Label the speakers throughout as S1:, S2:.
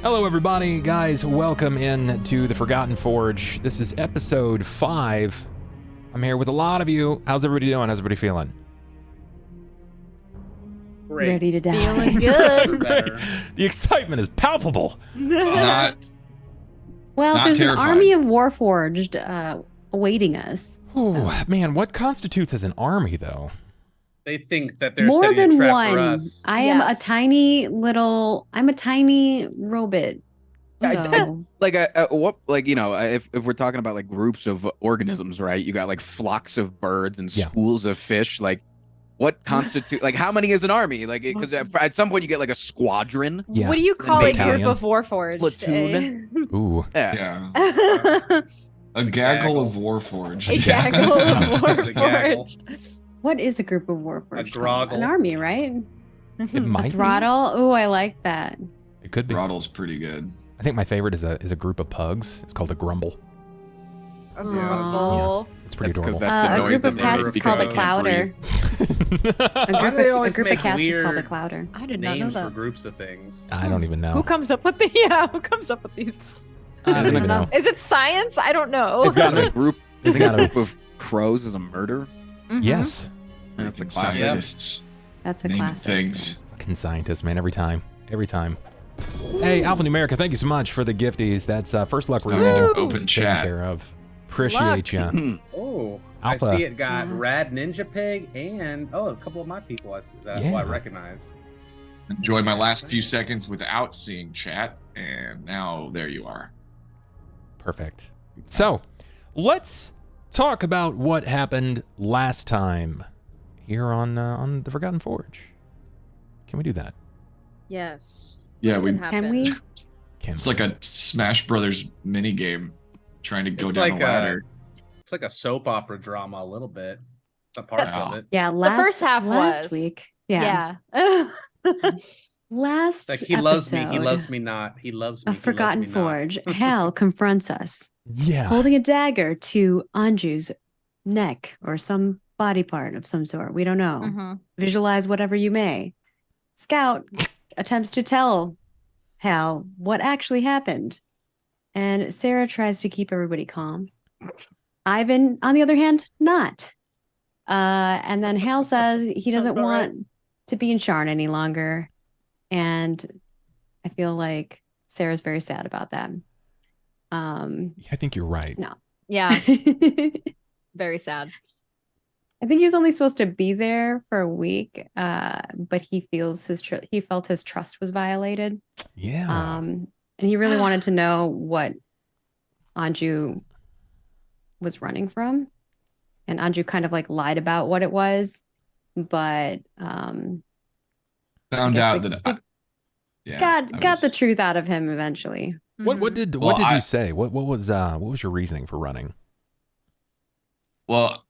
S1: Hello everybody, guys, welcome in to the Forgotten Forge. This is episode 5. I'm here with a lot of you. How's everybody doing? How's everybody feeling?
S2: Great.
S3: Ready to die.
S2: Feeling good.
S1: The excitement is palpable.
S3: Well,
S4: Not
S3: there's
S4: terrified.
S3: an army of Warforged awaiting us.
S1: Ooh, man, what constitutes as an army, though?
S2: They think that they're
S3: More
S2: setting a
S3: than
S2: trap
S3: one.
S2: for us.
S3: I am a
S5: Yes.
S3: tiny robot. So
S4: if we're talking about like groups of organisms, right? You got like flocks of birds and
S1: Yeah.
S4: schools of fish. Like, what constitute? Like, how many is an army? Like, because at some point you get like a squadron.
S1: Yeah.
S5: What do you call a
S1: Battalion.
S5: group of Warforged?
S4: Platoon.
S1: Ooh,
S4: Yeah.
S5: A
S4: A
S2: gaggle
S4: of Warforged.
S5: gaggle of
S2: The gaggle.
S5: Warforged.
S3: what is a group of Warforged?
S2: A groggle.
S3: An army, right?
S1: it
S3: A
S1: might be.
S3: throttle. Oh, I like that.
S1: It could be.
S4: Throttle's pretty good.
S1: I think my favorite is a group of pugs. It's called a grumble.
S5: Adorable.
S1: It's pretty
S4: 'cause
S1: adorable.
S4: that's the
S3: A
S4: noise
S3: group of
S4: that they
S3: cats
S4: make
S3: is
S4: because
S3: called a
S4: they can't breathe.
S3: clouder.
S2: Why do they
S3: A
S2: always
S3: group of
S2: make
S3: cats is called a
S2: weird
S3: clouder.
S5: I did not know
S2: names for
S5: that.
S2: groups of things?
S1: I don't even know.
S5: Who comes up with who comes up with these?
S1: I don't
S4: Isn't
S1: even
S4: it-
S1: know.
S5: Is it science? I don't know.
S1: It's got
S4: Isn't
S1: to
S4: a group?
S1: It's
S4: Isn't a
S1: gotta-
S4: group of crows is a murder?
S5: Mhm.
S1: Yes.
S4: That's a classic.
S6: Scientists
S3: That's a
S6: naming
S3: classic.
S6: things.
S1: Fucking scientists, man, every time. Every time. Hey, Alphanumerica, thank you so much for the gifties. That's first luck
S6: Woo!
S1: reroll
S6: Open
S1: taken
S6: chat.
S1: care of. Appreciate you.
S2: Oh,
S1: Alpha.
S2: I see it got
S3: Yeah.
S2: Rad Ninja Pig and a couple of my people I
S1: Yeah.
S2: recognize.
S6: Enjoy my last few seconds without seeing chat, and now there you are.
S1: Perfect. So, let's talk about what happened last time here on the Forgotten Forge. Can we do that?
S5: Yes.
S6: Yeah, we.
S3: Can we?
S1: Can
S6: It's like a Smash Brothers mini game, trying to go
S2: It's
S6: down
S2: like
S6: a ladder.
S2: It's like a soap opera drama a little bit. Some parts
S6: Wow.
S2: of it.
S3: Yeah,
S5: first half
S3: last
S5: was.
S3: week. Yeah.
S5: Yeah.
S3: Last
S2: Like he loves me, he
S3: episode
S2: loves me not. He loves me.
S3: of Forgotten
S2: he loves me not.
S3: Forge, Hal confronts us,
S1: Yeah.
S3: holding a dagger to Anju's neck or some body part of some sort. We don't know.
S5: Mhm.
S3: Visualize whatever you may. Scout attempts to tell Hal what actually happened, and Sera tries to keep everybody calm. Ivan, on the other hand, not. And then Hal says he doesn't
S2: All right.
S3: want to be in Sharn any longer. And I feel like Sarah's very sad about that.
S1: I think you're right.
S3: No.
S5: Yeah.
S3: I
S5: Very sad.
S3: think he was only supposed to be there for a week, but he feels he felt his trust was violated.
S1: Yeah.
S3: And he really wanted to know what Anju was running from. And Anju kind of like lied about what it was, but
S6: Found
S3: guess,
S6: out
S3: like,
S6: that. Yeah,
S3: got the truth out of him eventually.
S1: what
S5: Mhm.
S1: did
S6: Well,
S1: you
S6: I-
S1: say? What was your reasoning for running?
S6: Well,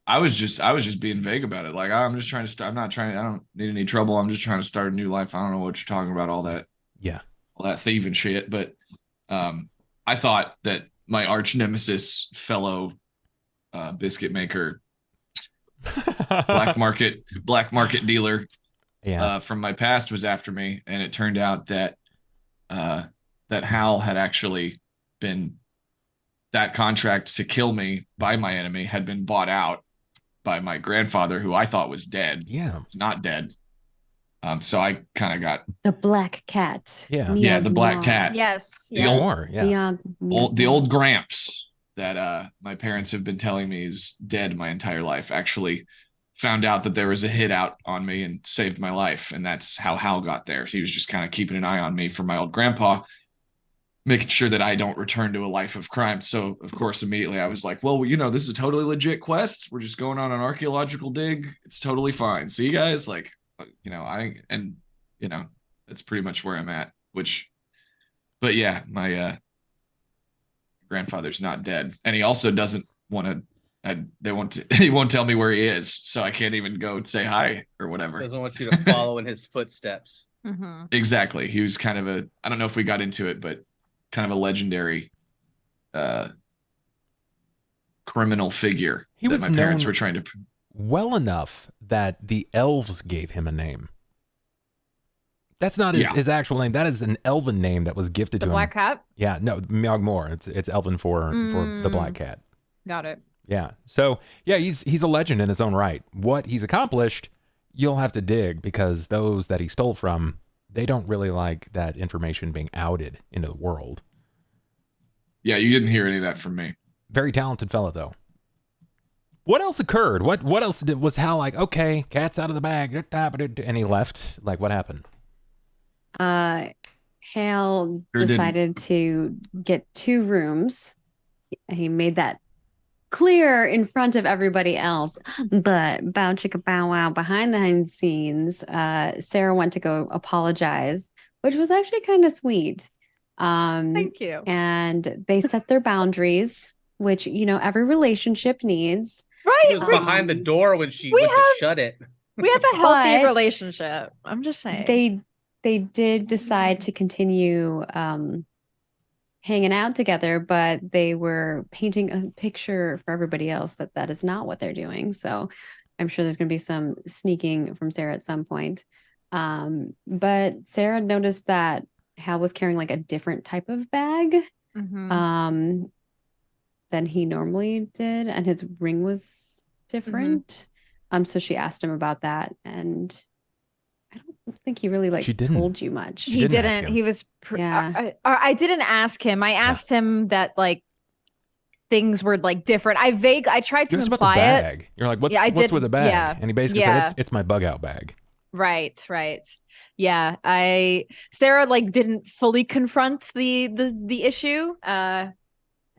S6: I was just being vague about it. Like, I'm just trying to start. I don't need any trouble. I'm just trying to start a new life. I don't know what you're talking about. All that
S1: Yeah.
S6: thieving shit. But I thought that my arch nemesis, fellow biscuit maker, black market dealer
S1: Yeah.
S6: from my past was after me, and it turned out that that Hal had actually been, that contract to kill me by my enemy had been bought out by my grandfather, who I thought was dead.
S1: Yeah.
S6: He's not dead. So I kind of got
S3: The black cat.
S1: Yeah.
S6: Yeah, the black
S3: Miagmar.
S6: cat.
S5: Yes.
S6: The
S5: yes.
S6: old-
S1: More. Yeah.
S6: the old Gramps that my parents have been telling me is dead my entire life. Actually found out that there was a hit out on me and saved my life, and that's how Hal got there. He was just kind of keeping an eye on me for my old grandpa, making sure that I don't return to a life of crime. So of course immediately I was like, well, this is a totally legit quest. We're just going on an archaeological dig. It's totally fine. See you guys, like, that's pretty much where I'm at. But yeah, my grandfather's not dead, and he also doesn't want to. He won't tell me where he is, so I can't even go say hi or whatever.
S2: Doesn't want you to follow in his footsteps.
S5: Mhm.
S6: Exactly. He was kind of I don't know if we got into it, but kind of a legendary criminal figure
S1: He
S6: that
S1: was
S6: my parents
S1: known-
S6: were trying to.
S1: Well enough that the elves gave him a name. That's not his actual name. That is an elven name that was gifted
S5: The
S1: to
S5: Black
S1: him.
S5: Cat?
S1: Yeah, no, Miagmor. It's elven for the Black Cat.
S5: Got it.
S1: Yeah. So yeah, he's a legend in his own right. What he's accomplished, you'll have to dig, because those that he stole from, they don't really like that information being outed into the world.
S6: Yeah, you didn't hear any of that from me.
S1: Very talented fellow, though. What else occurred? What else was Hal like? Okay, cat's out of the bag, and he left. Like, what happened?
S3: Hale decided to get 2 rooms. He made that clear in front of everybody else. But bow chicka bow wow, behind the scenes, Sera went to go apologize, which was actually kind of sweet.
S5: Thank you.
S3: And they set their boundaries, which, you know, every relationship needs.
S5: Right.
S2: He was behind the door when she went to shut it.
S5: We have a healthy
S3: But
S5: relationship. I'm just saying.
S3: They did decide to continue hanging out together, but they were painting a picture for everybody else that is not what they're doing. So I'm sure there's going to be some sneaking from Sera at some point. But Sera noticed that Hal was carrying like a different type of bag than he normally did, and his ring was different. So she asked him about that, and I don't think he really told you much.
S5: He didn't. He was. I didn't ask him. I asked him that like things were like different. I tried to imply it.
S1: You're like, what's with the bag?
S5: Yeah.
S1: And he basically said it's my bug out bag.
S5: Right. Yeah. Sera like didn't fully confront the issue.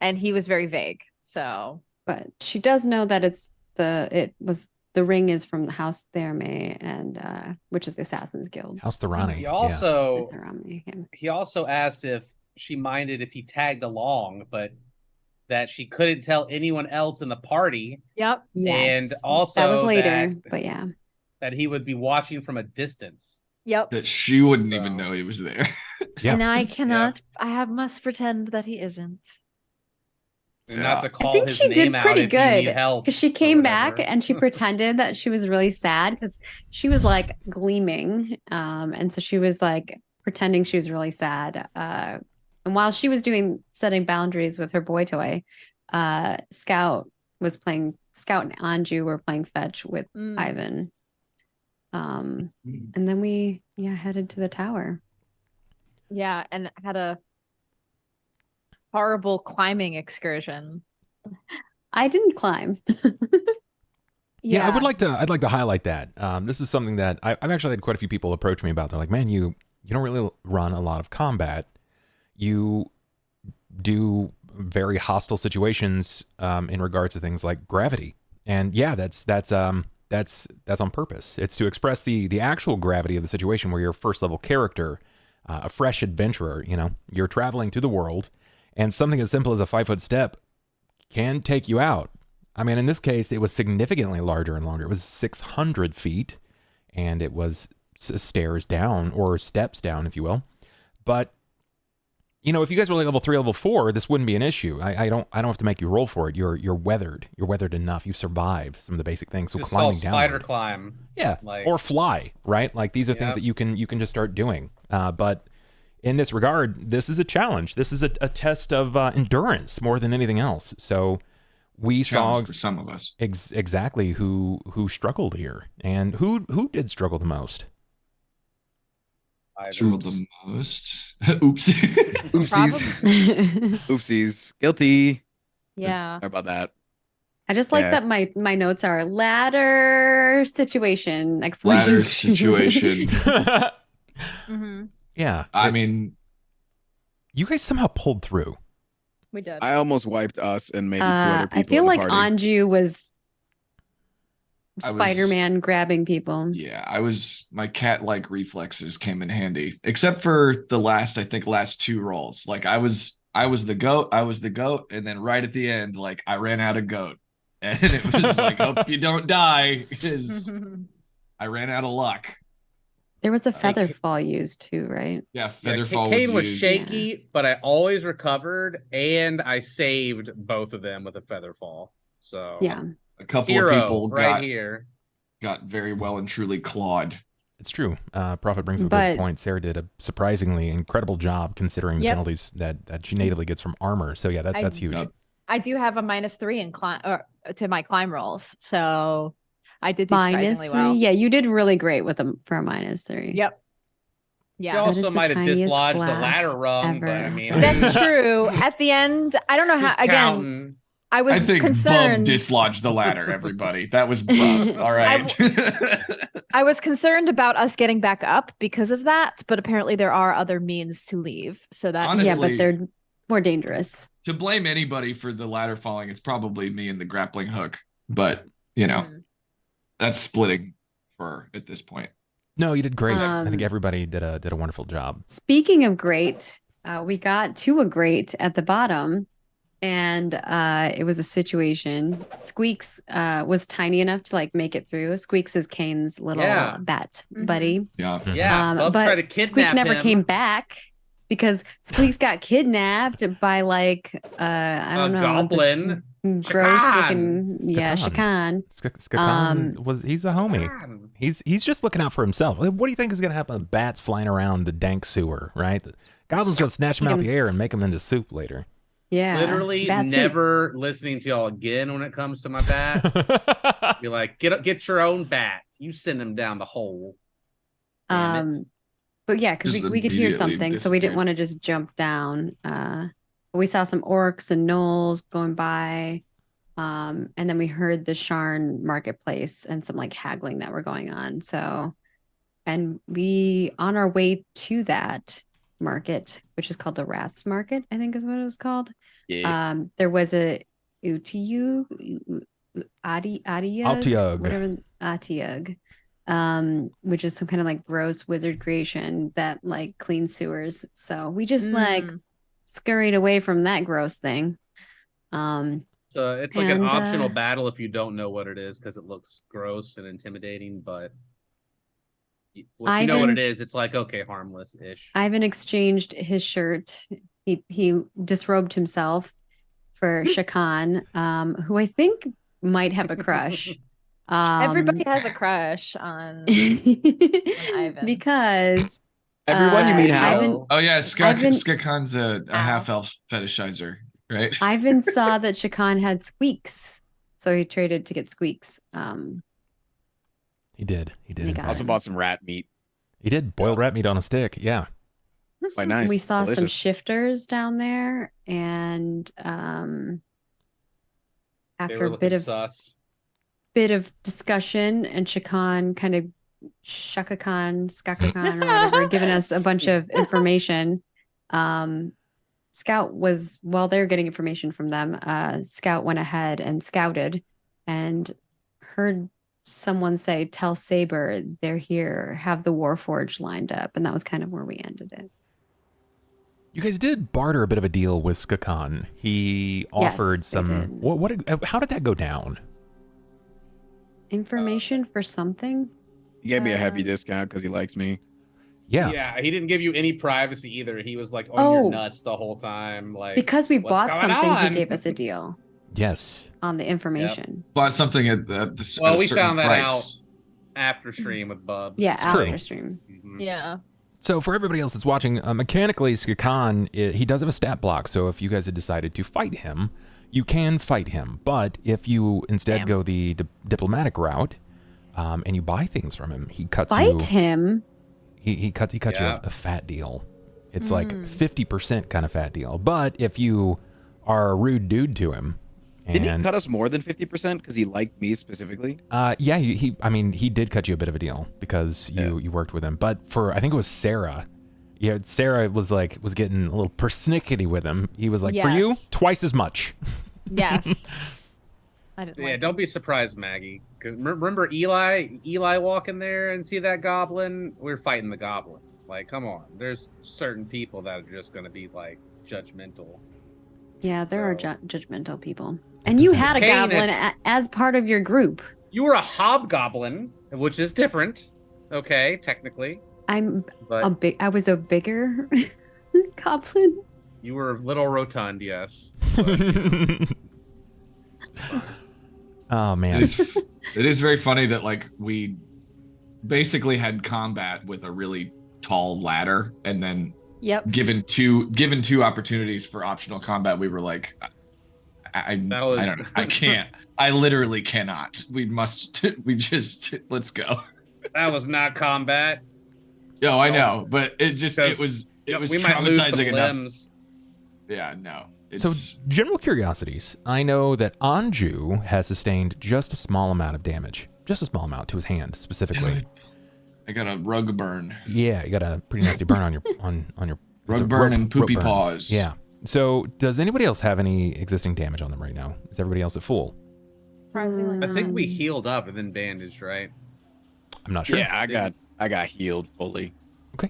S5: And he was very vague. So,
S3: but she does know that the ring is from the House Therme, and which is the Assassin's Guild.
S1: House Thorani.
S2: He also asked if she minded if he tagged along, but that she couldn't tell anyone else in the party.
S5: Yep.
S3: Yes.
S2: And also
S3: that was later, but yeah.
S2: That he would be watching from a distance.
S5: Yep.
S6: That she wouldn't even know he was there.
S1: Yeah.
S5: And I cannot. I must pretend that he isn't.
S2: Not to call
S3: I think
S2: his
S3: she
S2: name
S3: did pretty
S2: out if you need
S3: good,
S2: help
S3: because she came back and she pretended that she was really sad, because she was like gleaming, and so she was like pretending she was really sad. And while she was setting boundaries with her boy toy, Scout and Anju were playing fetch with Ivan. And then we headed to the tower.
S5: Yeah, and had a horrible climbing excursion.
S3: I didn't climb.
S1: Yeah, I'd like to highlight that. This is something that I've actually had quite a few people approach me about. They're like, man, you don't really run a lot of combat. You do very hostile situations in regards to things like gravity. And yeah, that's on purpose. It's to express the actual gravity of the situation, where you're a first level character, a fresh adventurer, you're traveling through the world, and something as simple as a 5-foot step can take you out. I mean, in this case, it was significantly larger and longer. It was 600 feet, and it was stairs down, or steps down, if you will. But, if you guys were like level 3, level 4, this wouldn't be an issue. I don't have to make you roll for it. You're weathered. You're weathered enough. You've survived some of the basic things. So
S2: just
S1: climbing down.
S2: Spider climb.
S1: Yeah. Or fly, right? Like, these are things that you can just start doing. But in this regard, this is a challenge. This is a test of endurance more than anything else. So we saw
S6: for some of us
S1: exactly who struggled here, and who did struggle the most.
S6: Struggled the most. Oops.
S4: Oopsies. Oopsies. Guilty.
S5: Yeah.
S4: Sorry about that.
S3: I just like that my notes are ladder situation.
S6: Ladder situation.
S5: Mm-hmm.
S1: Yeah.
S6: I mean,
S1: you guys somehow pulled through.
S5: We did.
S4: I almost wiped us and maybe 2 other people.
S3: I feel
S4: in the
S3: like
S4: party.
S3: Anju was Spider-Man grabbing people.
S6: Yeah, my cat-like reflexes came in handy, except for the last 2 rolls. Like I was the goat, and then right at the end, like I ran out of goat, and it was like, hope you don't die, because I ran out of luck.
S3: There was a feather fall used too, right?
S6: Yeah, feather fall
S2: Cain was
S6: used.
S2: shaky, but I always recovered, and I saved both of them with a feather fall. So
S6: a couple of people got very well and truly clawed.
S1: It's true. Prophet brings up a
S3: But-
S1: good point. Sarah did a surprisingly incredible job considering the
S5: Yep.
S1: penalties that she natively gets from armor. So yeah, that's huge.
S6: Yep.
S5: I do have a -3 in climb or to my climb rolls, so I did do surprisingly
S3: -3.
S5: well.
S3: Yeah, you did really great with them for a -3.
S5: Yep.
S2: She
S5: Yeah.
S3: That
S2: also
S3: is the
S2: might have
S3: tiniest
S2: dislodged the
S3: glass
S2: ladder rung, but I
S3: ever.
S2: mean,
S5: That's true. At the end, I don't know
S2: who's
S5: how. Again,
S2: counting?
S5: I was
S6: I think Bub
S5: concerned.
S6: dislodged the ladder, everybody. That was Bub. All right.
S5: I was concerned about us getting back up because of that, but apparently there are other means to leave. So that
S6: Honestly,
S3: Yeah, but they're more dangerous.
S6: To blame anybody for the ladder falling, it's probably me and the grappling hook. But, you know, that's splitting for at this point.
S1: No, you did great. I think
S3: Um,
S1: everybody did a wonderful job.
S3: Speaking of great, we got to a grate at the bottom, and it was a situation. Squeaks was tiny enough to like make it through. Squeaks is Cain's little
S2: Yeah.
S3: bat
S5: Mhm.
S3: buddy.
S6: Yeah.
S2: Yeah, Bub
S3: but
S2: tried to kidnap
S3: Squeak never
S2: him.
S3: came back because Squeaks got kidnapped by like I don't know,
S2: goblin.
S3: gross
S2: Shakan.
S3: looking Shakan.
S1: Skakan he's a homie.
S2: Scan.
S1: He's just looking out for himself. What do you think is gonna happen with bats flying around the dank sewer, right? The goblins gonna snatch him out the air and make him into soup later.
S3: Yeah,
S2: Literally
S3: bat soup.
S2: never listening to y'all again when it comes to my bat. Be like, get your own bat. You send him down the hole. Damn it.
S3: But yeah, because
S6: Just
S3: we could hear
S6: immediately
S3: something, so we didn't
S6: disappeared.
S3: want to just jump down. We saw some orcs and gnolls going by, and then we heard the Sharn marketplace and some like haggling that were going on. So, and we on our way to that market, which is called the Rats Market, I think is what it was called.
S4: Yeah.
S3: There was a Utiug,
S1: Altiug.
S3: whatever, Atiug, which is some kind of like gross wizard creation that like cleans sewers. So we just like scurried away from that gross thing.
S2: So it's like an
S3: and,
S2: optional battle if you don't know what it is because it looks gross and intimidating. But if you know what
S3: Ivan-
S2: it is, it's like okay, harmless-ish.
S3: Ivan exchanged his shirt. He disrobed himself for Shakan, who I think might have a crush.
S5: Everybody has a crush on Ivan.
S3: Because
S4: Everyone, you mean how?
S3: Ivan,
S6: Oh, yeah.
S3: Ivan-
S6: Skakan's a half-elf fetishizer, right?
S3: Ivan saw that Shakan had squeaks, so he traded to get squeaks.
S1: He did. He did.
S3: They
S1: in
S3: got
S1: fact.
S4: Also bought some rat meat.
S1: He did boiled rat meat on a stick. Yeah.
S4: Quite nice.
S3: We saw some
S4: Delicious.
S3: shifters down there, and
S2: They
S3: after
S2: were
S3: a
S2: looking
S3: bit of discussion, and Shakan kind of Skakakan or whatever, giving us a bunch of information. Scout was, while they were getting information from them, Scout went ahead and scouted and heard someone say, "Tell Saber they're here, have the Warforged lined up," and that was kind of where we ended it.
S1: You guys did barter a bit of a deal with Skakan. He offered
S3: they
S1: some.
S3: did.
S1: How did that go down?
S3: Information for something.
S4: He gave me a heavy discount because he likes me.
S1: Yeah.
S2: Yeah, he didn't give you any privacy either. He was like on your
S3: Oh.
S2: nuts the whole time. Like
S3: Because we
S2: what's
S3: bought
S2: going
S3: something,
S2: on?
S3: he gave us a deal
S1: Yes.
S3: on the information.
S6: Bought something at
S2: Well,
S6: a
S2: we
S6: certain
S2: found that
S6: price.
S2: after stream with Bubs.
S3: Yeah,
S1: It's
S3: after
S1: true.
S3: stream.
S2: Mhm.
S5: Yeah.
S1: So for everybody else that's watching, mechanically, Skakan, he does have a stat block. So if you guys had decided to fight him, you can fight him. But if you instead
S5: Damn.
S1: go the diplomatic route, and you buy things from him, he cuts
S3: Fight
S1: you.
S3: him.
S1: He cuts you
S2: Yeah.
S1: a fat deal. It's like 50% kind of fat deal. But if you are a rude dude to him,
S4: Didn't he
S1: and
S4: cut us more than 50% because he liked me specifically?
S1: yeah, he did cut you a bit of a deal because you worked with him. But for I think it was Sera. Yeah, Sera was getting a little persnickety with him. He was like, for you,
S5: Yes.
S1: twice as much.
S5: Yes. I didn't
S2: Yeah,
S5: like
S2: don't be surprised, Maggie. 'Cause remember Eli walk in there and see that goblin? We're fighting the goblin. Like, come on. There's certain people that are just gonna be like judgmental.
S3: Yeah, there are
S2: So-
S3: judgmental people. And you had a
S2: Cain
S3: goblin as part of your group.
S2: You were a hobgoblin, which is different. Okay, technically.
S3: I'm
S2: But
S3: I was a bigger goblin.
S2: you were little rotund, yes.
S1: Oh man.
S6: It is very funny that like we basically had combat with a really tall ladder, and then
S5: Yep.
S6: given two opportunities for optional combat, we were like, I don't know, I can't. I literally cannot. We just let's go.
S2: That was not combat.
S6: Oh, I know, but it was
S2: We might lose some
S6: traumatizing enough.
S2: limbs.
S6: Yeah, no.
S1: So, general curiosities. I know that Anju has sustained just a small amount of damage, just a small amount to his hand specifically.
S6: I got a rug burn.
S1: Yeah, you got a pretty nasty burn on your it's a
S6: Rug burn and
S1: rope
S6: poopy
S1: burn.
S6: paws.
S1: Yeah. So, does anybody else have any existing damage on them right now? Is everybody else at full?
S5: Surprisingly.
S2: I think we healed up and then bandaged, right?
S1: I'm not sure.
S4: Yeah, I got healed fully.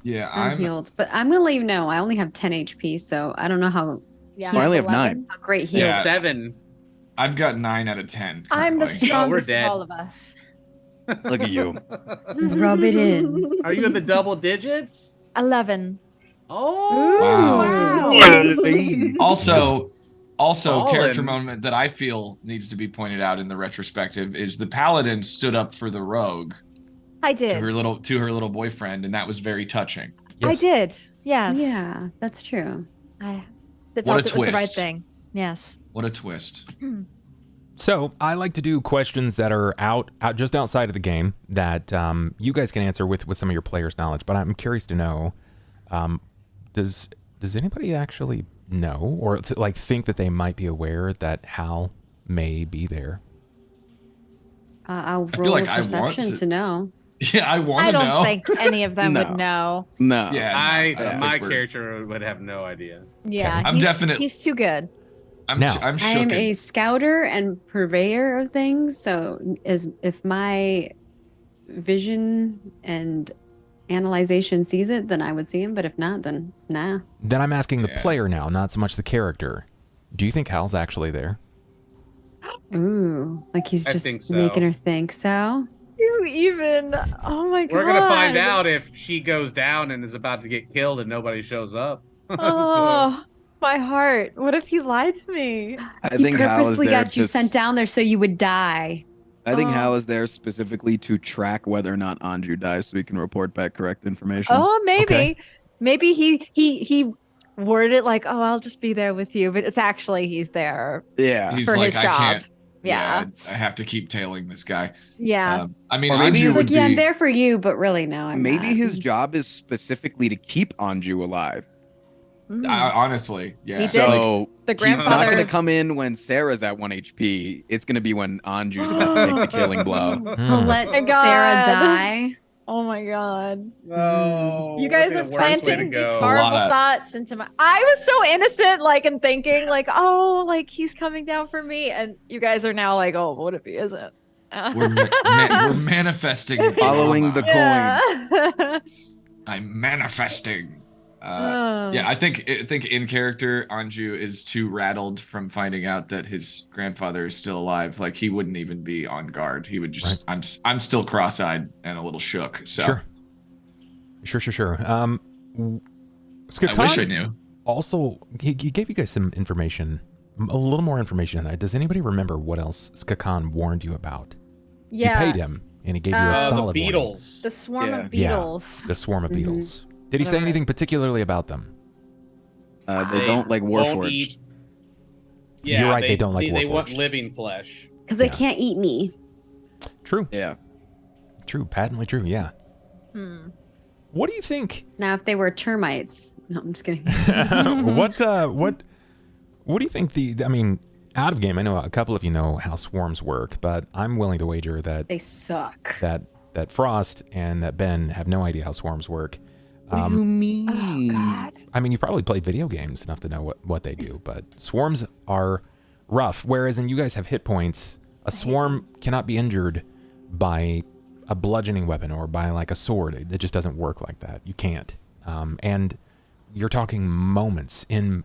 S6: Yeah,
S3: I'm healed, but I'm gonna let you know. I only have 10 HP, so I don't know how
S5: Yeah,
S4: So I only have
S5: 11.
S3: great heal.
S6: Yeah.
S2: 7.
S6: I've got 9 out of 10.
S5: I'm the
S6: currently.
S5: strongest
S2: dead.
S5: of all of us.
S4: Look at you.
S3: Rub it in.
S2: Are you in the double digits?
S5: 11.
S2: Oh,
S6: Wow. Also,
S2: Solid.
S6: character moment that I feel needs to be pointed out in the retrospective is the paladin stood up for the rogue
S5: I
S6: to
S5: did.
S6: her little boyfriend, and that was very touching.
S5: I
S1: Yes.
S5: did. Yes.
S3: Yeah, that's true.
S5: I
S6: What
S5: felt
S6: a
S5: it was the right
S6: twist.
S5: thing. Yes.
S6: What a twist.
S1: So, I like to do questions that are out just outside of the game that you guys can answer with some of your players' knowledge. But I'm curious to know, does anybody actually know or think that they might be aware that Hal may be there?
S3: I'll
S6: feel
S3: roll
S6: like
S3: a
S6: I want
S3: perception
S6: to-
S3: to know.
S6: Yeah, I want
S5: I
S6: to
S5: don't
S6: know.
S5: think any of them
S4: No.
S5: would know.
S4: No.
S6: Yeah, no, I don't
S2: my
S6: think we're-
S2: character would have no idea.
S5: Yeah.
S6: I'm definitely-
S5: He's too good.
S6: I'm
S1: Now-
S6: I'm
S3: I am
S6: shook.
S3: a scouter and purveyor of things, so if my vision and analyzation sees it, then I would see him. But if not, then nah.
S1: Then I'm asking the
S6: Yeah.
S1: player now, not so much the character. Do you think Hal's actually there?
S3: Ooh, like he's
S2: I
S3: just
S2: think so.
S3: making her think so.
S5: You even. Oh my god.
S2: We're gonna find out if she goes down and is about to get killed and nobody shows up.
S5: Oh, my heart. What if he lied to me?
S4: I
S3: He
S4: think Hal is
S3: purposely
S4: there
S3: got you sent down there so you would die.
S4: I think
S5: Oh.
S4: Hal is there specifically to track whether or not Anju dies so we can report back correct information.
S5: Oh, maybe.
S1: Okay.
S5: Maybe he worded it like, "Oh, I'll just be there with you," but it's actually he's there
S4: Yeah.
S6: He's
S5: for
S6: like,
S5: his
S6: I
S5: job.
S6: can't.
S5: Yeah.
S6: I have to keep tailing this guy.
S5: Yeah.
S6: I mean,
S4: Or maybe
S6: Anju
S4: he's
S3: He's
S6: would
S3: like, yeah,
S6: be-
S3: I'm there for you, but really, no, I'm
S4: Maybe
S3: not.
S4: his job is specifically to keep Anju alive.
S5: Mm.
S6: honestly, yeah.
S5: He did.
S4: So
S5: The
S4: he's not
S5: grandfather.
S4: going to come in when Sarah's at 1 HP. It's going to be when Anju's about to take the killing blow.
S3: He'll let
S5: Oh my
S3: Sarah
S5: God.
S3: die.
S5: Oh my god.
S2: No,
S5: You guys are
S2: that'd be the worst way to
S5: planting these
S2: go.
S5: horrible
S6: lot of-
S5: thoughts into my. I was so innocent, like, and thinking, like, oh, like he's coming down for me, and you guys are now like, oh, what if he isn't?
S6: we're manifesting.
S4: Following the
S5: Yeah.
S6: I'm manifesting.
S5: Oh.
S6: Yeah, I think in character, Anju is too rattled from finding out that his grandfather is still alive. Like he wouldn't even be on guard. He would just. I'm still cross-eyed and a little shook. So
S1: Sure.
S6: I wish I knew.
S1: Also, he gave you guys some information, a little more information on that. Does anybody remember what else Skakan warned you about?
S5: Yeah.
S1: You paid him, and he gave you a
S2: The
S1: solid warning.
S2: beetles.
S5: The swarm
S4: Yeah.
S5: of beetles.
S1: The swarm of
S3: Mhm.
S1: beetles. Did he say
S5: Alright.
S1: anything particularly about them?
S4: They don't like
S2: won't
S4: Warforged.
S2: eat- Yeah,
S1: You're right, they don't like
S2: They want
S1: Warforged.
S2: living flesh.
S3: Because they
S1: Yeah.
S3: can't eat me.
S1: True.
S4: Yeah.
S1: True. Patently true. Yeah.
S5: Hmm.
S1: What do you think?
S3: Now, if they were termites, no, I'm just kidding.
S1: what do you think I mean, out of game, I know a couple of you know how swarms work, but I'm willing to wager that
S3: They suck.
S1: that Frost and that Ben have no idea how swarms work.
S4: What do you mean?
S5: Oh God.
S1: I mean, you probably played video games enough to know what they do, but swarms are rough. Whereas you guys have hit points, a swarm cannot be injured by a bludgeoning weapon or by like a sword. It just doesn't work like that. You can't. And you're talking moments. In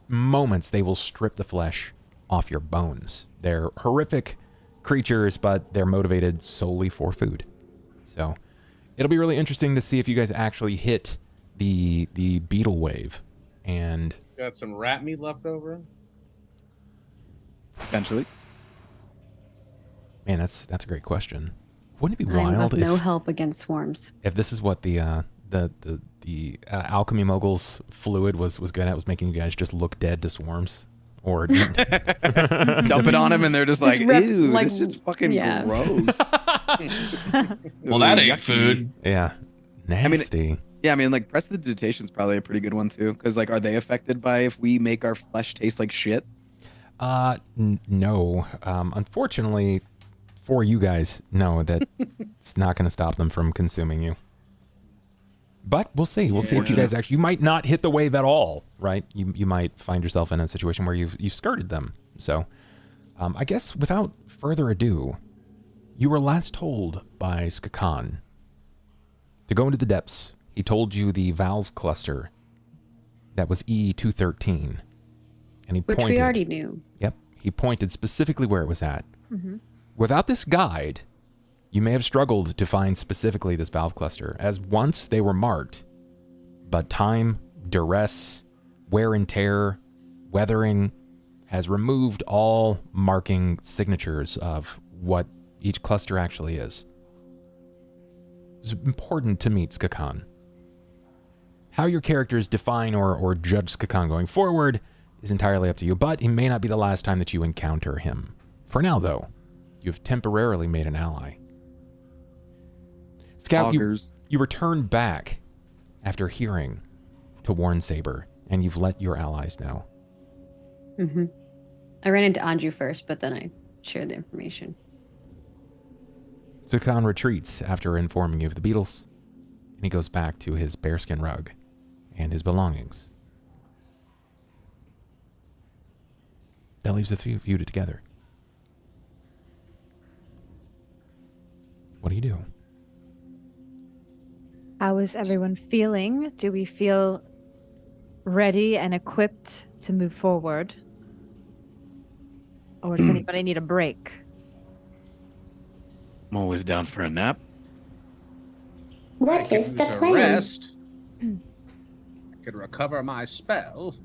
S1: moments, they will strip the flesh off your bones. They're horrific creatures, but they're motivated solely for food. So it'll be really interesting to see if you guys actually hit the beetle wave. And
S2: Got some rat meat left over.
S4: Potentially.
S1: man, that's a great question. Wouldn't it be
S3: I'm
S1: wild
S3: of no
S1: if,
S3: help against swarms.
S1: if this is what the alchemy moguls fluid was good at, was making you guys just look dead to swarms? Or
S4: Dump it on them, and they're just like, ew, this is just fucking gross.
S6: Well, that ain't
S4: Yucky.
S6: food.
S1: yeah, nasty.
S4: Yeah, I mean, like prestidigitation's probably a pretty good one too, because like, are they affected by if we make our flesh taste like shit?
S1: No. Unfortunately for you guys, no, that it's not going to stop them from consuming you. But we'll see. We'll see if you guys actually, you might not hit the wave at all, right? You might find yourself in a situation where you've skirted them. So, I guess without further ado, you were last told by Skakan to go into the depths. He told you the valve cluster that was E213. And he
S3: Which
S1: pointed.
S3: we already knew.
S1: Yep. He pointed specifically where it was at. Without this guide, you may have struggled to find specifically this valve cluster, as once they were marked, but time, duress, wear and tear, weathering has removed all marking signatures of what each cluster actually is. It's important to meet Skakan. How your characters define or judge Skakan going forward is entirely up to you, but it may not be the last time that you encounter him. For now, though, you've temporarily made an ally. Scout, you return back after hearing to warn Saber, and you've let your allies know.
S3: I ran into Anju first, but then I shared the information.
S1: Skakan retreats after informing you of the beetles, and he goes back to his bearskin rug and his belongings. That leaves the three of you together. What do you do?
S5: How is everyone feeling? Do we feel ready and equipped to move forward? Or does anybody need a break?
S4: I'm always down for a nap.
S7: What is the
S2: use a
S7: plan?
S2: Rest. I could recover my spell.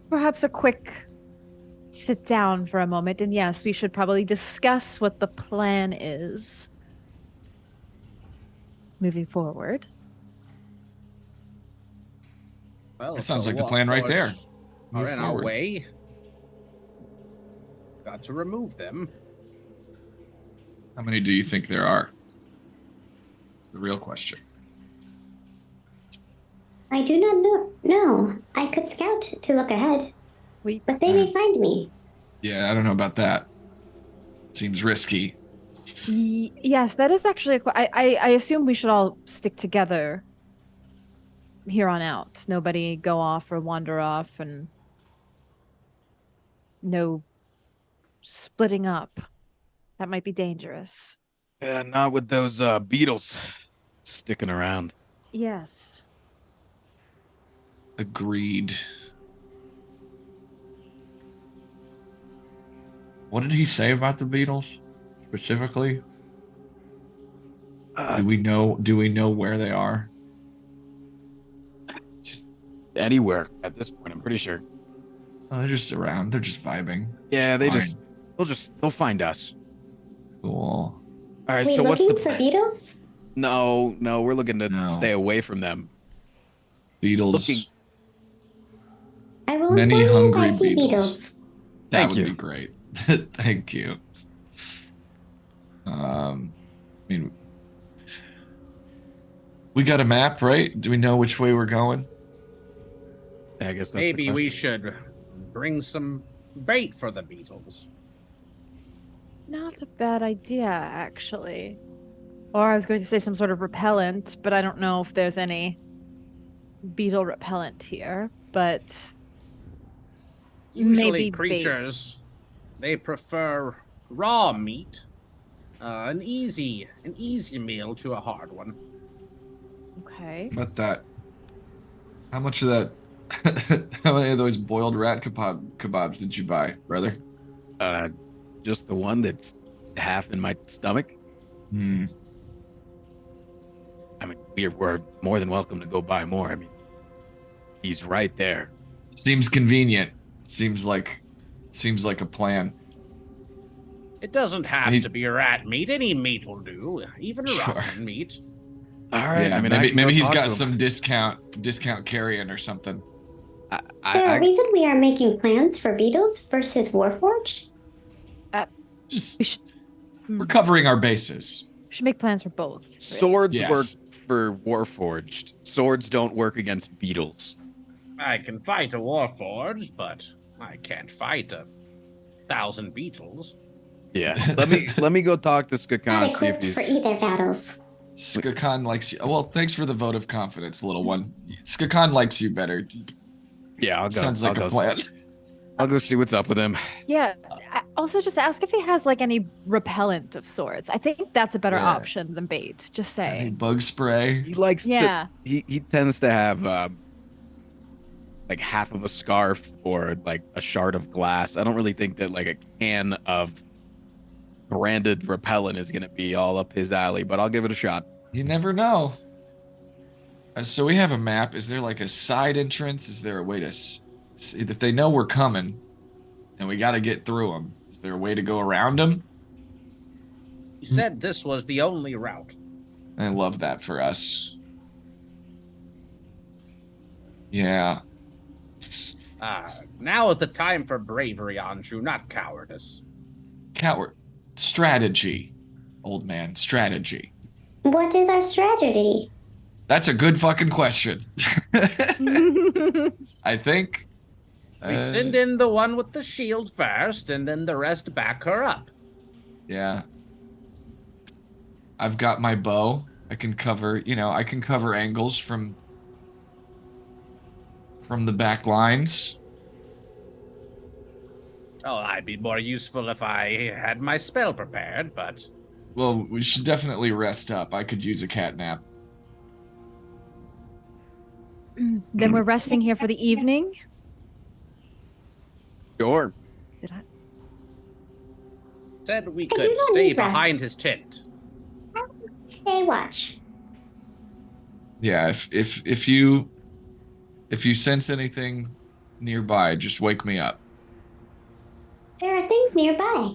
S5: Perhaps a quick sit down for a moment. And yes, we should probably discuss what the plan is moving forward.
S2: Well,
S6: That sounds
S2: if
S6: like the plan right there.
S2: Are
S6: Move
S2: in our
S6: forward.
S2: way. Got to remove them.
S6: How many do you think there are? It's the real question.
S7: I do not know. No, I could scout to look ahead, but they may find me.
S6: Yeah, I don't know about that. Seems risky.
S5: Yes, that is actually I assume we should all stick together here on out. Nobody go off or wander off, and no splitting up. That might be dangerous.
S4: Yeah, not with those beetles sticking around.
S5: Yes.
S6: Agreed. What did he say about the beetles specifically? Do we know where they are?
S4: Just anywhere at this point, I'm pretty sure.
S6: Oh, they're just around. They're just vibing.
S4: Yeah,
S6: It's
S4: they'll find us.
S6: cool.
S4: All right,
S7: Wait,
S4: so what's the
S7: looking for
S4: plan?
S7: beetles?
S4: No, we're looking to
S6: No.
S4: stay away from them.
S6: Beetles.
S4: Looking-
S7: I will
S6: Many
S7: inform you if
S6: hungry
S7: I see
S6: beetles.
S7: beetles.
S6: That
S4: Thank
S6: would
S4: you.
S6: be great. Thank you. I mean, we got a map, right? Do we know which way we're going?
S4: I guess that's the
S2: Maybe we
S4: question.
S2: should bring some bait for the beetles.
S5: Not a bad idea, actually. Or I was going to say some sort of repellent, but I don't know if there's any beetle repellent here. But
S2: Usually
S5: maybe
S2: creatures, they prefer raw meat. An easy meal to a hard one.
S5: okay.
S6: About that. How much of that? How many of those boiled rat kebabs did you buy, brother?
S4: Just the one that's half in my stomach.
S6: Hmm.
S4: I mean, we're more than welcome to go buy more. I mean, he's right there.
S6: Seems convenient. Seems like a plan.
S2: It doesn't have to be rat meat. Any meat will do, even rotten meat.
S4: All right.
S6: Yeah,
S4: I mean,
S6: maybe he's
S4: talk
S6: got
S4: to him.
S6: some discount carrion or something.
S7: Is there a reason we are making plans for beetles versus Warforged?
S6: We're covering our bases.
S5: We should make plans for both. Right?
S4: Swords
S6: Yes.
S4: work for Warforged. Swords don't work against beetles.
S2: I can fight a Warforged, but I can't fight 1,000 beetles.
S4: Yeah. let me go talk to
S7: Not
S4: Skakan, see if
S7: equipped
S4: he's
S7: for either battles.
S6: Skakan likes you. Well, thanks for the vote of confidence, little one. Skakan likes you better.
S4: Yeah, I'll go.
S6: Sounds like
S4: I'll
S6: a
S4: go,
S6: plan.
S4: I'll go see what's up with him.
S5: Yeah. Also, just ask if he has like any repellent of sorts. I think that's a better
S6: Yeah.
S5: option than bait. Just
S6: Any
S5: saying.
S6: bug spray.
S4: He likes
S5: Yeah.
S4: he tends to have like half of a scarf or like a shard of glass. I don't really think that like a can of branded repellent is going to be all up his alley, but I'll give it a shot.
S6: You never know. So we have a map. Is there like a side entrance? Is there a way to see if they know we're coming and we got to get through them? Is there a way to go around them?
S2: He said this was the only route.
S6: I love that for us. Yeah.
S2: Now is the time for bravery, Anju, not cowardice.
S6: Coward. Strategy. Old man. Strategy.
S7: What is our strategy?
S6: That's a good fucking question. I think.
S2: We send in the one with the shield first, and then the rest back her up.
S6: Yeah. I've got my bow. I can cover angles from the back lines.
S2: Oh, I'd be more useful if I had my spell prepared, but...
S6: Well, we should definitely rest up. I could use a cat nap.
S5: Then we're resting here for the evening.
S4: Sure.
S5: Did I?
S2: Said we
S7: I
S2: could
S7: do not
S2: stay
S7: need rest.
S2: behind his tent.
S7: Stay watch.
S6: Yeah, if you sense anything nearby, just wake me up.
S7: There are things nearby.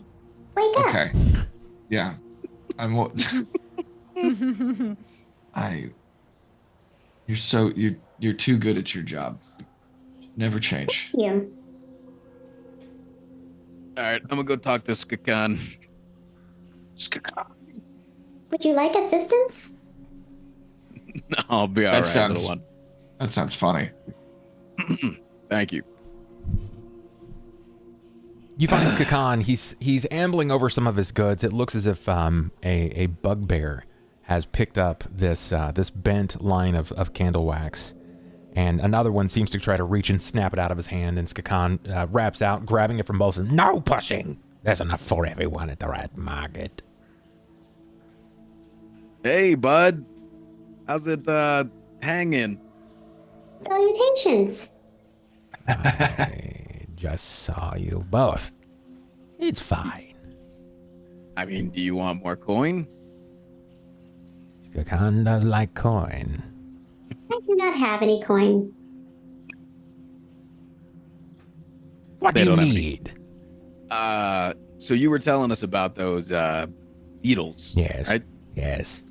S7: Wake up.
S6: Okay. Yeah. You're too good at your job. Never change.
S7: You.
S4: All right, I'm gonna go talk to Skakan.
S7: Would you like assistance?
S4: No, I'll be all
S6: That
S4: right,
S6: sounds-
S4: little one.
S6: That sounds funny.
S4: Thank you.
S1: You find Skakan. He's ambling over some of his goods. It looks as if a bugbear has picked up this bent line of candle wax, and another one seems to try to reach and snap it out of his hand. And Skakan raps out, grabbing it from both. No pushing. There's enough for everyone at the Rat Market.
S4: Hey, bud. How's it hanging?
S7: Salutations.
S1: I just saw you both. It's fine.
S4: I mean, do you want more coin?
S1: Skakan does like coin.
S7: I do not have any coin.
S1: What
S4: They
S1: do you
S4: don't have any.
S1: need?
S4: So you were telling us about those beetles.
S1: Yes.
S4: Right?
S1: Yes.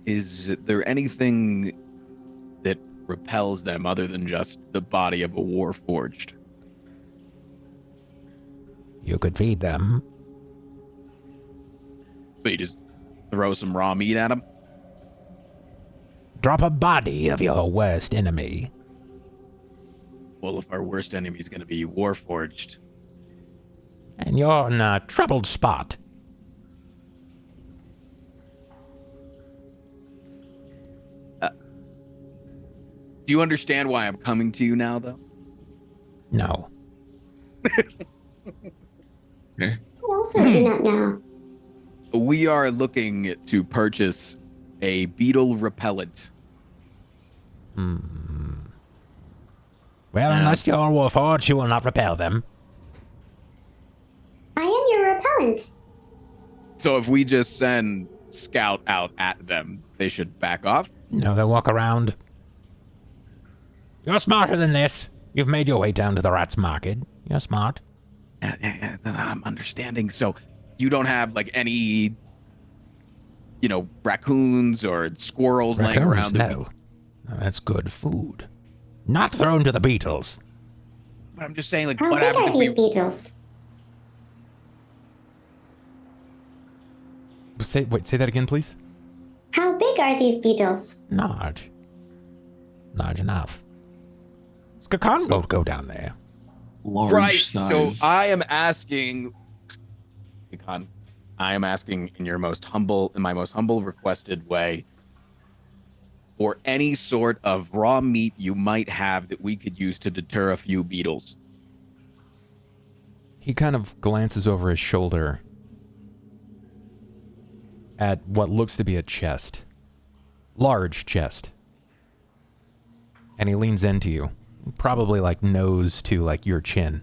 S4: Is there anything that repels them other than just the body of a Warforged?
S1: You could feed them.
S4: So you just throw some raw meat at them?
S1: Drop a body of your worst enemy.
S4: Well, if our worst enemy is going to be Warforged,
S1: And you're in a troubled spot.
S4: do you understand why I'm coming to you now, though?
S1: No.
S6: Okay.
S7: I also do not know.
S4: We are looking to purchase a beetle repellent.
S1: Well, unless you're Warforged, you will not repel them.
S7: I am your repellent.
S4: So if we just send Scout out at them, they should back off?
S1: No, they'll walk around. You're smarter than this. You've made your way down to the Rat's Market. You're smart.
S4: I'm understanding. So you don't have like any, raccoons or squirrels laying around.
S1: No. That's good food. Not thrown to the beetles.
S4: But I'm just saying, like,
S7: How
S4: what
S7: big
S4: happens
S7: are
S4: if we...
S7: these beetles?
S1: Say that again, please.
S7: How big are these beetles?
S1: Large enough. Skakan won't go down there.
S6: Large
S4: Right.
S6: size.
S4: So I am asking, Khan, I am asking in my most humble requested way, for any sort of raw meat you might have that we could use to deter a few beetles.
S1: He kind of glances over his shoulder at what looks to be a chest. Large chest. And he leans into you. Probably like nose to like your chin.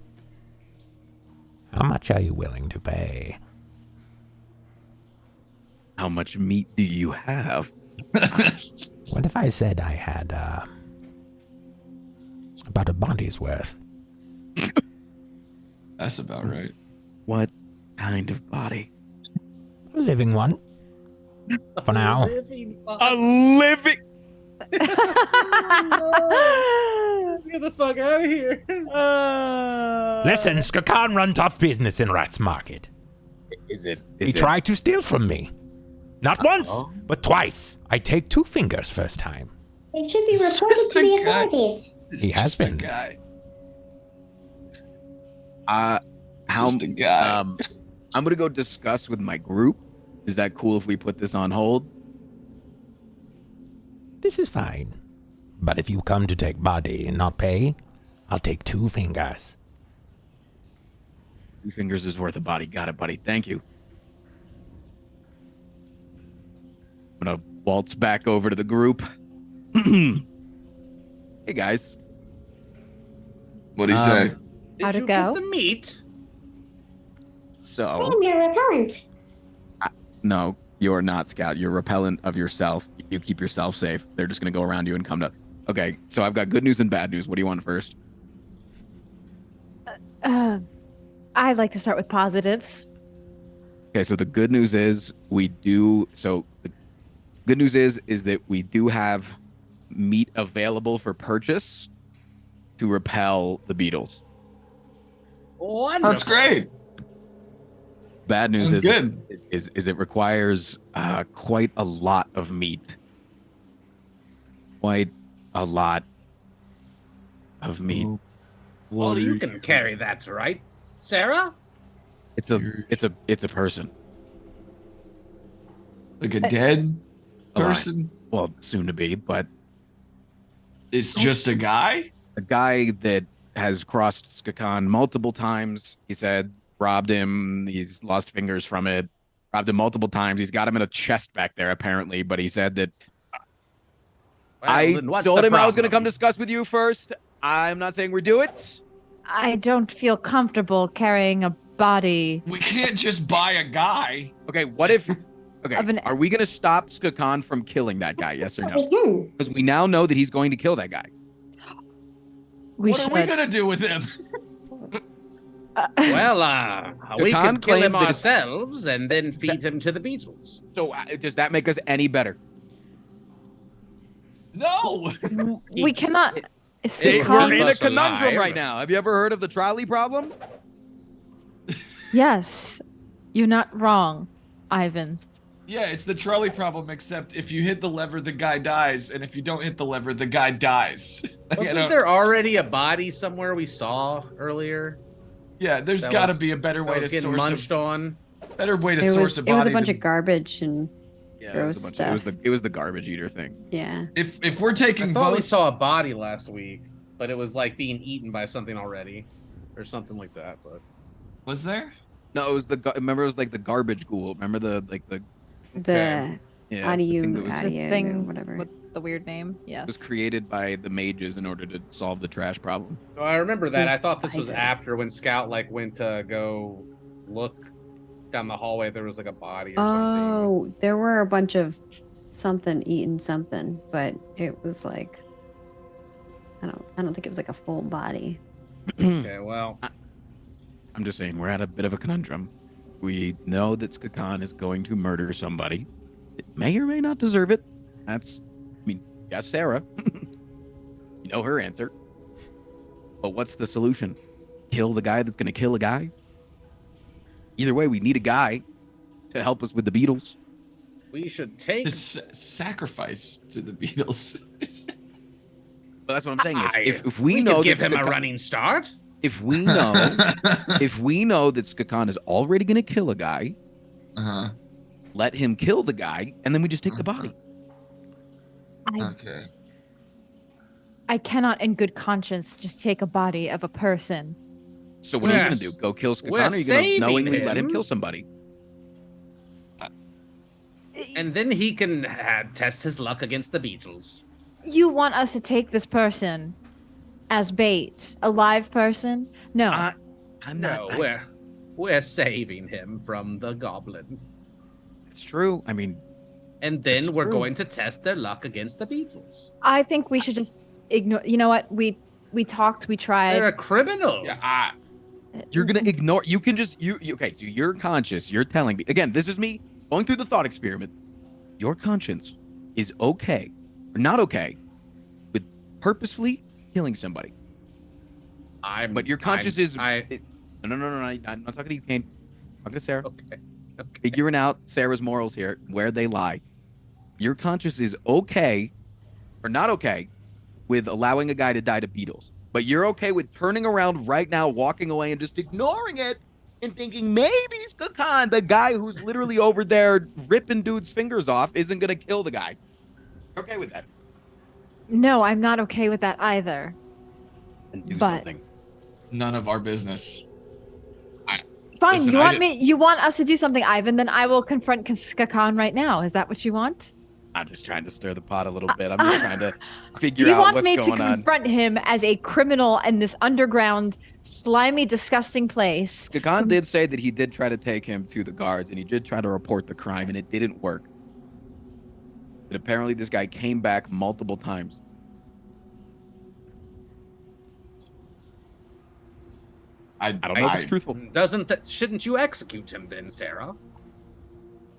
S1: How much are you willing to pay?
S4: How much meat do you have?
S1: What if I said I had about a body's worth?
S6: That's about right.
S4: What kind of body?
S1: A living one. For now.
S4: A living...
S2: Let's get the fuck out of here.
S1: Listen, Skakan run tough business in Rat's Market. He tried to steal from me. Not once, but twice. I take 2 fingers first time.
S7: It should be reported to the authorities.
S1: He has been.
S6: A guy.
S4: How?
S6: Just a guy.
S4: I'm gonna go discuss with my group. Is that cool if we put this on hold?
S1: This is fine. But if you come to take body and not pay, I'll take 2 fingers.
S4: 2 fingers is worth a body. Got it, buddy. Thank you. I'm gonna waltz back over to the group. Hey guys.
S6: What'd he say?
S5: How'd
S2: Did
S5: it
S2: you
S5: go?
S2: get the meat?
S4: So,
S7: Damn, you're repellent.
S4: no, you're not, Scout. You're repellent of yourself. You keep yourself safe. They're just gonna go around you and come to. Okay, so I've got good news and bad news. What do you want first?
S5: I'd like to start with positives.
S4: Okay, so the good news is the good news is that we do have meat available for purchase to repel the beetles.
S2: Wonderful.
S6: That's great.
S4: Bad news
S6: Sounds good.
S4: is it requires quite a lot of meat. Quite a lot of meat.
S2: Well, you can carry that, right, Sera?
S4: It's a person.
S6: Like a dead
S4: Alive.
S6: person?
S4: Well, soon to be, but
S6: It's just a guy?
S4: a guy that has crossed Skakan multiple times. He said, robbed him. He's lost fingers from it. Robbed him multiple times. He's got him in a chest back there, apparently. But he said that
S2: Well,
S4: I
S2: then what's
S4: told
S2: the
S4: him I was going to
S2: problem?
S4: come discuss with you first. I'm not saying we do it.
S5: I don't feel comfortable carrying a body.
S6: We can't just buy a guy.
S4: Okay, what if? Okay,
S5: Of an-
S4: are we going to stop Skakan from killing that guy? Yes or no?
S7: We can.
S4: Because we now know that he's going to kill that guy.
S5: We
S6: What
S5: should.
S6: are we gonna do with him?
S2: Well, we
S4: Khan
S2: could kill him
S4: claimed that-
S2: ourselves and then feed him to the beetles.
S4: So does that make us any better?
S6: No.
S5: we cannot.
S2: It-
S4: We're in a
S2: us
S4: conundrum
S2: alive.
S4: right now. Have you ever heard of the trolley problem?
S5: Yes, you're not wrong, Ivan.
S6: Yeah, it's the trolley problem, except if you hit the lever, the guy dies, and if you don't hit the lever, the guy dies. Like, I
S2: Wasn't
S6: don't-
S2: there already a body somewhere we saw earlier?
S6: Yeah, there's
S2: that
S6: got to
S2: was-
S6: be a better
S2: That
S6: way
S2: was
S6: to
S2: getting
S6: source
S2: munched on.
S6: better way to
S3: It
S6: source
S3: was
S6: a
S3: it
S6: body.
S3: was a bunch
S6: than-
S3: of garbage and
S4: Yeah,
S3: Gross
S4: It was
S3: stuff.
S4: it was the garbage eater thing.
S3: yeah.
S6: If we're
S2: I
S6: taking
S2: thought we
S6: votes,
S2: saw a body last week, but it was like being eaten by something already, or something like that. But
S6: was there?
S4: No, it was remember it was like the garbage ghoul. Remember the
S3: The
S4: yeah,
S3: how do
S4: the thing
S3: you
S4: that was,
S3: how
S5: The
S3: do you
S5: thing
S3: or whatever.
S5: with the weird name. Yes.
S4: was created by the mages in order to solve the trash problem.
S2: oh, I remember that. I thought this was
S3: Isaac.
S2: after when Scout like went to go look down the hallway. There was like a body or something.
S3: Oh, there were a bunch of something eating something, but it was like I don't think it was like a full body.
S2: Okay, well,
S4: I'm just saying we're at a bit of a conundrum. We know that Skakan is going to murder somebody. It may or may not deserve it. Yes, Sera. You know her answer. But what's the solution? Kill the guy that's going to kill a guy? Either way, we need a guy to help us with the beetles.
S2: We should take
S6: this sacrifice to the Beatles.
S4: But that's what I'm saying. If we
S2: we
S4: know
S2: could give
S4: that
S2: him a running start.
S4: if we know that Skakan is already going to kill a guy, let him kill the guy, and then we just take the body.
S6: Okay.
S5: I cannot, in good conscience, just take a body of a person.
S4: So what are you going to do? Go kill Skakan, or are you going to knowingly let him kill somebody?
S2: And then he can test his luck against the Beatles.
S5: You want us to take this person as bait? A live person? No.
S4: I'm not.
S2: No, we're saving him from the goblin.
S4: It's true. I mean,
S2: and then we're going to test their luck against the Beatles.
S5: I think we should just ignore. You know what? We talked. We tried.
S2: They're a criminal.
S6: Yeah.
S4: You're gonna ignore. You can just okay. So you're conscious. You're telling me again. This is me going through the thought experiment. Your conscience is okay or not okay with purposefully killing somebody. But your conscience is no. I'm not talking to you, Cain. I'm talking to Sera.
S2: Okay.
S4: Figuring out Sarah's morals here, where they lie. Your conscience is okay or not okay with allowing a guy to die to beetles, but you're okay with turning around right now, walking away, and just ignoring it and thinking maybe Skakan, the guy who's literally over there ripping dudes' fingers off, isn't gonna kill the guy. You're okay with that?
S5: No, I'm not okay with that either.
S4: And do something.
S6: None of our business.
S5: Fine, you want us to do something, Ivan, then I will confront Skakan right now. Is that what you want?
S4: I'm just trying to stir the pot a little bit. I'm just trying to figure out what's going on.
S5: Do you want me to confront him as a criminal in this underground, slimy, disgusting place?
S4: Skakan did say that he did try to take him to the guards, and he did try to report the crime, and it didn't work. But apparently this guy came back multiple times. I don't know if it's truthful.
S2: Shouldn't you execute him then, Sera?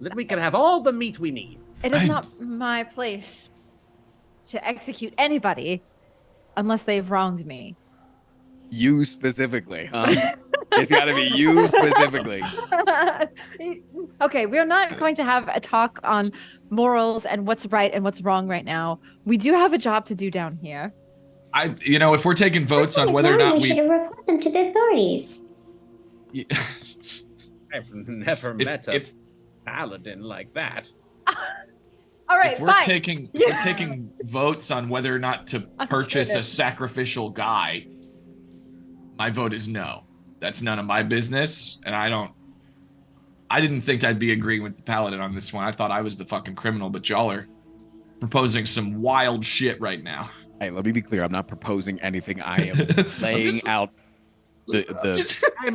S2: Then we can have all the meat we need.
S5: It is not my place to execute anybody unless they've wronged me.
S4: You specifically, huh? It's got to be you specifically.
S5: Okay, we're not going to have a talk on morals and what's right and what's wrong right now. We do have a job to do down here.
S6: If we're taking votes on whether or not
S7: we should report them to the authorities.
S2: I've never met a paladin like that.
S5: All right,
S6: if we're taking votes on whether or not to purchase a sacrificial guy, my vote is no. That's none of my business, and I didn't think I'd be agreeing with the paladin on this one. I thought I was the fucking criminal, but y'all are proposing some wild shit right now.
S4: Hey, let me be clear. I'm not proposing anything. I am laying out the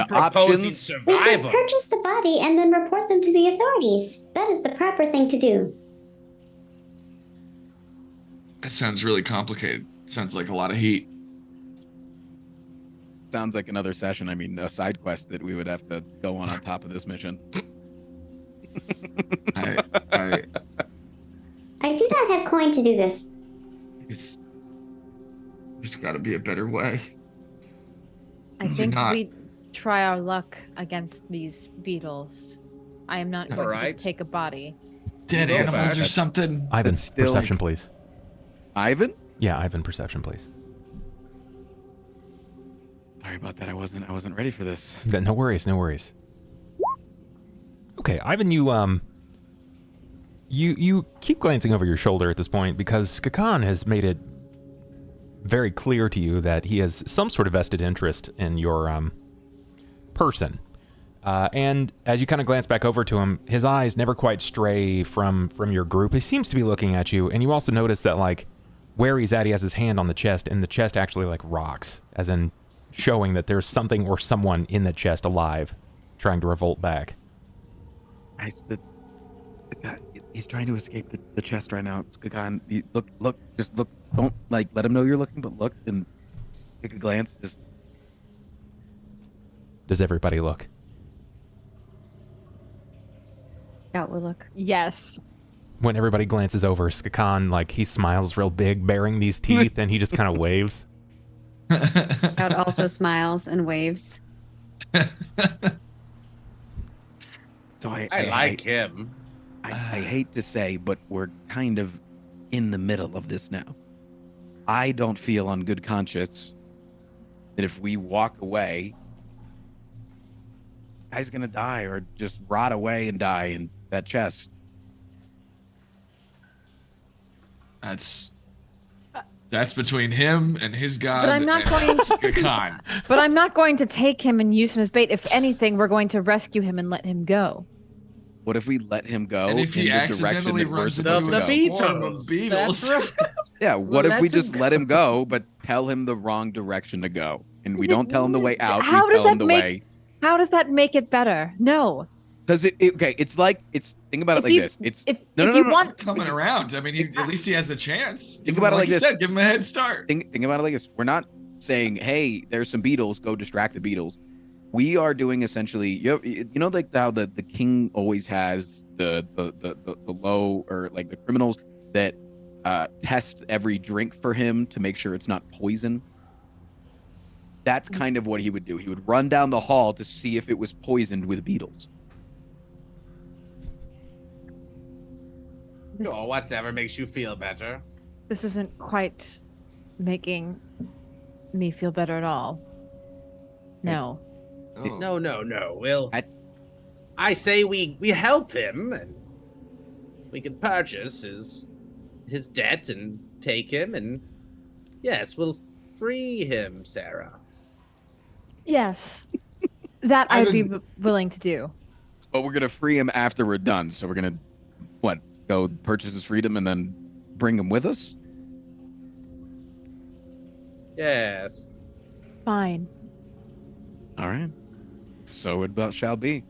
S4: options.
S7: Survival. We can purchase the body and then report them to the authorities. That is the proper thing to do.
S6: That sounds really complicated. Sounds like a lot of heat.
S4: Sounds like another session. I mean, a side quest that we would have to go on top of this mission.
S7: I do not have coin to do this.
S6: There's got to be a better way.
S5: I think we try our luck against these beetles. I am not going to just take a body.
S6: Dead animals or something.
S1: Ivan, perception, please.
S4: Ivan?
S1: Yeah, Ivan, perception, please.
S4: Sorry about that. I wasn't ready for this.
S1: No worries, no worries. Okay, Ivan, you keep glancing over your shoulder at this point because Skakan has made it very clear to you that he has some sort of vested interest in your person. And as you kind of glance back over to him, his eyes never quite stray from your group. He seems to be looking at you, and you also notice that, like, where he's at, he has his hand on the chest, and the chest actually, like, rocks, as in showing that there's something or someone in the chest alive trying to revolt back.
S4: The guy, he's trying to escape the chest right now. Skakan, look, just look. Don't, like, let him know you're looking, but look and take a glance. Just.
S1: Does everybody look?
S3: Scout will look.
S5: Yes.
S1: When everybody glances over, Skakan, like, he smiles real big, baring these teeth, and he just kind of waves.
S3: Scout also smiles and waves.
S4: So
S2: I like him.
S4: I hate to say, but we're kind of in the middle of this now. I don't feel on good conscience that if we walk away, guy's gonna die or just rot away and die in that chest.
S6: That's between him and his god.
S5: But I'm not going to.
S6: Cain.
S5: But I'm not going to take him and use him as bait. If anything, we're going to rescue him and let him go.
S4: What if we let him go
S6: And if he
S4: in the direction
S6: accidentally
S4: that we're
S6: runs
S4: supposed
S6: into
S4: to
S6: a
S4: go?
S6: swarm of beetles?
S2: That's right.
S4: Yeah, what if we
S2: let's
S4: just
S2: him
S4: let him go, but tell him the wrong direction to go? And we don't tell him the way out,
S5: How
S4: we
S5: does
S4: tell him
S5: that
S4: the
S5: make-
S4: way.
S5: How does that make it better? No.
S4: Because it's like, think about it
S5: If
S4: like
S5: you-
S4: this. It's
S5: If
S4: no,
S5: you
S4: no.
S5: want,
S6: Coming around. I mean, at least he has a chance.
S4: Think about it like
S6: you
S4: this.
S6: said, give him a head start.
S4: Think about it like this. We're not saying, hey, there's some beetles, go distract the beetles. We are doing essentially, you know, like how the king always has the low, or like the criminals that test every drink for him to make sure it's not poison. That's kind of what he would do. He would run down the hall to see if it was poisoned with beetles.
S5: this,
S2: Oh, whatever makes you feel better.
S5: this isn't quite making me feel better at all. No.
S6: Oh.
S2: No. I say we help him, and we can purchase his debt and take him, and yes, we'll free him, Sera.
S5: Yes. That I'd be willing to do.
S4: But we're gonna free him after we're done. So we're gonna go purchase his freedom and then bring him with us?
S2: Yes.
S5: Fine.
S4: All right. So it about shall be.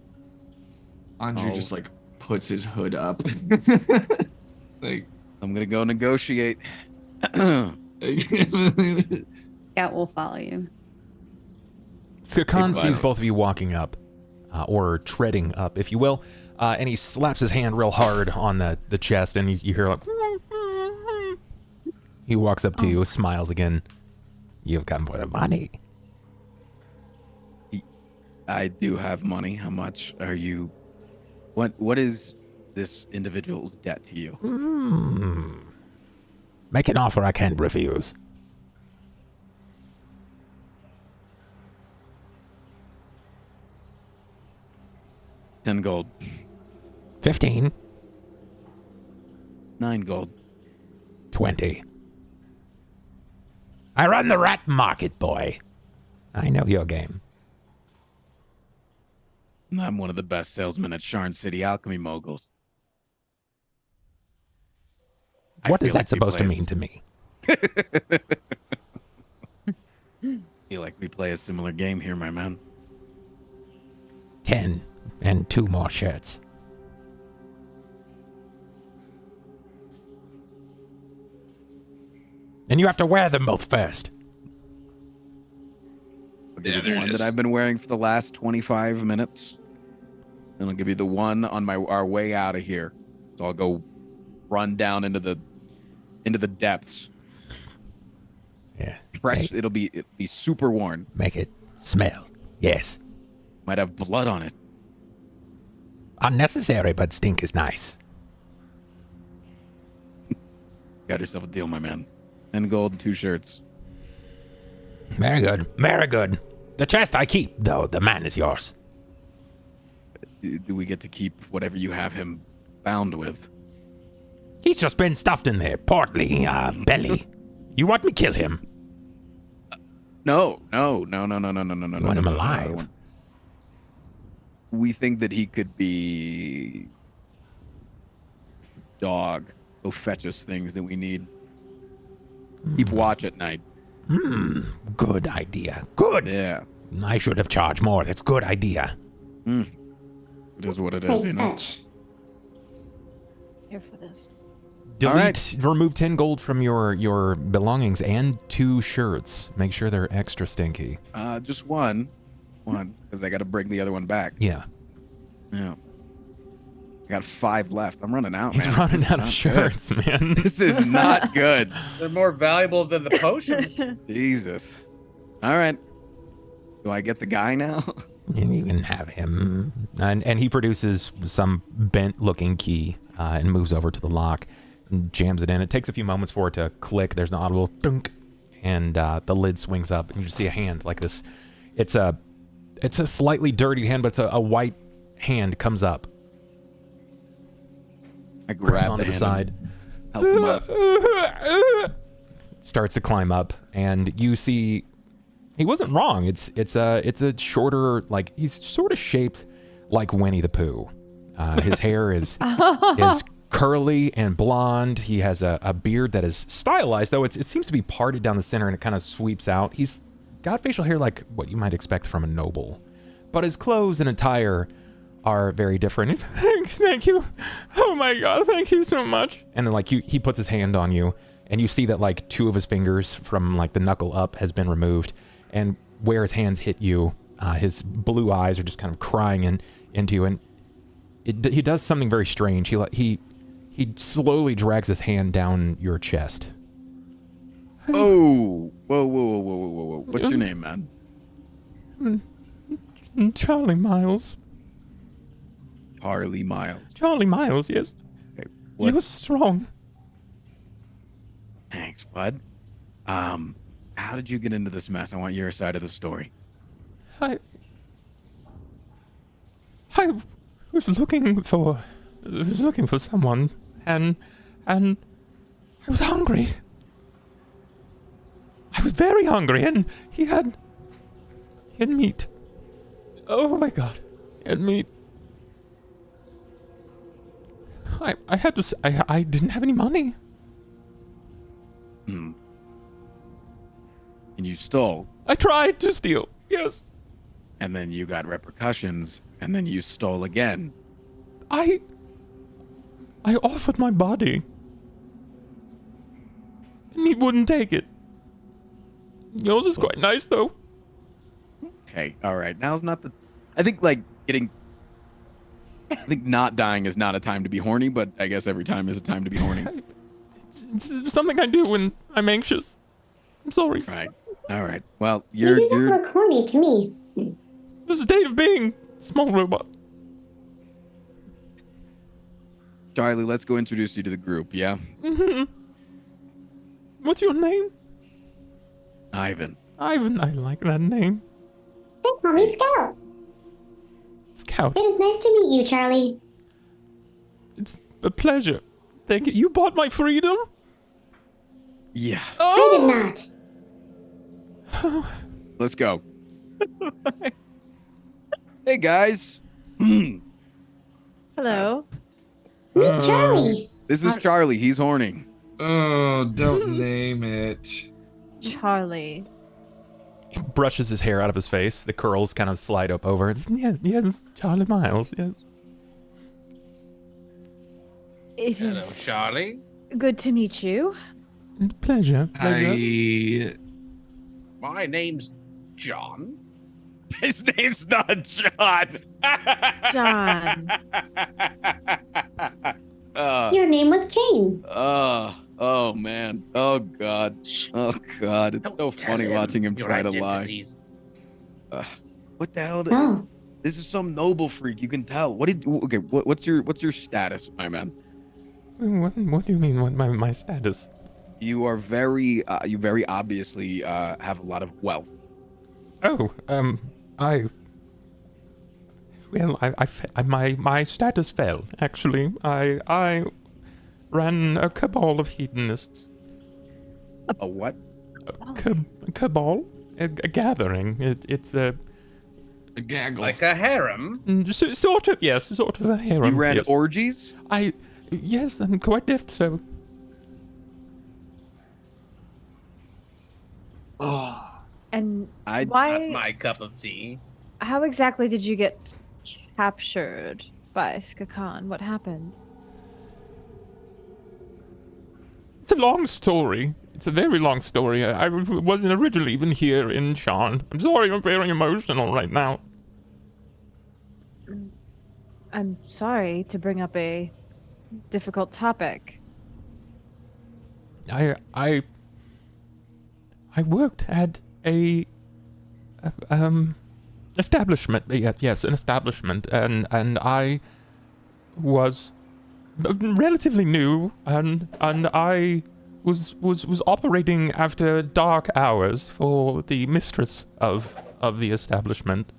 S6: Anju just like puts his hood up. Like,
S4: I'm gonna go negotiate.
S3: Scout will follow you.
S1: Skakan
S4: Hey,
S1: sees
S4: Violet.
S1: both of you walking up, or treading up, if you will, and he slaps his hand real hard on the chest, and you hear like. He walks up to you, smiles again. You've come for the money.
S4: I do have money. How much are you? What is this individual's debt to you?
S1: Make an offer I can't refuse.
S4: $10 gold.
S1: 15,
S4: 9 gold.
S1: 20. I run the rat market, boy. I know your game.
S4: And I'm one of the best salesmen at Sharn City Alchemy Moguls.
S1: What is that supposed to mean to me?
S4: Feel like we play a similar game here, my man.
S1: 10 and 2 more shirts. And you have to wear them both first.
S4: I'll give
S6: Yeah,
S4: you the
S6: there it
S4: one
S6: is.
S4: that I've been wearing for the last 25 minutes. And I'll give you the one on our way out of here. So I'll go run down into the depths.
S1: Yeah.
S4: Fresh. It'll be super worn.
S1: Make it smell. Yes.
S4: Might have blood on it.
S1: Unnecessary, but stink is nice.
S4: Got yourself a deal, my man. 10 gold and 2 shirts.
S1: Very good. Very good. The chest I keep, though. The man is yours.
S4: Do we get to keep whatever you have him bound with?
S1: He's just been stuffed in there. Portly, belly. You want me kill him?
S4: No. You
S1: want him alive?
S4: We think that he could be dog. Go fetch us things that we need. Keep watch at night.
S1: Good idea. Good.
S4: Yeah.
S1: I should have charged more. That's good idea.
S4: It is what it is,
S7: Hey,
S4: you know.
S7: fetch.
S5: Here for this.
S1: Delete, remove 10 gold from your belongings and 2 shirts. Make sure they're extra stinky.
S4: Just one, because I got to bring the other one back.
S1: Yeah.
S4: Yeah. I got 5 left. I'm running out,
S1: He's
S4: man.
S1: running
S4: This is
S1: out of
S4: not
S1: shirts, man.
S4: good. This is not good.
S2: They're more valuable than the potions.
S4: Jesus. All right. Do I get the guy now?
S1: You can have him. And he produces some bent-looking key and moves over to the lock and jams it in. It takes a few moments for it to click. There's an audible thunk, and the lid swings up, and you just see a hand like this. It's a slightly dirty hand, but it's a white hand comes up.
S4: I grab
S1: onto
S4: the
S1: the side.
S4: Help him up.
S1: Starts to climb up, and you see he wasn't wrong. It's a shorter, like, he's sort of shaped like Winnie the Pooh. His hair is curly and blonde. He has a beard that is stylized, though it seems to be parted down the center and it kind of sweeps out. He's got facial hair like what you might expect from a noble, but his clothes and attire are very different. Thank you. Oh my God, thank you so much. And then like he puts his hand on you, and you see that like 2 of his fingers from like the knuckle up has been removed, and where his hands hit you, his blue eyes are just kind of crying into you, and he does something very strange. He slowly drags his hand down your chest.
S4: Oh, whoa. What's your name, man?
S1: Charlie Miles.
S4: Charlie Miles.
S1: Charlie Miles, yes.
S4: Okay,
S1: You were strong.
S4: Thanks, bud. How did you get into this mess? I want your side of the story.
S1: I was looking for someone, and I was hungry. I was very hungry, and he had meat. Oh my God, he had meat. I had to. I didn't have any money.
S4: And you stole.
S1: I tried to steal. Yes.
S4: And then you got repercussions, and then you stole again.
S1: I offered my body, and he wouldn't take it. Yours is quite nice, though.
S4: Okay, all right. Now's not the... I think, like, I think not dying is not a time to be horny, but I guess every time is a time to be horny.
S1: It's something I do when I'm anxious. I'm sorry.
S4: Right. All right. Well,
S7: You don't look horny to me.
S1: The state of being small robot.
S4: Charlie, let's go introduce you to the group, yeah?
S1: Mm-hmm. What's your name?
S4: Ivan.
S1: Ivan, I like that name.
S7: They call me Scout.
S1: Scout.
S7: It is nice to meet you, Charlie.
S1: It's a pleasure. Thank you. You bought my freedom?
S4: Yeah.
S7: I did not.
S4: Let's go. Hey, guys.
S5: Hello.
S7: Meet Charlie.
S4: This is Charlie. He's horny.
S6: Oh, don't name it.
S5: Charlie.
S1: He brushes his hair out of his face. The curls kind of slide up over. Yes, Charlie Miles, yes.
S5: It
S2: Hello,
S5: is
S2: Charlie.
S5: good to meet you.
S1: Pleasure.
S2: My name's John.
S4: His name's not John.
S5: John.
S7: Your name was Cain.
S4: Oh man. Oh god. Oh god. It's
S2: Don't
S4: so
S2: tell
S4: funny
S2: him
S4: watching him
S2: your
S4: try to
S2: identities.
S4: lie. What the hell?
S7: Oh,
S4: This is some noble freak. You can tell. What's your status, my man?
S1: What do you mean? What my status?
S4: You are very you very obviously have a lot of wealth.
S1: Oh, my status fell. Actually, I ran a cabal of hedonists.
S4: A what?
S1: A cabal, a gathering. It's a
S6: gaggle.
S2: Like a harem.
S1: sort of, yes, sort of a harem.
S4: You ran
S1: yes.
S4: orgies?
S1: Yes, I'm quite deft, so.
S6: Oh.
S5: And
S4: I-
S5: why?
S2: That's my cup of tea.
S5: How exactly did you get captured by Skakan? What happened?
S1: It's a long story. It's a very long story. I wasn't originally even here in Sharn. I'm sorry, I'm very emotional right now.
S5: I'm sorry to bring up a difficult topic.
S1: I worked at a establishment. Yes, an establishment, and I was relatively new, and I was operating after dark hours for the mistress of the establishment.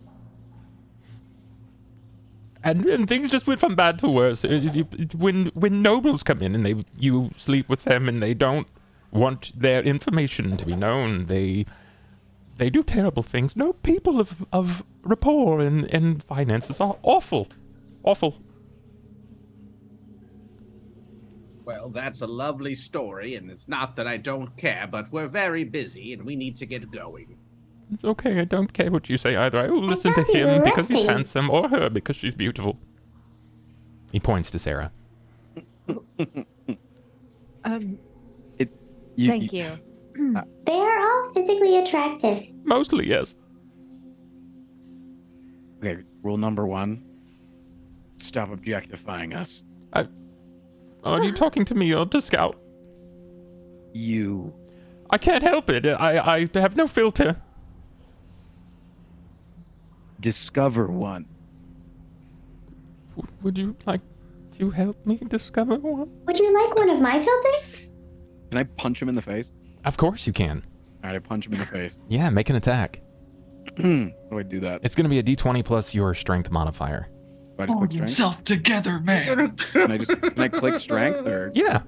S1: And things just went from bad to worse. When nobles come in and you sleep with them and they don't want their information to be known, they do terrible things. No, people of rapport and finances are awful.
S2: Well, that's a lovely story, and it's not that I don't care, but we're very busy and we need to get going.
S1: It's okay, I don't care what you say either. I will listen to him because he's handsome, or her because she's beautiful. He points to Sera.
S5: Thank you.
S7: They are all physically attractive.
S1: Mostly, yes.
S4: Okay, rule number 1. Stop objectifying us.
S1: Are you talking to me or to Scout?
S4: You.
S1: I can't help it. I have no filter.
S4: Discover one.
S1: Would you like to help me discover one?
S7: Would you like one of my filters?
S4: Can I punch him in the face?
S1: Of course you can.
S4: All right, I punch him in the face.
S1: Yeah, make an attack.
S4: How do I do that?
S1: It's going to be a d20 plus your strength modifier.
S4: Do I just click strength?
S6: Self together, man.
S4: Can I click strength or?
S1: Yeah.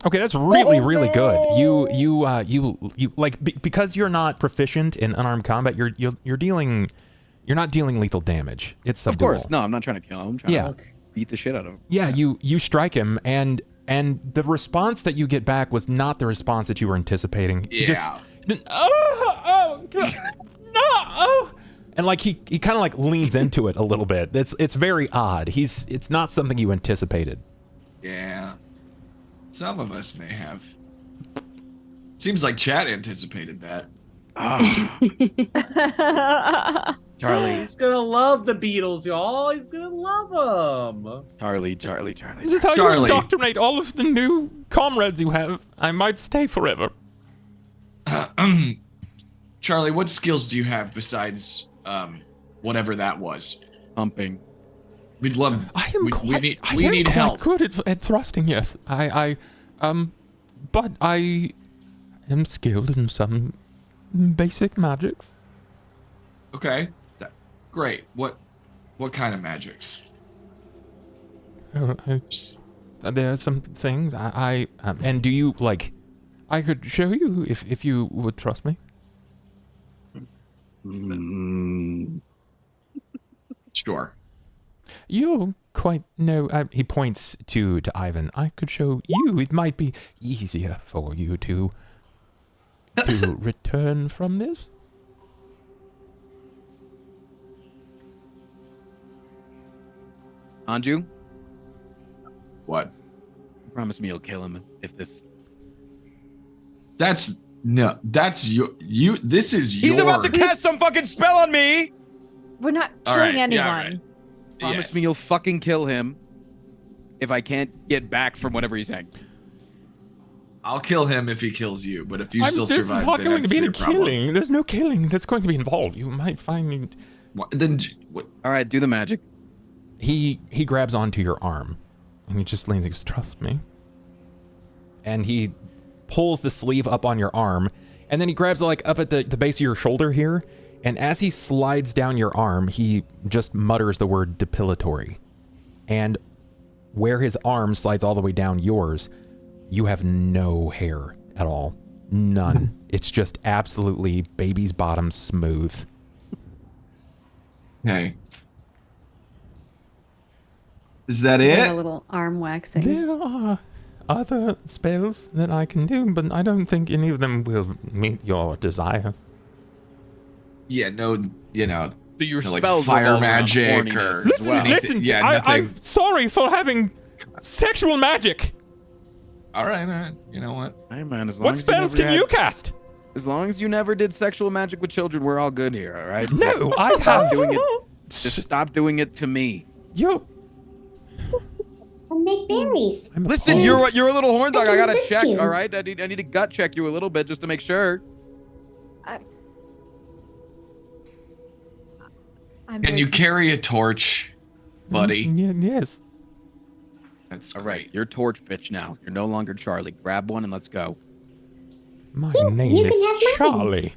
S1: Okay, that's really good. You like because you're not proficient in unarmed combat, you're not dealing lethal damage. It's subdual.
S4: Of course, no, I'm not trying to kill him. I'm trying to beat the shit out of him.
S1: Yeah, you strike him, and the response that you get back was not the response that you were anticipating.
S6: Yeah.
S1: He just, and like he kind of like leans into it a little bit. It's very odd. It's not something you anticipated.
S6: Yeah. Some of us may have. Seems like Chat anticipated that.
S4: Charlie.
S2: He's gonna love the Beatles, y'all. He's gonna love them.
S4: Charlie.
S1: This is how you indoctrinate all of the new comrades you have. I might stay forever.
S6: Charlie, what skills do you have besides whatever that was?
S4: Pumping.
S6: We'd love. We need
S1: quite
S6: help.
S1: Good at thrusting, yes. But I am skilled in some basic magics.
S6: Okay, great. What kind of magics?
S1: There are some things and do you like? I could show you if you would trust me.
S6: Sure.
S1: You quite know. He points to Ivan. I could show you. It might be easier for you to return from this.
S4: Anju?
S6: What?
S4: Promise me you'll kill him if this.
S6: That's you. This is
S4: He's
S6: your.
S4: about to cast some fucking spell on me.
S5: We're not
S6: All
S5: killing
S6: right,
S5: anyone.
S6: yeah, all right.
S4: Promise me you'll fucking kill him if I can't get back from whatever he's saying.
S6: I'll kill him if he kills you, but if you still
S1: There's
S6: survive,
S1: not
S6: then
S1: going to
S6: that's
S1: be any
S6: your problem.
S1: killing. There's no killing that's going to be involved. You might find.
S6: Then what?
S4: All right, do the magic.
S1: He grabs onto your arm, and he just leans and goes, "Trust me." And he pulls the sleeve up on your arm, and then he grabs like up at the base of your shoulder here, and as he slides down your arm, he just mutters the word depilatory. And where his arm slides all the way down yours, you have no hair at all. None. It's just absolutely baby's bottom smooth.
S6: Hey. Is that
S3: Get a
S6: it?
S3: little arm waxing.
S1: There are other spells that I can do, but I don't think any of them will meet your desire.
S6: Yeah, no, you know,
S4: So your
S6: like
S4: spells
S6: fire
S4: revolve around
S6: magic
S4: horniness
S6: or
S4: as
S1: Listen,
S4: well.
S1: listen,
S6: Yeah, nothing.
S1: I'm sorry for having sexual magic.
S6: All right. You know what?
S4: Hey man, as long
S1: What
S4: as
S1: spells
S4: never
S1: can you
S4: had-
S1: cast?
S4: As long as you never did sexual magic with children, we're all good here. All right.
S1: No, I have.
S4: Doing it. Just stop doing it to me.
S1: Yo.
S7: Make berries.
S4: Listen, you're a little horn dog. I gotta check.
S7: You.
S4: All right, I need to gut check you a little bit just to make sure.
S6: Can you carry a torch, buddy?
S1: Yes.
S6: That's
S4: all right. You're torch bitch now. You're no longer Charlie. Grab one and let's go.
S1: My name is Charlie.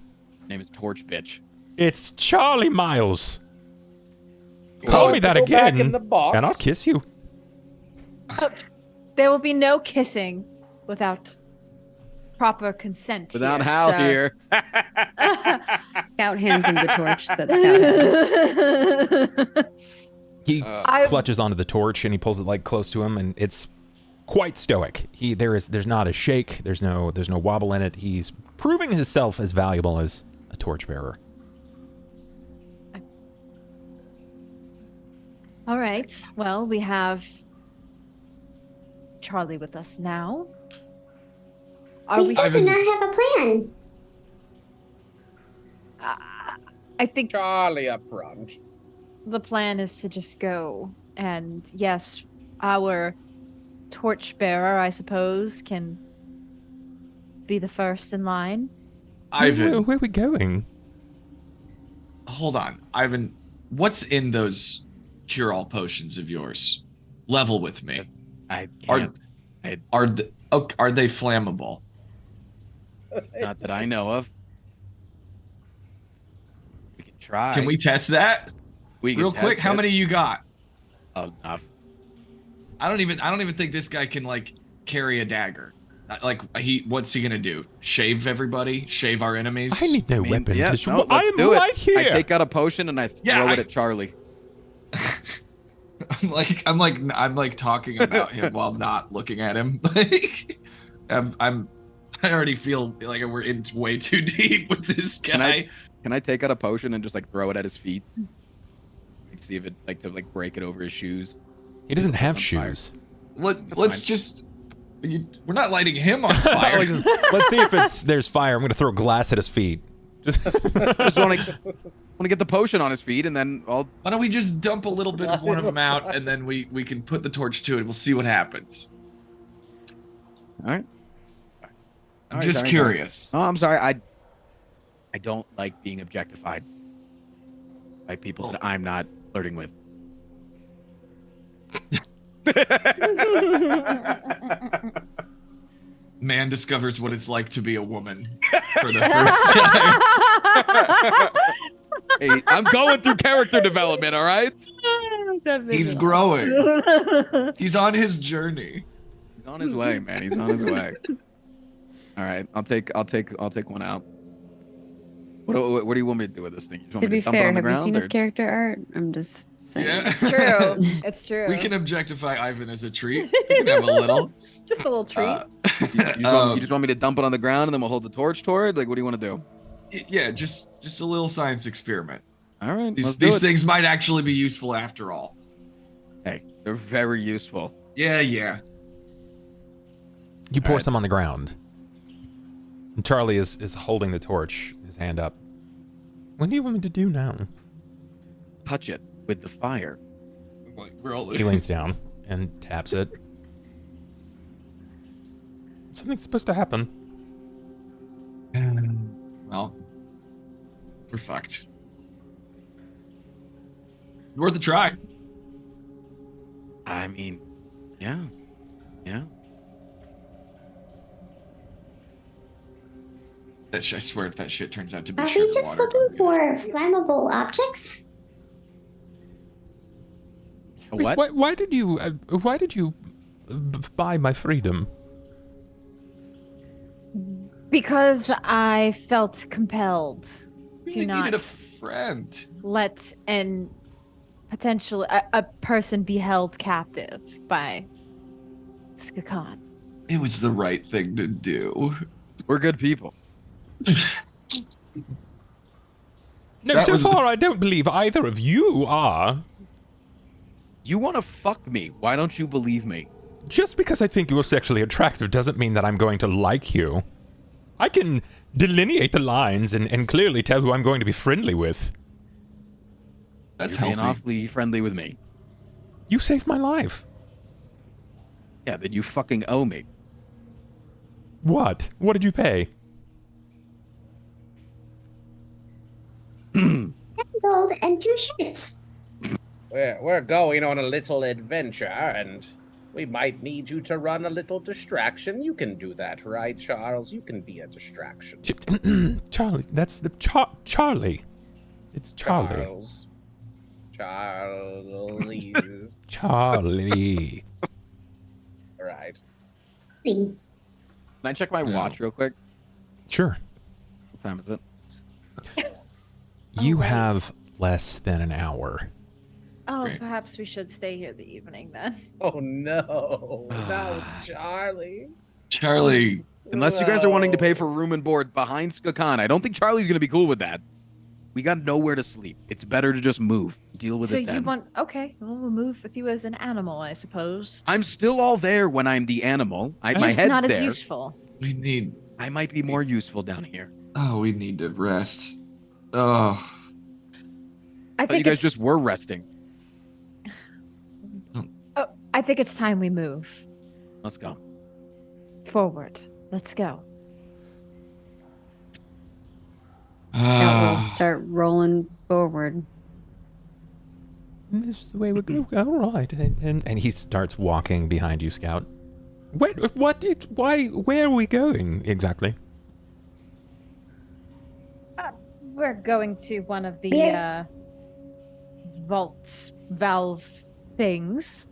S4: Name is torch bitch.
S1: It's Charlie Miles. Call me that again, and I'll kiss you.
S5: There will be no kissing without proper consent.
S4: Without Hal here.
S3: Scout hands him the torch that Scout has.
S1: He clutches onto the torch and he pulls it like close to him, and it's quite stoic. There's not a shake. There's no wobble in it. He's proving himself as valuable as a torchbearer.
S5: All right. Well, we have Charlie with us now.
S7: We still do not have a plan.
S5: I think
S2: Charlie up front.
S5: The plan is to just go, and yes, our torchbearer, I suppose, can be the first in line.
S6: Ivan,
S1: where are we going?
S6: Hold on, Ivan. What's in those cure-all potions of yours? Level with me.
S4: I can't.
S6: Are they flammable?
S4: Not that I know of. We can try.
S6: Can we test that? Real quick, how many you got?
S4: Enough.
S6: I don't even think this guy can like carry a dagger. Like what's he gonna do? Shave everybody? Shave our enemies?
S1: I need no weapon.
S4: Yeah,
S1: I am
S4: do
S1: right
S4: it.
S1: here.
S4: I take out a potion and I throw it at Charlie.
S6: I'm like talking about him while not looking at him. Like I already feel like we're in way too deep with this guy.
S4: Can I take out a potion and just like throw it at his feet? See if it to break it over his shoes.
S1: He doesn't have shoes.
S6: Let's just. We're not lighting him on fire.
S1: Let's see if there's fire. I'm gonna throw glass at his feet.
S4: Just want to get the potion on his feet, and then I'll.
S6: Why don't we just dump a little bit of one of them out, and then we can put the torch to it. We'll see what happens.
S4: All right.
S6: I'm just curious.
S4: Oh, I'm sorry. I don't like being objectified by people that I'm not flirting with.
S6: Man discovers what it's like to be a woman for the first time.
S4: Hey, I'm going through character development, all right?
S6: He's growing. He's on his journey.
S4: He's on his way, man. He's on his way. All right, I'll take one out. What do you want me to do with this thing? You just want
S3: To
S4: me
S3: be
S4: to dump it
S3: fair,
S4: on the
S3: have you
S4: ground,
S3: seen his
S4: or-
S3: character art? I'm just saying.
S6: Yeah.
S5: It's true. It's true.
S6: We can objectify Ivan as a treat. We can have a little.
S5: Just a little treat.
S4: You just want me to dump it on the ground and then we'll hold the torch toward? Like, what do you want to do?
S6: Yeah, just a little science experiment.
S4: All right,
S6: These things might actually be useful after all.
S4: Hey, they're very useful.
S6: Yeah.
S1: You pour some on the ground. And Charlie is holding the torch, his hand up. What do you want me to do now?
S4: Touch it with the fire.
S1: He leans down and taps it. Something's supposed to happen.
S6: Well, we're fucked. Worth a try.
S4: I mean, yeah.
S6: I swear if that shit turns out to be
S7: Are
S6: sugar
S7: we just
S6: water.
S7: looking for flammable objects?
S4: What?
S1: Why did you buy my freedom?
S5: Because I felt compelled to
S6: You
S5: not
S6: needed a friend.
S5: let a person be held captive by Skakan.
S6: It was the right thing to do.
S4: We're good people.
S1: No,
S6: That
S1: so
S6: was-
S1: far I don't believe either of you are.
S4: You want to fuck me. Why don't you believe me?
S1: Just because I think you are sexually attractive doesn't mean that I'm going to like you. I can delineate the lines and clearly tell who I'm going to be friendly with.
S6: That's
S4: You're being
S6: healthy.
S4: awfully friendly with me.
S1: You saved my life.
S4: Yeah, then you fucking owe me.
S1: What? What did you pay?
S7: 10 gold and 2 shirts.
S2: We're going on a little adventure, and we might need you to run a little distraction. You can do that, right, Charles? You can be a distraction.
S1: Charlie, that's the Charlie. It's Charlie.
S2: Charlie.
S1: Charlie.
S2: Right.
S4: Can I check my watch real quick?
S1: Sure.
S4: What time is it?
S1: You have less than an hour.
S5: Oh,
S6: Great.
S5: perhaps we should stay here the evening then.
S2: Oh no, no, Charlie.
S6: Charlie,
S4: Unless you guys are wanting to pay for room and board behind Skakan, I don't think Charlie's gonna be cool with that. We got nowhere to sleep. It's better to just move. Deal with
S5: So
S4: it then.
S5: you want? Okay, well, we'll move with you as an animal, I suppose.
S4: I'm still all there when I'm the animal. My
S5: Just
S4: head's
S5: not
S4: there.
S5: as useful.
S6: we need.
S4: I might be more useful down here.
S6: Oh, we need to rest. Oh,
S5: I
S4: Thought
S5: think
S4: you guys
S5: it's,
S4: just were resting.
S5: oh, I think it's time we move
S4: Let's go.
S5: forward. Let's go.
S3: Scout will start rolling forward.
S1: This is the way we go. All right. And he starts walking behind you, Scout. What? Why? Where are we going exactly?
S5: We're going to one of the
S7: Yeah.
S5: vault valve things.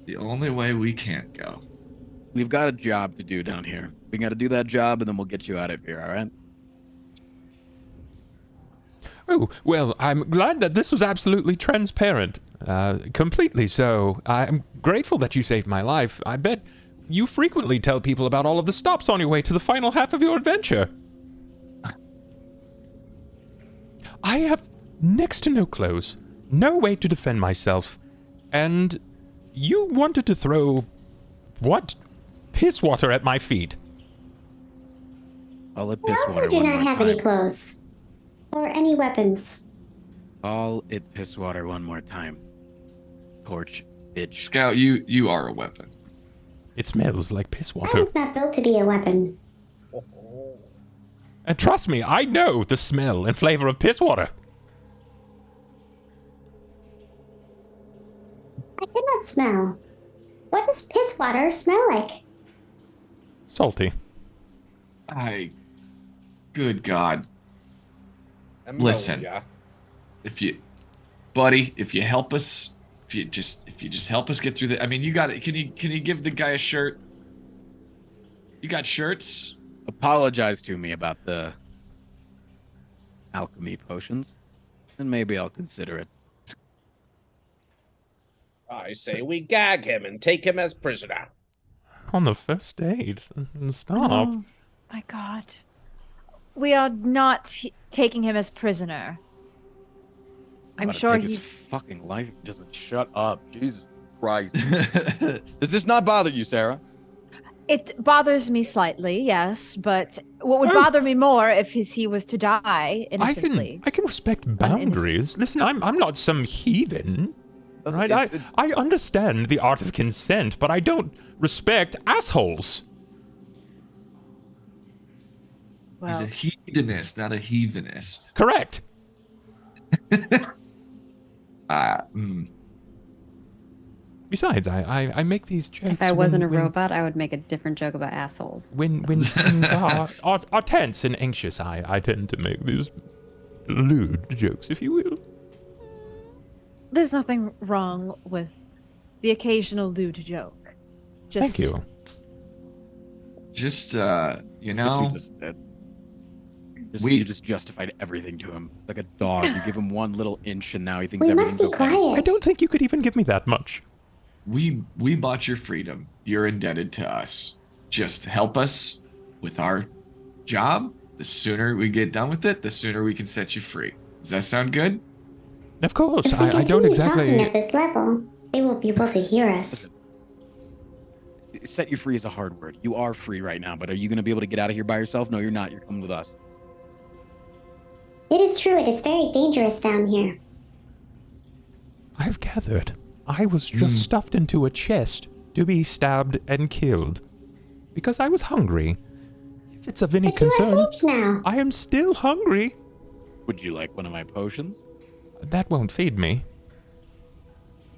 S6: the only way we can't go.
S4: We've got a job to do down here. We got to do that job, and then we'll get you out of here. All right?
S1: Oh, well, I'm glad that this was absolutely transparent. Completely so. I'm grateful that you saved my life. I bet you frequently tell people about all of the stops on your way to the final half of your adventure. I have next to no clothes, no way to defend myself, and you wanted to throw, what? Piss water at my feet.
S4: All it
S7: I
S4: piss
S7: also
S4: water
S7: do
S4: one
S7: not
S4: more
S7: have any
S4: time.
S7: clothes. Or any weapons.
S4: All it piss water one more time. Torch, bitch.
S6: Scout, you are a weapon.
S1: It smells like piss
S7: I
S1: water.
S7: was not built to be a weapon.
S1: And trust me, I know the smell and flavor of piss water.
S7: I cannot smell. What does piss water smell like?
S1: Salty.
S6: Good God. Listen.
S2: Ammonia.
S6: If you help us, if you just help us get through the, I mean, you got it. Can you give the guy a shirt? You got shirts?
S4: Apologize to me about the alchemy potions, and maybe I'll consider it.
S2: I say we gag him and take him as prisoner.
S1: On the first date. Stop.
S5: Oh my God. We are not taking him as prisoner. I'm
S4: About to
S5: sure
S4: take
S5: he.
S4: his fucking life doesn't shut up. Jesus Christ. Does this not bother you, Sera?
S5: It bothers me slightly, yes, but what would bother me more if he was to die innocently?
S1: I can respect boundaries. Listen, I'm not some heathen. Right? I understand the art of consent, but I don't respect assholes.
S6: He's a
S5: Well,
S6: hedonist, not a heathenist.
S1: Correct. Besides, I make these jokes.
S3: If I wasn't a
S1: when-
S3: robot, I would make a different joke about assholes.
S1: When things are tense and anxious, I tend to make these lewd jokes, if you will.
S5: there's nothing wrong with the occasional lewd joke. Just,
S1: Thank you.
S6: Just
S4: Yes,
S6: you know,
S4: you just did.
S6: We-
S4: You just justified everything to him. Like a dog. You give him one little inch and now he thinks
S7: We must
S4: everything's
S7: be
S4: okay.
S7: quiet.
S1: I don't think you could even give me that much.
S6: we bought your freedom. You're indebted to us. Just help us with our job. The sooner we get done with it, the sooner we can set you free. Does that sound good?
S1: Of course,
S7: If we
S1: I don't
S7: continue talking
S1: exactly.
S7: at this level, they will be able to hear us.
S4: Set you free is a hard word. You are free right now, but are you going to be able to get out of here by yourself? No, you're not. You're coming with us.
S7: It is true, it is very dangerous down here.
S1: I've gathered. I was just stuffed into a chest to be stabbed and killed. Because I was hungry. If it's of any
S7: But you
S1: concern,
S7: are safe now.
S1: I am still hungry.
S4: Would you like one of my potions?
S1: That won't feed me.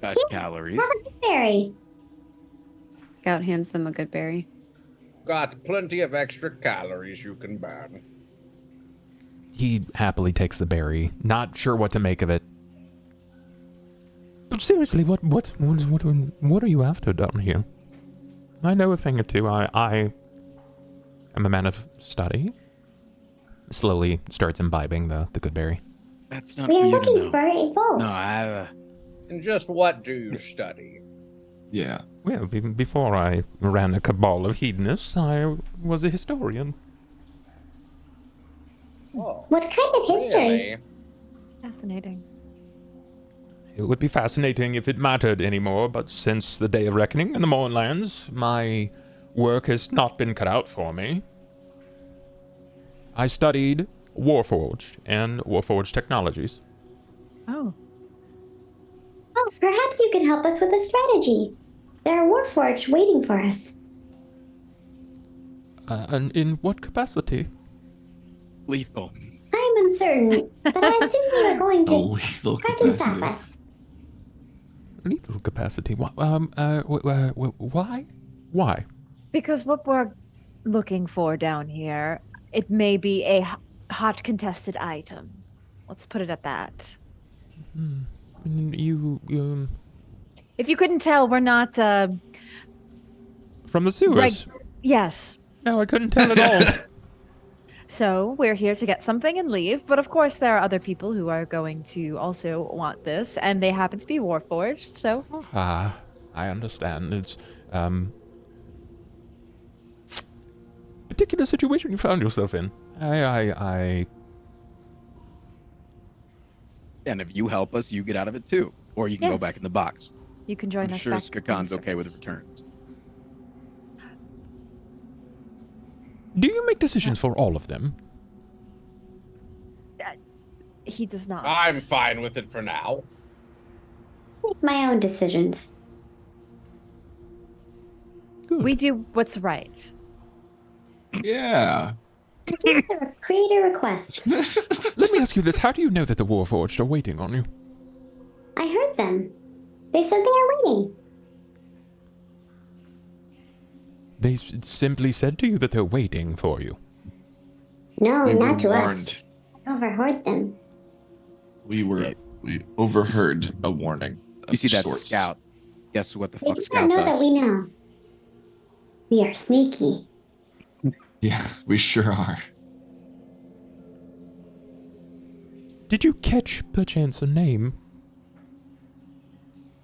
S4: Got calories.
S7: Have a good berry.
S3: Scout hands them a good berry.
S2: Got plenty of extra calories you can burn.
S1: He happily takes the berry, not sure what to make of it. But seriously, what are you after down here? I know a thing or two. I am a man of study. Slowly starts imbibing the good berry.
S4: That's not
S7: We
S4: for
S7: are
S4: you to
S7: looking
S4: know.
S7: for a vault.
S4: No, I
S2: And just what do you study?
S6: Yeah.
S1: Well, before I ran a cabal of hedonists, I was a historian.
S2: Oh,
S7: What kind of history?
S2: really?
S5: Fascinating.
S1: It would be fascinating if it mattered anymore, but since the Day of Reckoning in the Mournlands, my work has not been cut out for me. I studied Warforged and Warforged technologies.
S5: Oh.
S7: Oh, perhaps you can help us with a strategy. There are Warforged waiting for us.
S1: And in what capacity?
S4: lethal.
S7: I'm uncertain, but I assume you are going
S6: The
S7: to
S6: lethal
S7: try to stop
S6: capacity.
S7: us.
S1: Lethal capacity? Why? Why?
S5: Because what we're looking for down here, it may be a hot contested item. Let's put it at that.
S1: You
S5: If you couldn't tell, we're not,
S1: from the sewers?
S5: yes.
S1: No, I couldn't tell at all.
S5: So we're here to get something and leave, but of course there are other people who are going to also want this, and they happen to be Warforged, so...
S1: I understand. It's, particular situation you found yourself in. I
S4: And if you help us, you get out of it too. Or you can go
S5: Yes.
S4: back in the box.
S5: You can join
S4: I'm
S5: us
S4: sure
S5: back.
S4: Skakan's okay with returns.
S1: Do you make decisions for all of them?
S5: He does not.
S2: I'm fine with it for now.
S7: Make my own decisions.
S1: Good.
S5: We do what's right.
S6: Yeah.
S7: Create a request.
S1: Let me ask you this. How do you know that the Warforged are waiting on you?
S7: I heard them. They said they are waiting.
S1: They simply said to you that they're waiting for you.
S7: No,
S6: We were
S7: not to us.
S6: warned.
S7: I overheard them.
S6: We overheard a warning. Of
S4: You see that
S6: sorts.
S4: scout. Guess what the
S7: They
S4: fuck
S7: do not
S4: scout
S7: know
S4: does?
S7: that we know. We are sneaky.
S6: Yeah, we sure are.
S1: Did you catch, perchance, a name?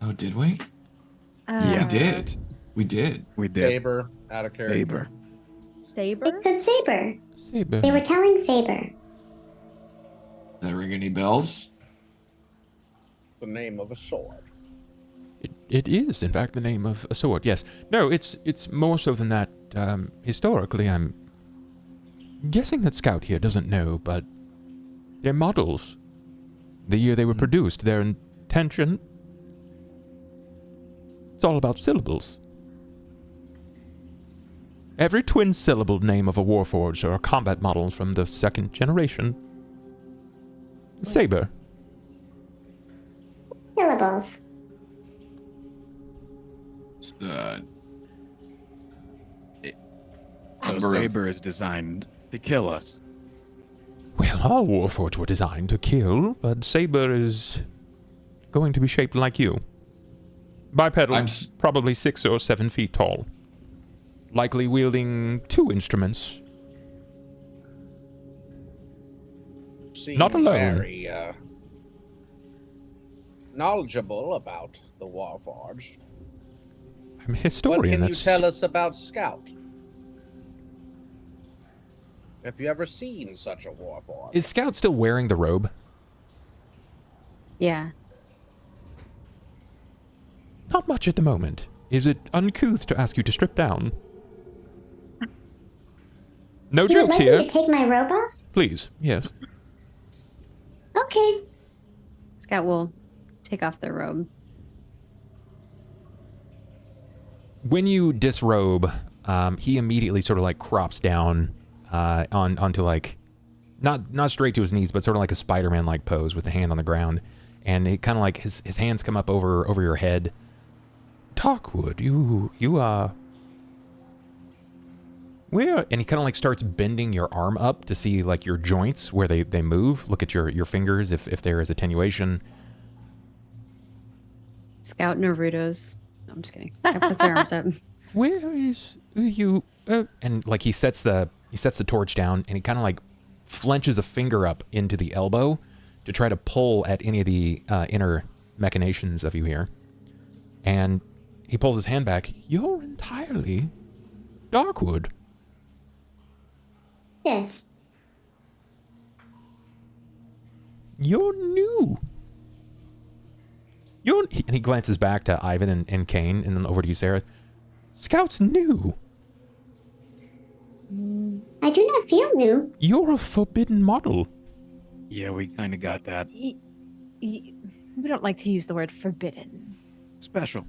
S6: Oh, did we?
S4: Yeah.
S6: We did. We did.
S4: We did.
S2: Saber, out of character.
S4: Saber.
S5: Saber?
S7: They said Saber.
S1: Saber.
S7: They were telling Saber.
S6: Does that ring any bells?
S2: The name of a sword.
S1: It is, in fact, the name of a sword, yes. No, it's more so than that. Historically, I'm guessing that Scout here doesn't know, but they're models. The year they were produced, their intention... It's all about syllables. Every twin-syllabled name of a Warforged are combat models from the second generation. Saber.
S7: Syllables.
S6: It's the.
S4: So Saber is designed to kill us.
S1: Well, all Warforged were designed to kill, but Saber is going to be shaped like you. Bipedal, probably 6 or 7 feet tall. Likely wielding 2 instruments.
S2: Seem
S1: Not alone.
S2: Very knowledgeable about the Warforged.
S1: I'm a historian.
S2: What can you
S1: That's
S2: tell us about Scout? Have you ever seen such a Warforged?
S1: Is Scout still wearing the robe?
S3: Yeah.
S1: Not much at the moment. Is it uncouth to ask you to strip down? No
S7: You would
S1: jokes
S7: like me
S1: here.
S7: to take my robe off?
S1: Please, yes.
S7: Okay.
S3: Scout will take off their robe.
S1: When you disrobe, he immediately sort of like crops down onto like not straight to his knees, but sort of like a Spider-Man like pose with the hand on the ground, and it kind of like his hands come up over your head. Darkwood, you are where? And he kind of like starts bending your arm up to see like your joints where they move. Look at your fingers if there is attenuation.
S3: Scout Naruto's. No, I'm just kidding. Scout puts their arms up.
S1: Where is you? And like he sets the torch down, and he kind of like flenches a finger up into the elbow to try to pull at any of the inner machinations of you here. And he pulls his hand back. You're entirely Darkwood.
S7: Yes.
S1: You're new. And he glances back to Ivan and Cain, and then over to you, Sera. Scout's new.
S7: I do not feel new.
S1: You're a forbidden model.
S4: Yeah, we kind of got that.
S5: We don't like to use the word forbidden.
S4: Special.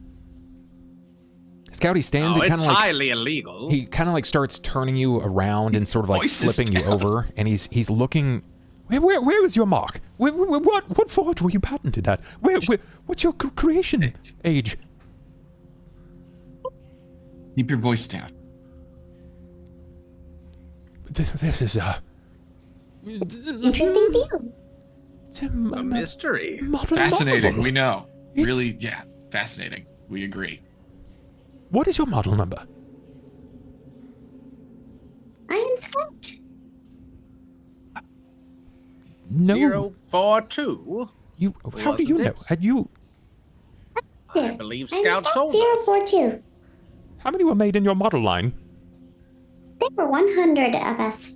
S1: Scout, he stands and
S2: it's
S1: kind of like
S2: highly illegal.
S1: he kind of like starts turning you around and sort of like
S6: Voices
S1: flipping you
S6: down.
S1: over, and he's looking. Where is your mark? What forge were you patented at? What's your creation age?
S6: Keep your voice down.
S1: This is
S7: Interesting field.
S1: it's
S2: a mystery.
S1: modern
S6: Fascinating.
S1: marvel.
S6: We know.
S1: It's-
S6: Really, yeah. Fascinating. We agree.
S1: What is your model number?
S7: I am Scout.
S1: No,
S2: 042.
S1: you. How do you know?
S2: Wasn't it?
S1: Had you?
S2: I believe
S7: I'm
S2: Scout
S7: Scout
S2: told us.
S7: 042.
S1: How many were made in your model line?
S7: There were 100 of us.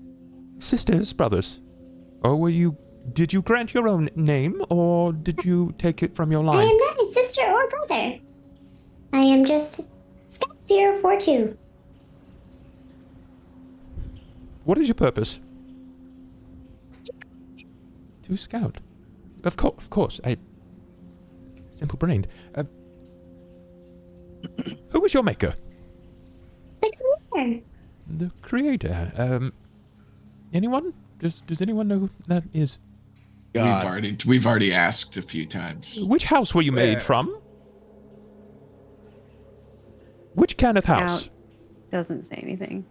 S1: Sisters, brothers, or were you? Did you grant your own name, or did you take it from your
S7: I
S1: line?
S7: am not a sister or brother. I am just Scout 042.
S1: What is your purpose? To scout. Of course. Simple brained. Who was your maker?
S7: The creator.
S1: The creator. Anyone? Does anyone know who that is?
S4: God.
S6: We've already asked a few times.
S1: Which house were you made
S2: Where?
S1: from? Which Kenneth house?
S3: Scout doesn't say anything.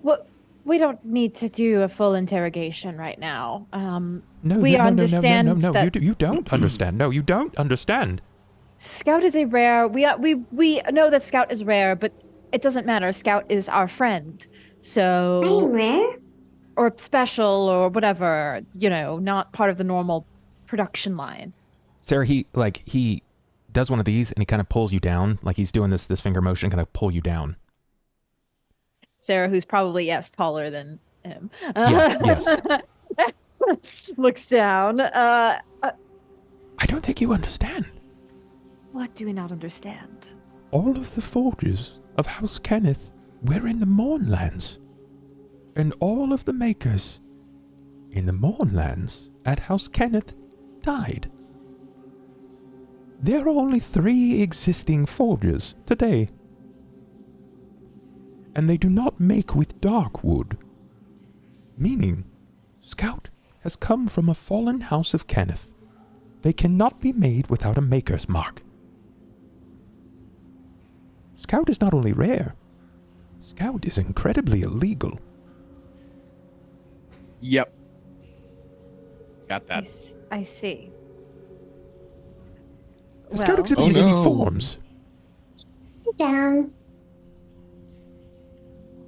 S5: Well, we don't need to do a full interrogation right now.
S1: No,
S5: we
S1: no,
S5: understand
S1: no,
S5: that
S1: you don't understand. No, you don't understand.
S5: Scout is a rare. We know that Scout is rare, but it doesn't matter. Scout is our friend,
S7: I am
S5: so
S7: rare.
S5: or special or whatever. Not part of the normal production line.
S1: Sera, he does one of these and he kind of pulls you down, like he's doing this finger motion, kind of pull you down.
S5: Sera, who's probably taller than him,
S1: Yes.
S5: looks down.
S1: I don't think you understand.
S5: What do we not understand?
S1: All of the forges of House Kenneth were in the Mournlands, and all of the makers in the Mournlands at House Kenneth died. There are only 3 existing forges today, and they do not make with dark wood, meaning Scout has come from a fallen House of Kenneth. They cannot be made without a maker's mark. Scout is not only rare, Scout is incredibly illegal.
S4: Yep. Got that.
S5: I see.
S1: Scout
S5: Well,
S1: exhibited
S6: Oh,
S1: any
S6: no.
S1: forms.
S7: Down.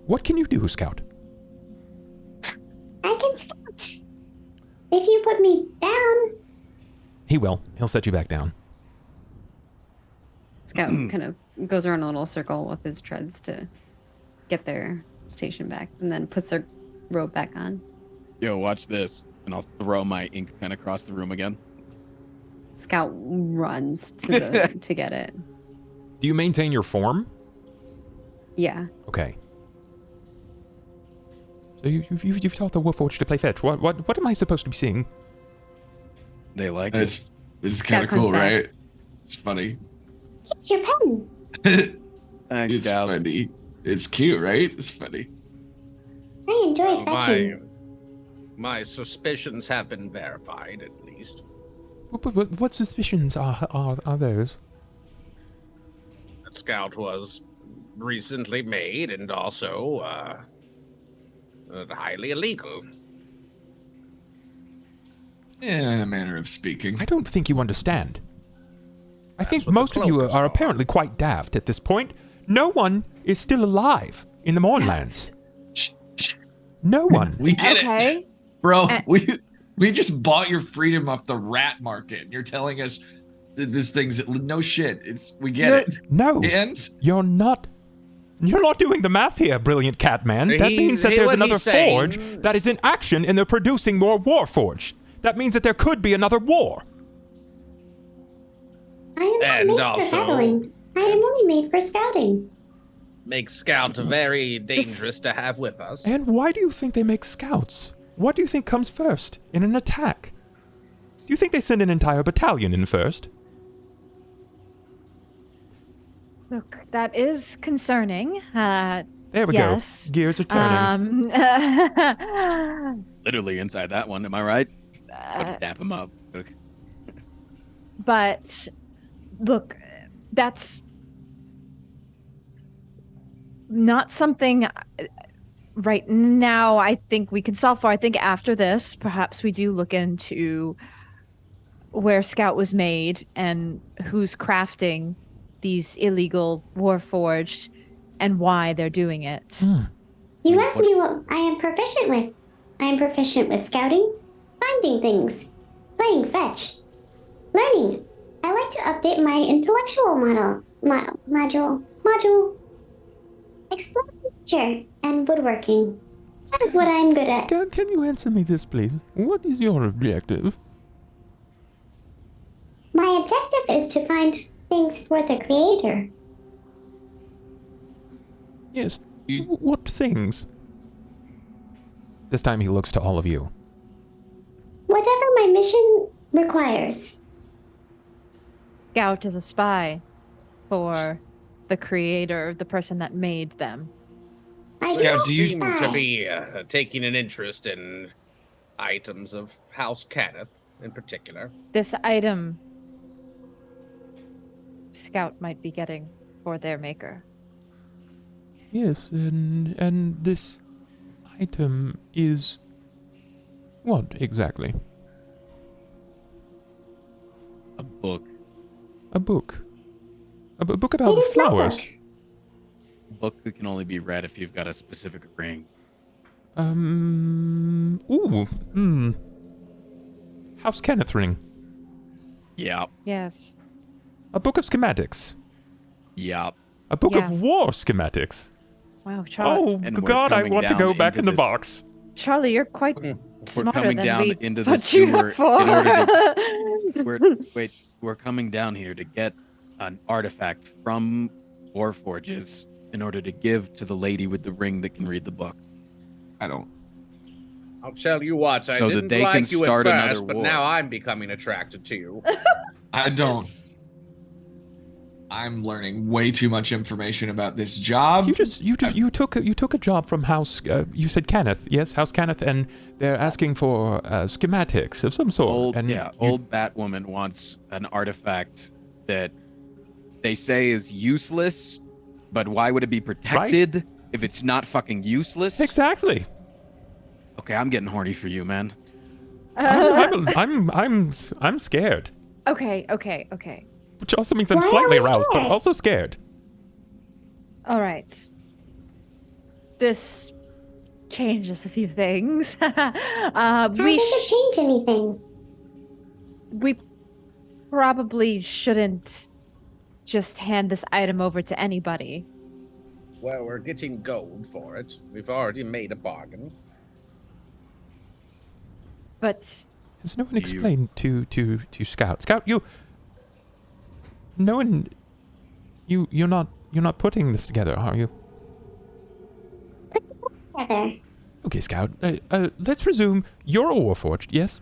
S1: What can you do, Scout?
S7: I can scout. If you put me down,
S1: He will. He'll set you back down.
S3: Scout kind of goes around a little circle with his treads to get their station back, and then puts their robe back on.
S4: Yo, watch this. And I'll throw my ink pen across the room again.
S3: Scout runs to get it.
S1: Do you maintain your form?
S3: Yeah.
S1: Okay. So you've taught the Warforged to play fetch. What am I supposed to be seeing?
S4: They like
S6: It's
S4: it.
S6: This is
S3: Scout
S6: kind of
S3: comes
S6: cool,
S3: back.
S6: right? It's funny.
S7: It's your pen.
S4: Thanks,
S6: It's
S4: Scout.
S6: funny. It's cute, right? It's funny.
S7: I enjoy fetching.
S2: My suspicions have been verified, at least.
S1: What suspicions are those?
S2: That Scout was recently made and also highly illegal.
S6: In a manner of speaking.
S1: I don't think you understand. I think
S2: what the
S1: most of you
S2: cloak is
S1: are
S2: for.
S1: apparently quite daft at this point. No one is still alive in the Mournlands. No one.
S6: We get
S5: Okay.
S6: it. Bro,
S5: Uh,
S6: we just bought your freedom off the rat market. And you're telling us that this thing's no shit. We get it.
S1: No.
S6: And
S1: You're not doing the math here, brilliant Catman. That means that
S2: He's-
S1: there's
S2: what
S1: another
S2: he's saying-
S1: forge that is in action and they're producing more Warforged. That means that there could be another war.
S7: I am not
S2: And
S7: made
S2: also-
S7: for battling. I am only made for scouting.
S2: Makes Scout very dangerous to have with us.
S1: And why do you think they make scouts? What do you think comes first in an attack? Do you think they send an entire battalion in first?
S5: Look, that is concerning.
S1: There we
S5: Yes.
S1: go. Gears are turning.
S4: Literally inside that one. Am I right? I'd dap him up. Okay.
S5: But look, that's not something right now I think we can solve for. I think after this, perhaps we do look into where Scout was made and who's crafting these illegal Warforged and why they're doing it.
S7: You asked me what I am proficient with. I am proficient with scouting, finding things, playing fetch, learning. I like to update my intellectual module, explore nature, and woodworking. That is what I am good at.
S1: Can you answer me this, please? What is your objective?
S7: My objective is to find things for the creator.
S1: Yes. What things? This time he looks to all of you.
S7: Whatever my mission requires.
S5: Scout is a spy for the creator, the person that made them.
S7: I do
S2: Scout,
S7: not
S2: do you
S7: spy.
S2: seem to be taking an interest in items of House Kenneth in particular?
S5: This item Scout might be getting for their maker.
S1: Yes, and this item is what exactly?
S4: A book.
S1: A book. A book about
S7: It is my
S1: flowers.
S7: book.
S4: A book that can only be read if you've got a specific ring.
S1: House Kenneth ring.
S4: Yeah.
S5: Yes.
S1: A book of schematics.
S4: Yeah.
S1: A book
S5: Yeah.
S1: of war schematics.
S5: Wow, Charlie.
S1: Oh,
S4: And we're
S1: God, I
S4: coming
S1: want to
S4: down
S1: go back
S4: into
S1: in the
S4: this-
S1: box.
S5: Charlie, you're quite
S4: We're
S5: smarter
S4: coming
S5: than
S4: down
S5: we
S4: into the
S5: put you
S4: sewer
S5: up for.
S4: in order to we're coming down here to get an artifact from Warforges in order to give to the lady with the ring that can read the book.
S6: I don't.
S2: I'll tell you what, I
S4: So that
S2: didn't
S4: they
S2: like
S4: can
S2: you
S4: start
S2: at
S4: another
S2: first, but
S4: war.
S2: now I'm becoming attracted to you.
S6: I don't. I'm learning way too much information about this job.
S1: You took a job from House. You said Kenneth, yes, House Kenneth, and they're asking for schematics of some sort.
S4: Old
S1: old.
S4: Batwoman wants an artifact that they say is useless, but why would it be protected if it's not fucking useless?
S1: Exactly.
S4: Okay, I'm getting horny for you, man.
S1: I'm scared,
S5: Okay.
S1: which also means I'm
S7: Why are
S1: slightly
S7: we
S1: aroused, but
S7: scared?
S1: also scared.
S5: All right. This changes a few things.
S7: How does it change anything?
S5: We probably shouldn't just hand this item over to anybody.
S2: Well, we're getting gold for it. We've already made a bargain.
S5: But
S1: Has no one explained to Scout? Scout, you're not putting this together, are you?
S7: Together.
S1: Okay, Scout. Let's presume you're a Warforged, yes?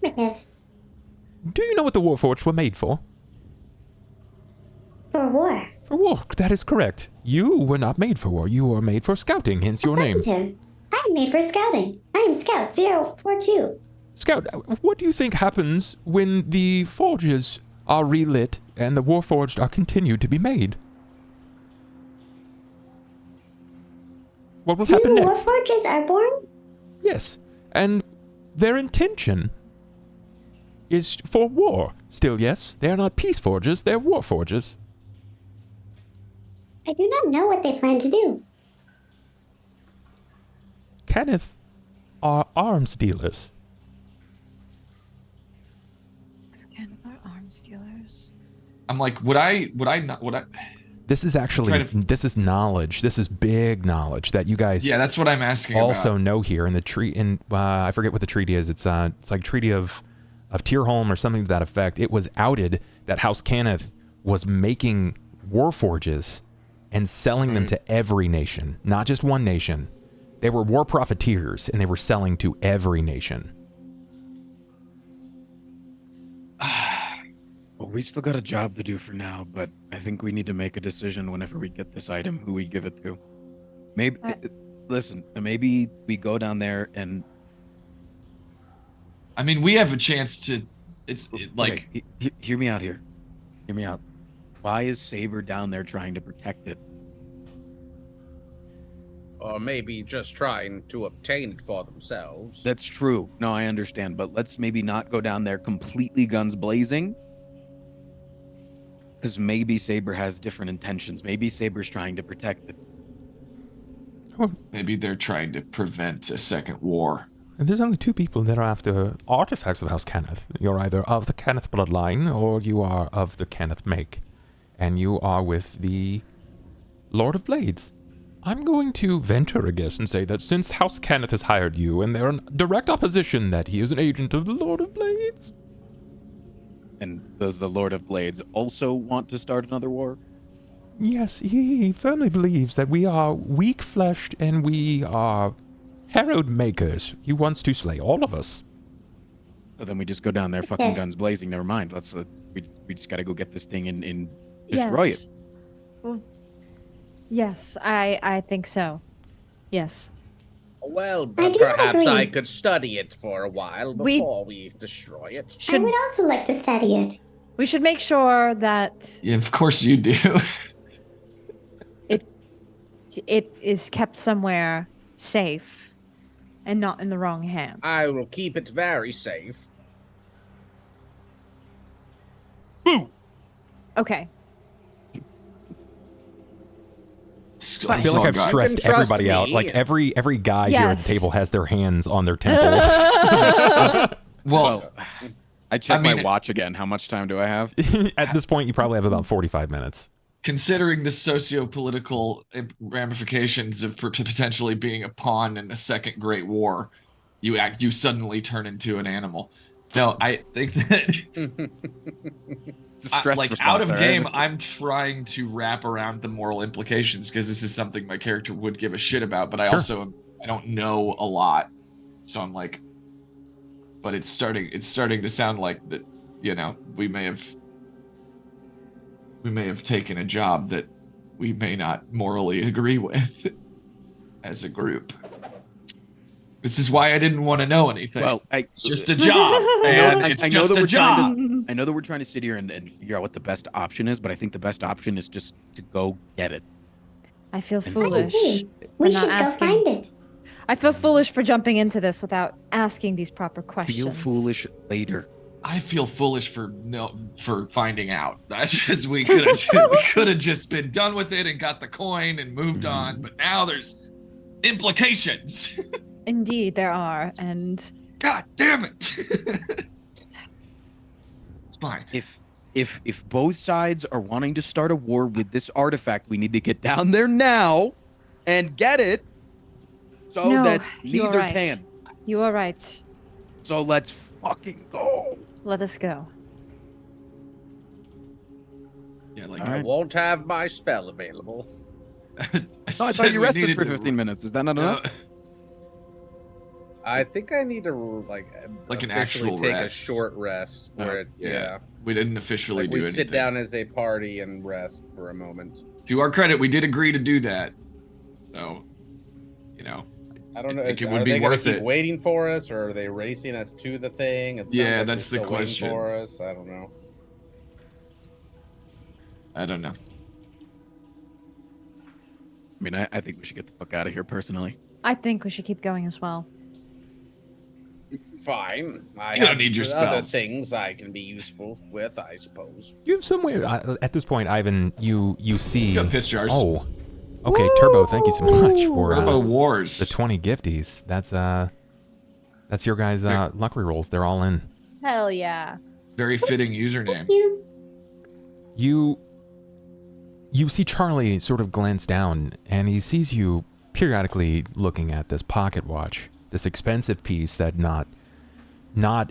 S7: Primitive.
S1: Do you know what the Warforged were made for?
S7: For war.
S1: For war, that is correct. You were not made for war. You were made for scouting, hence your name.
S7: Affirmative. I am made for scouting. I am Scout 042.
S1: Scout, what do you think happens when the forges are relit and the Warforged are continued to be made? What will happen
S7: New
S1: next?
S7: Warforges are born?
S1: Yes, and their intention is for war. Still, yes, they are not peace forges, they're war forges.
S7: I do not know what they plan to do.
S1: Kenneth are arms dealers.
S5: Scan of our arms dealers.
S6: I'm like, would I not?
S1: This is actually, this is knowledge. This is big knowledge that you guys
S6: Yeah, that's what I'm asking
S1: also
S6: about.
S1: know here in the treaty. In I forget what the treaty is. It's like treaty of Tierholm or something to that effect. It was outed that House Cannith was making warforges and selling them to every nation, not just one nation. They were war profiteers and they were selling to every nation.
S4: Well, we still got a job to do for now, but I think we need to make a decision whenever we get this item, who we give it to. Maybe, listen, maybe we go down there and...
S6: I mean, we have a chance to... like...
S4: Okay, hear me out here. Hear me out. Why is Saber down there trying to protect it?
S2: Or maybe just trying to obtain it for themselves.
S4: That's true. No, I understand, but let's maybe not go down there completely guns blazing. Because maybe Saber has different intentions. Maybe Saber's trying to protect it.
S6: Maybe they're trying to prevent a second war.
S1: There's only two people that are after artifacts of House Cannith. You're either of the Cannith bloodline or you are of the Cannith make. And you are with the Lord of Blades. I'm going to venture a guess and say that since House Cannith has hired you and they're in direct opposition that he is an agent of the Lord of Blades.
S4: And does the Lord of Blades also want to start another war?
S1: Yes, he firmly believes that we are weak-fleshed and we are herald makers. He wants to slay all of us.
S4: So then we just go down there fucking guns blazing. Never mind. We just gotta go get this thing and destroy it.
S5: Well, yes, I think so. Yes.
S2: Well,
S7: I
S2: but
S7: do
S2: perhaps
S7: agree.
S2: I could study it for a while before we destroy it.
S7: I would also like to study it.
S5: We should make sure that
S6: Yeah, of course you do.
S5: it is kept somewhere safe and not in the wrong hands.
S2: I will keep it very safe.
S5: Okay.
S1: I feel like I've stressed everybody out. Like every guy here at the table has their hands on their temples.
S6: Well,
S4: I check my watch again. How much time do I have?
S1: At this point, you probably have about 45 minutes.
S6: Considering the socio-political ramifications of potentially being a pawn in a second Great War, you suddenly turn into an animal. No, I think that out of game, I'm trying to wrap around the moral implications because this is something my character would give a shit about, but I don't know a lot, so I'm like, but it's starting to sound like that, you know, we may have taken a job that we may not morally agree with as a group. This is why I didn't want to know anything.
S4: Well,
S6: it's just a job, and it's just a job.
S4: I know that we're trying to sit here and figure out what the best option is, but I think the best option is just to go get it.
S5: I feel foolish.
S7: We should go find it.
S5: I feel foolish for jumping into this without asking these proper questions.
S4: Feel foolish later.
S6: I feel foolish for finding out. That's just we could have just been done with it and got the coin and moved on, but now there's implications.
S5: Indeed, there are, and
S6: God damn it! It's fine.
S4: If both sides are wanting to start a war with this artifact, we need to get down there now and get it, so that neither can.
S5: You are right.
S4: So let's fucking go.
S5: Let us go.
S2: Yeah, I won't have my spell available.
S4: I thought you rested for 15 minutes. Is that not enough?
S2: I think I need to like
S6: an
S2: officially
S6: actual
S2: take
S6: rest.
S2: a short rest where yeah.
S6: We didn't officially
S2: Like
S6: do
S2: we
S6: anything.
S2: sit down as a party and rest for a moment.
S6: To our credit, we did agree to do that. So, you know,
S2: I don't know.
S6: think it
S2: Are
S6: would be
S2: they gonna
S6: worth
S2: keep
S6: it.
S2: waiting for us, or are they racing us to the thing? It sounds
S6: Yeah,
S2: like
S6: that's
S2: they're
S6: the
S2: still waiting
S6: question.
S2: for us. I don't know.
S6: I don't know.
S4: I mean, I think we should get the fuck out of here personally.
S5: I think we should keep going as well.
S2: Fine. I
S6: You don't
S2: have
S6: need your
S2: other
S6: spells.
S2: things I can be useful with, I suppose.
S1: You have some way. At this point, Ivan, you see.
S6: You got piss jars.
S1: Oh, okay, Turbo. Thank you so much for
S6: Turbo Wars.
S1: the 20 gifties. That's your guys' luck rerolls. They're all in.
S5: Hell yeah.
S6: Very fitting username.
S7: You.
S1: You see Charlie sort of glance down, and he sees you periodically looking at this pocket watch, this expensive piece that not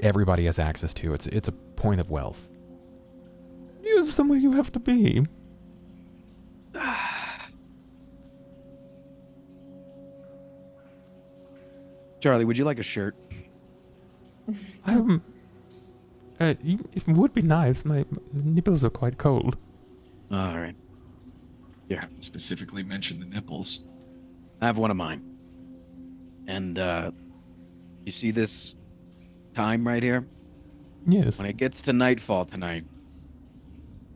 S1: everybody has access to. It's a point of wealth. You have somewhere you have to be.
S4: Charlie, would you like a shirt?
S1: It would be nice. My nipples are quite cold.
S4: All right.
S6: Yeah, specifically mentioned the nipples.
S4: I have one of mine. And you see this time right here?
S1: Yes.
S4: When it gets to nightfall tonight,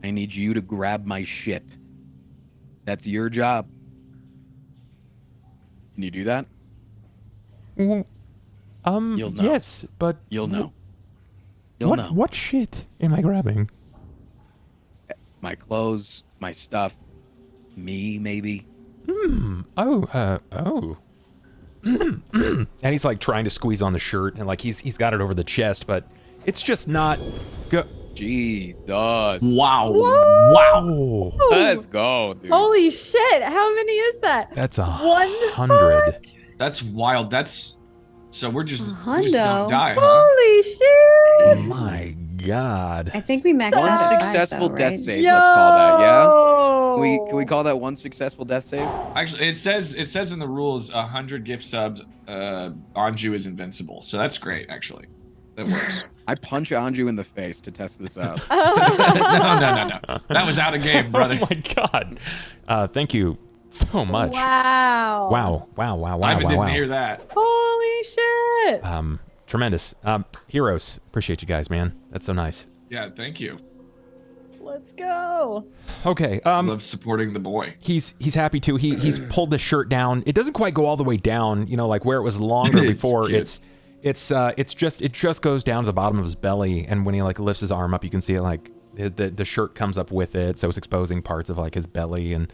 S4: I need you to grab my shit. That's your job. Can you do that?
S1: Well,
S4: You'll know.
S1: yes, but
S4: You'll know. You'll know.
S1: What shit am I grabbing?
S4: My clothes, my stuff, me maybe.
S1: Oh. And he's like trying to squeeze on the shirt, and like he's got it over the chest, but it's just not go.
S4: Jesus.
S6: Wow.
S5: Whoa.
S1: Wow.
S4: Let's go, dude.
S5: Holy shit. How many is that?
S1: That's
S5: 100.
S6: That's wild. That's so we're just
S3: A
S6: we just
S3: hundo.
S6: don't die, huh?
S5: Holy shit.
S1: My God.
S3: I think we maxed
S4: One
S3: out at 5,
S4: successful
S3: though,
S4: death
S3: right?
S4: save. Let's call that, yeah? Can we
S5: Yo.
S4: call that one successful death save?
S6: Actually, it says in the rules 100 gift subs. Anju is invincible, so that's great. Actually, that works.
S4: I punch Anju in the face to test this out.
S6: No. That was out of game, brother.
S1: Oh my God. Thank you so much.
S5: Wow.
S1: Wow.
S6: Ivan didn't
S1: wow.
S6: hear that.
S5: Holy shit.
S1: Tremendous. Heroes. Appreciate you guys, man. That's so nice.
S6: Yeah, thank you.
S5: Let's go.
S1: Okay.
S6: Love supporting the boy.
S1: He's happy to. He's pulled the shirt down. It doesn't quite go all the way down, you know, like where it was longer before.
S6: Cute.
S1: It just goes down to the bottom of his belly, and when he like lifts his arm up, you can see it like the shirt comes up with it, so it's exposing parts of like his belly, and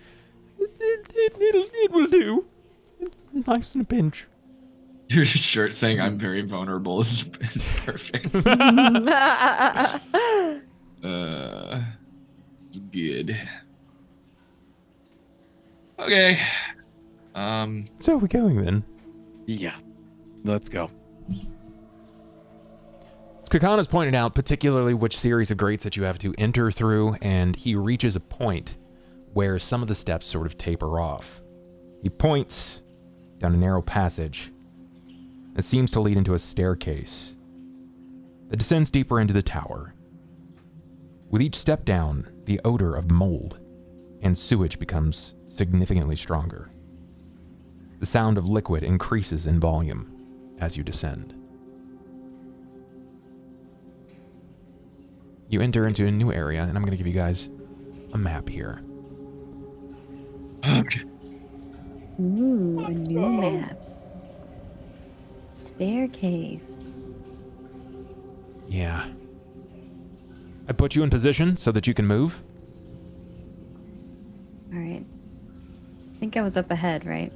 S1: it will do. Nice in a pinch.
S6: Your shirt saying "I'm very vulnerable" is perfect. It's good. Okay.
S1: So we're going then.
S4: Yeah. Let's go.
S1: Kakan has pointed out particularly which series of grates that you have to enter through, and he reaches a point where some of the steps sort of taper off. He points down a narrow passage that seems to lead into a staircase that descends deeper into the tower. With each step down, the odor of mold and sewage becomes significantly stronger. The sound of liquid increases in volume as you descend. You enter into a new area, and I'm going to give you guys a map here.
S6: Okay.
S3: Ooh, a new map. Staircase.
S1: Yeah. I put you in position so that you can move.
S3: All right. I think I was up ahead, right?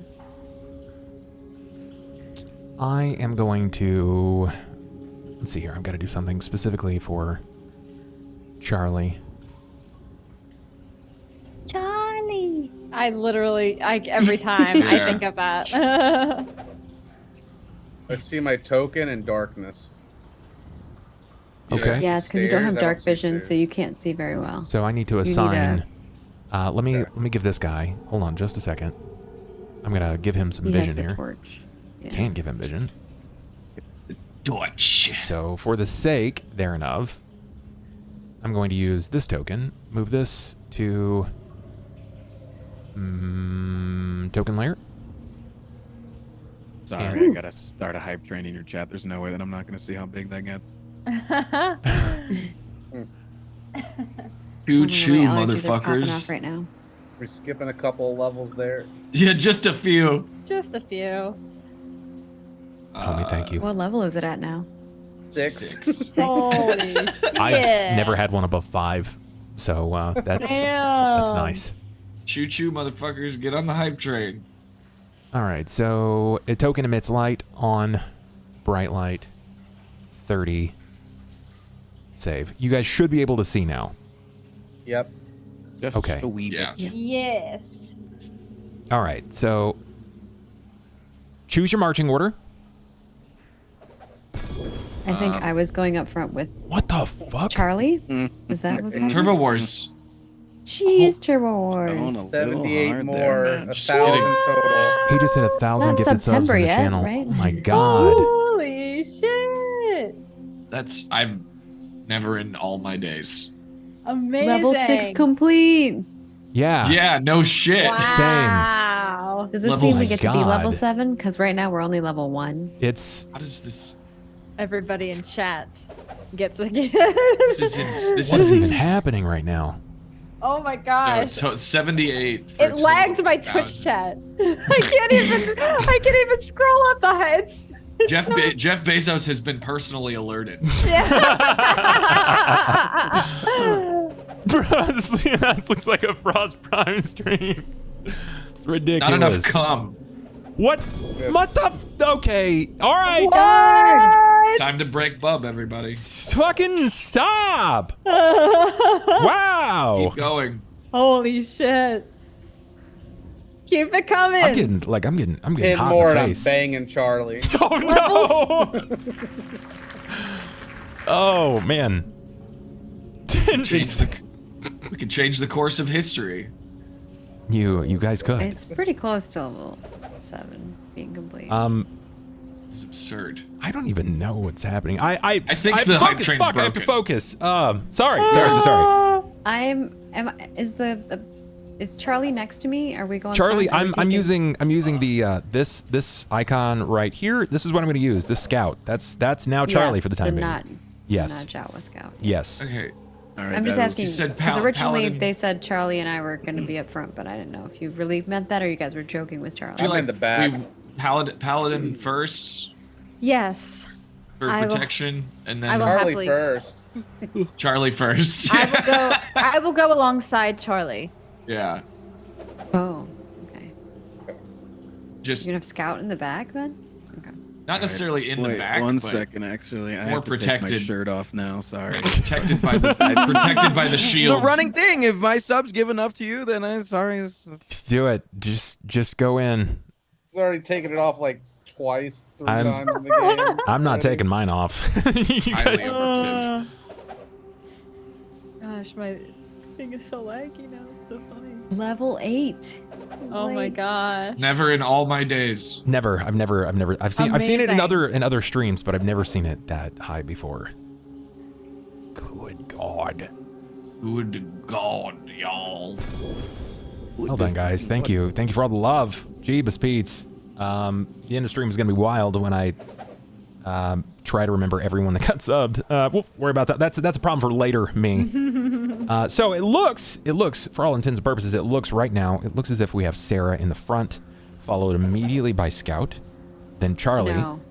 S1: I am going to... Let's see here. I've got to do something specifically for Charlie.
S3: Charlie.
S5: I literally, every time I
S6: Yeah.
S5: think of that.
S2: I see my token in darkness.
S1: Okay.
S3: Yeah, it's because you don't have
S2: Stairs, I
S3: dark
S2: don't see
S3: vision, so
S2: stairs.
S3: you can't see very well.
S1: So I need to
S3: need
S1: assign... let me give this guy... Hold on just a second. I'm going to give him some
S3: He has
S1: vision
S3: the
S1: here.
S3: torch. Yeah.
S1: Can't give him vision.
S6: Dutch.
S1: So for the sake thereof, I'm going to use this token, move this to token layer.
S4: Sorry, I gotta start a hype train in your chat. There's no way that I'm not gonna see how big that gets.
S6: Choo
S3: My
S6: choo,
S3: allergies are popping off
S6: motherfuckers.
S3: right now.
S2: We're skipping a couple levels there.
S6: Yeah, just a few.
S5: Just a few.
S1: Homie, thank you.
S3: What level is it at now?
S2: 6.
S3: Six.
S5: Holy shit.
S1: I've never had one above 5, so that's
S5: Damn.
S1: nice.
S6: Choo choo, motherfuckers. Get on the hype train.
S1: All right, so a token emits light on bright light, 30. Save. You guys should be able to see now.
S2: Yep.
S4: Just
S1: Okay.
S4: a wee bit.
S6: Yeah.
S5: Yes.
S1: All right, so choose your marching order.
S3: I think I was going up front with
S1: What the fuck?
S3: Charlie. Was that what's happening?
S6: Turbo Wars.
S3: Jeez, Turbo Wars.
S4: Going a little
S2: 78
S4: hard
S2: more,
S4: there, man.
S2: 1,000 total.
S1: He just hit 1,000
S3: Not
S1: gifted subs
S3: September
S1: in the
S3: yet,
S1: channel.
S3: right?
S1: Oh my god.
S5: Holy shit.
S6: That's I've never in all my days.
S5: Amazing.
S3: Level 6 complete.
S1: Yeah.
S6: Yeah, no shit.
S5: Wow.
S3: Does this
S6: Level
S3: mean we get to be level
S1: God.
S3: 7? Because right now we're only level 1.
S1: It's
S6: How does this?
S5: Everybody in chat gets a gift.
S6: This
S1: what is even
S6: is
S1: happening right now?
S5: Oh my gosh.
S6: so 78. for
S5: It lagged
S6: total
S5: my
S6: 1,000.
S5: Twitch chat. I can't even scroll up the heights.
S6: Jeff Bezos has been personally alerted.
S1: Bro, this looks like a FrostPrime stream. It's ridiculous.
S6: Not enough cum.
S1: What? What the? Okay. All right.
S5: What?
S6: Time to break bub, everybody.
S1: Fucking stop. Wow.
S6: Keep going.
S5: Holy shit. Keep it coming.
S1: I'm getting
S2: 10
S1: hot
S2: more
S1: in
S2: and
S1: the
S2: I'm
S1: face.
S2: banging Charlie.
S1: Oh no. Oh man.
S6: We could change the course of history.
S1: You guys could.
S3: It's pretty close to level 7 being complete.
S6: This is absurd.
S1: I don't even know what's happening. I
S6: think the hype
S1: focus.
S6: train's
S1: Fuck, I have to
S6: broken.
S1: focus. Sorry.
S3: Is Charlie next to me? Are we going?
S1: Charlie,
S3: front? Are we
S1: I'm
S3: taking-
S1: using the this icon right here. This is what I'm going to use. This scout. That's now Charlie
S3: Yeah,
S1: for the time being.
S3: Not
S1: Yes.
S3: Jawa Scout.
S1: Yes.
S6: Okay.
S4: All right,
S3: I'm just
S4: that was-
S3: asking
S6: You said
S3: because originally
S6: Paladin.
S3: they said Charlie and I were going to be up front, but I didn't know if you really meant that or you guys were joking with Charlie.
S2: I'm in the back.
S6: Paladin first
S5: Yes.
S6: for
S5: I will-
S6: protection, and
S5: I will
S6: then
S2: Charlie
S5: happily-
S2: first.
S6: Charlie first.
S5: I will go alongside Charlie.
S6: Yeah.
S3: Oh, okay.
S6: Just
S3: You're gonna have Scout in the back then? Okay.
S6: not necessarily in the
S4: Wait,
S6: back.
S4: one
S6: but
S4: second, actually. I
S6: more
S4: have to take
S6: protected.
S4: my shirt off now. Sorry.
S6: Protected by the shield.
S4: The running thing. If my subs give enough to you, then I'm sorry.
S1: Just do it. Just go in.
S2: He's already taken it off like twice, 3
S1: I'm-
S2: times in the game.
S1: I'm not taking mine off. You
S6: Highly
S1: guys-
S6: immersive.
S5: Gosh, my thing is so laggy now. It's so funny.
S3: Level 8.
S5: Oh my
S3: Like,
S5: gosh.
S6: Never in all my days.
S1: Never. I've seen it in
S5: Amazing.
S1: other streams, but I've never seen it that high before. Good God.
S6: Good God, y'all.
S1: Well done, guys. Thank you for all the love. Jeebus Pete's. The end of stream is gonna be wild when I try to remember everyone that got subbed. We'll worry about that. That's a problem for later, me. So it looks, for all intents and purposes, it looks right now, it looks as if we have Sera in the front, followed immediately by Scout, then Charlie.
S3: No.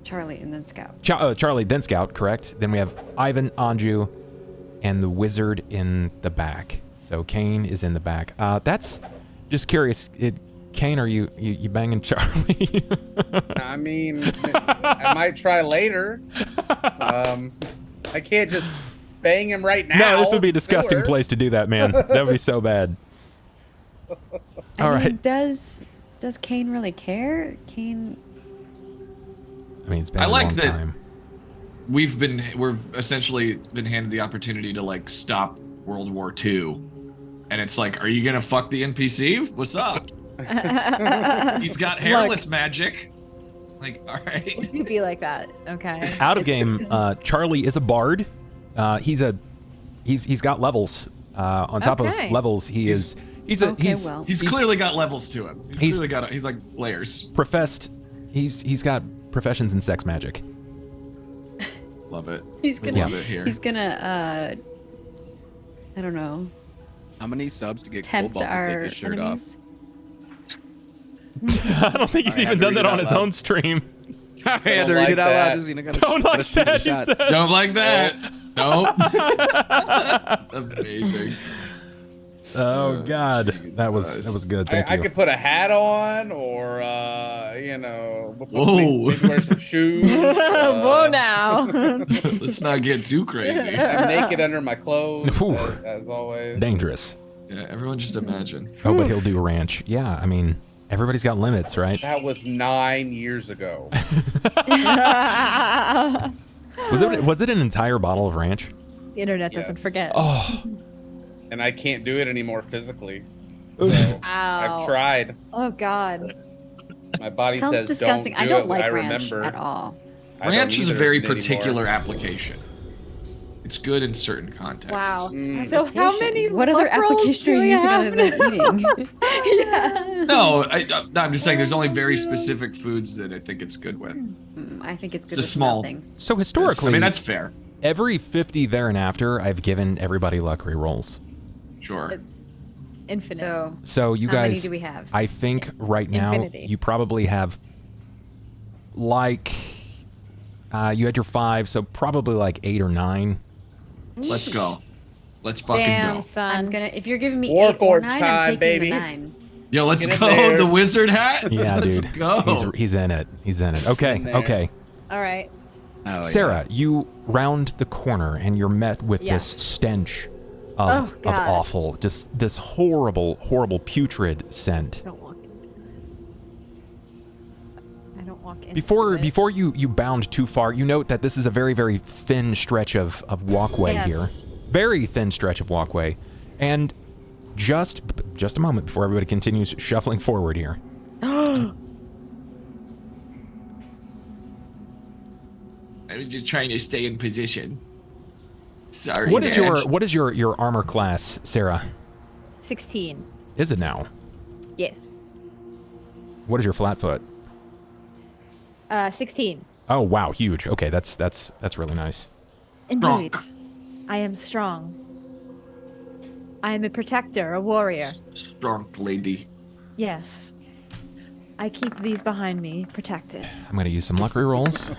S3: Charlie and then Scout.
S1: Charlie, then Scout, correct. Then we have Ivan, Anju, and the wizard in the back. So Cain is in the back. That's just curious. Cain, are you banging Charlie?
S2: I mean, I might try later. I can't just bang him right now.
S1: No, this would be a disgusting
S2: Sure.
S1: place to do that, man. That would be so bad. All
S3: I mean,
S1: right.
S3: does Cain really care? Cain.
S1: I mean, it's been
S6: I
S1: a
S6: like
S1: long
S6: that-
S1: time.
S6: We've essentially been handed the opportunity to like stop World War II, and it's like, are you gonna fuck the NPC? What's up? He's got hairless magic. Like, all right.
S5: It do be like that. Okay.
S1: Out of game, Charlie is a bard. He's got levels. On top of levels, he's
S6: clearly got levels to him. He's like layers.
S1: Professed. He's got professions in sex magic.
S6: Love it.
S3: Love
S6: it here.
S3: He's gonna I don't know.
S4: How many subs to get
S3: Tempt
S4: Cobalt to
S3: our
S4: take his shirt
S3: enemies.
S1: I don't think he's even done that on his own stream.
S4: I had to read it out loud. Just, you know,
S1: Don't like that. He said.
S6: Don't like that. Nope. Amazing.
S1: Oh God, that was good. Thank you.
S2: I could put a hat on, or maybe wear some shoes.
S5: Whoa, now.
S6: Let's not get too crazy.
S2: I'm naked under my clothes, as always.
S1: Dangerous.
S6: Yeah, everyone just imagine.
S1: Oh, but he'll do ranch. Yeah, I mean, everybody's got limits, right?
S2: That was 9 years ago.
S1: Was it an entire bottle of ranch?
S5: The internet doesn't forget.
S1: Oh.
S2: And I can't do it anymore physically. So I've tried.
S5: Oh God.
S2: My body
S3: Sounds
S2: says
S3: disgusting.
S2: Don't do
S3: I don't
S2: it.
S3: like
S2: I
S3: ranch
S2: remember.
S3: at all.
S6: Ranch is a very particular application. It's good in certain contexts.
S5: Wow. So how many?
S3: What other application are you using other than eating? Yeah.
S6: No, I'm just saying there's only very specific foods that I think it's good with.
S3: I think it's good
S6: It's
S3: with
S6: small.
S3: nothing.
S1: So historically,
S6: I mean that's fair.
S1: Every 50 there and after, I've given everybody luck rerolls.
S6: Sure.
S5: Infinite.
S1: So you
S3: how
S1: guys,
S3: many do we have?
S1: I think right now
S5: Infinity.
S1: you probably have like you had your 5, so probably like 8 or 9.
S6: Let's go. Let's fucking
S5: Damn,
S6: go.
S5: son.
S3: If you're giving me 8 or 9,
S2: time,
S3: I'm taking
S2: baby.
S3: the 9.
S6: Yo, let's
S2: Get in
S6: go.
S2: there.
S6: The wizard hat.
S1: Yeah,
S6: Let's
S1: dude.
S6: go.
S1: He's in it. He's in it. Okay.
S2: there.
S1: Okay.
S5: All right.
S4: Oh,
S1: Sarah, you round the corner and you're met with
S5: Yes.
S1: this stench of
S5: God.
S1: awful, just this horrible, horrible putrid scent.
S5: Don't walk in. I don't walk in.
S1: Before you bound too far, you note that this is a very, very thin stretch of walkway
S5: Yes.
S1: here. Very thin stretch of walkway. And just a moment before everybody continues shuffling forward here.
S6: I was just trying to stay in position. Sorry.
S1: What is
S6: Dash.
S1: your armor class, Sarah?
S5: 16.
S1: Is it now?
S5: Yes.
S1: What is your flat foot?
S5: 16.
S1: Oh wow, huge. Okay, that's really nice.
S5: Indeed.
S6: Strong.
S5: I am strong. I am a protector, a warrior.
S6: Strong lady.
S5: Yes. I keep these behind me protected.
S1: I'm gonna use some luck rolls.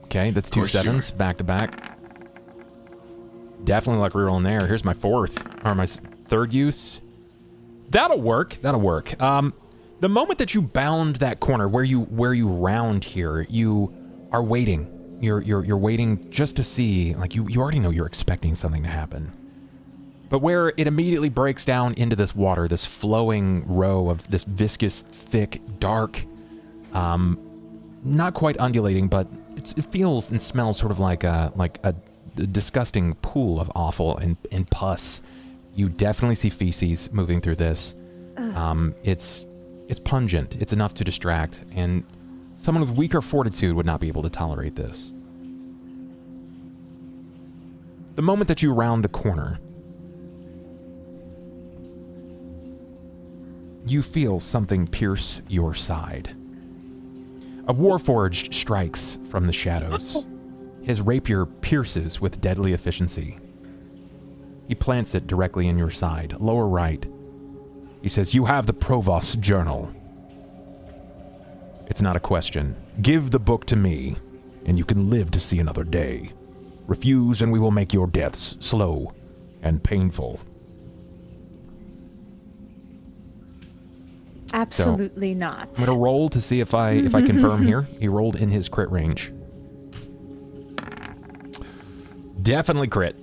S1: Okay, that's 2
S6: course you
S1: 7s back to back. Definitely luck reroll in there. Here's my 4th or my 3rd use. That'll work. That'll work. The moment that you bound that corner where you round here, you are waiting. You're waiting just to see, like you already know you're expecting something to happen. But where it immediately breaks down into this water, this flowing row of this viscous, thick, dark, not quite undulating, but it feels and smells sort of like a disgusting pool of offal and pus. You definitely see feces moving through this. It's pungent. It's enough to distract, and someone with weaker fortitude would not be able to tolerate this. The moment that you round the corner, you feel something pierce your side. A Warforged strikes from the shadows. His rapier pierces with deadly efficiency. He plants it directly in your side, lower right. He says, "You have the Provost's journal. It's not a question. Give the book to me, and you can live to see another day. Refuse, and we will make your deaths slow and painful."
S5: Absolutely not.
S1: I'm gonna roll to see if I confirm here. He rolled in his crit range. Definitely crit.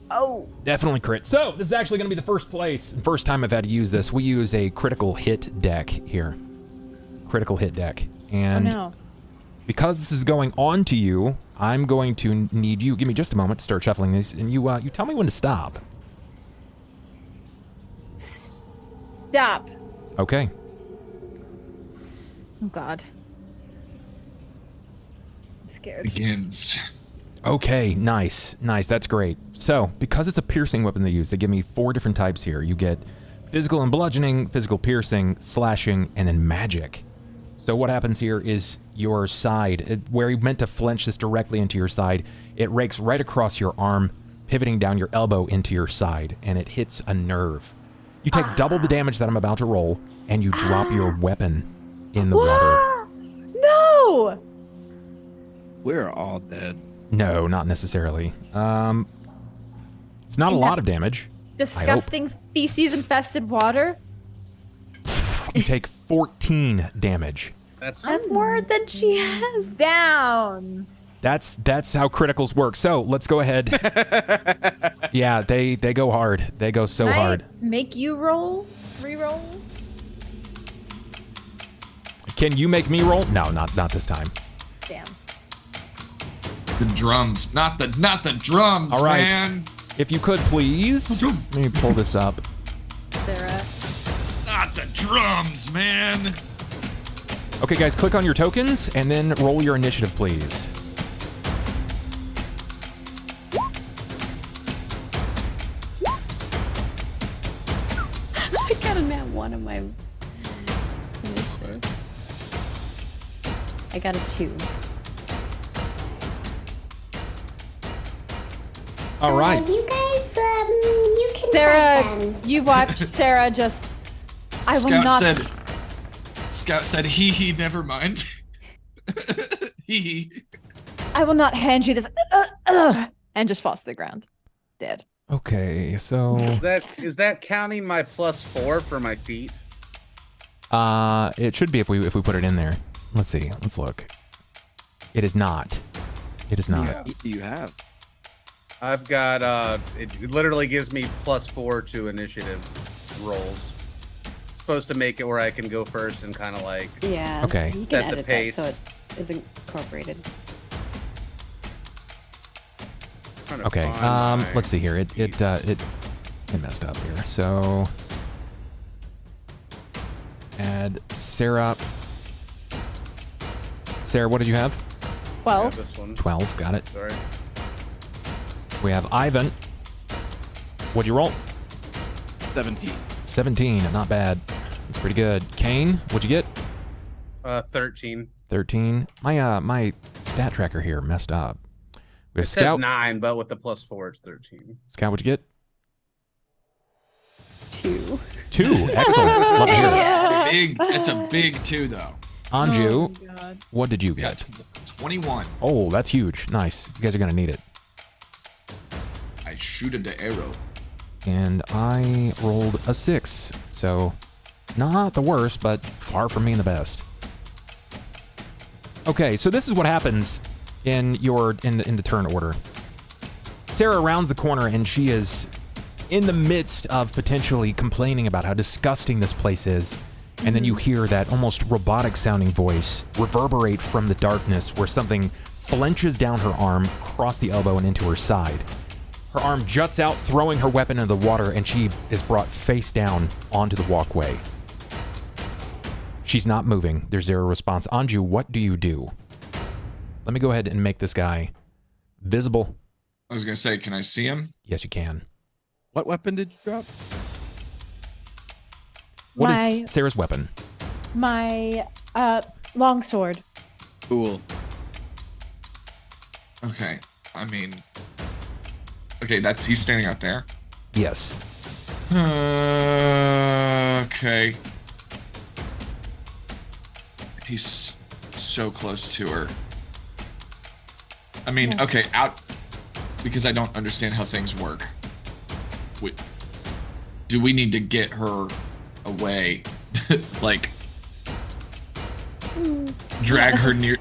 S5: Oh.
S1: Definitely crit. So this is actually gonna be the first time I've had to use this. We use a critical hit deck here. Critical hit deck. And
S5: no.
S1: because this is going on to you, I'm going to need you. Give me just a moment to start shuffling these, and you tell me when to stop.
S5: Stop.
S1: Okay.
S5: Oh God. scared.
S6: Begins.
S1: Okay, nice. That's great. So, because it's a piercing weapon they use, they give me 4 different types here. You get physical and bludgeoning, physical piercing, slashing, and then magic. So what happens here is your side, where you meant to flinch this directly into your side, it rakes right across your arm, pivoting down your elbow into your side, and it hits a nerve. You take double the damage that I'm about to roll, and you drop your weapon in the water.
S5: No!
S4: We're all dead.
S1: No, not necessarily. It's not a lot of damage.
S5: Disgusting feces-infested water.
S1: You take 14 damage.
S2: That's
S3: more than she has.
S5: Down.
S1: That's how criticals work. So let's go ahead. Yeah, they go hard. They go so hard.
S5: Make you roll? Re-roll?
S1: Can you make me roll? No, not this time.
S5: Damn.
S6: The drums, not the drums,
S1: All right.
S6: man.
S1: If you could please, let me pull this up.
S5: Sarah.
S6: Not the drums, man.
S1: Okay, guys, click on your tokens and then roll your initiative, please.
S3: I got a nat 1 on my initiative. I got a 2.
S1: All right.
S7: You guys, you can
S5: Sarah,
S7: fight them.
S5: you watch Sarah just. I will not.
S6: Scout said, he, never mind. He.
S5: I will not hand you this. And just falls to the ground. Dead.
S1: Okay, so
S2: is that counting my +4 for my feet?
S1: it should be if we put it in there. Let's see. Let's look. It is not. It is not.
S2: Yeah.
S4: What do you have?
S2: I've got it literally gives me +4 to initiative rolls. It's supposed to make it where I can go first and kind of like
S3: Yeah.
S1: Okay.
S3: You
S2: Set
S3: can
S2: the
S3: edit that
S2: pace.
S3: so it is incorporated.
S2: trying to
S1: Okay.
S2: find my-
S1: Let's see here. It messed up here. So add Sera. Sarah, what did you have?
S2: Yeah,
S5: 12.
S2: this one.
S1: 12. Got it.
S2: Sorry.
S1: We have Ivan. What'd you roll?
S4: 17.
S1: 17. Not bad. That's pretty good. Cain, what'd you get?
S2: 13.
S1: 13. My stat tracker here messed up. We
S2: It
S1: have
S2: says
S1: Scout.
S2: 9, but with the +4, it's 13.
S1: Scout, what'd you get?
S3: 2.
S1: 2. Excellent. Love to hear it.
S6: That's a big 2 though.
S1: Anju,
S5: Oh my God.
S1: what did you
S6: We got
S1: get?
S6: 21.
S1: Oh, that's huge. Nice. You guys are going to need it.
S6: I shooted the arrow.
S1: And I rolled a 6. So, not the worst, but far from being the best. Okay, so this is what happens in the turn order. Sera rounds the corner and she is in the midst of potentially complaining about how disgusting this place is. And then you hear that almost robotic sounding voice reverberate from the darkness where something flinches down her arm, across the elbow and into her side. Her arm juts out, throwing her weapon into the water, and she is brought face down onto the walkway. She's not moving. There's zero response. Anju, what do you do? Let me go ahead and make this guy visible.
S6: I was gonna say, can I see him?
S1: Yes, you can.
S4: What weapon did you drop?
S1: What
S5: My-
S1: is Sarah's weapon?
S5: My longsword.
S4: Cool.
S6: Okay. I mean, okay, he's standing out there.
S1: Yes.
S6: Okay. He's so close to her. I mean,
S5: Yes.
S6: okay, out because I don't understand how things work. Do we need to get her away? Like drag her near?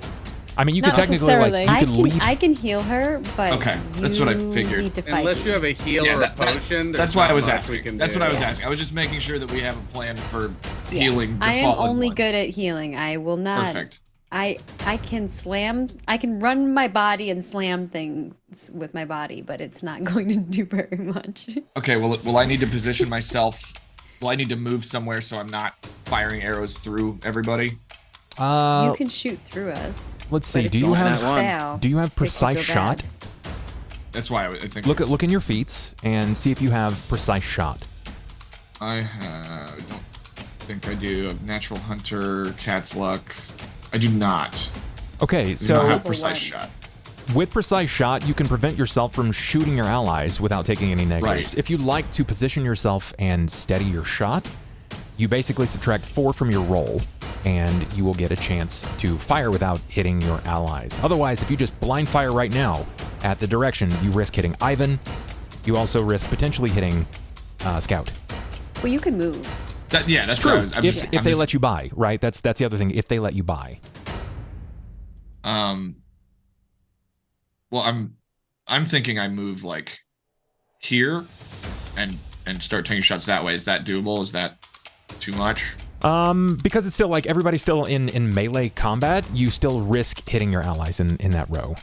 S1: I mean, you could
S5: Not
S1: technically
S5: necessarily.
S1: you could leap.
S3: I can heal her, but
S6: Okay, that's what I
S3: you
S6: figured.
S3: Need to fight
S2: Unless
S3: me.
S2: you have a heal
S6: Yeah,
S2: or a
S6: that-
S2: potion,
S6: that's
S2: there's
S6: why I
S2: not
S6: was
S2: much we
S6: asking.
S2: can
S6: That's
S2: do.
S6: what I was asking. I was just making sure that we have a plan for
S3: Yeah.
S6: healing. The
S3: I am
S6: fallen
S3: only
S6: one.
S3: good at healing. I will not.
S6: Perfect.
S3: I can run my body and slam things with my body, but it's not going to do very much.
S6: Okay, well, will I need to position myself? Will I need to move somewhere so I'm not firing arrows through everybody?
S3: You can shoot through us.
S1: Let's see.
S3: but
S1: Do
S3: if
S1: you
S3: don't
S1: have
S3: fail,
S1: do you have
S3: it could go
S1: precise shot?
S3: bad.
S6: That's why I think.
S1: Look in your feats and see if you have precise shot.
S6: I don't think I do. Natural Hunter, Cat's Luck. I do not.
S1: Okay,
S6: I do
S1: so
S6: not have
S3: Level
S6: precise
S3: 1.
S6: shot.
S1: with precise shot, you can prevent yourself from shooting your allies without taking any negatives.
S6: Right.
S1: If you'd like to position yourself and steady your shot, you basically subtract 4 from your roll, and you will get a chance to fire without hitting your allies. Otherwise, if you just blind fire right now at the direction, you risk hitting Ivan. You also risk potentially hitting Scout.
S3: Well, you can move.
S6: That's
S1: True.
S6: what I was.
S1: If they let you buy, right? That's the other thing. If they let you buy.
S6: Well, I'm thinking I move like here, and start taking shots that way. Is that doable? Is that too much?
S1: Because it's still like everybody's still in melee combat, you still risk hitting your allies in that row.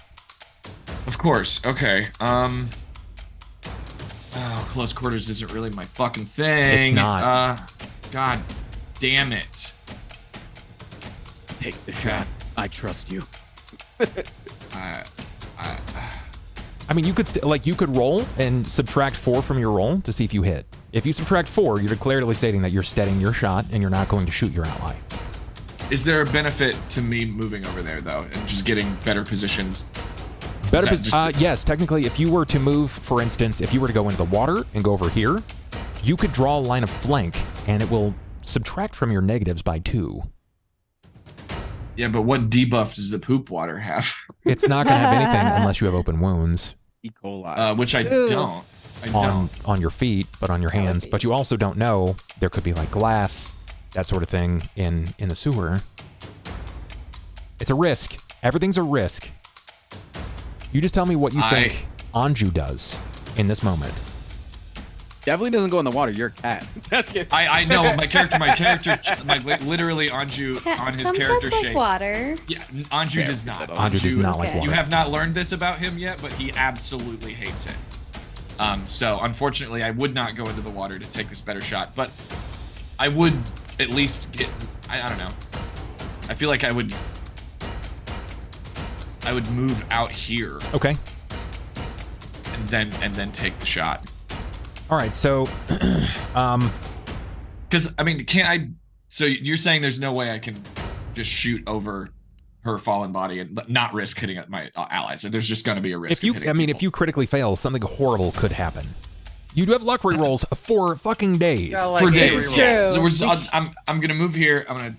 S6: Of course. Okay. Oh, close quarters isn't really my fucking thing.
S1: It's not.
S6: God damn it.
S4: Take the shot. I trust you.
S1: I mean, you could you could roll and subtract 4 from your roll to see if you hit. If you subtract 4, you're clearly stating that you're steadying your shot and you're not going to shoot your ally.
S6: Is there a benefit to me moving over there though, and just getting better positions?
S1: Yes, technically, if you were to move, for instance, if you were to go into the water and go over here, you could draw a line of flank, and it will subtract from your negatives by 2.
S6: Yeah, but what debuff does the poop water have?
S1: It's not going to have anything unless you have open wounds.
S4: E. coli.
S6: Which I
S5: Ooh.
S6: don't. I don't.
S1: On your feet, but on your hands. But you also don't know, there could be like glass, that sort of thing in the sewer. It's a risk. Everything's a risk. You just tell me what you think Anju does in this moment.
S4: Definitely doesn't go in the water. You're a cat.
S6: I know my character, literally Anju on his character
S3: like
S6: shape.
S3: Water.
S6: Yeah, Anju does not.
S1: Anju does not like
S3: Okay.
S1: water.
S6: You have not learned this about him yet, but he absolutely hates it. So unfortunately, I would not go into the water to take this better shot, but I would at least get. I don't know. I feel like I would move out here
S1: Okay.
S6: and then take the shot.
S1: All right, so
S6: Because I mean, can't I? So you're saying there's no way I can just shoot over her fallen body and not risk hitting my allies? So there's just going to be a risk.
S1: if you critically fail, something horrible could happen. You do have luck rerolls for fucking days.
S6: For days.
S5: True.
S6: Yeah. So I'm gonna move here. I'm gonna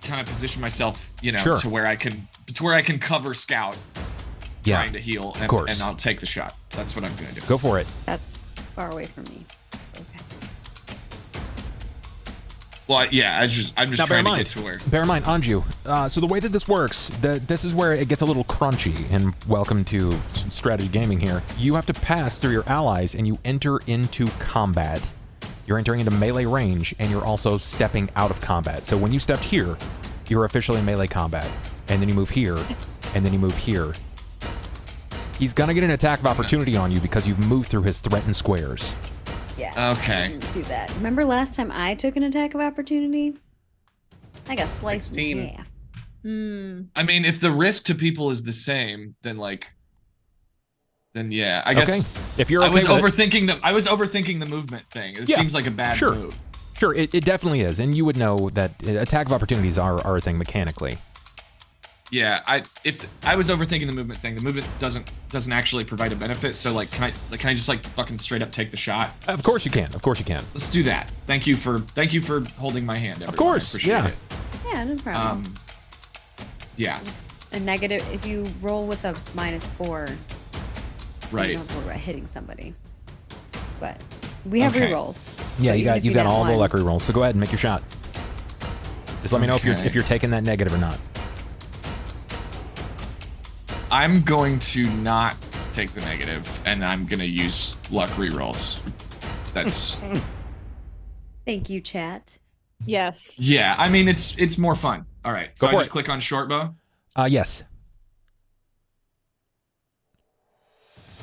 S6: kind of position myself,
S1: Sure.
S6: to where I can cover Scout
S1: Yeah,
S6: trying to heal, and,
S1: course.
S6: and I'll take the shot. That's what I'm gonna do.
S1: go for it.
S3: That's far away from me. Okay.
S6: Well, yeah, I'm just
S1: Now,
S6: trying to get to where.
S1: Bear in mind, Anju. So the way that this works, this is where it gets a little crunchy. And welcome to strategy gaming here. You have to pass through your allies, and you enter into combat. You're entering into melee range, and you're also stepping out of combat. So when you stepped here, you're officially in melee combat, and then you move here, and then you move here. He's gonna get an attack of opportunity on you because you've moved through his threatened squares.
S3: Yeah.
S6: Okay.
S3: I didn't do that. Remember last time I took an attack of opportunity? I got sliced
S2: 16.
S3: in half.
S6: I mean, if the risk to people is the same, then yeah, I guess.
S1: Okay. If you're okay
S6: I was
S1: with it.
S6: overthinking the movement thing. It
S1: Yeah,
S6: seems like a bad
S1: sure.
S6: move.
S1: Sure, it definitely is, and you would know that attack of opportunities are a thing mechanically.
S6: Yeah, if I was overthinking the movement thing, the movement doesn't actually provide a benefit. So can I just fucking straight up take the shot?
S1: Of course you can. Of course you can.
S6: Let's do that. Thank you for holding my hand. Everyone.
S1: Of course,
S6: I appreciate
S1: yeah.
S6: it.
S3: Yeah, no problem.
S6: Yeah,
S3: Just a negative. If you roll with a -4, you
S6: right.
S3: don't have to worry about hitting somebody. But we have
S6: Okay.
S3: rerolls.
S1: Yeah,
S3: so
S1: you
S3: even
S1: got
S3: if
S1: you got
S3: net
S1: all the
S3: one-
S1: luck rolls. So go ahead and make your shot. Just let me know
S6: Okay.
S1: if you're taking that negative or not.
S6: I'm going to not take the negative, and I'm gonna use luck rerolls. That's
S3: Thank you, chat.
S5: Yes.
S6: yeah. I mean, it's more fun. All right, so
S1: Go
S6: I
S1: for
S6: just
S1: it.
S6: click on short bow.
S1: Yes.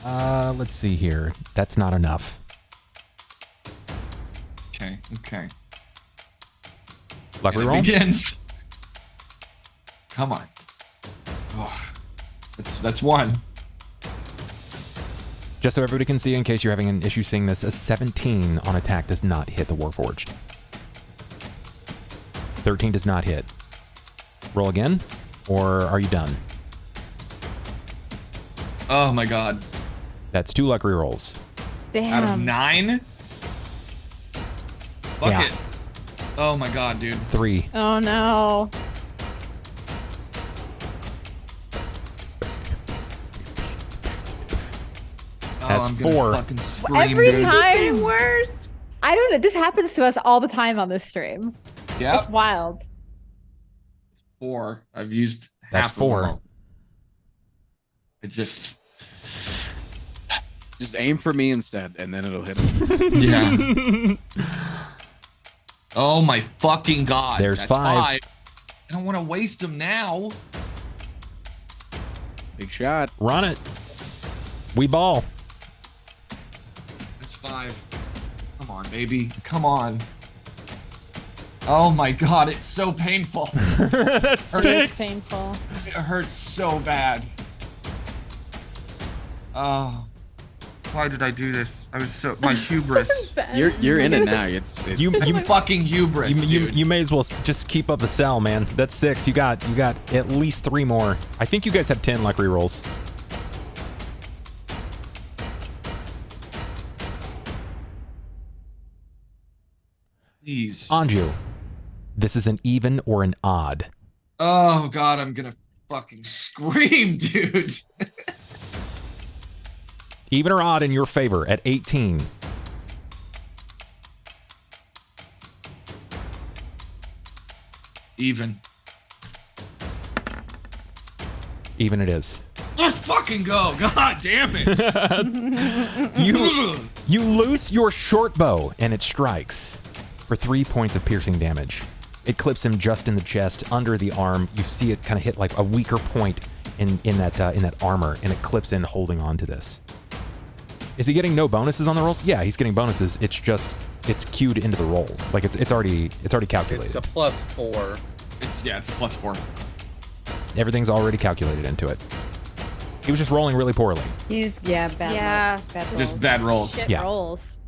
S1: Let's see here. That's not enough.
S6: Okay.
S1: Luck
S6: And it
S1: reroll.
S6: begins. Come on. Oh, that's one.
S1: Just so everybody can see, in case you're having an issue seeing this, a 17 on attack does not hit the Warforged. 13 does not hit. Roll again, or are you done?
S6: Oh my god.
S1: That's 2 luck rerolls.
S5: Damn.
S6: Out of 9? Fuck
S1: Yeah.
S6: it. Oh my god, dude.
S1: 3.
S5: Oh no.
S1: That's
S6: I'm gonna
S1: 4.
S6: fucking scream,
S5: Every
S6: dude.
S5: time worse. I don't know. This happens to us all the time on this stream.
S6: Yep.
S5: It's wild.
S6: 4. I've used
S1: That's
S6: half
S1: 4.
S6: Of them. It just
S4: aim for me instead, and then it'll hit him.
S6: yeah. Oh my fucking god.
S1: There's
S6: That's
S1: 5.
S6: I don't want to waste them now.
S4: Big shot.
S1: Run it. We ball.
S6: That's 5. Come on, baby. Come on. Oh my god, it's so painful.
S1: That's
S5: It
S1: 6.
S5: is painful.
S6: It hurts so bad. Oh. Why did I do this? I was so my hubris.
S4: You're in it now. It's
S1: You
S6: Fucking hubris, dude.
S1: you may as well just keep up the cell, man. That's 6. You got at least 3 more. I think you guys have 10 luck rerolls.
S6: Please.
S1: Anju, this is an even or an odd.
S6: Oh god, I'm gonna fucking scream, dude.
S1: Even or odd in your favor at 18.
S6: Even.
S1: Even it is.
S6: Let's fucking go. God damn it.
S1: You loose your short bow and it strikes for 3 points of piercing damage. It clips him just in the chest, under the arm. You see it kind of hit like a weaker point in that armor, and it clips in, holding on to this. Is he getting no bonuses on the rolls? Yeah, he's getting bonuses. It's queued into the roll. Like it's already calculated.
S2: It's a +4.
S6: It's a +4.
S1: Everything's already calculated into it. He was just rolling really poorly.
S3: He's bad.
S5: Yeah.
S3: luck, bad rolls.
S6: Just bad rolls.
S5: Shit
S1: Yeah.
S5: rolls.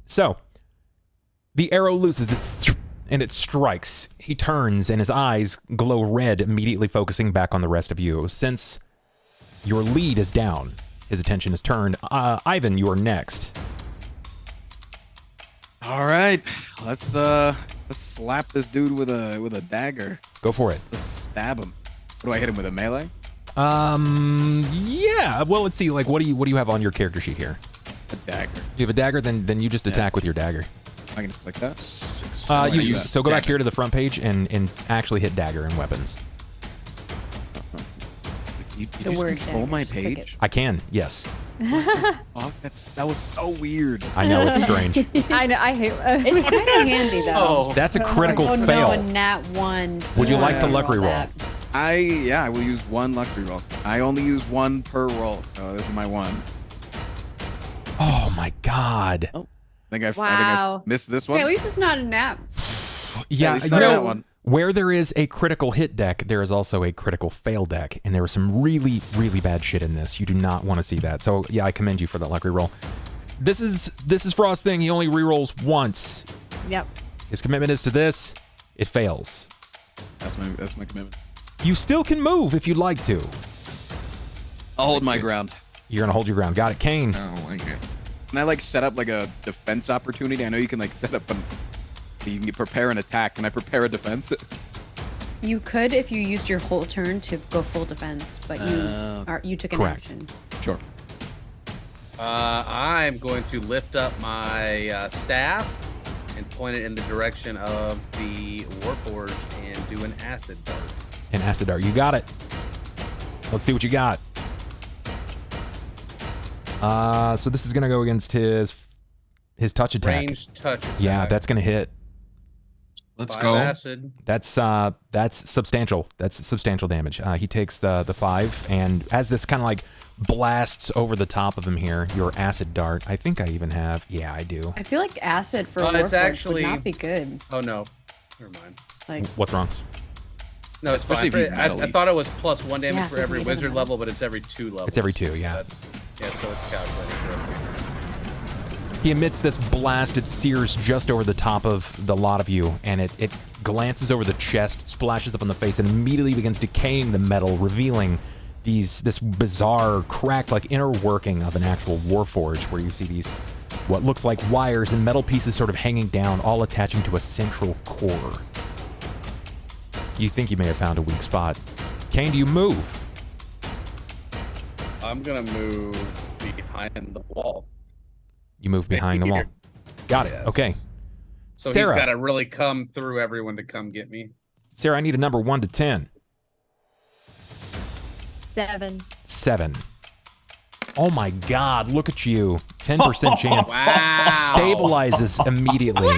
S1: So, the arrow looses, and it strikes. He turns, and his eyes glow red, immediately focusing back on the rest of you. Since your lead is down, his attention is turned. Ivan, you are next.
S4: all right. Let's slap this dude with a dagger.
S1: Go for it.
S4: Let's stab him. What do I hit him with, a melee?
S1: Yeah. Well, let's see. Like, what do you have on your character sheet here?
S4: A dagger.
S1: You have a dagger, then you just attack with your dagger.
S4: I can just click that.
S1: So go back here to the front page and actually hit dagger and weapons.
S4: You
S3: The
S4: just
S3: word
S4: control
S3: dagger,
S4: my
S3: just click it.
S4: page.
S1: I can, yes.
S4: Fuck, that was so weird.
S1: I know, it's strange.
S5: I know. I hate.
S3: It's kind of handy though.
S1: That's a critical
S3: Oh
S1: fail.
S3: no, a nat 1.
S1: Would you like to
S3: Yeah.
S1: luck reroll?
S3: That.
S4: I will use 1 luck reroll. I only use 1 per roll. So this is my 1.
S1: Oh my god.
S4: I think I
S5: Wow.
S4: missed this one.
S3: Okay, at least it's not a nap.
S1: Yeah,
S4: At least
S1: you
S4: not
S1: know,
S4: that one.
S1: where there is a critical hit deck, there is also a critical fail deck, and there was some really, really bad shit in this. You do not want to see that. So yeah, I commend you for that luck reroll. This is Frost's thing. He only rerolls once.
S5: Yep.
S1: His commitment is to this. It fails.
S4: That's my commitment.
S1: You still can move if you'd like to.
S4: I'll hold my ground.
S1: You're gonna hold your ground. Got it, Cain.
S6: Oh, okay.
S4: Can I set up a defense opportunity? I know you can set up you can prepare an attack. Can I prepare a defense?
S3: You could if you used your whole turn to go full defense, but you took an
S1: Correct.
S3: action.
S4: Sure.
S2: I'm going to lift up my staff and point it in the direction of the Warforged and do an acid dart.
S1: An acid dart. You got it. Let's see what you got. So this is gonna go against his touch attack.
S2: Ranged touch attack.
S1: Yeah, that's gonna hit.
S6: Let's
S2: 5
S6: go.
S2: acid.
S1: That's substantial. That's substantial damage. He takes the 5, and as this kind of blasts over the top of him here, your acid dart. I think I even have. Yeah, I do.
S3: I feel like acid for
S2: It's
S3: Warforged
S2: actually-
S3: would not be good.
S2: Oh no. Never mind.
S3: Like
S1: What's wrong?
S2: No, it's
S4: Especially
S2: fine.
S4: if he's
S2: I
S4: metally.
S2: thought it was plus 1 damage
S3: Yeah,
S2: for
S3: he's
S2: every
S3: made of
S2: wizard
S3: metal.
S2: level, but it's every 2 levels.
S1: It's every 2, yeah.
S2: So it's calculated correctly.
S1: He emits this blast. It sears just over the top of the lot of you, and it glances over the chest, splashes up on the face, and immediately begins decaying the metal, revealing this bizarre, cracked, like inner working of an actual Warforged, where you see these what looks like wires and metal pieces sort of hanging down, all attaching to a central core. You think you may have found a weak spot. Cain, do you move?
S2: I'm gonna move behind the wall.
S1: You move behind the wall. Got it.
S2: Yes.
S1: Okay.
S2: So
S1: Sera.
S2: he's got to really come through everyone to come get me.
S1: Sera, I need a number 1 to 10.
S5: 7.
S1: 7. Oh my God! Look at you. 10% chance.
S2: Wow.
S1: Stabilizes immediately.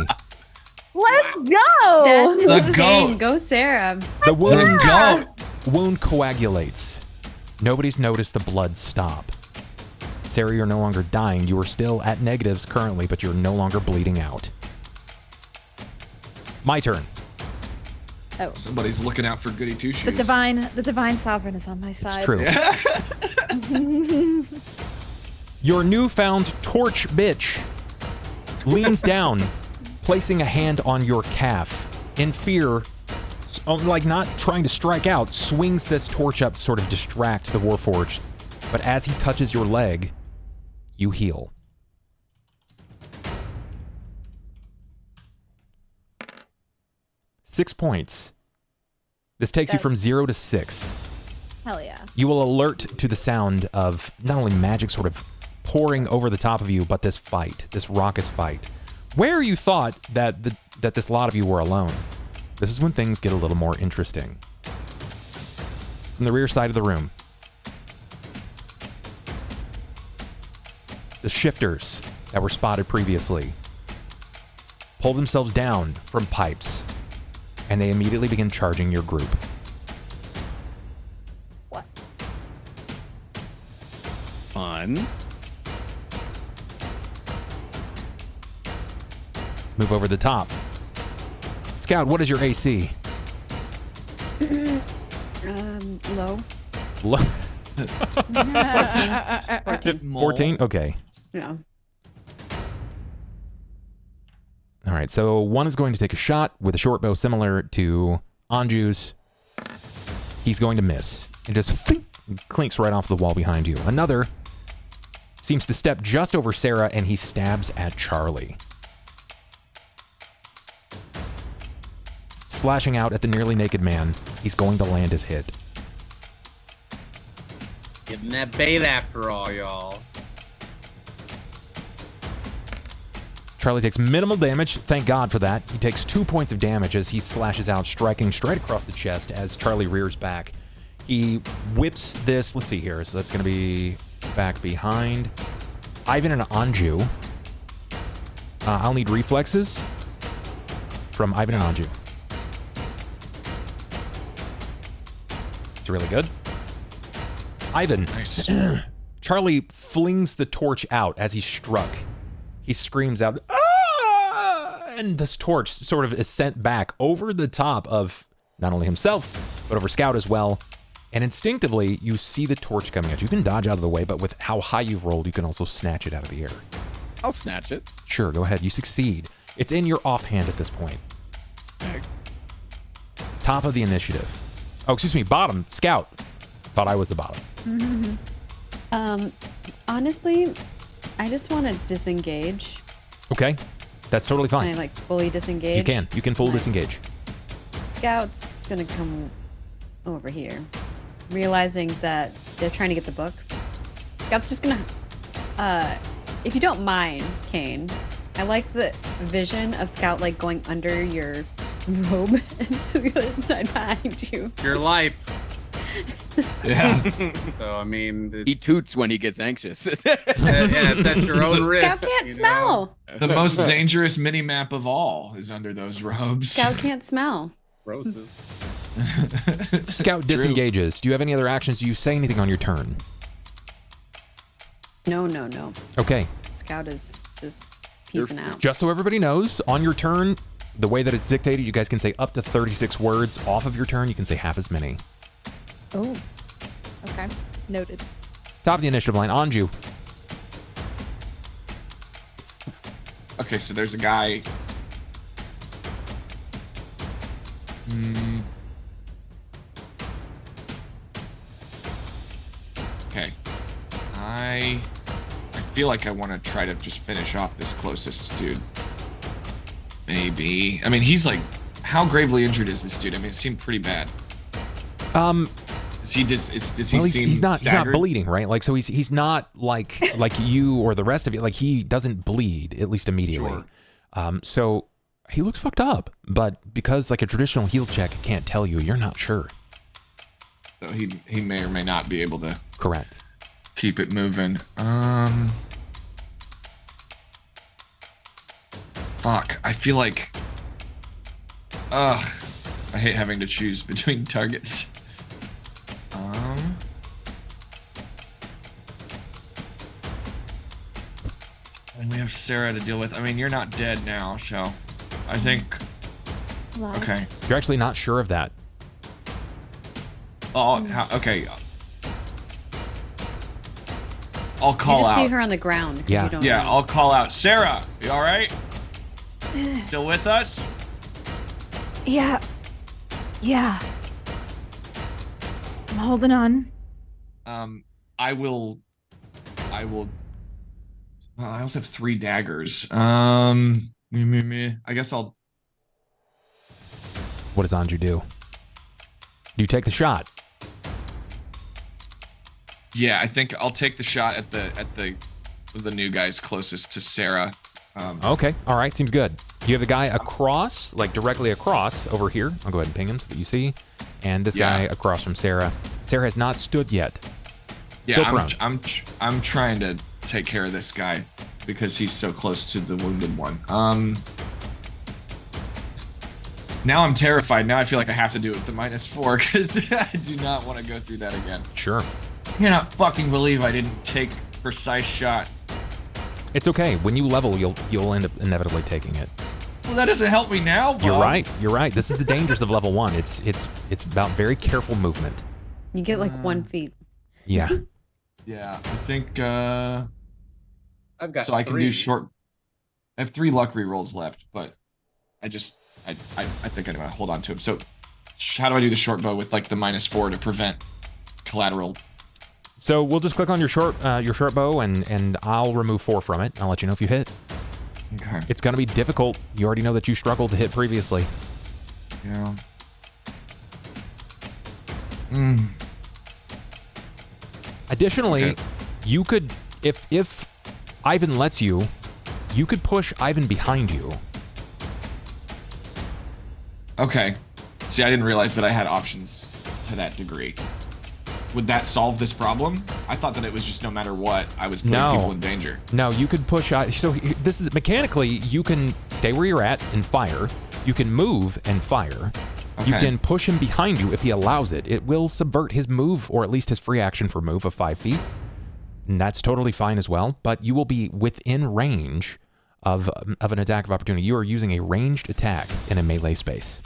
S5: Let's go!
S3: That's
S6: The
S3: insane.
S6: goat.
S3: Go, Sarah.
S1: The wound,
S6: Go.
S1: wound coagulates. Nobody's noticed the blood stop. Sera, you're no longer dying. You are still at negatives currently, but you're no longer bleeding out. My turn.
S5: Oh,
S6: Somebody's looking out for goody two shoes.
S5: the divine sovereign is on my side.
S1: It's true. Your newfound torch bitch leans down, placing a hand on your calf. In fear, like not trying to strike out, swings this torch up to sort of distract the Warforged. But as he touches your leg, you heal. Six points. This takes you from 0 to 6.
S5: Hell yeah.
S1: You will alert to the sound of not only magic sort of pouring over the top of you, but this fight, this raucous fight. Where you thought that that this lot of you were alone, this is when things get a little more interesting. From the rear side of the room, the shifters that were spotted previously pull themselves down from pipes, and they immediately begin charging your group.
S5: What?
S4: Fun.
S1: Move over the top. Scout, what is your AC?
S3: Low.
S1: 14? Okay.
S3: No.
S1: All right, so one is going to take a shot with a short bow similar to Anju's. He's going to miss. It just clinks right off the wall behind you. Another seems to step just over Sera, and he stabs at Charlie. Slashing out at the nearly naked man, he's going to land his hit.
S2: Getting that bait after all, y'all.
S1: Charlie takes minimal damage. Thank God for that. He takes 2 points of damage as he slashes out, striking straight across the chest as Charlie rears back. He whips this. Let's see here. So that's going to be back behind Ivan and Anju. I'll need reflexes from Ivan and Anju. It's really good. Ivan.
S6: Nice.
S1: Charlie flings the torch out as he's struck. He screams out, "Ah!" And this torch sort of is sent back over the top of not only himself, but over Scout as well. And instinctively, you see the torch coming at you. You can dodge out of the way, but with how high you've rolled, you can also snatch it out of the air.
S4: I'll snatch it.
S1: Sure, go ahead. You succeed. It's in your offhand at this point.
S4: Okay.
S1: Top of the initiative. Oh, excuse me, bottom. Scout. Thought I was the bottom.
S3: Honestly, I just want to disengage.
S1: Okay, that's totally
S3: Can
S1: fine.
S3: I like fully disengage?
S1: You can. You can full
S3: Like-
S1: disengage.
S3: Scout's gonna come over here, realizing that they're trying to get the book. Scout's just gonna, if you don't mind, Cain, I like the vision of Scout like going under your robe and to the other side behind you.
S2: Your life.
S6: Yeah.
S2: So, I mean,
S4: He
S2: it's,
S4: toots when he gets anxious.
S2: yeah, it's at your own risk.
S3: Scout can't
S2: you know?
S3: smell.
S6: The most dangerous mini map of all is under those robes.
S3: Scout can't smell.
S2: Roses.
S1: Scout disengages. Do you have any other actions? Do you say anything on your turn?
S3: No.
S1: Okay.
S3: Scout is just peacing out.
S1: Just so everybody knows, on your turn, The way that it's dictated, you guys can say up to 36 words. Off of your turn, you can say half as many.
S5: Oh. Okay. Noted.
S1: Top of the initiative line, Anju.
S6: Okay, so there's a guy. Okay. I feel like I want to try to just finish off this closest dude. Maybe. I mean, he's like, how gravely injured is this dude? I mean, it seemed pretty bad. Does he just? Does he seem?
S1: He's not
S6: staggered?
S1: bleeding, right? Like, so he's not like you or the rest of you. Like, he doesn't bleed, at least immediately.
S6: Sure.
S1: So he looks fucked up, but because like a traditional heal check can't tell you, you're not sure.
S6: So he may or may not be able to.
S1: Correct.
S6: Keep it moving. Fuck. I feel like. Ugh. I hate having to choose between targets. And we have Sera to deal with. I mean, you're not dead now, so I think.
S5: Live.
S6: Okay.
S1: You're actually not sure of that.
S6: Oh, okay. I'll call
S3: You just
S6: out.
S3: see her on the ground. 'Cause
S1: Yeah.
S3: You don't
S6: Yeah,
S3: know.
S6: I'll call out. Sera, you all right? Still with us?
S5: Yeah. Yeah. I'm holding on.
S6: I will. Well, I also have 3 daggers. I guess I'll.
S1: What does Anju do? You take the shot.
S6: Yeah, I think I'll take the shot at the new guys closest to Sera.
S1: Okay. All right. Seems good. You have the guy across, like directly across over here. I'll go ahead and ping him so that you see. And this guy across from Sera. Sera has not stood yet. Still prone.
S6: I'm trying to take care of this guy because he's so close to the wounded one. Now I'm terrified. Now I feel like I have to do it with the -4 because I do not want to go through that again.
S1: Sure.
S6: I cannot fucking believe I didn't take precise shot.
S1: It's okay. When you level, you'll end up inevitably taking it.
S6: Well, that doesn't help me now, Bob.
S1: You're right. You're right. This is the dangers of level 1. It's about very careful movement.
S3: You get like 1 feet.
S1: Yeah.
S6: Yeah, I think.
S2: I've got.
S6: So I can do short. I have 3 luck rerolls left, but I think I'm gonna hold on to him. So, how do I do the short bow with like the -4 to prevent collateral?
S1: So we'll just click on your short bow and I'll remove 4 from it. I'll let you know if you hit.
S6: Okay.
S1: It's gonna be difficult. You already know that you struggled to hit previously.
S6: Yeah.
S1: Additionally,
S6: Okay.
S1: you could, if Ivan lets you, you could push Ivan behind you.
S6: Okay. See, I didn't realize that I had options to that degree. Would that solve this problem? I thought that it was just no matter what, I was putting people in danger.
S1: No, you could push. So this is mechanically, you can stay where you're at and fire. You can move and fire.
S6: Okay.
S1: You can push him behind you if he allows it. It will subvert his move, or at least his free action for move of 5 feet. And that's totally fine as well. But you will be within range of an attack of opportunity. You are using a ranged attack in a melee space.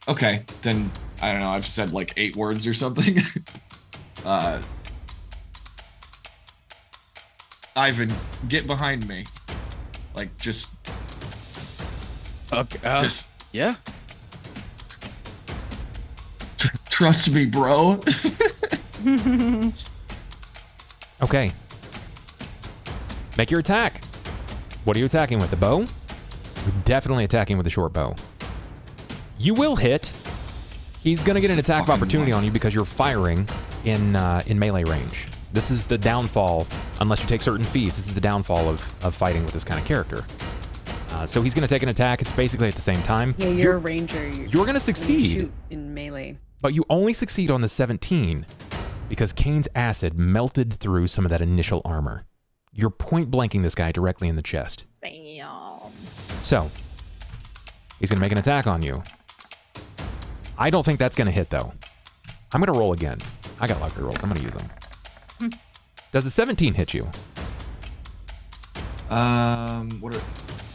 S6: Okay, then I don't know. I've said like 8 words or something. Ivan, get behind me. Like just.
S4: Okay.
S6: Just
S4: Yeah.
S6: trust me, bro.
S1: Okay. Make your attack. What are you attacking with? The bow? You're definitely attacking with the short bow. You will hit. He's going to get an attack of opportunity on you because you're firing in melee range. This is the downfall, unless you take certain feats, this is the downfall of fighting with this kind of character. So he's going to take an attack. It's basically at the same time.
S3: Yeah, you're a ranger.
S1: You're going to succeed.
S3: Shoot in melee.
S1: But you only succeed on the 17 because Cain's acid melted through some of that initial armor. You're point blanking this guy directly in the chest.
S5: Bam.
S1: So, he's going to make an attack on you. I don't think that's going to hit, though. I'm going to roll again. I got luck rolls. I'm going to use them. Does the 17 hit you?
S6: What are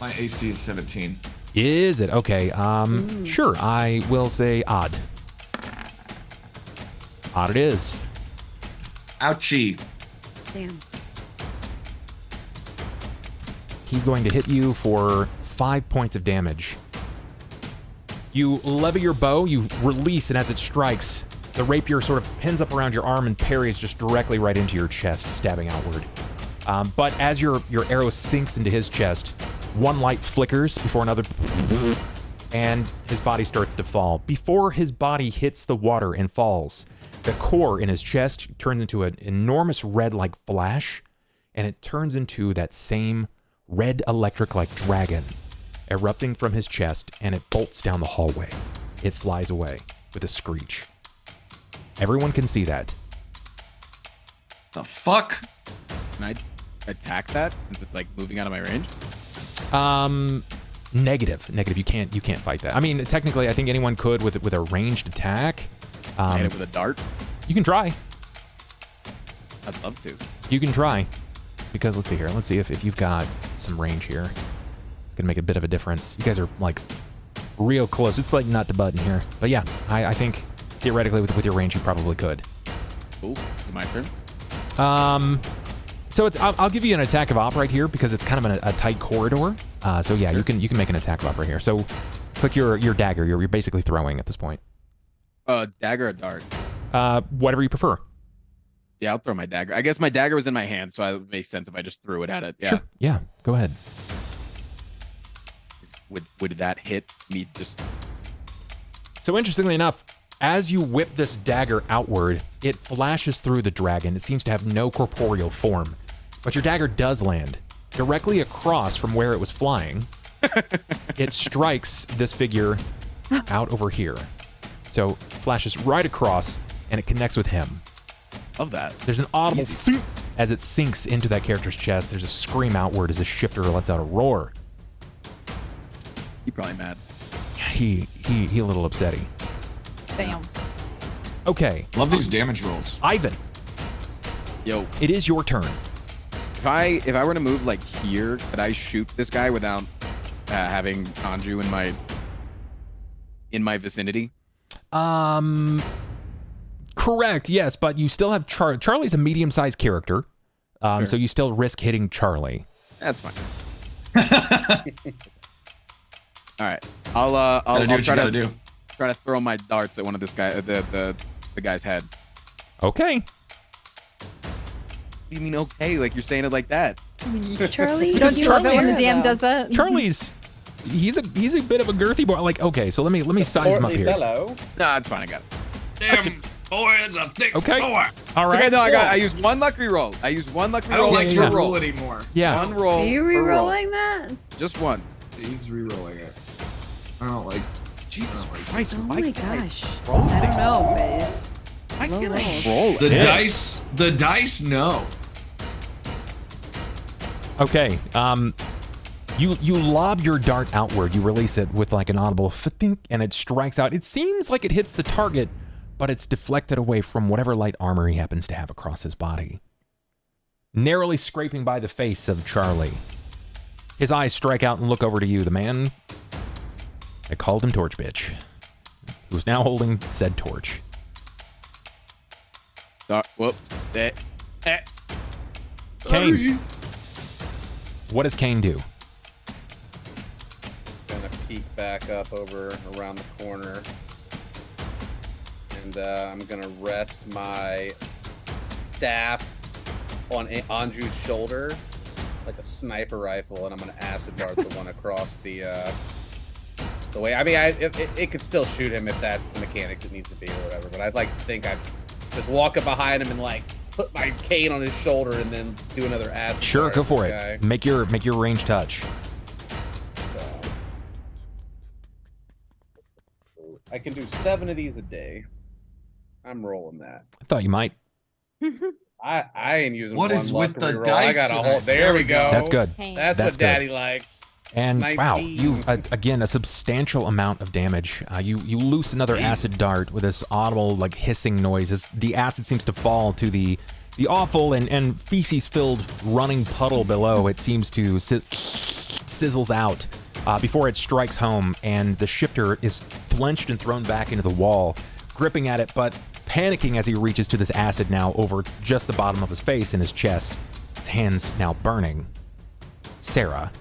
S6: My AC is 17.
S1: Is it? Okay, sure, I will say odd. Odd it is.
S6: Ouchie.
S3: Damn.
S1: He's going to hit you for 5 points of damage. You lever your bow, you release, and as it strikes, the rapier sort of pins up around your arm and parries just directly right into your chest, stabbing outward. But as your arrow sinks into his chest, one light flickers before another, and his body starts to fall. Before his body hits the water and falls, the core in his chest turns into an enormous red-like flash, and it turns into that same red electric-like dragon erupting from his chest, and it bolts down the hallway. It flies away with a screech. Everyone can see that.
S6: The fuck?
S4: Can I attack that since it's like moving out of my range?
S1: Negative. You can't fight that. I mean, technically, I think anyone could with a ranged attack.
S4: Hit it with a dart?
S1: You can try.
S4: I'd love to.
S1: You can try. Because let's see here. Let's see if you've got some range here. It's gonna make a bit of a difference. You guys are like real close. It's like nut to button here. But yeah, I think theoretically with your range you probably could.
S4: Ooh, is it my turn?
S1: So it's I'll give you an attack of op right here because it's kind of a tight corridor. So yeah,
S4: Sure.
S1: you can make an attack of op right here. So click your dagger. You're basically throwing at this point.
S4: Dagger or dart?
S1: Whatever you prefer.
S4: Yeah, I'll throw my dagger. I guess my dagger was in my hand, so it would make sense if I just threw it at it. Yeah.
S1: Sure. Yeah. Go ahead.
S4: Would that hit me just...
S1: So interestingly enough, as you whip this dagger outward, it flashes through the dragon. It seems to have no corporeal form, but your dagger does land directly across from where it was flying. It strikes this figure out over here. So flashes right across, and it connects with him.
S4: Love that.
S1: There's an audible thump as it sinks into that character's chest. There's a scream outward as the shifter lets out a roar.
S4: He's probably mad.
S1: He a little upsetty.
S5: Damn.
S1: Okay.
S6: Love these damage rolls.
S1: Ivan,
S4: Yo,
S1: it is your turn.
S4: if I were to move like here, could I shoot this guy without having Anju in my vicinity?
S1: Correct, yes, but you still have Charlie's a medium-sized character,
S4: Sure.
S1: so you still risk hitting Charlie.
S4: That's fine. All right, I'll
S6: Do what
S4: try
S6: you
S4: to
S6: gotta do.
S4: try to throw my darts at one of this guy, the guy's head.
S1: Okay.
S4: What do you mean okay? Like you're saying it like that?
S3: Charlie,
S1: Because
S5: Don't you love it when the
S3: Sera,
S5: DM
S3: though.
S5: does that?
S1: Charlie's he's a bit of a girthy boy. Like, okay, so let me size him up here.
S2: Fellow.
S4: Nah, it's fine. I got it.
S6: Damn, boy, it's a thick
S1: Okay.
S6: boy.
S1: All right.
S4: Okay, no, I used one luck reroll. I used one luck
S6: I don't
S4: reroll.
S6: like
S1: yeah,
S6: your
S1: yeah.
S6: roll anymore.
S1: Yeah.
S4: One roll.
S3: Are you
S4: per roll.
S3: re-rolling that?
S4: Just one.
S6: He's re-rolling it. I don't like.
S4: Jesus
S6: Oh,
S4: Christ!
S3: Oh
S4: why
S3: my
S4: can't I
S3: gosh.
S4: roll
S3: I
S4: it?
S3: don't know, but it's
S4: Why
S3: low
S4: can't I
S3: rolls.
S4: roll
S6: The
S4: it?
S1: Yeah.
S6: dice no.
S1: Okay. You lob your dart outward. You release it with like an audible fa-tink, and it strikes out. It seems like it hits the target, but it's deflected away from whatever light armor he happens to have across his body, narrowly scraping by the face of Charlie. His eyes strike out and look over to you, the man. I called him Torch Bitch, who's now holding said torch.
S4: Sorry. Whoops.
S1: Cain. What does Cain do?
S2: Gonna peek back up around the corner, and I'm gonna rest my staff on Anju's shoulder, like a sniper rifle, and I'm gonna acid dart the one across the way. I mean, it could still shoot him if that's the mechanics it needs to be or whatever. But I'd like to think I'd just walk up behind him and like put my cane on his shoulder and then do another acid.
S1: Sure,
S2: dart
S1: go
S2: at
S1: for
S2: this
S1: it.
S2: guy.
S1: Make your range touch.
S2: I can do 7 of these a day. I'm rolling that.
S1: I thought you might.
S2: I ain't using
S6: What
S2: one
S6: is
S2: luck
S6: with the
S2: reroll.
S6: dice
S2: I got a
S6: tonight?
S2: whole. There we go.
S1: That's good.
S5: Hey.
S2: That's
S1: That's
S2: what
S1: good.
S2: Daddy likes.
S1: And wow,
S2: 19.
S1: you again a substantial amount of damage. You loose another acid dart with this audible like hissing noise as the acid seems to fall to the awful and feces filled running puddle below. It seems to sizzles out before it strikes home, and the shifter is flinched and thrown back into the wall, gripping at it, but panicking as he reaches to this acid now over just the bottom of his face and his chest. His hands now burning. Sera.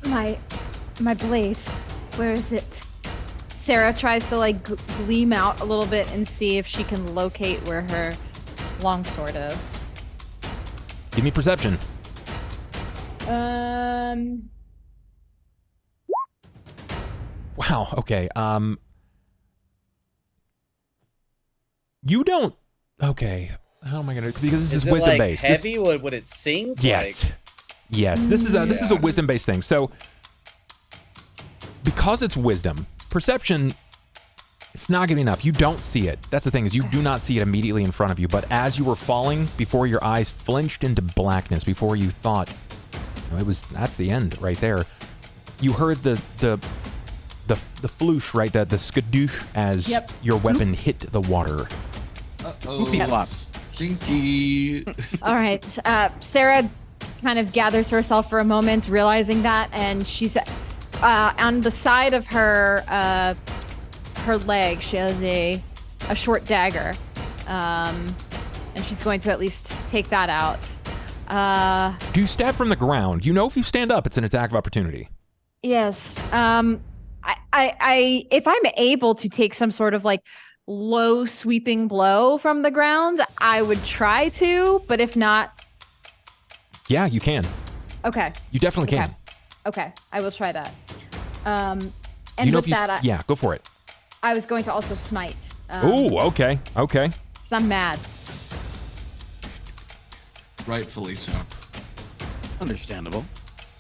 S5: My blade. Where is it? Sera tries to like gleam out a little bit and see if she can locate where her longsword is.
S1: Give me perception. Wow, okay. You don't... Okay. How am I gonna... Because this is wisdom-based.
S2: Heavy? Would it sink?
S1: Yes. Yes, this is a wisdom-based thing. So, because it's wisdom, perception, it's not gonna be enough. You don't see it. That's the thing, is you do not see it immediately in front of you, but as you were falling, before your eyes flinched into blackness, before you thought, that's the end right there, you heard the floosh, right? The skadoosh as your weapon hit the water.
S6: Uh-oh. Stinky.
S5: All right. Sera kind of gathers herself for a moment, realizing that, and she's on the side of her leg. She has a short dagger, and she's going to at least take that out.
S1: Do you stab from the ground? You know, if you stand up, it's an attack of opportunity.
S5: Yes. If I'm able to take some sort of like low sweeping blow from the ground, I would try to, but if not...
S1: Yeah, you can.
S5: Okay.
S1: You definitely can.
S5: Okay, I will try that. And
S1: you know,
S5: with that...
S1: yeah, go for it.
S5: I was going to also smite.
S1: Ooh, okay.
S5: Because I'm mad.
S6: Rightfully so.
S4: Understandable.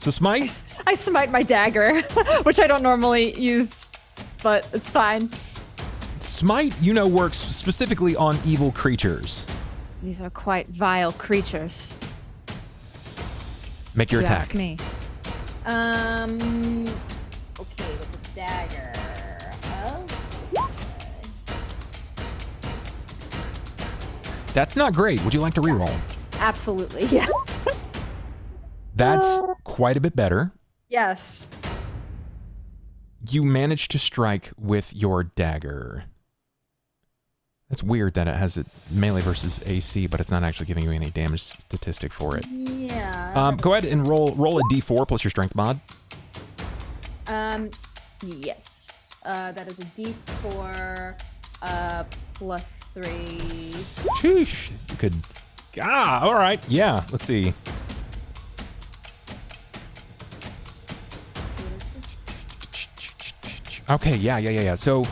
S1: So smite?
S5: I smite my dagger, which I don't normally use, but it's fine.
S1: Smite, you know, works specifically on evil creatures.
S5: These are quite vile creatures.
S1: Make your attack.
S5: Ask me. Okay, with the dagger. Okay.
S1: That's not great. Would you like to reroll?
S5: Absolutely, yes.
S1: That's quite a bit better.
S5: Yes.
S1: You managed to strike with your dagger. That's weird that it has a melee versus AC, but it's not actually giving you any damage statistic for it.
S5: Yeah.
S1: Go ahead and roll a d4 plus your strength mod.
S5: Yes. That is a d4 plus 3.
S1: Sheesh. You could... all right. Yeah, let's see. Okay, yeah. So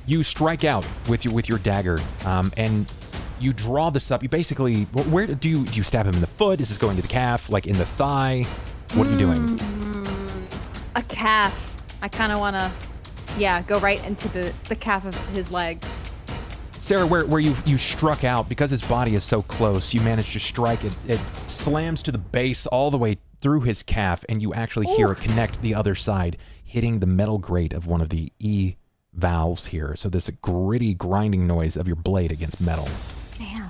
S1: you strike out with your dagger, and you draw this up. You basically, where do you stab him in the foot? Is this going to the calf, like in the thigh? What are you doing?
S5: A calf. I kind of want to, go right into the calf of his leg.
S1: Sera, where you struck out, because his body is so close, you managed to strike it. It slams to the base all the way through his calf, and you actually hear it connect the other side, hitting the metal grate of one of the E valves here. So this gritty grinding noise of your blade against metal.
S5: Damn.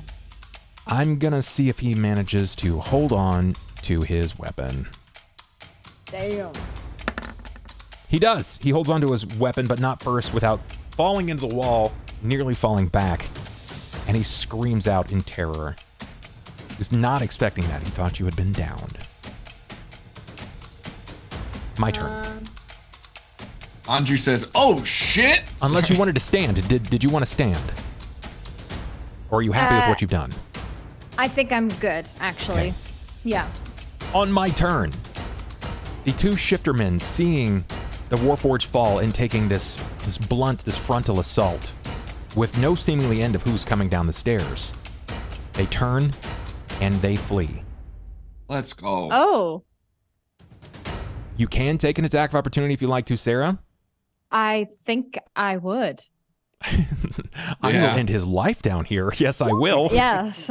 S1: I'm gonna see if he manages to hold on to his weapon.
S5: Damn.
S1: He does. He holds onto his weapon, but not first, without falling into the wall, nearly falling back, and he screams out in terror. He was not expecting that. He thought you had been downed. My turn.
S6: Anju says, "Oh shit!"
S1: Unless you wanted to stand. Did you want to stand? Or are you happy with what you've done?
S5: I think I'm good, actually.
S1: Okay.
S5: Yeah.
S1: On my turn, the two shiftermen, seeing the Warforged fall and taking this frontal assault, with no seemingly end of who's coming down the stairs, they turn and they flee.
S6: Let's go.
S5: Oh.
S1: You can take an attack of opportunity if you like to, Sera.
S5: I think I would.
S1: I will end his life down here. Yes, I will.
S5: Yes.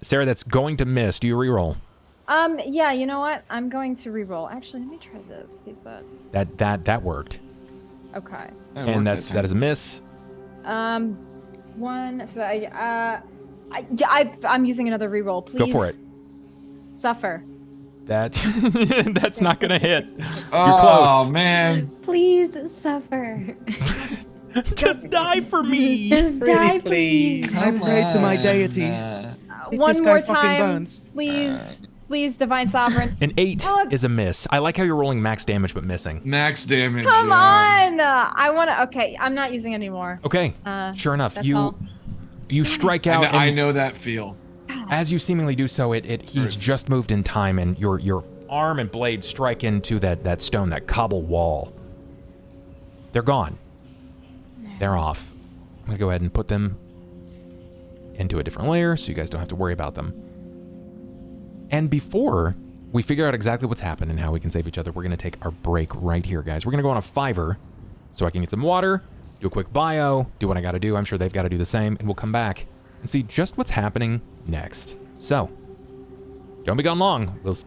S1: Sera, that's going to miss. Do you reroll?
S5: Yeah, you know what? I'm going to reroll. Actually, let me try this. See if
S1: That worked.
S5: Okay.
S1: And that is a miss.
S5: One. So I'm using another reroll, please.
S1: Go for it.
S5: Suffer.
S1: That's not gonna hit. You're
S6: Oh
S1: close.
S6: man.
S3: Please suffer.
S1: Just die for me.
S3: Just die, please.
S4: I pray to my deity.
S5: One more time, please. Please, Divine Sovereign.
S1: An 8
S5: Oh.
S1: is a miss. I like how you're rolling max damage but missing.
S6: Max damage.
S5: Come
S6: yeah.
S5: on. I want to. Okay, I'm not using any more.
S1: Okay. Sure enough,
S5: that's all.
S1: you strike out.
S6: I know that feel.
S1: As you seemingly do so, he's just moved in time, and your arm and blade strike into that stone, that cobble wall. They're gone. They're off. I'm gonna go ahead and put them into a different layer so you guys don't have to worry about them. And before we figure out exactly what's happened and how we can save each other, we're gonna take our break right here, guys. We're gonna go on a 5-er so I can get some water, do a quick bio, do what I gotta do. I'm sure they've gotta do the same, and we'll come back and see just what's happening next. So, don't be gone long. We'll see.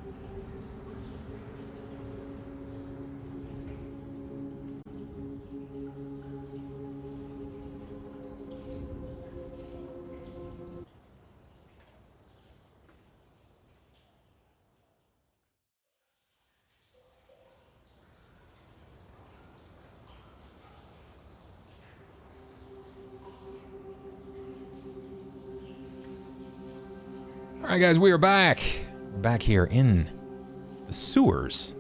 S1: All right, guys, we are back. We're back here in the sewers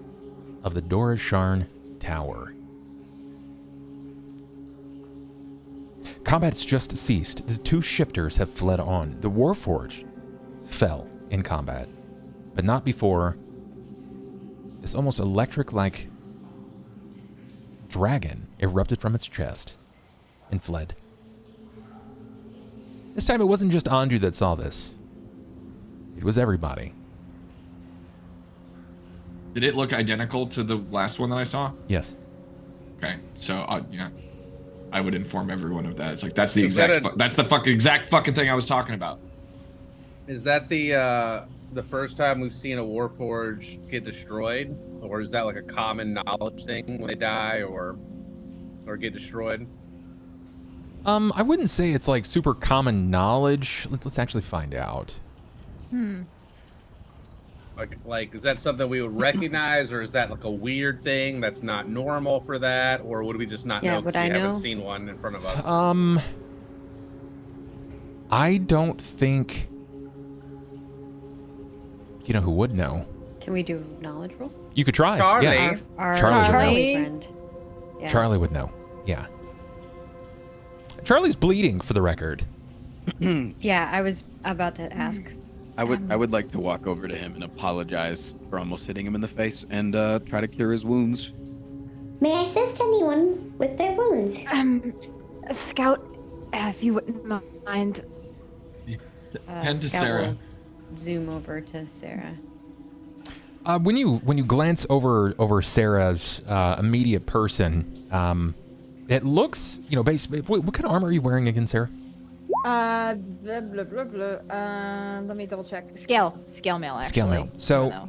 S1: of the Dorisharn Tower. Combat's just ceased. The 2 shifters have fled on. The Warforged fell in combat, but not before this almost electric-like dragon erupted from its chest and fled. This time it wasn't just Anju that saw this. It was everybody.
S6: Did it look identical to the last one that I saw?
S1: Yes.
S6: Okay, so yeah, I would inform everyone of that. It's like that's the exact fucking thing I was talking about.
S2: Is that the first time we've seen a Warforged get destroyed, or is that like a common knowledge thing when they die or get destroyed?
S1: I wouldn't say it's like super common knowledge. Let's actually find out.
S2: Like, is that something we would recognize, or is that like a weird thing that's not normal for that, or would we just not know because we haven't seen one in front of us?
S1: I don't think. You know who would know?
S3: Can we do knowledge roll?
S1: You could try.
S2: Charlie.
S1: Yeah.
S3: Our
S1: Charlie.
S3: Charlie friend. Yeah.
S1: Charlie would know. Yeah. Charlie's bleeding, for the record.
S3: Yeah, I was about to ask.
S4: I would like to walk over to him and apologize for almost hitting him in the face and try to cure his wounds.
S7: May I assist anyone with their wounds?
S5: Scout, if you wouldn't mind.
S6: Pen to
S3: Scout
S6: Sera.
S3: will zoom over to Sera.
S1: When you glance over Sera's immediate person, it looks, basically. What kind of armor are you wearing again, Sera?
S5: Blah, blah, blah, blah. Let me double check. Scale mail, actually.
S1: Scale mail. So,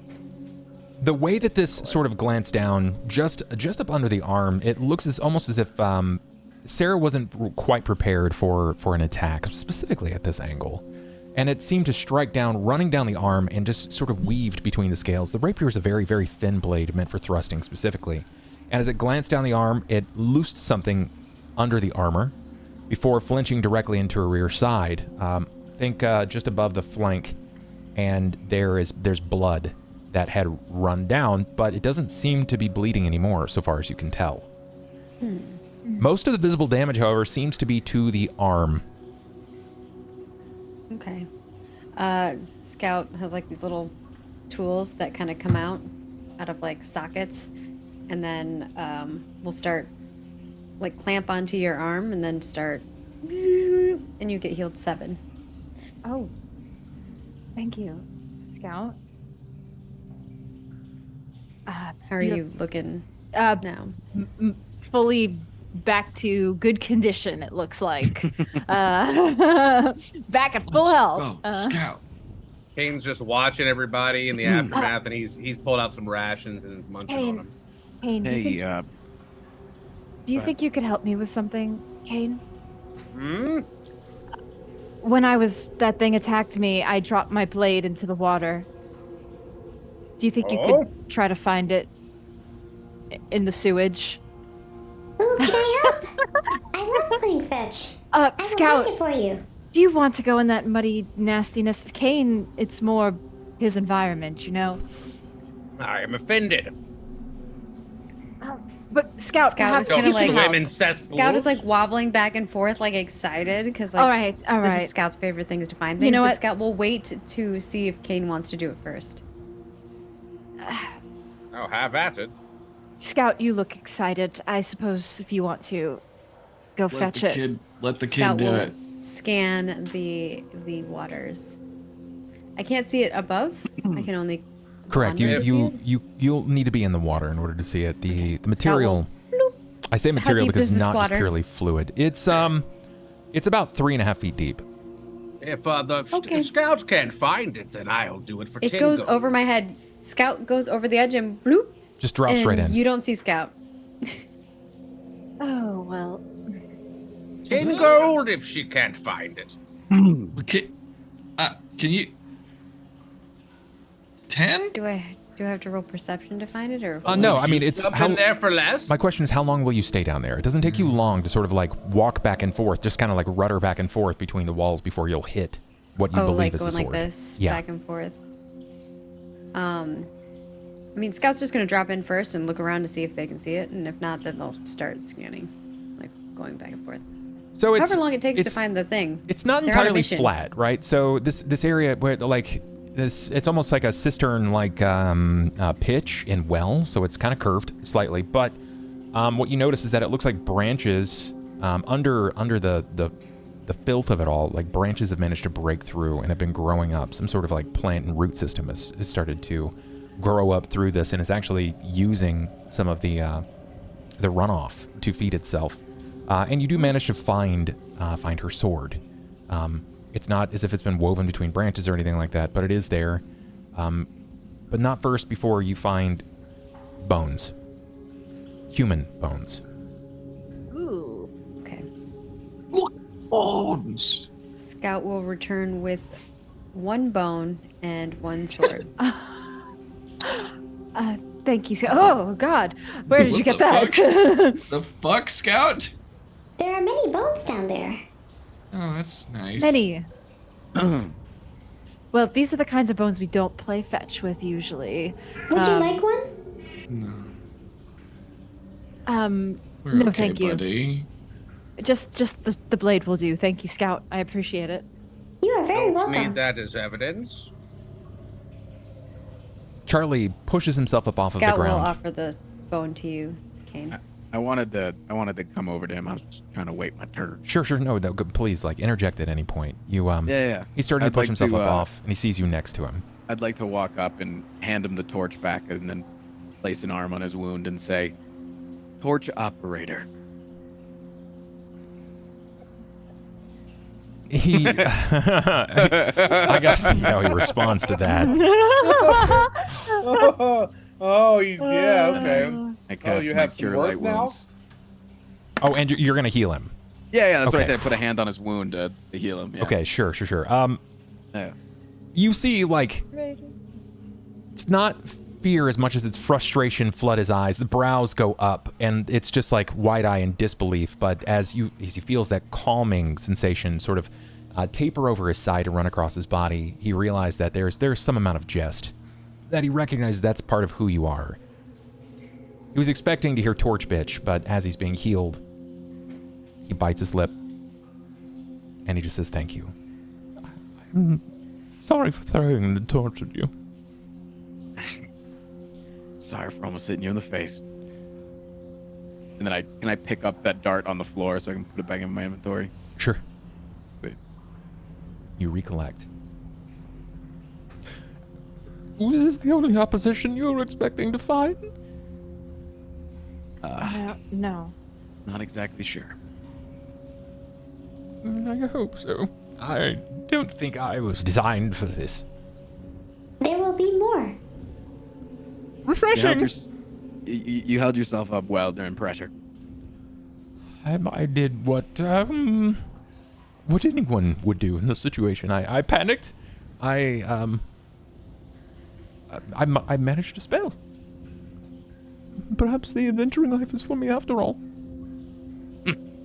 S1: the way that this sort of glanced down, just up under the arm, it looks almost as if Sera wasn't quite prepared for an attack, specifically at this angle. And it seemed to strike down, running down the arm, and just sort of weaved between the scales. The rapier is a very, very thin blade meant for thrusting specifically. And as it glanced down the arm, it loosed something under the armor before flinching directly into her rear side. Think just above the flank, and there's blood that had run down, but it doesn't seem to be bleeding anymore, so far as you can tell. Most of the visible damage, however, seems to be to the arm.
S3: Okay. Scout has like these little tools that kind of come out of like sockets, and then we'll start like clamp onto your arm and then start, and you get healed 7.
S5: Oh, thank you, Scout.
S3: How are you looking now?
S5: Fully back to good condition, it looks like. Back at full health.
S6: Scout.
S2: Cain's just watching everybody in the aftermath, and he's pulled out some rations and is munching on them.
S5: Cain, do you think you could help me with something, Cain? When that thing attacked me, I dropped my blade into the water, Do you think you
S2: Oh?
S5: could try to find it in the sewage?
S7: Ooh, can I help? I love playing fetch. I will
S5: Scout,
S7: find it for you.
S5: do you want to go in that muddy nastiness? Cain, it's more his environment, you know?
S2: I am offended.
S5: But Scout,
S8: Scout
S5: perhaps
S8: was
S2: Don't
S5: you
S8: kinda
S5: can
S8: like-
S2: swim
S5: help.
S2: in cesspools.
S8: Scout is like wobbling back and forth, like excited, because like
S5: All right.
S8: this is Scout's favorite thing is to find things.
S5: You know
S8: but
S5: what?
S8: Scout will wait to see if Cain wants to do it first.
S2: Oh, have at it.
S5: Scout, you look excited. I suppose if you want to go fetch it.
S6: Let the
S8: Scout
S6: kid do
S8: will
S6: it.
S8: scan the waters. I can't see it above. I can only.
S1: Correct.
S8: under see it.
S1: You'll need to be in the water in order to see it. The material.
S8: Bloop.
S1: I say material
S8: deep
S1: because
S8: is
S1: it's
S8: this
S1: not
S8: water?
S1: just purely fluid. It's about 3.5 feet deep.
S2: If the
S8: Okay.
S2: scout can't find it, then I'll do it for
S8: It
S2: 10
S8: goes
S2: gold.
S8: over my head. Scout goes over the edge and bloop.
S1: Just drops
S8: and
S1: right in.
S8: You don't see Scout.
S5: Oh, well.
S2: 10 gold if she can't find it.
S6: Okay. Can you? 10?
S8: Do I have to roll perception to find it, or?
S1: No, I mean it's
S2: Jump
S1: how.
S2: in there for less.
S1: My question is, how long will you stay down there? It doesn't take you long to sort of like walk back and forth, just kind of like rudder back and forth between the walls before you'll hit what you believe
S8: like
S1: is the
S8: going
S1: sword.
S8: like this,
S1: Yeah.
S8: back and forth. I mean, Scout's just gonna drop in first and look around to see if they can see it, and if not, then they'll start scanning, like going back and forth.
S1: So it's
S8: However long it takes to
S1: it's-
S8: find the thing.
S1: It's not
S8: They're on a
S1: entirely
S8: mission.
S1: flat, right? So this area where like this, it's almost like a cistern like pitch and well, so it's kind of curved slightly. But what you notice is that it looks like branches under the filth of it all, like branches have managed to break through and have been growing up. Some sort of like plant and root system has started to grow up through this and is actually using some of the runoff to feed itself. And you do manage to find her sword. It's not as if it's been woven between branches or anything like that, but it is there. But not first before you find bones. Human bones.
S5: Ooh.
S8: Okay.
S6: Look, bones.
S8: Scout will return with one bone and one sword.
S5: Thank you, Scout. Oh, God. Where did you
S6: What
S5: get
S6: the
S5: that?
S6: The fuck, Scout?
S7: There are many bones down there.
S6: Oh, that's nice.
S5: Many. Well, these are the kinds of bones we don't play fetch with usually.
S7: Would you like one?
S6: We're
S5: No,
S6: okay,
S5: thank you.
S6: buddy.
S5: Just the blade will do. Thank you, Scout. I appreciate it.
S7: You are very
S2: Don't
S7: welcome.
S2: need that as evidence.
S1: Charlie pushes himself up off of
S8: Scout
S1: the
S8: will
S1: ground.
S8: offer the bone to you, Cain.
S4: I wanted to come over to him. I was just trying to wait my turn.
S1: Sure. No, please, like, interject at any point. You,
S4: Yeah.
S1: He's starting to
S4: I'd
S1: push
S4: like
S1: himself
S4: to,
S1: up off, and he sees you next to him.
S4: I'd like to walk up and hand him the torch back and then place an arm on his wound and say, "Torch operator."
S1: He, I gotta see how he responds to that.
S2: Yeah, okay.
S4: I cast
S2: you
S4: my
S2: have some
S4: cure
S2: work
S4: light
S2: now?
S4: wounds.
S1: Oh, and you're gonna heal him.
S4: Yeah, that's what I
S1: Okay.
S4: said. Put a hand on his wound to heal him. Yeah.
S1: Okay, sure.
S4: Yeah.
S1: You see, like, it's not fear as much as it's frustration flood his eyes. The brows go up, and it's just like wide eye and disbelief. But as he feels that calming sensation sort of taper over his side and run across his body, he realized that there's some amount of jest, that he recognizes that's part of who you are. He was expecting to hear torch bitch, but as he's being healed, he bites his lip, and he just says thank you. I'm sorry for throwing the torch at you.
S4: Sorry for almost hitting you in the face. And then can I pick up that dart on the floor so I can put it back in my inventory?
S1: Sure.
S4: Wait.
S1: You recollect. Was this the only opposition you were expecting to find?
S5: No.
S4: Not exactly sure.
S1: I hope so. I don't think I was designed for this.
S7: There will be more.
S1: Refreshing!
S4: You held yourself up well during pressure.
S1: I did what anyone would do in this situation. I panicked. I I managed to spell. Perhaps the adventuring life is for me after all.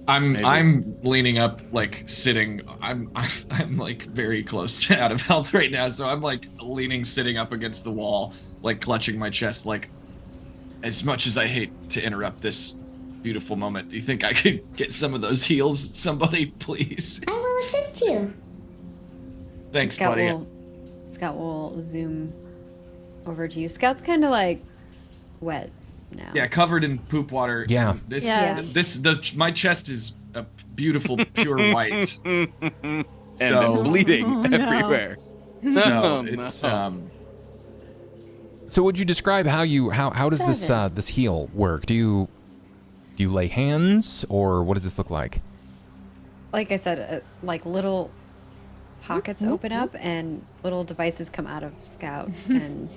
S6: I'm leaning up, like sitting. I'm like very close to out of health right now, so I'm like leaning, sitting up against the wall, like clutching my chest. Like, as much as I hate to interrupt this beautiful moment, do you think I could get some of those heals? Somebody, please.
S7: I will assist you.
S6: Thanks,
S8: Scout
S6: buddy.
S8: Scout will zoom over to you. Scout's kind of like wet now.
S6: Yeah, covered in poop water.
S1: Yeah.
S6: My chest is a beautiful pure white.
S4: And
S6: So
S4: bleeding everywhere.
S6: So it's
S1: So would you describe how does this heal work? Do you lay hands, or what does this look like?
S8: Like I said, like little pockets open up and little devices come out of Scout, and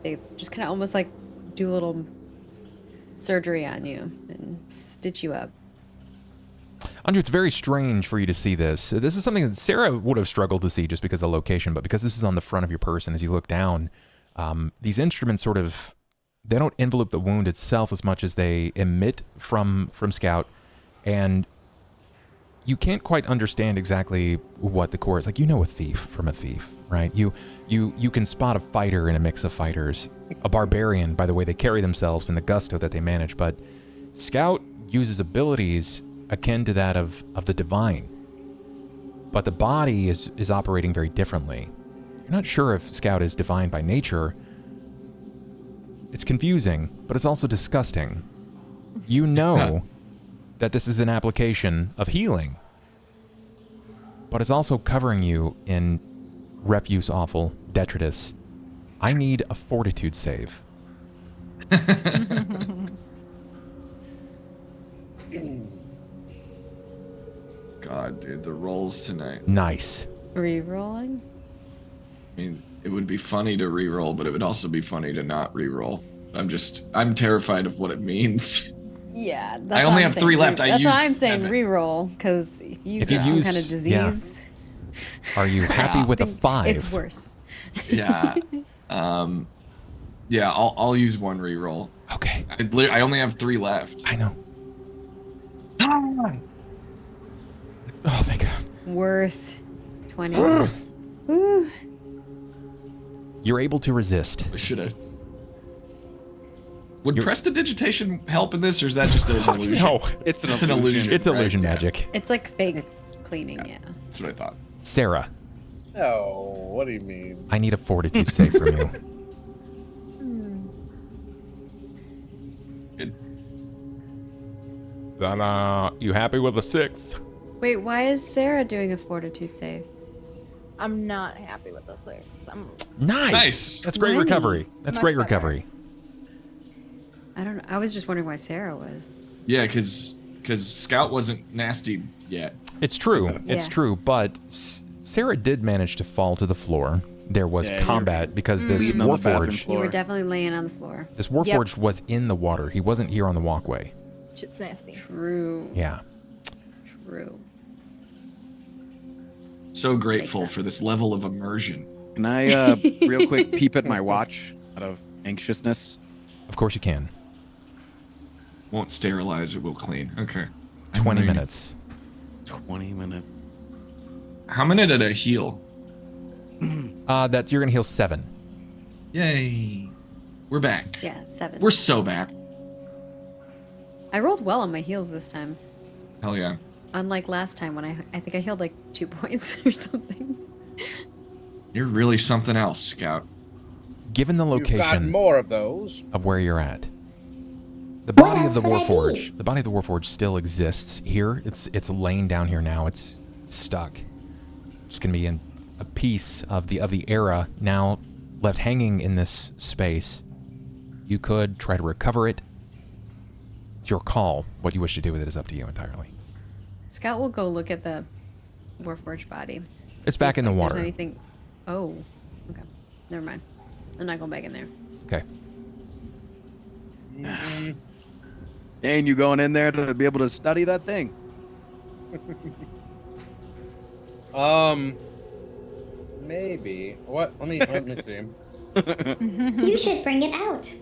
S8: they just kind of almost like do a little surgery on you and stitch you up.
S1: Anju, it's very strange for you to see this. This is something that Sera would have struggled to see just because of the location, but because this is on the front of your person, as you look down, these instruments they don't envelope the wound itself as much as they emit from Scout, and you can't quite understand exactly what the core is. Like, you know a thief from a thief, right? You can spot a fighter in a mix of fighters, a barbarian by the way they carry themselves and the gusto that they manage, but Scout uses abilities akin to that of the divine. But the body is operating very differently. You're not sure if Scout is divine by nature. It's confusing, but it's also disgusting. You know that this is an application of healing, but it's also covering you in refuse, awful, detritus. I need a fortitude save.
S6: God, dude, the rolls tonight.
S1: Nice.
S8: Rerolling?
S6: I mean, it would be funny to reroll, but it would also be funny to not reroll. I'm terrified of what it means.
S8: Yeah, that's
S6: I only have 3 left.
S8: That's why I'm saying
S6: 7.
S8: reroll, because if you
S1: If
S8: get
S1: you
S8: some kind of
S1: use-
S8: disease,
S1: Are you happy with a 5?
S8: it's worse.
S6: Yeah. Yeah, I'll use 1 reroll.
S1: Okay.
S6: I only have 3 left.
S1: I know. Oh, thank God.
S8: Worth 20. Ooh.
S1: You're able to resist.
S6: I should have. Would prestidigitation help in this, or is that just an illusion?
S1: No,
S4: It's
S6: an illusion.
S1: it's illusion
S6: right?
S1: magic.
S8: It's like fake cleaning, yeah.
S6: That's what I thought.
S1: Sera,
S2: No, what do you mean?
S1: I need a fortitude save from you.
S6: Good.
S1: Then, you happy with a 6?
S8: Wait, why is Sera doing a fortitude save?
S5: I'm not happy with this.
S1: Nice. That's great
S8: 20.
S1: recovery. That's
S5: Much
S1: great
S5: better.
S1: recovery.
S8: I don't know. I was just wondering why Sera was.
S6: Yeah, because Scout wasn't nasty yet.
S1: It's true. It's
S8: Yeah.
S1: true. But Sera did manage to fall to the floor. There was
S4: Yeah, you're
S1: combat because this
S4: bleeding on the bathroom
S1: Warforged.
S8: You
S4: floor.
S8: were definitely laying on the floor.
S1: This Warforged was in the water. He wasn't here on the walkway.
S5: Shit's nasty.
S8: True.
S1: Yeah.
S8: True.
S6: So grateful
S8: Makes
S6: for this
S8: sense.
S6: level of immersion.
S4: Can I real quick peep at my watch out of anxiousness?
S1: Of course you can.
S6: Won't sterilize, it will clean. Okay.
S1: 20 minutes.
S4: 20 minutes.
S6: How many did I heal?
S1: You're gonna heal 7.
S6: Yay. We're back.
S8: Yeah, 7.
S6: We're so back.
S8: I rolled well on my heals this time.
S6: Hell yeah.
S8: Unlike last time when I think I healed like 2 points or something.
S6: You're really something else, Scout.
S1: Given the
S2: You've got
S1: location
S2: more of those.
S1: of where you're at, the body of the
S7: else would I be?
S1: Warforged, the body of the Warforged still exists here. It's laying down here now. It's stuck. It's gonna be in a piece of the era now left hanging in this space. You could try to recover it. It's your call. What you wish to do with it is up to you entirely.
S8: Scout will go look at the Warforged body.
S1: It's
S8: See
S1: back
S8: if,
S1: in the
S8: like,
S1: water.
S8: There's anything. Oh, okay. Never mind. I'm not going back in there.
S1: Okay.
S4: And you going in there to be able to study that thing?
S2: Maybe. What? Let me see.
S7: You should bring it out.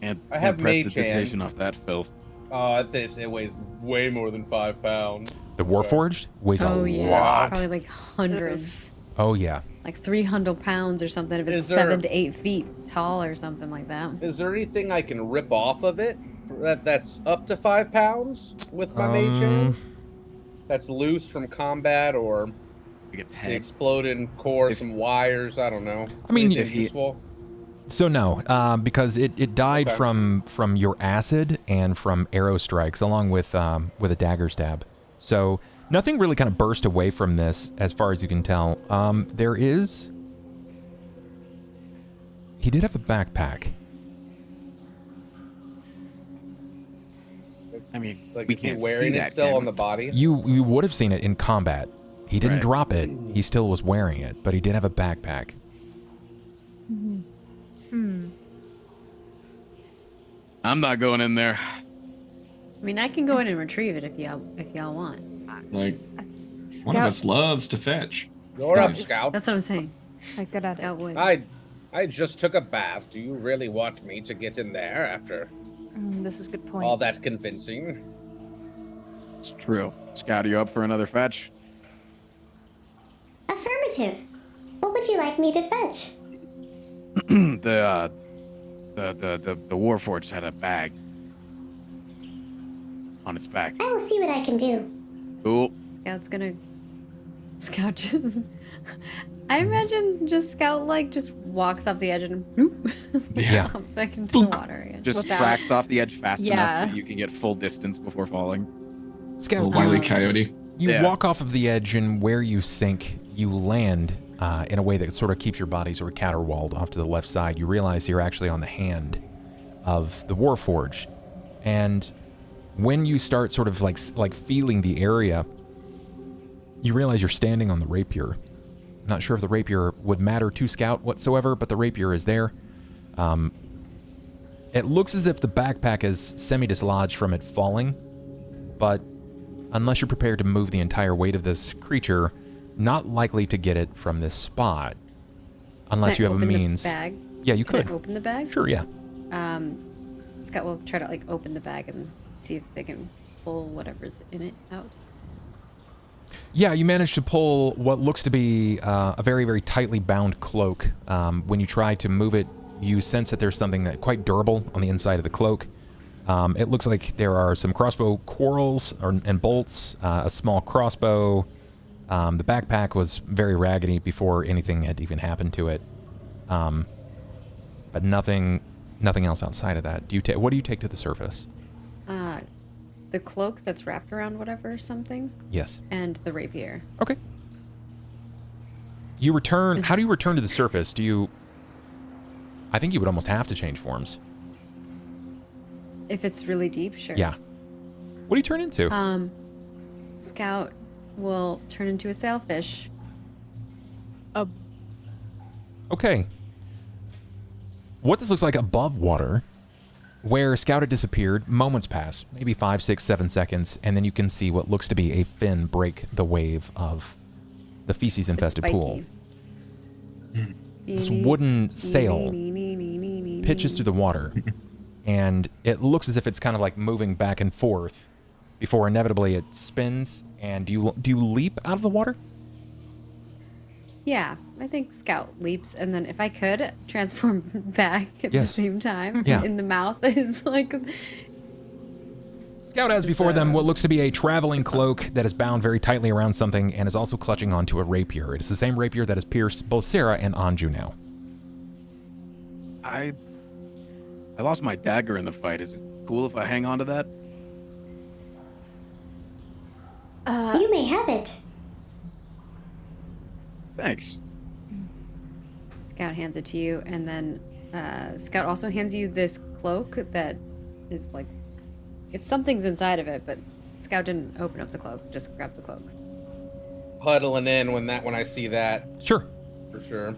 S4: And
S2: I have mage
S4: prestidigitation
S2: hand.
S4: off that filth.
S2: It weighs way more than 5 pounds.
S1: The Warforged weighs a lot.
S8: Probably like hundreds.
S1: Oh yeah.
S8: Like 300 pounds or something if it's 7 to 8 feet tall or something like that.
S2: Is there anything I can rip off of it that's up to 5 pounds with my mage hand? That's loose from combat or the exploded core, some wires, I don't know.
S1: I mean,
S2: anything useful?
S1: So no, because it died from your acid and from arrow strikes, along with a dagger stab. So nothing really kind of burst away from this, as far as you can tell. He did have a backpack.
S4: I mean,
S2: Like,
S4: we
S2: is he
S4: can't
S2: wearing
S4: see
S2: it
S4: that,
S2: still
S4: can
S2: on
S4: we?
S2: the body?
S1: You would have seen it in combat. He didn't
S4: Right.
S1: drop it. He still was wearing it, but he did have a backpack.
S4: I'm not going in there.
S8: I mean, I can go in and retrieve it if y'all want.
S6: Like, one of us loves to fetch.
S2: You're up, Scout.
S8: That's what I'm saying.
S5: I'm good at
S8: Scout
S5: it.
S8: would.
S2: I just took a bath. Do you really want me to get in there after
S5: This is a good point.
S2: all that convincing?
S4: It's true. Scout, are you up for another fetch?
S7: Affirmative. What would you like me to fetch?
S4: The Warforged had a bag on its back.
S7: I will see what I can do.
S4: Cool.
S8: Scout just. I imagine Scout just walks off the edge and whoop,
S1: Yeah.
S8: pops back into the water. Yeah.
S4: Just
S5: Without-
S4: tracks off the edge fast enough
S5: Yeah.
S4: that you can get full distance before falling.
S1: Scout,
S6: Little Wile E. Coyote.
S1: you
S4: Yeah.
S1: walk off of the edge, and where you sink, you land in a way that sort of keeps your body sort of caterwauled off to the left side. You realize you're actually on the hand of the Warforged, and when you start sort of like feeling the area, you realize you're standing on the rapier. Not sure if the rapier would matter to Scout whatsoever, but the rapier is there. It looks as if the backpack is semi-dislodged from it falling, but unless you're prepared to move the entire weight of this creature, not likely to get it from this spot, unless you have a means.
S8: The bag?
S1: Yeah, you
S8: Can
S1: could.
S8: I open the bag?
S1: Sure, yeah.
S8: Scott will try to open the bag and see if they can pull whatever's in it out.
S1: Yeah, you managed to pull what looks to be a very, very tightly bound cloak. When you try to move it, you sense that there's something that quite durable on the inside of the cloak. It looks like there are some crossbow quarrels and bolts, a small crossbow. The backpack was very raggedy before anything had even happened to it. But nothing else outside of that. What do you take to the surface?
S8: The cloak that's wrapped around whatever or something,
S1: Yes.
S8: and the rapier.
S1: Okay. You return. How do you return to the surface? I think you would almost have to change forms.
S8: If it's really deep, sure.
S1: Yeah. What do you turn into?
S8: Scout will turn into a sailfish.
S1: Okay. What this looks like above water, where Scout had disappeared, moments pass, maybe 5, 6, 7 seconds, and then you can see what looks to be a fin break the wave of the feces-infested pool. This wooden sail pitches through the water, and it looks as if it's kind of like moving back and forth before inevitably it spins. And do you leap out of the water?
S8: Yeah, I think Scout leaps, and then if I could transform back at the
S1: Yes.
S8: same time,
S1: Yeah.
S8: in the mouth is like.
S1: Scout has before them what looks to be a traveling cloak that is bound very tightly around something and is also clutching onto a rapier. It is the same rapier that has pierced both Sera and Anju now.
S4: I lost my dagger in the fight. Is it cool if I hang on to that?
S7: You may have it.
S4: Thanks.
S8: Scout hands it to you, and then Scout also hands you this cloak that is like, something's inside of it, but Scout didn't open up the cloak, just grabbed the cloak.
S2: Huddling in when I see that,
S1: Sure.
S2: for sure.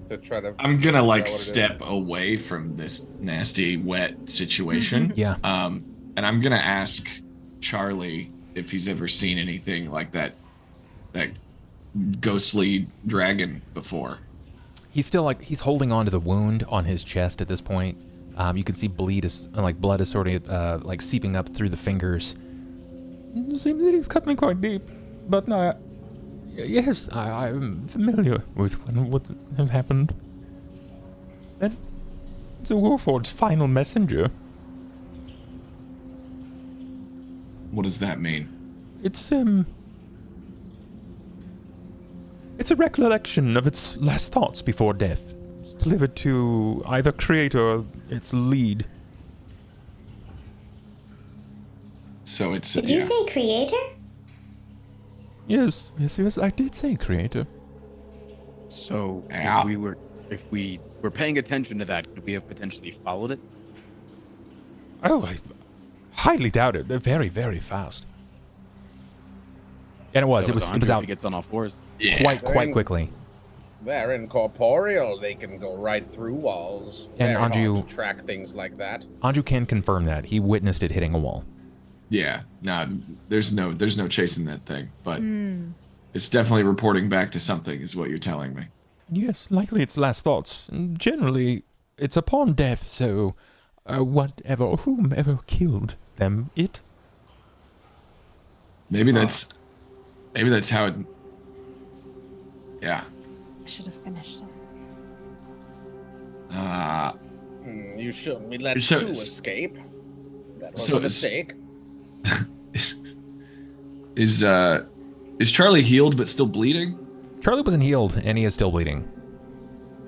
S2: To try to.
S6: I'm gonna
S2: figure out what it is.
S6: step away from this nasty, wet situation.
S1: Yeah.
S6: And I'm gonna ask Charlie if he's ever seen anything like that ghostly dragon before.
S1: he's still like he's holding on to the wound on his chest at this point. You can see blood is sort of like seeping up through the fingers. It seems that he's cut me quite deep, but yes, I'm familiar with what has happened. That it's a Warforged's final messenger.
S6: What does that mean?
S1: It's a recollection of its last thoughts before death. It's delivered to either creator or its lead.
S6: So it's
S7: Did you say creator?
S1: Yes, I did say creator.
S4: So
S6: Yeah.
S4: if we were paying attention to that, could we have potentially followed it?
S1: Oh, I highly doubt it. They're very, very fast. And it was.
S4: So
S1: it was
S4: Anju
S1: out
S4: if he gets on all fours.
S1: quite quickly.
S2: They're incorporeal. They can go right through walls.
S1: And
S2: Very hard
S1: Anju-
S2: to track things like that.
S1: Anju can confirm that he witnessed it hitting a wall.
S6: Yeah, no, there's no chasing that thing, but it's definitely reporting back to something, is what you're telling me.
S1: Yes, likely its last thoughts. Generally, it's upon death. So, whomever killed them, it.
S6: Maybe that's how it. Yeah.
S5: I should have finished it.
S2: You shouldn't. We let
S6: So-
S2: two escape. That was
S6: so
S2: a
S6: it's-
S2: mistake.
S6: Is Charlie healed but still bleeding?
S1: Charlie wasn't healed, and he is still bleeding.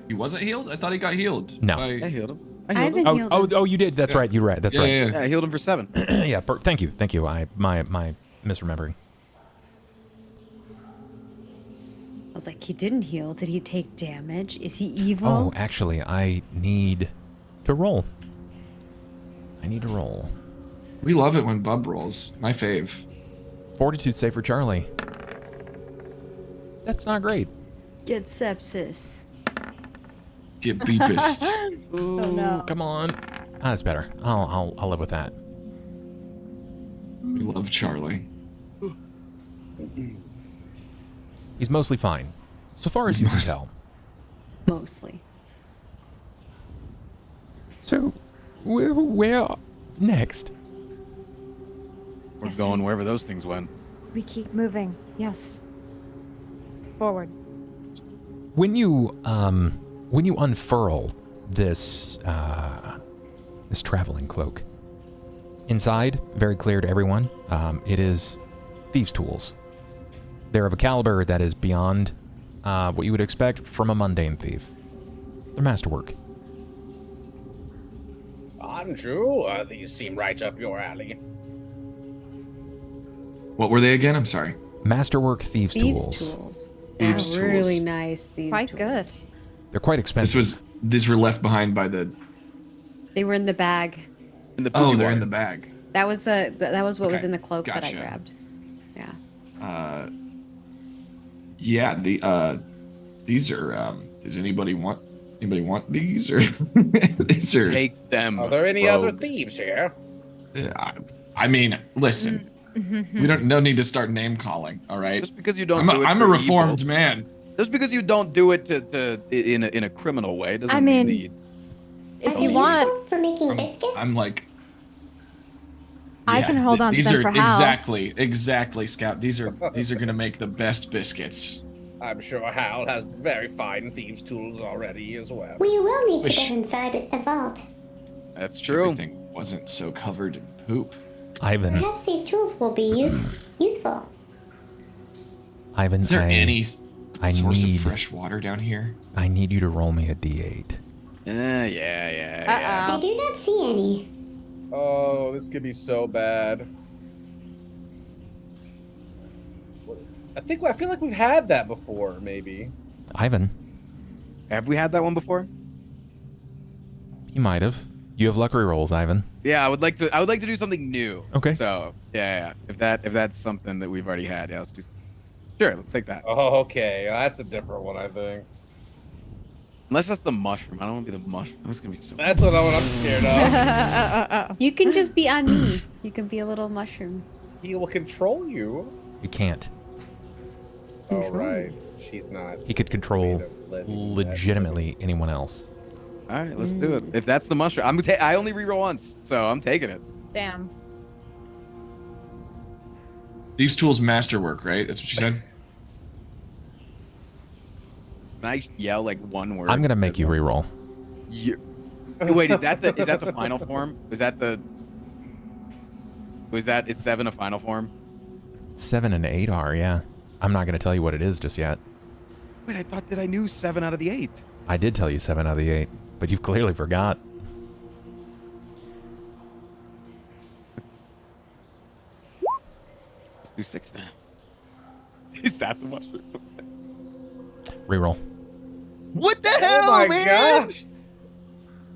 S6: He wasn't healed? I thought he got healed.
S1: No.
S4: I healed him.
S8: I
S4: I healed him.
S8: haven't healed him.
S1: Oh, you did. That's right. You're right. That's right.
S6: Yeah.
S4: Yeah, I healed him for 7.
S1: Yeah. Thank you. My misremembering.
S8: I was like, he didn't heal. Did he take damage? Is he evil?
S1: Oh, actually, I need to roll.
S6: We love it when Bub rolls. My fave.
S1: Fortitude save for Charlie. That's not great.
S8: Get sepsis.
S6: Get beepist.
S1: Ooh,
S5: no.
S1: come on. That's better. I'll live with that.
S6: We love Charlie.
S1: He's mostly fine, so far as you can tell.
S8: Mostly.
S1: So, where next?
S4: We're
S5: Yes,
S4: going
S5: we-
S4: wherever those things went.
S5: We keep moving. Yes. Forward.
S1: When you unfurl this this traveling cloak, inside, very clear to everyone, it is thieves' tools. They're of a caliber that is beyond what you would expect from a mundane thief. They're masterwork.
S2: Anju, these seem right up your alley.
S6: What were they again? I'm sorry.
S1: Masterwork thieves'
S8: Thieves'
S1: tools.
S8: tools.
S6: Thieves'
S8: They're really
S6: tools.
S8: nice thieves'
S5: Quite
S8: tools.
S5: good.
S1: They're quite expensive.
S6: These were left behind by the.
S8: They were in the bag.
S4: In the
S6: Oh,
S4: poopy
S6: they're
S4: water.
S6: in the bag.
S8: That was what was
S6: Okay,
S8: in the cloak that I
S6: gotcha.
S8: grabbed. Yeah.
S6: Yeah. These are. Does anybody want these or these are?
S4: Take them.
S2: Are there any other
S4: rogue.
S2: thieves here?
S6: I mean, listen. We don't. No need to start name calling. All right.
S4: Just because you don't do it
S6: I'm a
S4: for
S6: reformed
S4: evil,
S6: man.
S4: just because you don't do it in a criminal way doesn't
S5: I
S4: mean
S5: mean,
S4: that you,
S5: If
S7: Are
S5: you
S7: they
S5: want,
S7: useful for making biscuits?
S6: I'm like.
S5: I can hold on to
S6: these
S5: them
S6: are
S5: for Hal.
S6: exactly, Scout. These are gonna make the best biscuits.
S2: I'm sure Hal has very fine thieves' tools already as well.
S7: We will need to
S6: Wish-
S7: get inside the vault.
S4: that's true.
S6: Everything wasn't so covered in poop.
S1: Ivan,
S7: Perhaps these tools will be useful.
S1: Ivan,
S6: Is there any
S1: I
S6: source
S1: need-
S6: of fresh water down here?
S1: I need you to roll me a d8.
S4: Yeah.
S7: I do not see any.
S2: Oh, this could be so bad. I feel like we've had that before, maybe.
S1: Ivan,
S4: Have we had that one before?
S1: you might have. You have luck rolls, Ivan.
S4: Yeah, I would like to do something new.
S1: Okay.
S4: So yeah. If that's something that we've already had, yeah, let's do. Sure, let's take that.
S2: Oh, okay, that's a different one, I think.
S4: Unless that's the mushroom. I don't want to be the mushroom. That's gonna be so.
S2: That's what I'm scared of.
S8: You can just be on me. You can be a little mushroom.
S2: He will control you.
S1: You can't.
S3: control.
S2: Oh, right. She's not.
S1: He could control
S2: made of living,
S1: legitimately anyone else.
S4: All right, let's do it. If that's the mushroom, I only reroll once, so I'm taking it.
S5: Damn.
S6: These tools masterwork, right? That's what you said.
S4: Can I yell like one word?
S1: I'm gonna make you reroll.
S4: Wait, is that the final form? Is 7 a final form?
S1: 7 and 8 are, yeah. I'm not gonna tell you what it is just yet.
S4: Wait, I thought that I knew 7 out of the 8.
S1: I did tell you 7 out of the 8, but you've clearly forgot.
S4: Let's do 6 then. Is that the mushroom?
S1: Reroll.
S4: What the hell,
S2: Oh my
S4: man?
S2: gosh!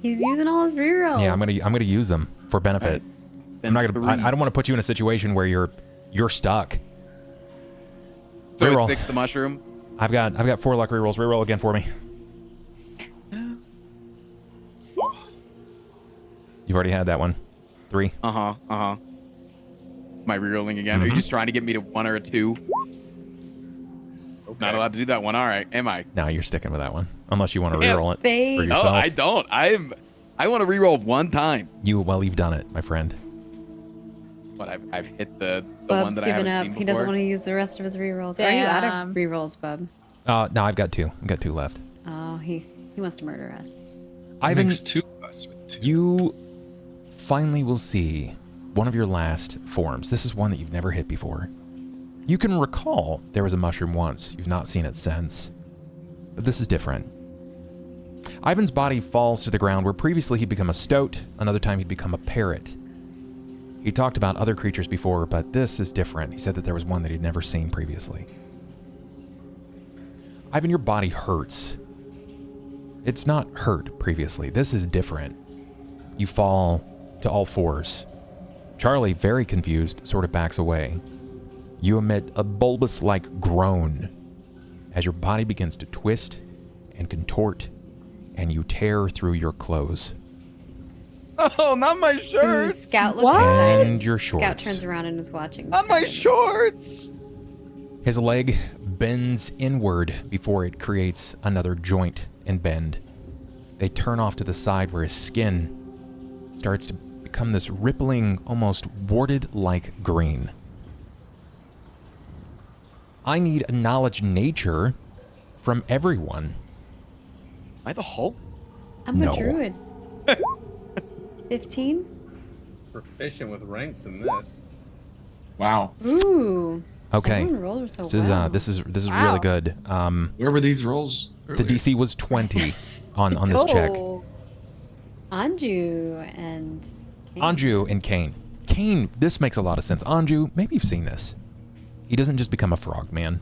S3: He's using all his rerolls.
S1: Yeah, I'm gonna use them for benefit. I'm not gonna. I don't want to put you in a situation where you're stuck.
S4: So
S1: Reroll.
S4: is 6 the mushroom?
S1: I've got 4 luck rerolls. Reroll again for me. You've already had that one. 3.
S4: Am I rerolling again? Are you just trying to get me to 1 or a 2? Okay. Not allowed to do that one. All right, am I?
S1: No, you're sticking with that one, unless you want to reroll it
S3: Fate.
S1: for
S4: No,
S1: yourself.
S4: I don't. I want to reroll 1 time.
S1: You've done it, my friend.
S4: But I've hit the
S3: Bub's
S4: one that I
S3: given
S4: haven't
S3: up.
S4: seen before.
S3: He doesn't want to use the rest of his rerolls. Are you out of rerolls, Bub?
S1: No, I've got 2. I've got 2 left.
S3: Oh, he wants to murder us.
S1: Ivan,
S6: Makes 2 of us with 2.
S1: you finally will see one of your last forms. This is one that you've never hit before. You can recall there was a mushroom once. You've not seen it since. But this is different. Ivan's body falls to the ground where previously he'd become a stoat, another time he'd become a parrot. He talked about other creatures before, but this is different. He said that there was one that he'd never seen previously. Ivan, your body hurts. It's not hurt previously. This is different. You fall to all 4s. Charlie, very confused, sort of backs away. You emit a bulbous-like groan as your body begins to twist and contort, and you tear through your clothes.
S4: Oh, not my
S3: Ooh,
S4: shorts!
S3: Scout looks excited.
S1: And your shorts.
S3: Scout turns around and is watching.
S4: Not my
S3: Scout.
S4: shorts!
S1: His leg bends inward before it creates another joint and bend. They turn off to the side where his skin starts to become this rippling, almost warded-like green. I need a knowledge nature from everyone.
S4: Am I the Hulk?
S3: I'm
S1: No.
S3: the druid. 15?
S2: Proficient with ranks in this.
S6: Wow.
S3: Ooh.
S1: Okay.
S3: Everyone rolled so
S1: This is
S3: well.
S1: this is
S5: Wow.
S1: really good.
S6: Where were these rolls?
S1: The
S6: earlier?
S1: DC was 20 on this check.
S5: Oh.
S3: Anju and Cain.
S1: Anju and Cain. Cain, this makes a lot of sense. Anju, maybe you've seen this. He doesn't just become a frog man.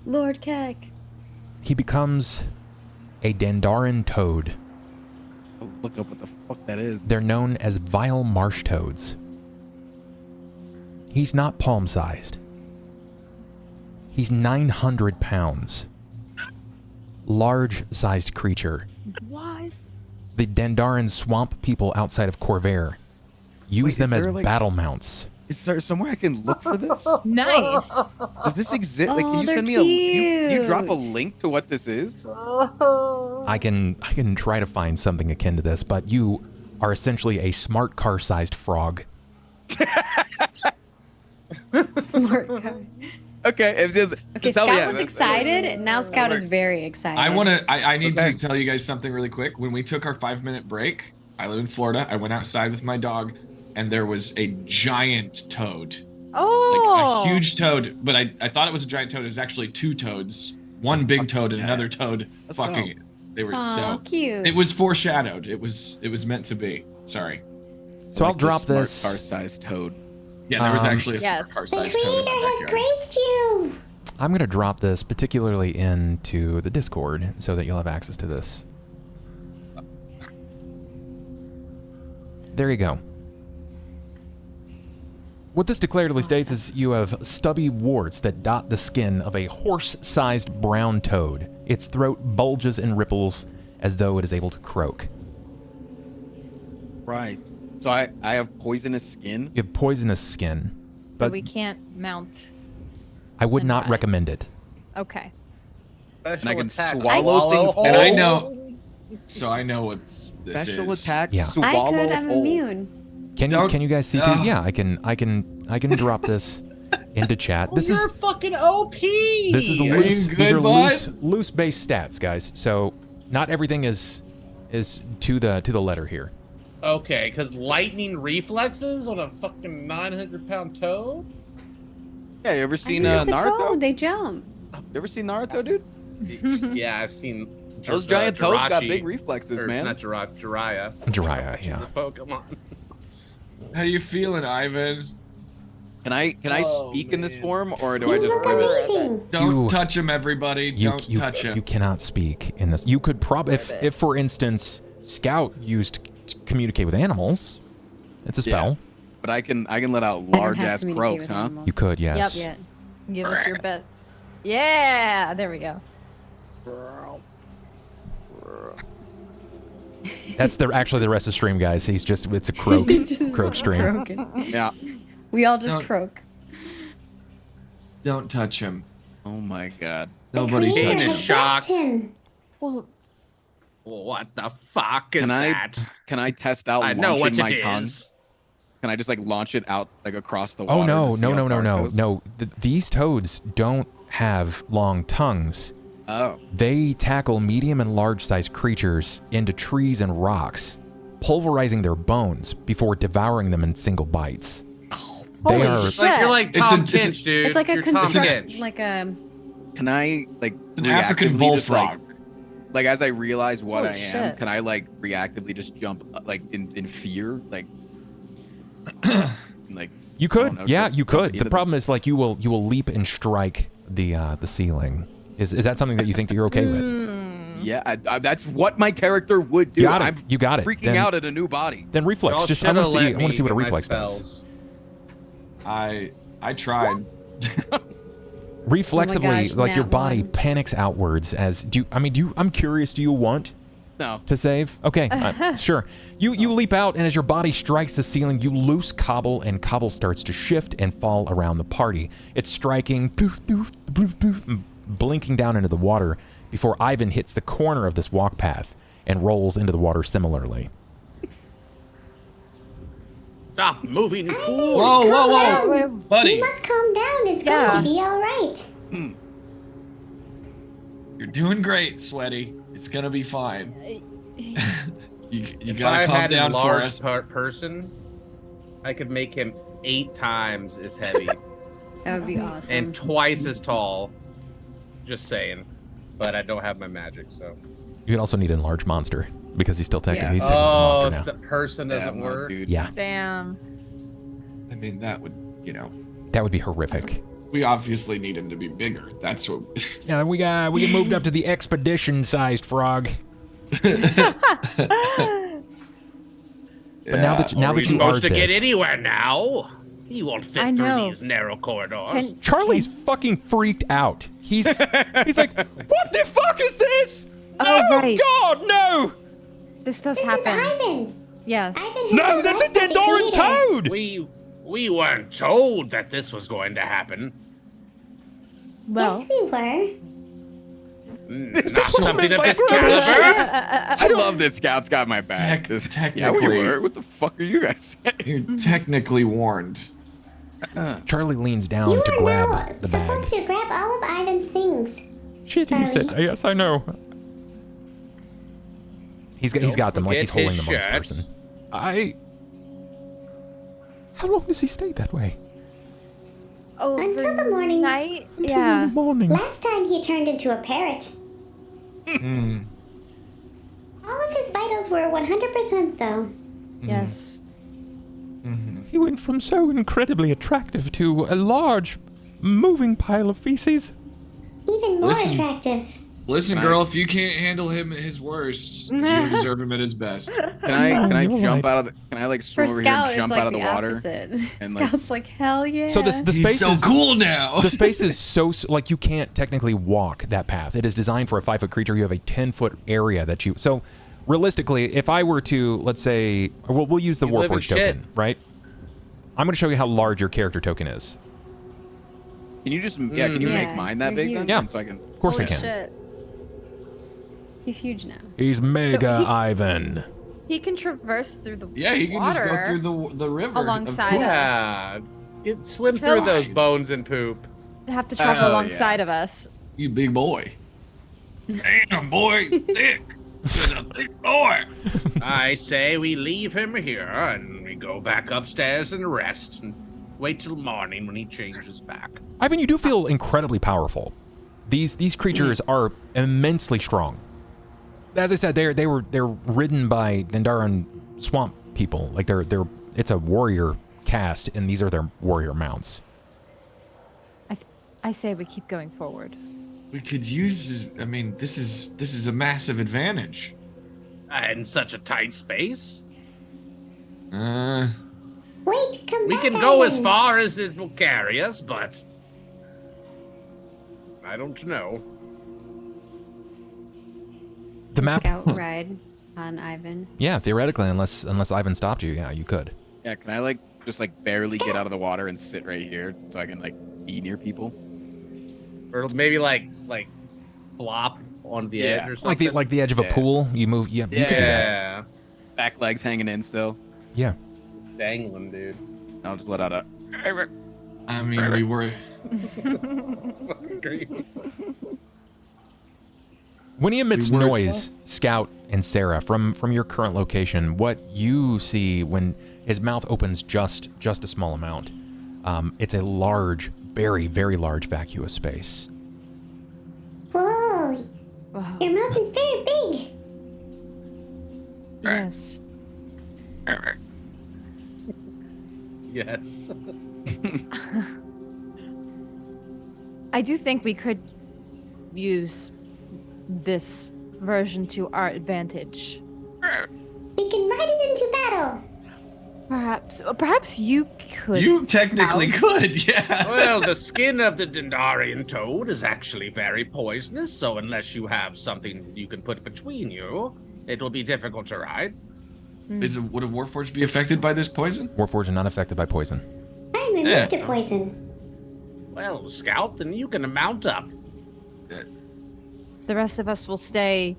S3: Lord Keck.
S1: He becomes a Dandaran toad.
S4: Oh, look up what the fuck that is.
S1: They're known as vile marsh toads. He's not palm-sized. He's 900 pounds. Large-sized creature.
S5: What?
S1: The Dandaran swamp people outside of Corvair use
S4: Wait,
S1: them
S4: is
S1: as
S4: there, like-
S1: battle mounts.
S4: Is there somewhere I can look for this?
S5: Nice.
S4: Does this exist? Like,
S3: Oh,
S4: can you
S3: they're
S4: send me you drop a
S3: cute.
S4: link to what this is?
S1: I can try to find something akin to this, but you are essentially a smart car-sized frog.
S3: Smart guy.
S4: Okay,
S3: Okay,
S4: tell me,
S3: Scout was excited, and now Scout is very excited.
S6: I need
S4: Okay.
S6: to tell you guys something really quick. When we took our 5-minute break, I live in Florida. I went outside with my dog, and there was a giant toad.
S5: Oh.
S6: Like a huge toad, but I thought it was a giant toad. It was actually 2 toads. One big toad and another toad
S4: Let's
S6: fucking
S4: go.
S6: it. They were
S3: Aw,
S6: so
S3: cute.
S6: it was foreshadowed. It was meant to be. Sorry.
S1: So I'll drop this.
S4: Car-sized toad.
S6: Yeah, there was
S1: Um,
S6: actually a
S5: Yes.
S6: car
S7: The
S6: sized toad in
S7: creator
S6: my
S7: has
S6: backyard.
S7: graced you.
S1: I'm going to drop this particularly into the Discord so that you'll have access to this. There you go. What this declaratively states is you have stubby warts that dot the skin of a horse-sized brown toad. Its throat bulges and ripples as though it is able to croak.
S4: Right. So I have poisonous skin.
S1: You have poisonous skin,
S5: But
S1: but
S5: we can't mount.
S1: I would
S5: and
S1: not
S5: hide.
S1: recommend it.
S5: Okay.
S4: And I can
S2: Special attack,
S4: swallow things
S2: whole.
S6: And I know. So I know what this
S4: Special
S6: is.
S4: attack,
S1: Yeah.
S4: swallow
S8: I could. I'm
S4: whole.
S8: immune.
S1: Can you guys see too? Yeah, I can drop this into chat. This is
S2: You're fucking OP.
S1: this is a
S6: Are you
S1: loose.
S6: good,
S1: These are
S6: bud?
S1: loose base stats, guys. So not everything is to the letter here.
S2: Okay, because lightning reflexes on a fucking 900-pound toad?
S4: Yeah, you ever
S8: I
S4: seen
S8: mean, it's a
S4: Naruto?
S8: toad. They jump.
S4: You ever seen Naruto, dude?
S2: Yeah, I've seen
S4: Those giant toads got
S2: Jirachi,
S4: big reflexes,
S2: or
S4: man.
S2: Not Jiraiya.
S1: Jiraiya, yeah.
S2: The Pokemon.
S6: How you feeling, Ivan?
S4: Can I
S2: Oh,
S4: speak in this
S2: man.
S4: form, or do
S7: You
S4: I just
S7: look
S4: give it?
S7: amazing.
S6: Don't
S1: You-
S6: touch him, everybody. Don't touch him.
S1: You cannot speak in this. You could probably, if for instance, Scout used to communicate with animals, it's a spell.
S4: Yeah. But I can let out
S8: I don't
S4: large
S8: have
S4: ass
S8: to communicate
S4: croaks,
S8: with
S4: huh?
S8: animals.
S1: You could, yes.
S5: Yeah. Give us your bet. Yeah. There we go.
S1: That's actually the rest of the stream, guys. It's a croak croak stream.
S8: Croaking.
S4: Yeah.
S8: We all just
S6: Don't-
S8: croak.
S6: Don't touch him.
S4: Oh my god.
S6: Nobody
S7: Creator
S2: Cain
S6: touch
S2: is
S6: him.
S7: has
S2: shocked.
S7: blessed him.
S5: Well,
S2: What the fuck is
S4: Can I
S2: that?
S4: can I test out
S2: I know what
S4: launching my
S2: it
S4: tongue?
S2: is.
S4: Can I just like launch it out like across the water?
S1: Oh no,
S4: to see
S1: no,
S4: how
S1: no, no,
S4: far it
S1: no,
S4: goes?
S1: no. These toads don't have long tongues.
S4: Oh.
S1: They tackle medium and large sized creatures into trees and rocks, pulverizing their bones before devouring them in single bites. They
S5: holy
S1: are
S5: shit.
S2: Like, you're like
S6: It's
S2: Tom
S6: a- it's a-
S2: Kinch, dude.
S8: It's like a
S2: You're Tom
S8: construct,
S2: Kinch.
S8: like a.
S4: Can I like
S6: An African
S4: reactively just,
S6: bullfrog.
S4: like as I realize what
S5: Holy
S4: I am,
S5: shit.
S4: can I like reactively just jump like in fear, like like
S1: You
S4: I
S1: could,
S4: don't know,
S1: yeah,
S4: jump-
S1: you
S4: jump
S1: could.
S4: into
S1: The problem is like you will leap and strike the ceiling. Is that something that you think that you're okay with?
S4: Yeah, that's what my character would do.
S1: You got it.
S4: I'm
S1: You got it.
S4: freaking
S1: Then-
S4: out at a new body.
S1: Then reflex.
S2: Y'all
S1: Just I want to
S2: shoulda
S1: see.
S2: let
S1: I want to see what a
S2: me get my
S1: reflex does.
S2: spells.
S6: I tried.
S1: Reflexively,
S8: Oh gosh,
S1: like your
S8: nat
S1: body
S8: one.
S1: panics outwards as I'm curious, do you want
S4: No.
S1: to save? Okay, sure. You leap out, and as your body strikes the ceiling, you loose Cobble, and Cobble starts to shift and fall around the party. It's striking, poof, poof, poof, poof, blinking down into the water before Ivan hits the corner of this walk path and rolls into the water similarly.
S2: Stop moving, fool.
S6: Whoa, whoa,
S7: Calm
S6: whoa,
S7: down.
S6: buddy!
S7: You must calm down. It's
S5: Yeah.
S7: going to be all right.
S6: You're doing great, Sweaty. It's gonna be fine. you
S2: If
S6: gotta
S2: I
S6: calm
S2: had
S6: down
S2: a
S6: for
S2: large
S6: us.
S2: person, I could make him 8 times as heavy
S8: That would be awesome.
S2: and twice as tall. Just saying. But I don't have my magic, so.
S1: You could also need an enlarged monster because he's still
S8: Yeah.
S1: he's technically a
S2: Oh,
S1: monster
S2: so
S1: now.
S2: the person
S4: Yeah,
S2: doesn't
S4: no,
S2: work.
S4: dude.
S1: Yeah,
S5: Damn.
S6: I mean, that would,
S1: that would be horrific.
S6: we obviously need him to be bigger. That's what.
S1: Yeah, we moved up to the expedition-sized frog. But now that
S2: Are we
S1: you are
S2: supposed to get
S1: this,
S2: anywhere now? You won't fit
S5: I
S2: through
S5: know.
S2: these narrow corridors.
S5: Can,
S1: Charlie's fucking freaked out. He's like, what the fuck is this?
S5: Oh,
S1: No,
S5: right.
S1: God, no!
S5: this does
S7: This
S5: happen.
S7: is Ivan.
S5: Yes.
S7: Ivan has
S1: No,
S7: the
S1: that's a
S7: voice of the
S1: Dendoran
S7: creator.
S1: toad!
S2: We weren't told that this was going to happen.
S5: Well,
S7: Yes, we were.
S2: Not something of this caliber.
S4: I love that Scout's got my back. Yeah, we
S6: technically-
S4: were. What the fuck are you guys saying?
S6: You're technically warned.
S1: Charlie leans
S7: You
S1: down to
S7: are
S1: grab
S7: now
S1: the bag.
S7: supposed to grab all of Ivan's things.
S1: Shit, he said,
S7: Charlie.
S1: yes, I know. He's got them like he's
S2: forget
S1: holding
S2: his
S1: them on his
S2: shirts.
S1: person. How long does he stay that way?
S7: Until the morning.
S5: night.
S1: Until
S5: Yeah.
S1: the morning.
S7: Last time he turned into a parrot.
S6: Hmm.
S7: All of his vitals were 100% though.
S5: Yes.
S1: He went from so incredibly attractive to a large, moving pile of feces.
S7: Even more
S6: Listen.
S7: attractive.
S6: Listen, girl, if you can't handle him at his worst, you deserve him at his best.
S4: Can I
S1: you're
S4: jump
S1: right.
S4: out of the? Can I like swim
S8: For
S4: over here
S8: Scout,
S4: and
S8: it's
S4: jump
S8: like
S4: out of the water?
S8: opposite.
S4: and, like-
S8: Scout's like, hell yeah.
S1: So the
S6: He's
S1: space
S6: so
S1: is
S6: cool now.
S1: the space is so like you can't technically walk that path. It is designed for a 5-foot creature. You have a 10-foot area that you. So realistically, if I were to, let's say, we'll use the
S2: You live in
S1: Warforged token,
S2: shit.
S1: right? I'm going to show you how large your character token is.
S4: Can you just, can you make
S8: Yeah,
S4: mine that
S8: you're
S4: big then?
S8: huge.
S1: Yeah.
S4: So I can.
S1: Of course I
S5: Holy
S1: can.
S5: shit.
S8: He's huge now.
S1: He's Mega
S5: he-
S1: Ivan.
S5: He can traverse through the
S6: Yeah, he can just go
S5: water
S6: through the river. of
S5: alongside
S6: poop.
S5: us.
S2: Yeah. Swim
S5: So-
S2: through those bones and poop.
S5: Have to travel
S6: Oh,
S5: alongside
S6: yeah.
S5: of us.
S6: You big boy. Damn, boy, thick. He's a thick boy.
S2: I say we leave him here and we go back upstairs and rest and wait till morning when he changes back.
S1: Ivan, you do feel incredibly powerful. These creatures are immensely strong. As I said, they're ridden by Dendaran swamp people. Like it's a warrior caste, and these are their warrior mounts.
S5: I say we keep going forward.
S6: We could use. I mean, this is a massive advantage.
S2: In such a tight space.
S6: Uh,
S7: Wait, come
S2: We
S7: back,
S2: can go as
S7: Ivan.
S2: far as it will carry us, but I don't know.
S1: The map.
S8: Scout ride on Ivan.
S1: Yeah, theoretically, unless Ivan stopped you, yeah, you could.
S4: Yeah, can I just barely get out of the water and sit right here so I can be near people?
S2: Or maybe like flop on the edge or something.
S1: Like the edge of a
S4: Yeah.
S1: pool. You move. Yeah, you could do that.
S2: Yeah.
S4: Back legs hanging in still.
S1: Yeah.
S2: Dangling, dude.
S4: I'll just let out a.
S6: I mean, we were.
S2: Fucking great.
S1: When he emits
S6: We were-
S1: noise, Scout and Sera, from your current location, what you see when his mouth opens just a small amount, it's a large, very, very large vacuous space.
S7: Whoa,
S5: Wow.
S7: your mouth is very big.
S5: Yes.
S2: Yes.
S5: I do think we could use this version to our advantage.
S7: We can ride it into battle.
S5: Perhaps you could.
S6: You technically
S5: Scout.
S6: could, yeah.
S2: Well, the skin of the Dendarian toad is actually very poisonous, so unless you have something you can put between you, it will be difficult to ride.
S6: Would a Warforged be affected by this poison?
S1: Warforged are not affected by poison.
S7: I'm immune
S6: Yeah.
S7: to poison.
S2: Well, Scout, then you can mount up.
S5: The rest of us will stay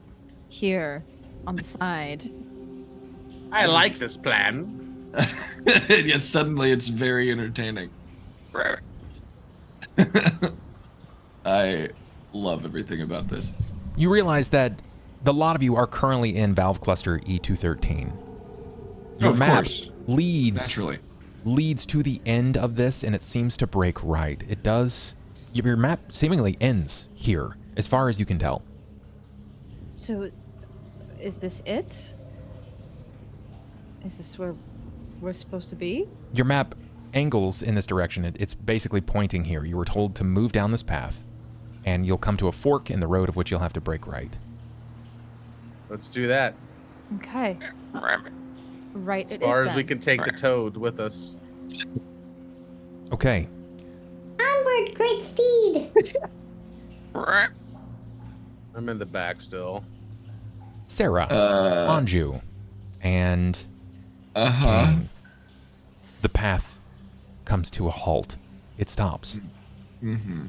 S5: here on the side.
S2: I like this plan.
S6: Yes, suddenly it's very entertaining. I love everything about this.
S1: You realize that the lot of you are currently in Valve Cluster E213. Your
S6: Of
S1: map
S6: course. Naturally.
S1: leads to the end of this, and it seems to break right. It does. Your map seemingly ends here, as far as you can tell.
S5: So, is this it? Is this where we're supposed to be?
S1: Your map angles in this direction. It's basically pointing here. You were told to move down this path, and you'll come to a fork in the road of which you'll have to break right.
S2: Let's do that.
S5: Okay. Right, it
S2: As far
S5: is
S2: as we
S5: then.
S2: can take the toad with us.
S1: Okay.
S7: Onward, great steed.
S2: I'm in the back still.
S1: Sera, Anju, and
S6: Uh-huh.
S1: Cain. The path comes to a halt. It stops.
S6: Mm-hmm.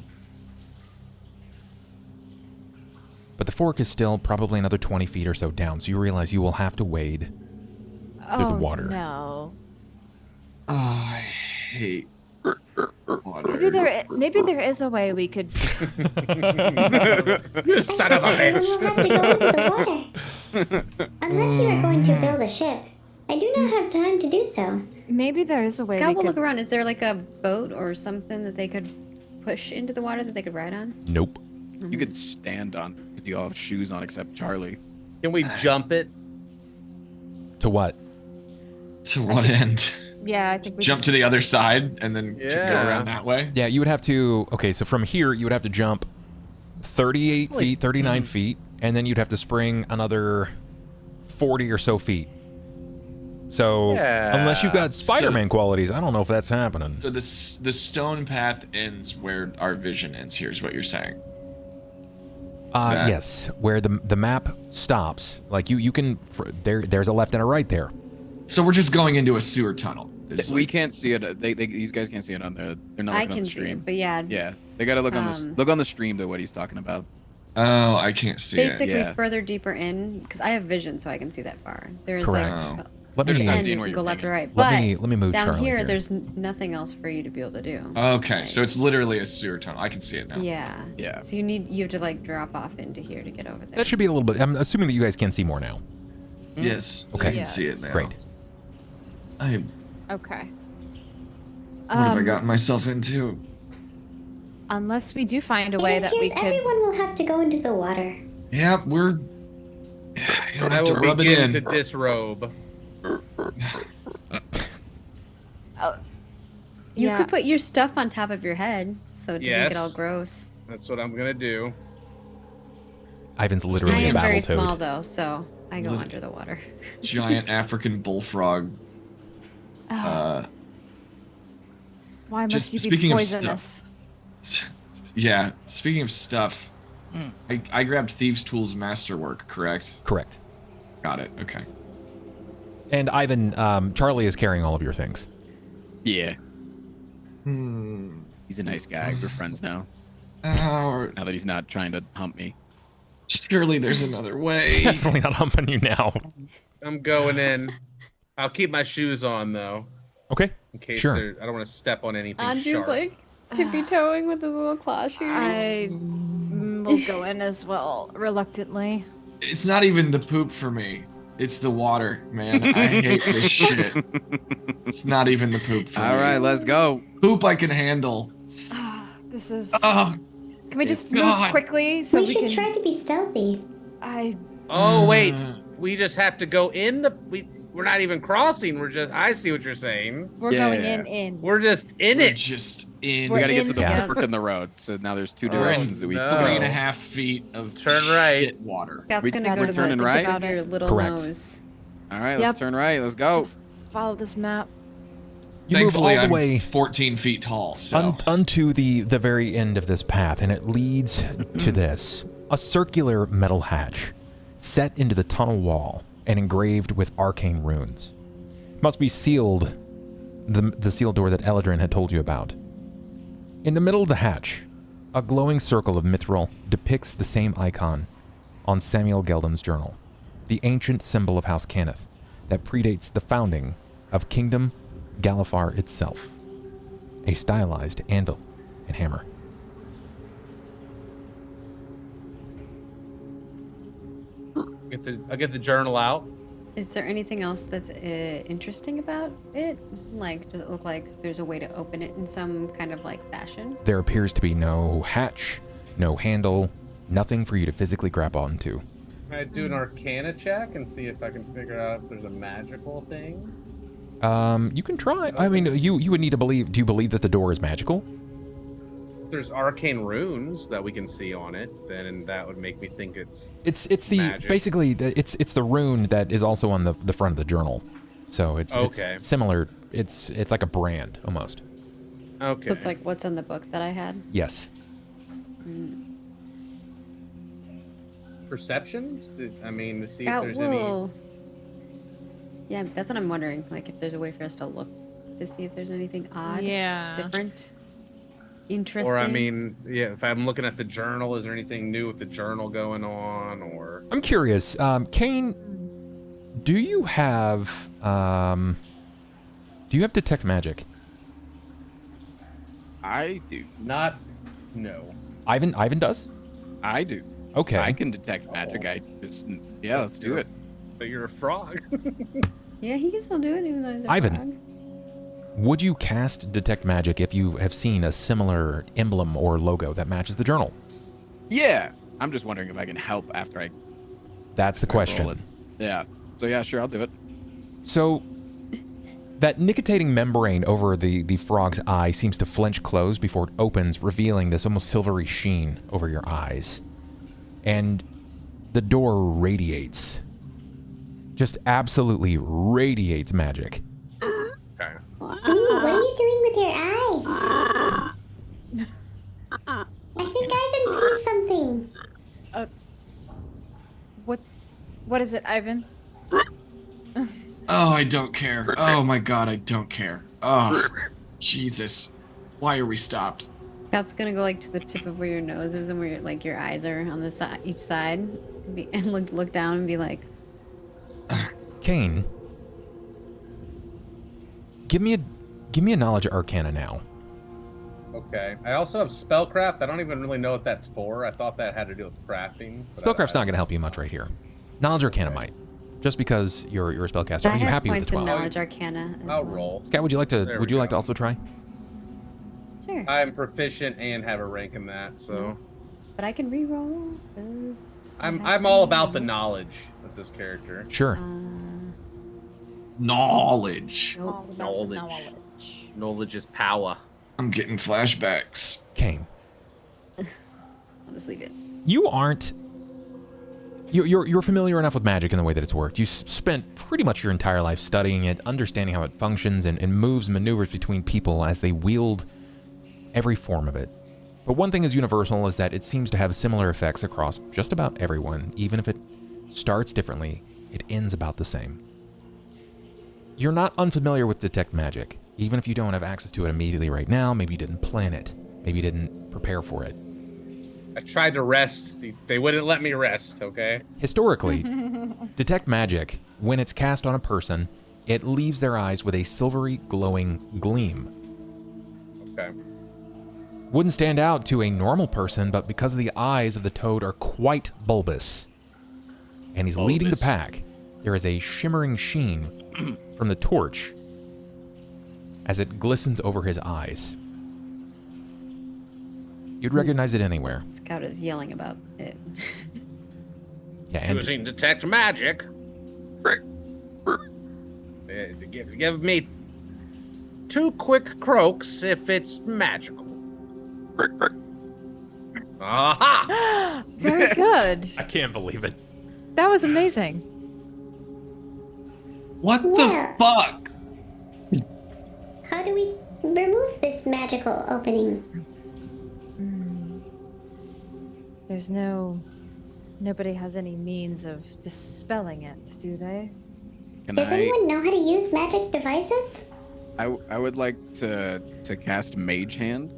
S1: But the fork is still probably another 20 feet or so down, so you realize you will have to wade through the water.
S5: No.
S6: Oh, I hate water.
S5: Maybe there is a way we could.
S2: You son of a
S7: Then
S2: bitch.
S7: we'll have to go into the water. Unless you are going to build a ship. I do not have time to do so.
S5: Maybe there is a way
S8: Scout
S5: we
S8: will
S5: could.
S8: look around. Is there like a boat or something that they could push into the water that they could ride on?
S1: Nope.
S4: You could stand on because you all have shoes on except Charlie.
S2: Can we jump it?
S1: To what?
S6: To what end?
S5: Yeah, I think we
S6: Jump
S5: just-
S6: to the other side and then to go
S2: Yeah.
S6: around that way?
S1: Yeah, you would have to. Okay, so from here, you would have to jump 38 feet, 39 feet, and then you'd have to spring another 40 or so feet. So,
S2: Yeah.
S1: unless you've got Spider-Man qualities, I don't know if that's happening.
S6: So the stone path ends where our vision ends here is what you're saying. that-
S1: Yes, where the map stops. Like you can. There's a left and a right there.
S6: So we're just going into a sewer tunnel.
S4: We can't see it. These guys can't see it on there. They're not
S8: I
S4: looking on
S8: can
S4: the
S8: see
S4: stream.
S8: it, but yeah.
S4: Yeah, they gotta look on the stream to what he's talking about.
S6: Oh, I can't see it.
S8: Basically,
S4: Yeah.
S8: further deeper in, because I have vision, so I can see that far. There's
S1: Correct.
S8: like,
S1: Let
S4: They're
S1: me
S4: just not
S8: and
S4: seeing
S8: you
S4: where
S8: can
S4: you're
S8: go left or
S4: pointing.
S8: right. But
S1: let me move
S8: down
S1: Charlie
S8: here,
S1: here.
S8: there's nothing else for you to be able to do.
S6: Okay, so it's literally a sewer tunnel. I can see it now.
S8: Yeah.
S4: Yeah.
S8: So you have to like drop off into here to get over there.
S1: That should be a little bit. I'm assuming that you guys can see more now.
S6: Yes.
S1: Okay.
S6: I can see it now.
S1: Great.
S5: Okay.
S6: What have I gotten myself into?
S5: Unless we do find a
S7: It
S5: way that we
S7: appears
S5: could.
S7: everyone will have to go into the water.
S6: Yeah, we're. You don't
S2: I
S6: have to
S2: will
S6: rub it
S2: begin
S6: in.
S2: to disrobe.
S8: You
S5: Yeah.
S8: could put your stuff on top of your head so it doesn't
S2: Yes.
S8: get all gross.
S2: That's what I'm gonna do.
S1: Ivan's
S8: I
S1: literally a
S8: am very
S1: battle
S8: small
S1: toad.
S8: though, so I go under the water.
S6: Giant African bullfrog.
S5: Why must
S6: Just
S5: you be
S6: speaking of
S5: poisonous?
S6: Yeah, speaking of stuff, I grabbed Thieves' Tools Masterwork, correct?
S1: Correct.
S6: Got it, okay.
S1: And Ivan, Charlie is carrying all of your things.
S4: Yeah. He's a nice guy. We're friends now.
S6: Oh,
S4: Now that he's not trying to hump me.
S6: surely there's another way.
S1: Definitely not humping you now.
S2: I'm going in. I'll keep my shoes on though,
S1: Okay.
S2: in case
S1: Sure.
S2: I don't want to step on anything
S8: Anju's
S2: sharp.
S8: like tippy toeing with his little claw shoes.
S5: I will go in as well, reluctantly.
S6: It's not even the poop for me. It's the water, man. I hate this shit. It's not even the poop for me.
S4: All right, let's go.
S6: Poop I can handle.
S5: This is.
S6: Oh,
S5: Can we just
S6: God.
S5: move quickly so
S7: we
S5: we
S7: should
S5: can?
S7: try to be stealthy.
S2: Oh wait, we just have to go in the. We're not even crossing. We're just. I see what you're saying.
S5: We're
S4: Yeah.
S5: going in.
S2: We're just in
S6: we're
S2: it.
S6: just in.
S4: We gotta get
S5: in
S4: to the
S8: the-
S4: fork in the road. So now there's two
S2: Oh,
S4: directions that we
S2: no.
S4: can go.
S6: 3.5 feet of
S2: Turn right.
S6: shit water.
S8: That's
S4: We-
S8: gonna
S4: we're
S8: go to the
S4: turning
S8: tip
S4: right?
S8: of your little
S1: Correct.
S8: nose.
S4: All right, let's turn right. Let's go.
S5: Just follow this map.
S1: You move all
S6: Thankfully,
S1: the
S6: I'm
S1: way
S6: 14 feet tall, so.
S1: unto the very end of this path, and it leads to this. A circular metal hatch set into the tunnel wall and engraved with arcane runes. Must be sealed, the sealed door that Eladrin had told you about. In the middle of the hatch, a glowing circle of mithril depicts the same icon on Samuel Geldon's journal, the ancient symbol of House Cannith that predates the founding of Kingdom Galifar itself, a stylized anvil and hammer.
S2: I'll get the journal out.
S8: Is there anything else that's interesting about it? Like, does it look like there's a way to open it in some kind of like fashion?
S1: There appears to be no hatch, no handle, nothing for you to physically grab onto.
S2: Can I do an Arcana check and see if I can figure out if there's a magical thing?
S1: You can try. I mean, you would need to believe. Do you believe that the door is magical?
S2: If there's arcane runes that we can see on it, then that would make me think it's.
S1: It's the
S2: Magic.
S1: basically it's the rune that is also on the front of the journal, so it's
S2: Okay.
S1: similar. It's like a brand almost.
S2: Okay.
S8: So it's like what's in the book that I had.
S1: Yes.
S2: Perception? I mean, to see if
S8: That
S2: there's
S8: will. Yeah, that's what I'm wondering. Like, if there's a way for us to look to see if there's anything odd,
S5: Yeah.
S8: different,
S2: any.
S8: interesting.
S2: Or I mean, yeah. If I'm looking at the journal, is there anything new with the journal going on? Or
S1: I'm curious, Cain. Do you have detect magic?
S4: I do.
S2: not? No.
S1: Ivan does.
S4: I do.
S1: Okay.
S4: I can detect magic. I just let's do it.
S2: But you're a frog.
S8: Yeah, he can still do it even though he's a
S1: Ivan.
S8: frog.
S1: Would you cast detect magic if you have seen a similar emblem or logo that matches the journal?
S4: Yeah. I'm just wondering if I can help after I
S1: That's the
S4: roll it.
S1: question.
S4: Yeah. So yeah, sure, I'll do it.
S1: So that nicotinating membrane over the frog's eye seems to flinch closed before it opens, revealing this almost silvery sheen over your eyes. And the door radiates. Just absolutely radiates magic.
S2: Okay.
S7: Ooh, what are you doing with your eyes? I think Ivan sees something.
S5: What is it, Ivan?
S6: Oh, I don't care. Oh my god, I don't care. Oh, Jesus. Why are we stopped?
S8: Scout's gonna go like to the tip of where your nose is and where your eyes are on the side, each side, and look down and be like,
S9: Cain, give me a knowledge arcana now.
S10: Okay. I also have spellcraft. I don't even really know what that's for. I thought that had to do with crafting.
S9: Spellcraft's not going to help you much right here. Knowledge arcana might, just because you're a spellcaster.
S8: I
S9: Are you
S8: have
S9: happy with
S8: points
S9: the
S8: in
S9: 12?
S8: knowledge arcana.
S10: I'll roll.
S9: Scout, would you like to
S10: There we go.
S9: also try?
S8: Sure.
S10: I'm proficient and have a rank in that, so
S8: But I can re-roll. 'cause I
S10: I'm
S8: have
S10: all
S8: to
S10: about the
S8: re-roll.
S10: knowledge of this character.
S9: Sure.
S6: Knowledge.
S8: Nope.
S2: Knowledge is power.
S6: I'm getting flashbacks.
S9: Cain,
S8: I'll just leave it.
S9: you aren't. You're familiar enough with magic in the way that it's worked. You spent pretty much your entire life studying it, understanding how it functions, and moves and maneuvers between people as they wield every form of it. But one thing is universal is that it seems to have similar effects across just about everyone. Even if it starts differently, it ends about the same. You're not unfamiliar with detect magic. Even if you don't have access to it immediately right now, maybe you didn't plan it. Maybe you didn't prepare for it.
S10: I tried to rest. They wouldn't let me rest, okay?
S9: Historically, detect magic, when it's cast on a person, it leaves their eyes with a silvery glowing gleam.
S10: Okay.
S9: Wouldn't stand out to a normal person, but because the eyes of the toad are quite bulbous, and he's leading the pack, there is a shimmering sheen from the torch as it glistens over his eyes. You'd recognize it anywhere.
S8: Scout is yelling about it.
S9: Yeah, and
S2: Using detect magic.
S10: Give me 2 quick croaks if it's magical. Aha!
S5: Very good.
S9: I can't believe it.
S5: That was amazing.
S6: What
S7: Yeah.
S6: the fuck?
S7: How do we remove this magical opening?
S5: There's nobody has any means of dispelling it, do they?
S7: Does anyone know how to use magic devices?
S4: I would like to cast Mage Hand,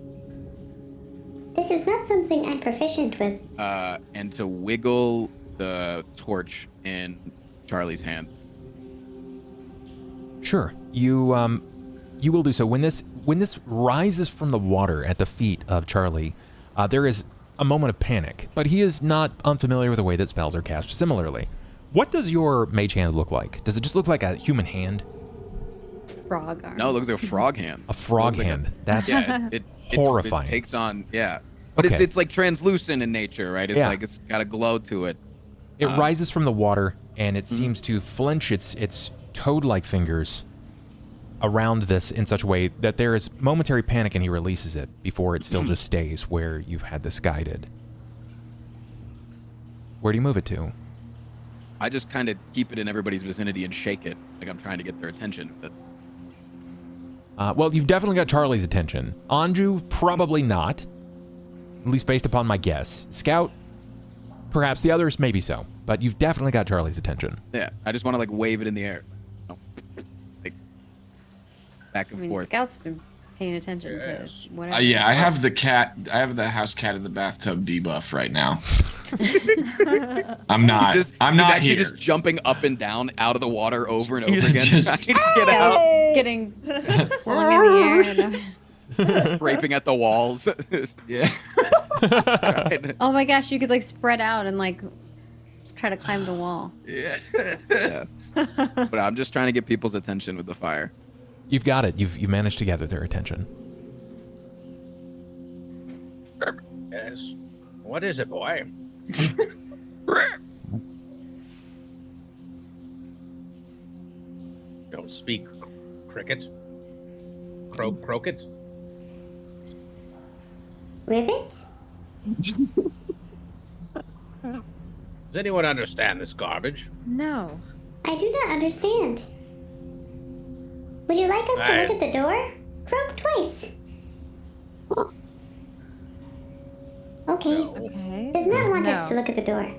S7: This is not something I'm proficient with.
S4: and to wiggle the torch in Charlie's hand.
S9: Sure, you will do so. When this rises from the water at the feet of Charlie, there is a moment of panic, but he is not unfamiliar with the way that spells are cast similarly. What does your mage hand look like? Does it just look like a human hand?
S8: Frog arm.
S4: No, it looks like a frog hand.
S9: A frog
S4: It looks like
S9: hand. That's
S4: Yeah, it
S9: horrifying.
S4: It takes on, yeah. But
S9: Okay.
S4: it's like translucent in nature, right? It's
S9: Yeah.
S4: like it's got a glow to it.
S9: It rises from the water, and it seems to flinch its toad-like fingers around this in such a way that there is momentary panic, and he releases it before it still just stays where you've had this guided. Where do you move it to?
S4: I just kind of keep it in everybody's vicinity and shake it, like I'm trying to get their attention. But
S9: Well, you've definitely got Charlie's attention. Anju, probably not. At least based upon my guess. Scout, perhaps. The others, maybe so. But you've definitely got Charlie's attention.
S4: yeah, I just want to like wave it in the air, like back
S8: I
S4: and
S8: mean,
S4: forth.
S8: Scout's been paying attention to whatever.
S6: Yeah, I have the house cat in the bathtub debuff right now. I'm not.
S4: He's
S6: I'm not
S4: actually
S6: here.
S4: just jumping up and down out of the water over and
S6: He's
S4: over again,
S6: just-
S4: trying to get out,
S8: Getting flung in the air. And,
S4: scraping at the walls.
S6: Yeah.
S8: oh my gosh, you could like spread out and like try to climb the wall.
S4: Yeah. But I'm just trying to get people's attention with the fire.
S9: You've got it. You've managed to gather their attention.
S2: Yes. What is it, boy? Don't speak, cricket. Croquet.
S7: Ribbit?
S2: Does anyone understand this garbage?
S5: No.
S7: I do not understand. Would you like us to look at the door? Croak twice. Okay.
S5: Okay.
S7: Does not want us
S5: No.
S7: to look at the door.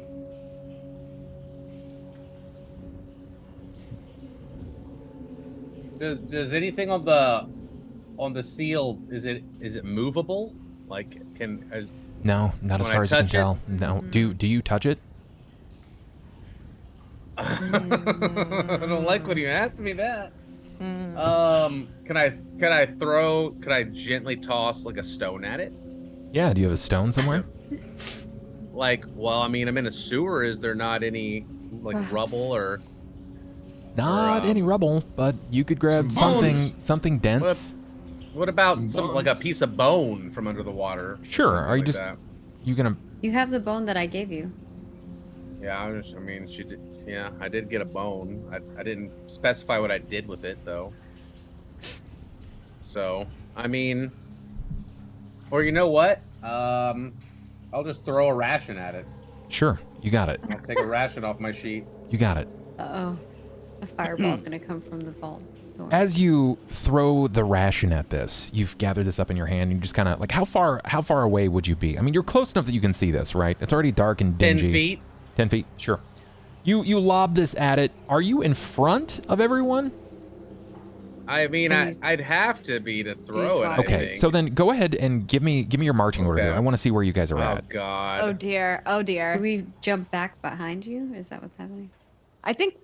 S10: Does anything on the seal is it movable? Like
S9: No, not as far as you can tell. No. Do you touch it?
S10: I don't like when you asked me that. Can I gently toss like a stone at it?
S9: Yeah, do you have a stone somewhere?
S10: Like, well, I mean, I'm in a sewer. Is there not any like rubble or?
S9: Not any rubble, but you could grab something dense.
S10: What about some like a piece of bone from under the water?
S9: Sure. Are you
S10: like
S9: you gonna?
S8: You have the bone that I gave you.
S10: Yeah, she did. Yeah, I did get a bone. I didn't specify what I did with it though. So, I mean, or you know what? I'll just throw a ration at it.
S9: Sure, you got it.
S10: I'll take a ration off my sheet.
S9: You got it.
S8: Uh-oh. A fireball's gonna come from the vault door.
S9: As you throw the ration at this, you've gathered this up in your hand, and you just kind of, like, how far away would you be? I mean, you're close enough that you can see this, right? It's already dark and dingy.
S10: 10 feet.
S9: 10 feet, sure. You lob this at it. Are you in front of everyone?
S10: I mean, I'd have to be to throw it.
S9: Okay, so then go ahead and give me your marching order here. I want to see where you guys are at.
S10: Oh God.
S5: Oh dear. Oh dear.
S8: Do we jump back behind you? Is that what's happening?
S5: I think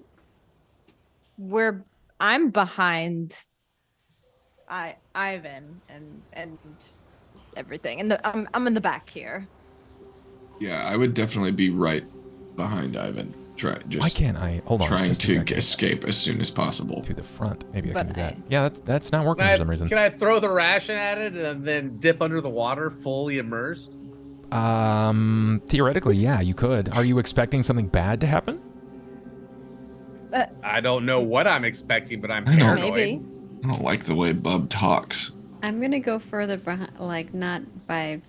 S5: I'm behind Ivan and everything, and I'm in the back here.
S6: Yeah, I would definitely be right behind Ivan.
S9: Why can't I? Hold on.
S6: Trying to escape as soon as possible.
S9: To the front. Maybe I can do that. Yeah, that's not working for some reason.
S10: Can I throw the ration at it and then dip under the water, fully immersed?
S9: Theoretically, yeah, you could. Are you expecting something bad to happen?
S10: I don't know what I'm expecting, but I'm paranoid.
S5: Maybe.
S6: I don't like the way Bub talks.
S8: I'm gonna go further behind, like not by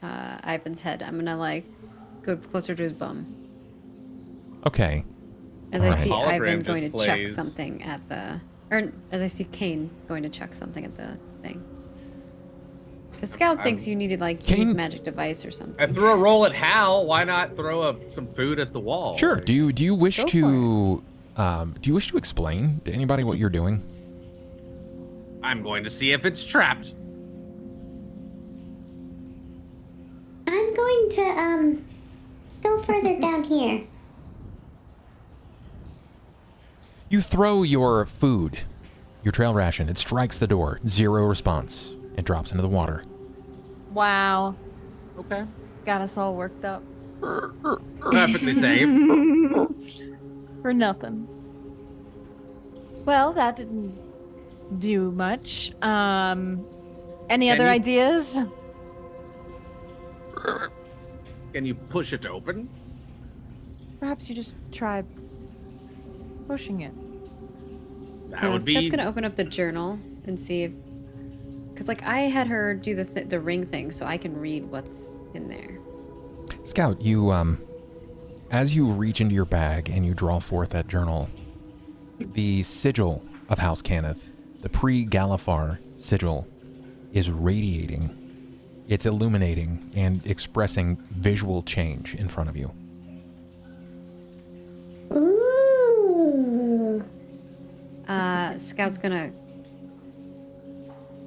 S8: Ivan's head. I'm gonna like go closer to his bum.
S9: Okay.
S8: As
S9: All
S8: I
S9: right.
S8: see
S10: Hologram
S8: Ivan going to
S10: just
S8: chuck
S10: plays.
S8: something at the, or as I see Cain going to chuck something at the thing. Because Scout thinks you needed like use magic device or something.
S10: I threw a roll at Hal. Why not throw some food at the wall?
S9: Sure. Do you wish to explain to anybody what you're doing?
S10: I'm going to see if it's trapped.
S7: I'm going to go further down here.
S9: You throw your food, your trail ration. It strikes the door. 0 response. It drops into the water.
S5: Wow.
S10: Okay.
S5: Got us all worked up.
S10: Perfectly safe.
S5: For nothing. Well, that didn't do much. Any other ideas?
S10: Can you push it open?
S5: Perhaps you just try pushing it.
S10: That would
S8: Scout's
S10: be.
S8: gonna open up the journal and see if, because like I had her do the ring thing, so I can read what's in there.
S9: Scout, you as you reach into your bag and you draw forth that journal, the sigil of House Cannith, the pre-Galifar sigil, is radiating. It's illuminating and expressing visual change in front of you.
S7: Ooh.
S8: Scout's gonna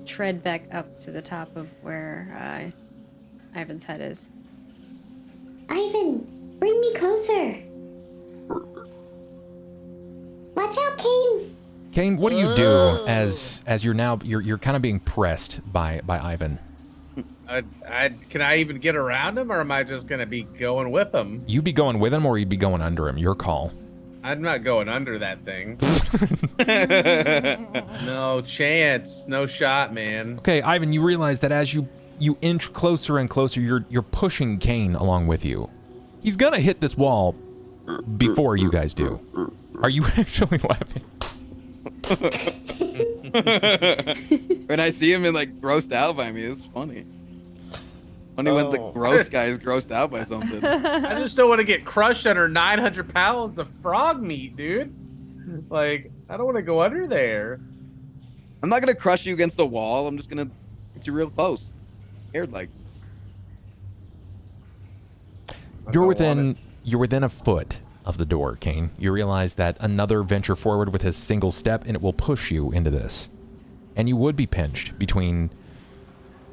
S8: tread back up to the top of where Ivan's head is.
S7: Ivan, bring me closer. Watch out, Cain.
S9: Cain, what do you do as you're kind of being pressed by Ivan?
S10: Can I even get around him, or am I just gonna be going with him?
S9: You'd be going with him, or you'd be going under him. Your call.
S10: I'm not going under that thing. No chance, no shot, man.
S9: Okay, Ivan, you realize that as you inch closer and closer, you're pushing Cain along with you. He's gonna hit this wall before you guys do. Are you actually laughing?
S4: When I see him and like grossed out by me, it's funny. Funny when the gross guy is grossed out by something.
S10: I just don't want to get crushed under 900 pounds of frog meat, dude. Like, I don't want to go under there.
S4: I'm not gonna crush you against the wall. I'm just gonna get you real close. Scared like.
S9: You're within a foot of the door, Cain. You realize that another venture forward with his single step, and it will push you into this. And you would be pinched between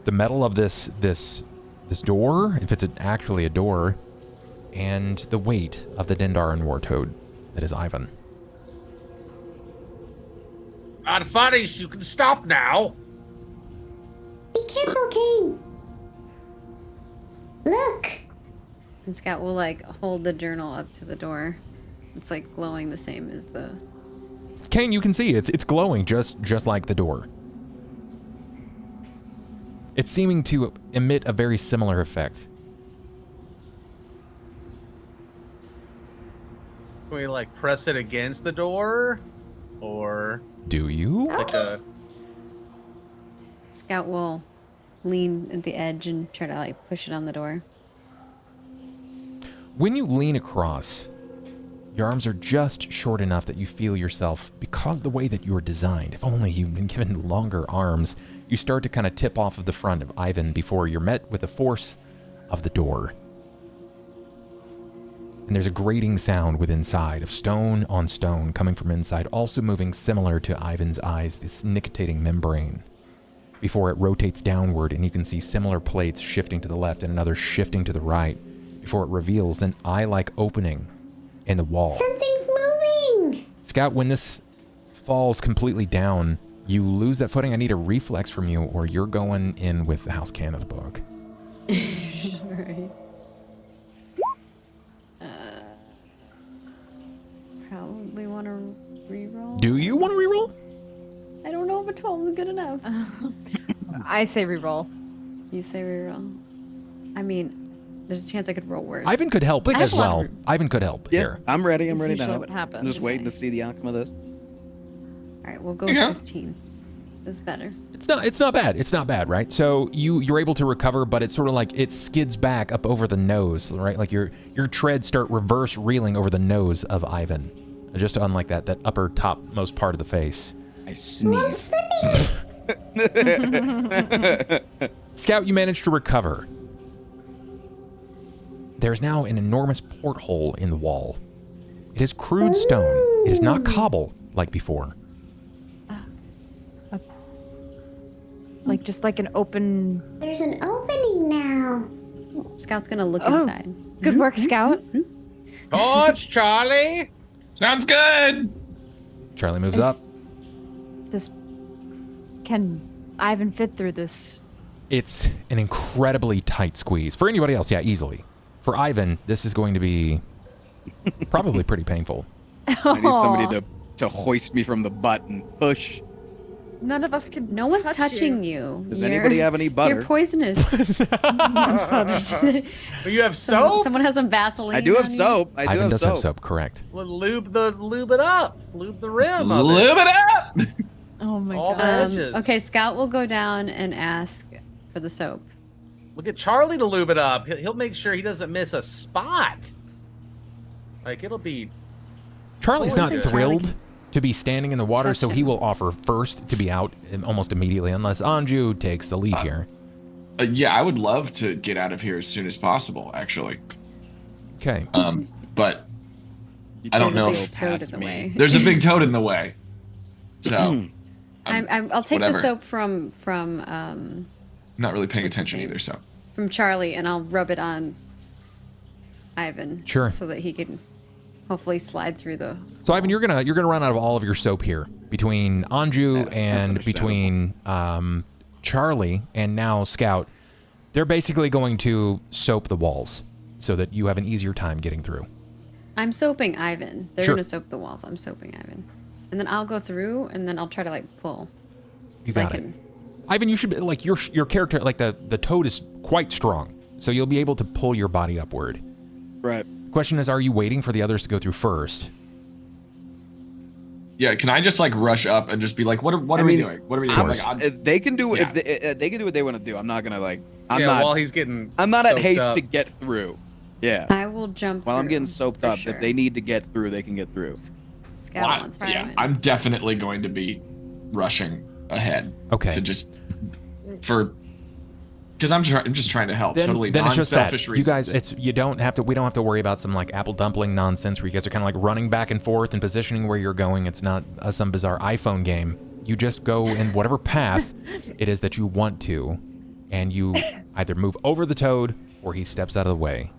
S9: the metal of this door, if it's actually a door, and the weight of the Dendaran Wartoad that is Ivan.
S10: Unfunnies, you can stop now.
S7: Be careful, Cain. Look.
S8: And Scout will like hold the journal up to the door. It's like glowing the same as the.
S9: Cain, you can see it's glowing just like the door. It's seeming to emit a very similar effect.
S10: Can we like press it against the door, or
S9: Do you?
S10: like a?
S8: Scout will lean at the edge and try to like push it on the door.
S9: When you lean across, your arms are just short enough that you feel yourself, because the way that you are designed, if only you've been given longer arms, you start to kind of tip off of the front of Ivan before you're met with the force of the door. And there's a grating sound within inside of stone on stone coming from inside, also moving similar to Ivan's eyes, this nictitating membrane. Before it rotates downward and you can see similar plates shifting to the left and another shifting to the right, before it reveals an eye-like opening in the wall.
S7: Something's moving.
S9: Scout, when this falls completely down, you lose that footing. I need a reflex from you, or you're going in with the house can of the book.
S8: Right. Probably want to reroll.
S9: Do you want to reroll?
S8: I don't know if a 12 is good enough.
S5: I say reroll.
S8: You say reroll. I mean, there's a chance I could roll worse.
S9: Ivan could help as well.
S8: want-
S9: Ivan could help
S4: Yeah,
S9: here.
S4: I'm ready. I'm
S5: That's
S4: ready
S5: usually
S4: now.
S5: what happens.
S4: I'm just waiting to see the outcome of this.
S8: All right, we'll go
S6: Yeah.
S8: 15. That's better.
S9: It's not bad. It's not bad, right? So you're able to recover, but it's sort of like it skids back up over the nose, right? Like your treads start reverse reeling over the nose of Ivan, just unlike that upper topmost part of the face.
S4: I sneeze.
S9: Scout, you managed to recover. There is now an enormous porthole in the wall. It is crude stone. It is not cobble like before.
S5: Like just like an open.
S7: There's an opening now.
S8: Scout's gonna look
S5: Oh.
S8: inside.
S5: Good work, Scout.
S10: Torch, Charlie.
S6: Sounds good.
S9: Charlie moves up.
S5: Is this? Can Ivan fit through this?
S9: It's an incredibly tight squeeze. For anybody else, yeah, easily. For Ivan, this is going to be probably pretty painful.
S4: I need somebody to hoist me from the butt and push.
S5: None of us can.
S8: No one's
S5: touch
S8: touching you.
S4: Does anybody have any butter?
S8: You're poisonous.
S10: You have soap.
S8: Someone has some Vaseline.
S4: I do have
S8: on you?
S4: soap. I do
S9: Ivan
S4: have
S9: does
S4: soap.
S9: have soap, correct.
S10: Well, lube it up. Lube the rim. Of
S6: Lube it up.
S5: Oh my
S10: All
S5: god.
S10: the edges.
S8: Okay, Scout will go down and ask for the soap.
S10: We'll get Charlie to lube it up. He'll make sure he doesn't miss a spot. Like it'll be.
S9: Charlie's
S10: Oh,
S9: not
S10: good.
S9: thrilled to be standing in the water, so he will offer first to be out almost immediately, unless Anju takes the lead here.
S6: Yeah, I would love to get out of here as soon as possible, actually.
S9: Okay.
S6: But I don't know.
S8: There's a big toad in the way.
S6: There's a big toad in the way. So
S8: I'll take
S6: whatever.
S8: the soap from
S6: I'm not really paying attention
S8: name?
S6: either. So
S8: Charlie, and I'll rub it on Ivan.
S9: Sure.
S8: So that he can hopefully slide through the.
S9: So Ivan, you're gonna run out of all of your soap here between Anju and
S4: understandable.
S9: between Charlie and now Scout. They're basically going to soap the walls so that you have an easier time getting through.
S8: I'm soaping Ivan. They're
S9: Sure.
S8: gonna soap the walls. I'm soaping Ivan, and then I'll go through, and then I'll try to like pull.
S9: You
S8: So I
S9: got it.
S8: can-
S9: Ivan, you should be, like your character, like the toad is quite strong, so you'll be able to pull your body upward.
S4: Right.
S9: Question is, are you waiting for the others to go through first?
S6: yeah, can I just like rush up and just be like, what are we doing? What are we doing?
S9: Of
S6: Like,
S9: course.
S4: They can do
S6: Yeah.
S4: if they can do what they want to do. I'm not gonna like. I'm
S10: yeah,
S4: not.
S10: while he's getting.
S4: I'm not at
S10: soaked
S4: haste
S10: up.
S4: to get through. Yeah.
S8: I will jump.
S4: While I'm
S8: through,
S4: getting soaped
S8: for
S4: up,
S8: sure.
S4: if they need to get through, they can get through.
S8: Scout
S6: Well,
S8: wants to
S6: yeah,
S8: join.
S6: I'm definitely going to be rushing ahead.
S9: Okay.
S6: To just for Because I'm just trying to help.
S9: Then,
S6: Totally
S9: then it's just that.
S6: non-selfish
S9: You
S6: reasons.
S9: guys, we don't have to worry about some like apple dumpling nonsense where you guys are kind of like running back and forth and positioning where you're going. It's not some bizarre iPhone game. You just go in whatever path it is that you want to, and you either move over the toad or he steps out of the way.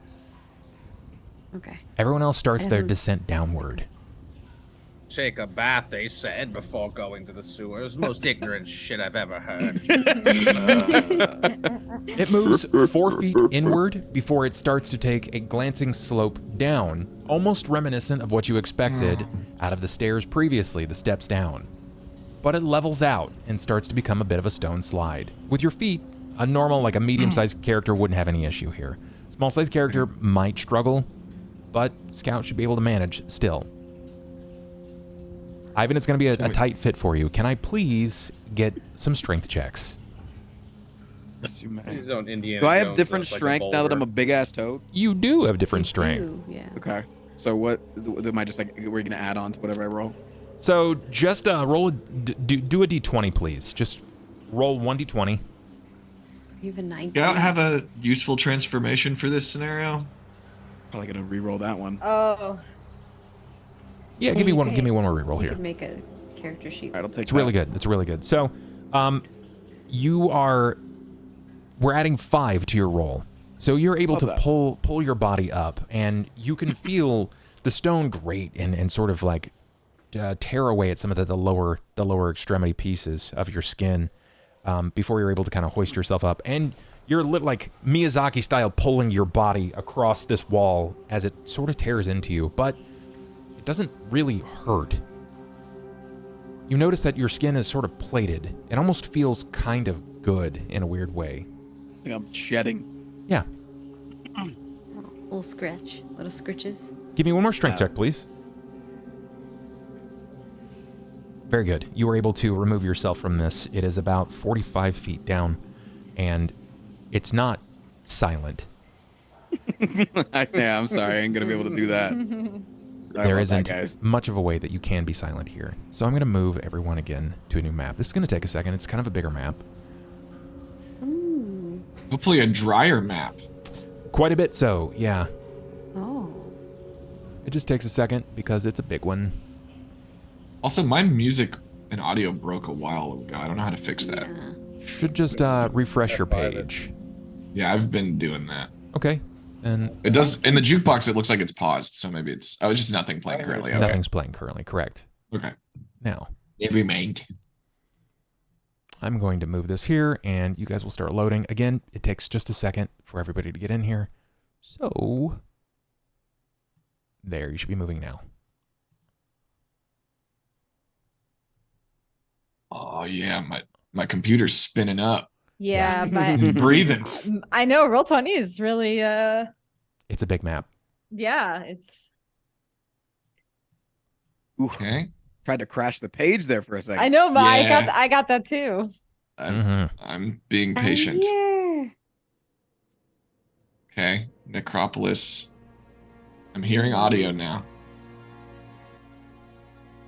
S8: Okay.
S9: Everyone else starts their descent downward.
S10: Take a bath, they said, before going to the sewers. Most ignorant shit I've ever heard.
S9: It moves 4 feet inward before it starts to take a glancing slope down, almost reminiscent of what you expected out of the stairs previously, the steps down. But it levels out and starts to become a bit of a stone slide. With your feet, a normal, like a medium-sized character wouldn't have any issue here. Small-sized character might struggle, but Scout should be able to manage still. Ivan, it's going to be a tight fit for you. Can I please get some strength checks?
S4: Yes, you may.
S10: His own Indiana
S4: Do I have
S10: Jones
S4: different
S10: looks like a
S4: strength now that I'm a
S10: boulder.
S4: big ass toad?
S9: You do have different strength.
S8: Yeah.
S4: Okay. So what am I just like? We're gonna add on to whatever I roll.
S9: So just roll do a d20, please. Just roll 1d20.
S8: You have a 19.
S6: You don't have a useful transformation for this scenario?
S4: Probably gonna re-roll that one.
S5: Oh.
S9: Yeah,
S8: Yeah,
S9: give me
S8: you
S9: one.
S8: could-
S9: Give me one more reroll
S8: You
S9: here.
S8: could make a character sheet.
S4: Alright, I'll take
S9: It's really good. It's really good. So, we're adding 5 to your roll. So you're able to pull your body up, and you can feel the stone grate and sort of like tear away at some of the lower extremity pieces of your skin before you're able to kind of hoist yourself up. And you're like Miyazaki style pulling your body across this wall as it sort of tears into you, but it doesn't really hurt. You notice that your skin is sort of plated. It almost feels kind of good in a weird way.
S4: I think I'm shedding.
S9: Yeah.
S8: Little scratch. Little scritches.
S9: Give me one more strength check, please. Very good. You were able to remove yourself from this. It is about 45 feet down, and it's not silent.
S4: Yeah, I'm sorry. I ain't gonna be able to do that.
S9: There isn't much of a way that you can be silent here. So I'm going to move everyone again to a new map. This is going to take a second. It's kind of a bigger map.
S6: Hopefully a drier map.
S9: Quite a bit so, yeah.
S8: Oh.
S9: It just takes a second because it's a big one.
S6: Also, my music and audio broke a while ago. I don't know how to fix that.
S9: Should just refresh your page.
S6: Yeah, I've been doing that.
S9: Okay. And
S6: it does in the jukebox. It looks like it's paused, so maybe it's. Oh, it's just nothing playing currently. Okay.
S9: Nothing's playing currently. Correct.
S6: Okay.
S9: Now.
S6: Never mind.
S9: I'm going to move this here, and you guys will start loading. Again, it takes just a second for everybody to get in here. So, there, you should be moving now.
S6: Oh yeah, my computer's spinning up.
S5: Yeah,
S6: It's
S5: but
S6: breathing.
S5: I know Roll20 is really
S9: It's a big map.
S5: yeah, it's
S6: Okay.
S4: Tried to crash the page there for a second.
S5: I know, but
S6: Yeah.
S5: I got that too.
S6: I'm being patient.
S8: Here.
S6: Okay, Necropolis. I'm hearing audio now.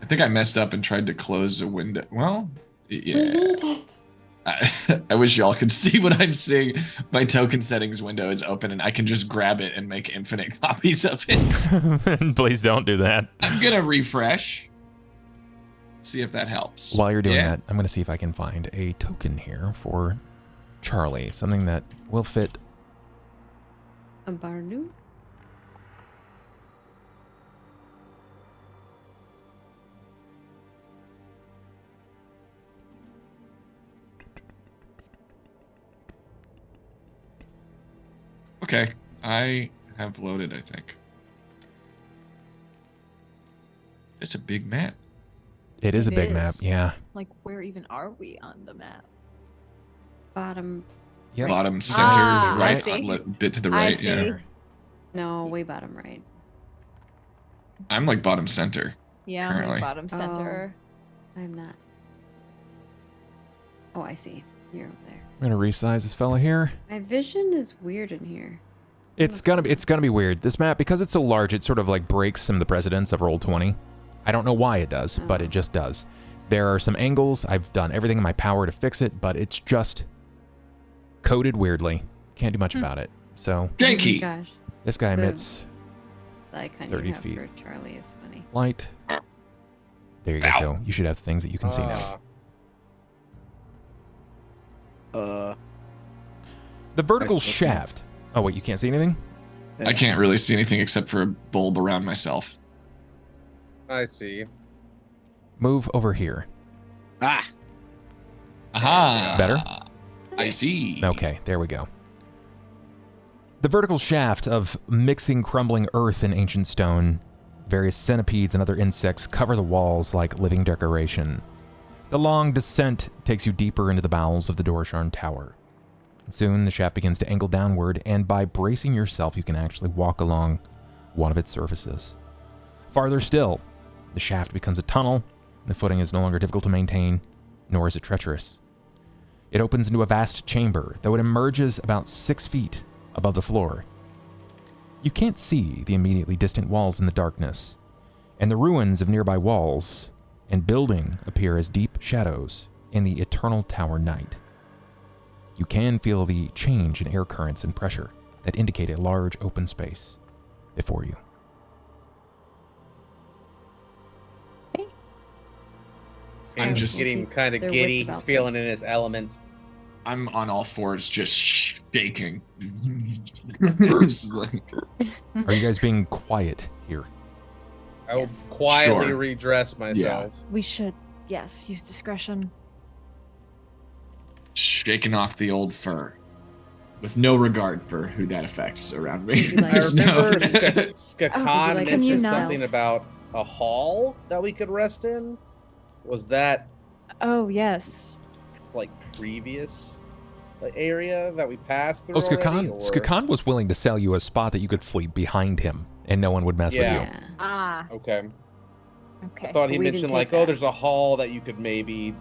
S6: I think I messed up and tried to close a window. Well, yeah. I wish y'all could see what I'm seeing. My token settings window is open and I can just grab it and make infinite copies of it.
S9: Please don't do that.
S6: I'm gonna refresh. See if that helps.
S9: While you're doing that, I'm going to see if I can find a token here for Charlie. Something that will fit.
S8: A Barnu?
S6: Okay, I have loaded, I think. It's a big map.
S9: It is a big map,
S5: is.
S9: yeah.
S5: Like, where even are we on the map?
S8: Bottom.
S9: Yep.
S6: Bottom center,
S5: Ah, I
S6: right?
S5: see.
S6: Bit to the
S5: I
S6: right,
S5: see.
S6: yeah.
S8: No, way bottom right.
S6: I'm like bottom center.
S5: Yeah, I'm
S6: Currently.
S5: like bottom center.
S8: I'm not. Oh, I see. You're over there.
S9: I'm going to resize this fella here.
S8: My vision is weird in here.
S9: It's gonna be weird. This map, because it's so large, it sort of like breaks some of the precedents of Roll20. I don't know why it does, but it just does. There are some angles. I've done everything in my power to fix it, but it's just coded weirdly. Can't do much about it. So
S6: Janky.
S8: Gosh,
S9: this guy
S8: The-
S9: emits
S8: the icon
S9: 30
S8: you have
S9: feet.
S8: for Charlie is funny.
S9: light. There you guys
S6: Ow.
S9: go. You should have things that you can see now. The vertical
S4: I still
S9: shaft. Oh wait, you can't see anything?
S6: I can't really see anything except for a bulb around myself.
S10: I see.
S9: Move over here.
S4: Ah,
S6: Aha.
S9: Better?
S6: I see.
S9: Okay, there we go. The vertical shaft of mixing crumbling earth and ancient stone, various centipedes and other insects cover the walls like living decoration. The long descent takes you deeper into the bowels of the Dorsharn Tower. Soon, the shaft begins to angle downward, and by bracing yourself, you can actually walk along one of its surfaces. Farther still, the shaft becomes a tunnel. The footing is no longer difficult to maintain, nor is it treacherous. It opens into a vast chamber, though it emerges about 6 feet above the floor. You can't see the immediately distant walls in the darkness, and the ruins of nearby walls and building appear as deep shadows in the eternal tower night. You can feel the change in air currents and pressure that indicate a large open space before you.
S6: I'm just
S10: getting kind of
S8: their
S10: giddy.
S8: wits
S10: He's
S8: about
S10: feeling in his element.
S6: I'm on all fours, just shaking. It's like-
S9: Are you guys being quiet here?
S10: I will
S8: Yes.
S10: quietly
S6: Sure.
S10: redress myself.
S5: We should, yes, use discretion.
S6: shaking off the old fur, with no regard for who that affects around me.
S8: Would you like
S10: I
S6: There's no-
S10: remember
S8: Oh,
S10: Skakan
S8: would you like
S5: us to
S10: mentioned
S5: stealth?
S10: something about a hall that we could rest in. Was that
S5: Oh, yes.
S10: like previous area that we passed through?
S9: Oh,
S10: already, or-
S9: Skakan was willing to sell you a spot that you could sleep behind him, and no one would mess
S10: Yeah.
S9: with you.
S5: Ah,
S10: Okay.
S5: okay.
S10: I thought he
S8: We didn't
S10: mentioned
S8: take
S10: like,
S8: that.
S10: oh, there's a hall that you could maybe,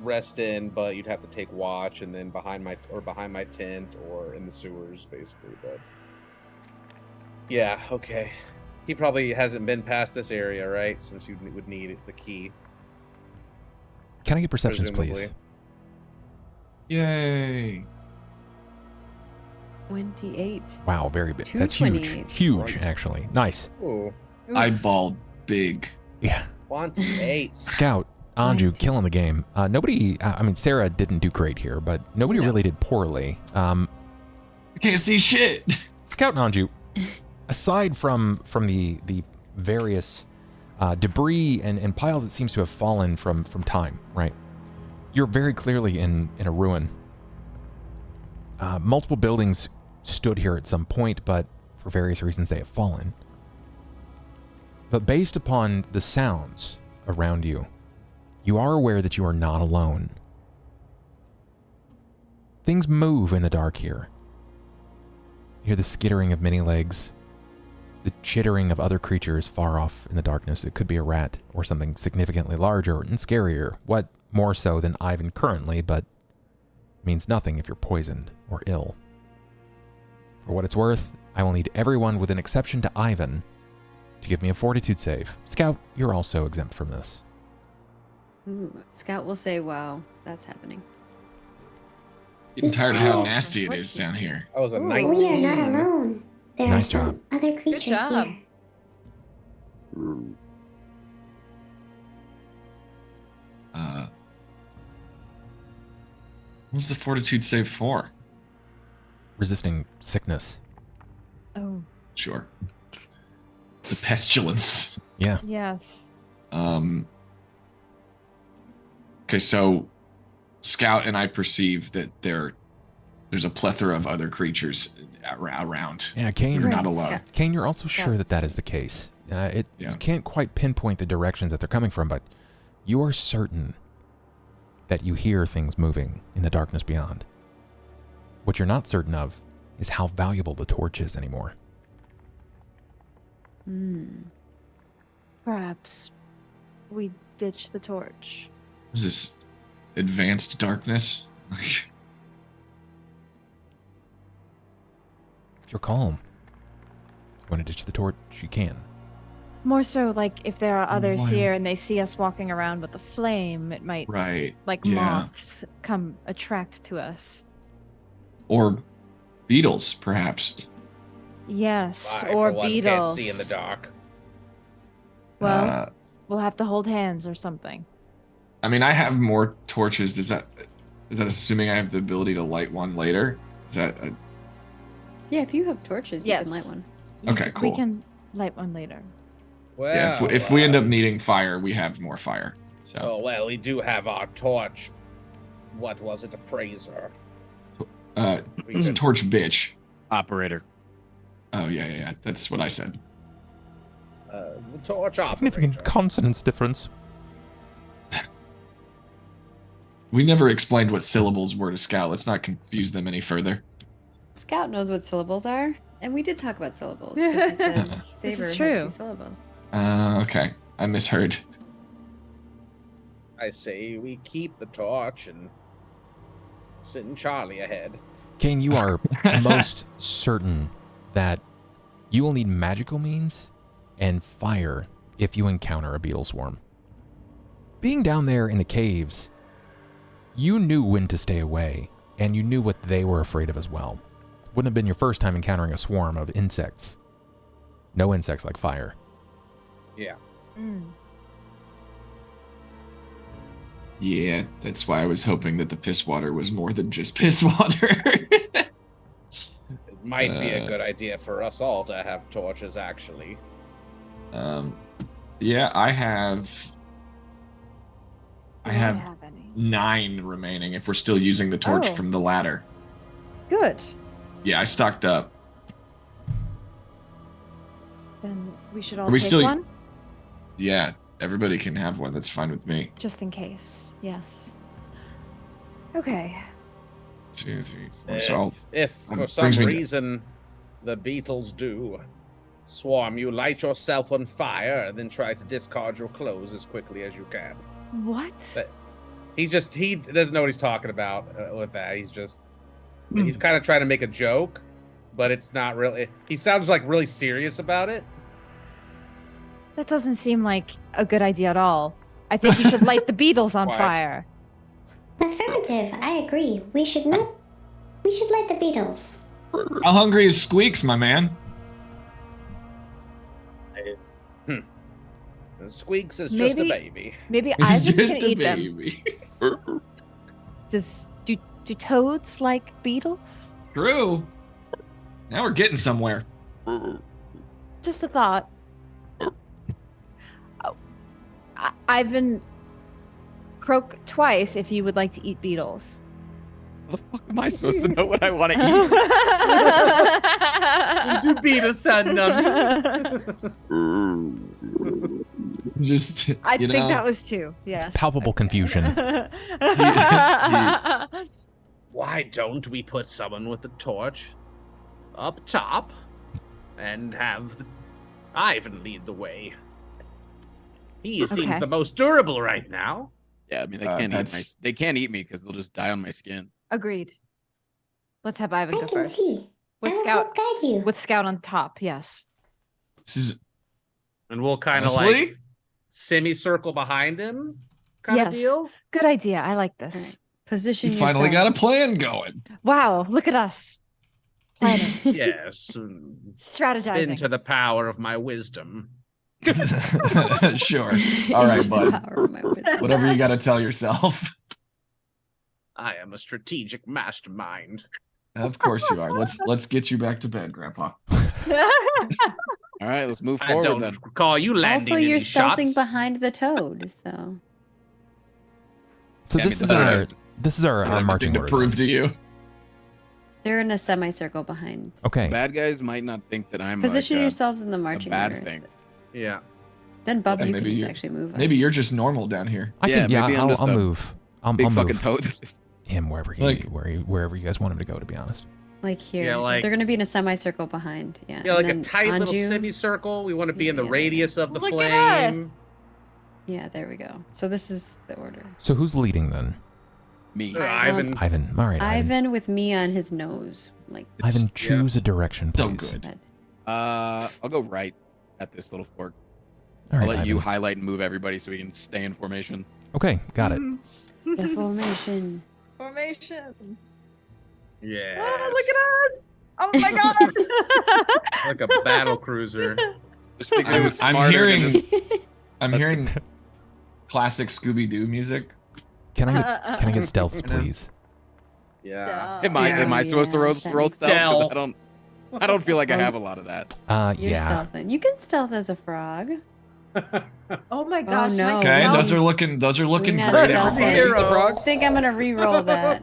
S10: rest in, but you'd have to take watch, and then behind my tent or in the sewers, basically. But yeah, okay. He probably hasn't been past this area, right? Since you would need the key.
S9: Can I get perceptions, please?
S10: Presumably.
S6: Yay!
S8: 28.
S9: Wow, very big.
S8: Two
S9: That's huge.
S8: 28s.
S9: Huge,
S8: Right.
S9: actually. Nice.
S10: Ooh,
S6: I balled big.
S9: Yeah.
S10: 28.
S9: Scout, Anju,
S8: Right.
S9: killing the game. Sarah didn't do great here, but nobody
S5: No.
S9: really did poorly.
S6: I can't see shit.
S9: Scout and Anju, aside from the various debris and piles that seems to have fallen from time, right? You're very clearly in a ruin. Multiple buildings stood here at some point, but for various reasons they have fallen. But based upon the sounds around you, you are aware that you are not alone. Things move in the dark here. You hear the skittering of many legs, the chittering of other creatures far off in the darkness. It could be a rat or something significantly larger and scarier. What more so than Ivan currently, but means nothing if you're poisoned or ill. For what it's worth, I will need everyone with an exception to Ivan to give me a fortitude save. Scout, you're also exempt from this.
S8: Ooh, Scout will say, wow, that's happening.
S6: Getting tired of how
S7: Wow.
S6: nasty it is down here.
S10: That was a
S5: Ooh.
S10: 19.
S7: We are not alone. There
S9: Nice
S7: are some
S9: job.
S7: other creatures
S5: job.
S7: here.
S6: What's the fortitude save for?
S9: Resisting sickness.
S5: Oh,
S6: Sure. The pestilence.
S9: Yeah.
S5: yes.
S6: Okay, so Scout and I perceive that there's a plethora of other creatures around.
S9: Yeah, Cain.
S6: You're not
S8: Right.
S6: alone.
S9: Cain, you're also
S8: Scout
S9: sure that that is
S8: says.
S9: the case.
S6: Yeah.
S9: You can't quite pinpoint the directions that they're coming from, but you are certain that you hear things moving in the darkness beyond. What you're not certain of is how valuable the torch is anymore.
S5: Perhaps we ditch the torch.
S6: Is this advanced darkness?
S9: It's your call. You want to ditch the torch? You can.
S5: More so, like, if there are others
S6: Why-
S5: here and they see us walking around with a flame, it might,
S6: Right.
S5: like
S6: yeah.
S5: moths, come attract to us.
S6: Or beetles, perhaps.
S5: Yes,
S2: I,
S5: or
S2: for one,
S5: beetles.
S2: can't see in the dark.
S5: Well,
S6: Uh,
S5: we'll have to hold hands or something.
S6: I mean, I have more torches. Is that assuming I have the ability to light one later? Is that
S8: Yeah, if you have torches, you can light
S5: Yes.
S8: one.
S6: Okay,
S5: We
S6: cool.
S5: can light one later.
S2: Well,
S6: yeah? If we end up needing fire, we have more fire. So
S2: Oh, well, we do have our torch. What was it? Appraiser. We
S6: it's
S2: could-
S6: torch bitch.
S4: Operator.
S6: Oh yeah. That's what I said.
S2: the torch
S9: Significant
S2: operator.
S9: consonance difference.
S6: We never explained what syllables were to Scout. Let's not confuse them any further.
S8: Scout knows what syllables are, and we did talk about syllables. Because he said
S5: This is
S8: Saber had
S5: true.
S8: 2 syllables.
S6: Okay. I misheard.
S2: I say we keep the torch and send Charlie ahead.
S9: Cain, you are most certain that you will need magical means and fire if you encounter a beetle swarm. Being down there in the caves, you knew when to stay away, and you knew what they were afraid of as well. Wouldn't have been your first time encountering a swarm of insects. No insects like fire.
S2: Yeah.
S6: Yeah, that's why I was hoping that the piss water was more than just piss water.
S2: It might be a
S6: Uh,
S2: good idea for us all to have torches, actually.
S6: Yeah, I have
S5: I don't have any.
S6: 9 remaining if we're still using the torch
S5: Oh.
S6: from the ladder.
S5: Good.
S6: Yeah, I stocked up.
S5: Then we should all
S6: Are we
S5: take
S6: still-
S5: one,
S6: Yeah, everybody can have one. That's fine with me.
S5: just in case. Yes. Okay.
S6: 2, 3, 4. So
S2: If for
S6: brings
S2: some
S6: me to-
S2: reason the beetles do swarm you, light yourself on fire and then try to discard your clothes as quickly as you can.
S5: What?
S2: But he doesn't know what he's talking about with that. He's kind of trying to make a joke, but it's not really. He sounds like really serious about it.
S5: That doesn't seem like a good idea at all. I think you should light the beetles on
S2: What?
S5: fire.
S7: Affirmative. I agree. We should not. We should light the beetles.
S6: how hungry is Squeaks, my man?
S2: And Squeaks is just a
S5: Maybe-
S2: baby.
S5: Maybe
S6: He's
S5: Ivan
S6: just
S5: can
S6: a
S5: eat them.
S6: baby.
S5: Do toads like beetles?
S6: True. Now we're getting somewhere.
S5: Just a thought. Oh, Ivan, croak twice if you would like to eat beetles.
S4: How the fuck am I supposed to know what I want to eat?
S2: Do beat us, son.
S6: Just
S5: I
S6: you
S5: think
S6: know,
S5: that was 2. Yes.
S9: Palpable confusion.
S2: Why don't we put someone with the torch up top and have Ivan lead the way? He seems
S5: Okay.
S2: the most durable right now.
S4: Yeah, I mean they
S6: Uh,
S4: can't eat
S6: that's-
S4: they can't eat me because they'll just die on my skin.
S5: Agreed. Let's have Ivan
S7: I
S5: go
S7: can
S5: first.
S7: see.
S5: With
S7: I will
S5: Scout,
S7: help guide you.
S5: with Scout on top. Yes.
S6: this is
S2: And we'll kind of
S6: honestly,
S2: like semicircle behind him kind of
S5: Yes.
S2: deal.
S5: Good idea. I like this.
S8: Position
S6: you finally got a
S8: yourselves.
S6: plan going.
S5: Wow. Look at us. Planning.
S2: Yes.
S5: Strategizing.
S2: Into the power of my wisdom.
S6: Sure. All right,
S8: Into the
S6: bud.
S8: power of my wisdom.
S6: Whatever you got to tell yourself.
S2: I am a strategic mastermind.
S6: Of course you are. Let's get you back to bed, Grandpa.
S4: All right, let's move
S2: I
S4: forward
S2: don't
S4: then.
S2: recall you landing
S8: Also, you're
S2: any
S8: stealthing
S2: shots.
S8: behind the toad, so.
S9: So
S4: Yeah, I
S9: this
S4: mean,
S9: is
S4: the
S9: our
S4: guys-
S9: this is our
S6: I have
S9: marching
S6: nothing to
S9: order.
S6: prove to you.
S8: They're in a semicircle behind.
S9: Okay.
S4: Bad guys might not think that I'm
S8: Position
S4: like
S8: yourselves in the
S4: a
S8: marching
S4: bad
S8: order.
S4: thing.
S2: Yeah.
S8: Then Bub,
S6: Yeah,
S8: you can
S6: maybe
S8: just
S6: you-
S8: actually move.
S6: Maybe
S8: us.
S6: you're just normal down here.
S9: I can,
S4: Yeah, maybe I'm just
S9: I'll
S4: a
S9: move. I'll
S4: Big fucking
S9: move
S4: toad.
S9: him wherever wherever you guys want him to go. To be honest.
S8: Like here.
S2: Yeah, like-
S8: They're gonna be in a semicircle behind. Yeah.
S2: Yeah, like
S8: and
S2: a
S8: then
S2: tight little
S8: Anju-
S2: semicircle. We want to be in the
S8: Yeah.
S2: radius of the
S5: Look
S2: flame.
S5: at us.
S8: Yeah, there we go. So this is the order.
S9: So who's leading then?
S4: Me.
S2: Ivan.
S9: Ivan. All right, Ivan.
S8: Ivan with me on his nose. Like
S9: Ivan, choose
S2: yes.
S9: a direction,
S6: So
S9: please.
S6: good.
S8: that.
S4: I'll go right at this little fork.
S9: All
S4: I'll
S9: right,
S4: let you
S9: Ivan.
S4: highlight and move everybody so we can stay in formation.
S9: Okay, got it.
S3: The formation.
S5: Formation.
S2: Yeah.
S5: Oh, look at us. Oh my god.
S2: Like a battle cruiser.
S4: Just figured it was
S6: I'm
S4: smarter to
S6: hearing
S4: just-
S6: I'm hearing classic Scooby-Doo music.
S9: Can I get stealths, please?
S2: Yeah.
S4: Am I supposed to roll
S3: that
S4: stealth?
S3: makes
S4: 'Cause I don't feel like I have a lot of that.
S3: You're
S9: Yeah.
S3: stealthing. You can stealth as a frog.
S5: Oh my gosh.
S3: no.
S5: My
S6: Okay,
S5: stealth-
S6: those are looking
S3: We're not
S6: great,
S3: stealthing.
S6: everybody.
S4: The frog?
S3: I think I'm gonna re-roll that.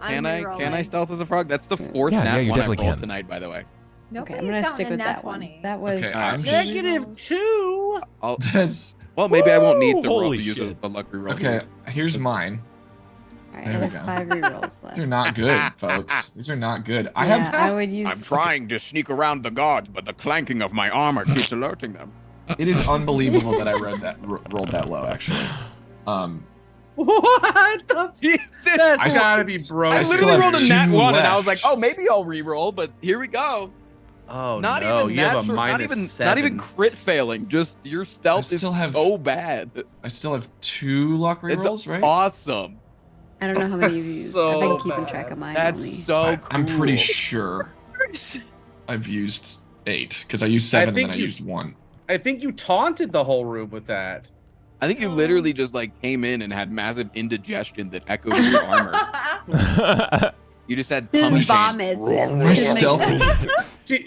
S4: Can I
S5: re-rolling.
S4: stealth as a frog? That's the fourth
S9: Yeah,
S4: nat
S9: yeah, you
S4: one I've
S9: definitely
S4: rolled
S9: can.
S4: tonight, by the way.
S3: Okay,
S5: Nobody's
S3: I'm gonna
S5: gotten
S3: stick
S5: a
S3: with
S5: nat
S3: that
S5: 20.
S3: one. That was
S6: Okay, I'm just-
S2: -2.
S6: That's
S4: Well, maybe I won't need to
S1: Holy
S4: use
S1: shit.
S4: a luck reroll.
S6: okay. Here's mine.
S3: All right,
S6: There
S3: I
S6: we
S3: have
S6: go.
S3: 5 rerolls left.
S6: These are not good, folks. These are not good. I
S3: Yeah,
S6: have.
S3: I would use.
S4: I'm trying to sneak around the guards, but the clanking of my armor keeps alerting them.
S6: It is unbelievable that I rolled that low. Actually,
S2: What the?
S4: Jesus!
S2: That's
S6: I s-
S2: gotta be
S4: I
S2: broken.
S6: still
S4: literally
S6: have
S4: rolled a nat
S6: 2
S4: one, and I was
S6: left.
S4: like, oh, maybe I'll reroll, but here we go.
S2: Oh
S4: Not
S2: no,
S4: even
S2: you have a
S4: natural, not
S2: -7.
S4: even crit failing. Just your stealth is
S6: still have-
S4: so bad.
S6: I still have 2 luck
S4: It's
S6: rerolls, right?
S4: awesome.
S3: I don't know how many you've used. I've been keeping track of mine.
S4: That's
S3: only.
S4: so cool.
S6: I'm pretty sure I've used 8 because I used 7 and
S2: think
S6: then I
S2: you-
S6: used 1.
S2: I think you taunted the whole room with that.
S4: I think you literally just like came in and had massive indigestion that echoed in your armor. You just had tummy
S3: Just
S4: pain.
S3: vomits.
S6: My stealth.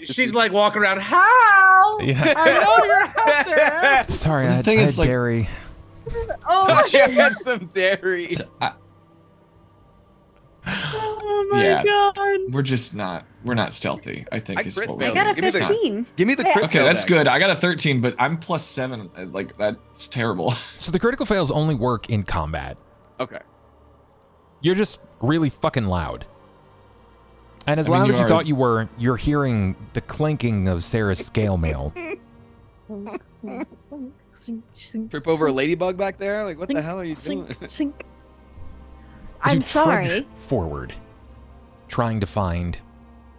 S2: She's like walking around. How?
S9: Yeah.
S2: I know you're out there.
S9: Sorry,
S6: The
S9: I
S6: thing
S9: had
S6: is, like-
S9: dairy.
S5: Oh,
S4: I had some dairy.
S6: So
S5: oh my
S6: Yeah.
S5: god.
S6: we're not stealthy. I think
S4: I
S6: is
S4: crit
S6: what
S3: I
S6: we're
S4: failed.
S3: got a
S4: Give me the-
S3: 15.
S4: Give me the
S5: Hey,
S4: crit
S6: Okay,
S4: fail
S6: that's
S4: back.
S6: good. I got a 13, but I'm +7. Like that's terrible.
S9: So the critical fails only work in combat.
S4: Okay.
S9: You're just really fucking loud. And as
S6: I mean,
S9: loud
S6: you
S9: as you
S6: are-
S9: thought you were, you're hearing the clinking of Sera's scale mail.
S4: Trip over a ladybug back there? Like, what the hell are you doing?
S9: As you
S5: I'm
S9: trudge
S5: sorry.
S9: Forward, trying to find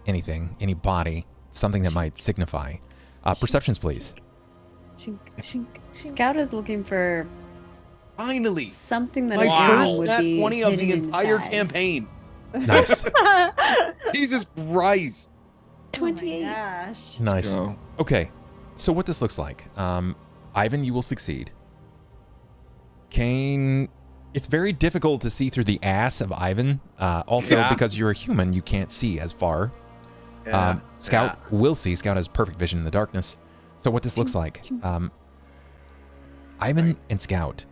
S9: anything, any body, something that might signify. Perceptions, please.
S3: Scout is looking for
S4: Finally,
S3: something that
S4: my
S3: an arrow
S4: first
S3: would
S4: nat
S3: be
S4: 20 of the
S3: hidden
S4: entire
S3: inside.
S4: campaign.
S9: Nice.
S4: Jesus Christ.
S3: 28.
S5: Gosh.
S9: Nice.
S6: Go.
S9: Okay, so what this looks like. Ivan, you will succeed. Cain, it's very difficult to see through the ass of Ivan. Also,
S2: Yeah.
S9: because you're a human, you can't see as far. Scout will see. Scout has perfect vision in the darkness. So what this looks like. Ivan and Scout,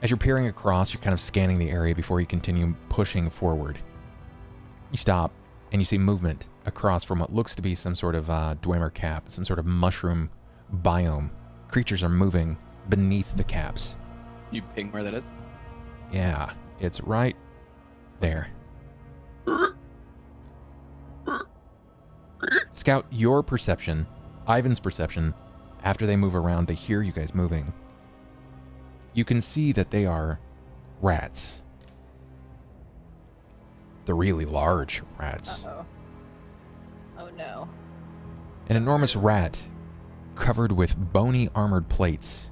S9: as you're peering across, you're kind of scanning the area before you continue pushing forward. You stop, and you see movement across from what looks to be some sort of Dwemer cap, some sort of mushroom biome. Creatures are moving beneath the caps.
S4: You ping where that is?
S9: Yeah, it's right there. Scout, your perception, Ivan's perception, after they move around, they hear you guys moving. You can see that they are rats. They're really large rats.
S5: Uh-oh. Oh no.
S9: An enormous rat covered with bony armored plates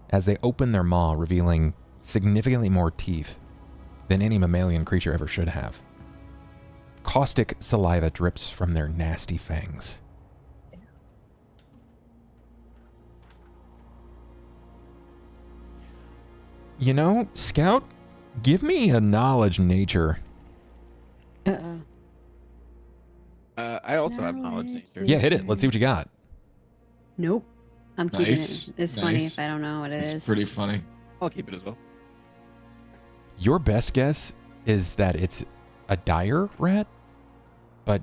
S9: as they open their maw, revealing significantly more teeth than any mammalian creature ever should have. Caustic saliva drips from their nasty fangs. You know, Scout, give me a knowledge nature.
S3: Uh-oh.
S4: I also have knowledge nature.
S9: Yeah, hit it. Let's see what you got.
S3: Nope. I'm keeping
S6: Nice,
S3: it. It's funny
S6: nice.
S3: if I don't know what it is.
S6: It's pretty funny.
S4: I'll keep it as well.
S9: Your best guess is that it's a dire rat, but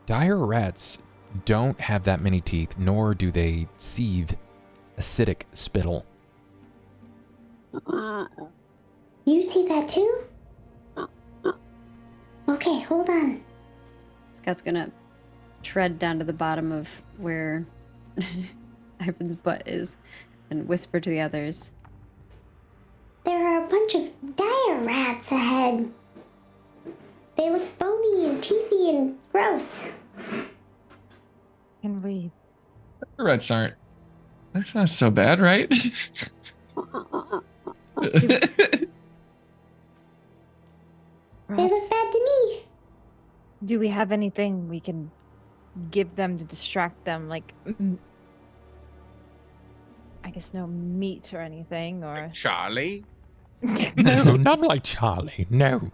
S9: dire rats don't have that many teeth, nor do they seethe acidic spittle.
S7: You see that too? Okay, hold on.
S3: Scout's gonna tread down to the bottom of where Ivan's butt is and whisper to the others.
S7: There are a bunch of dire rats ahead. They look bony and teethy and gross.
S5: Can we?
S6: The rats aren't That's not so bad, right?
S7: They look bad to me.
S5: Do we have anything we can give them to distract them? Like, I guess no meat or anything, or
S10: Charlie.
S9: No, not like Charlie. No.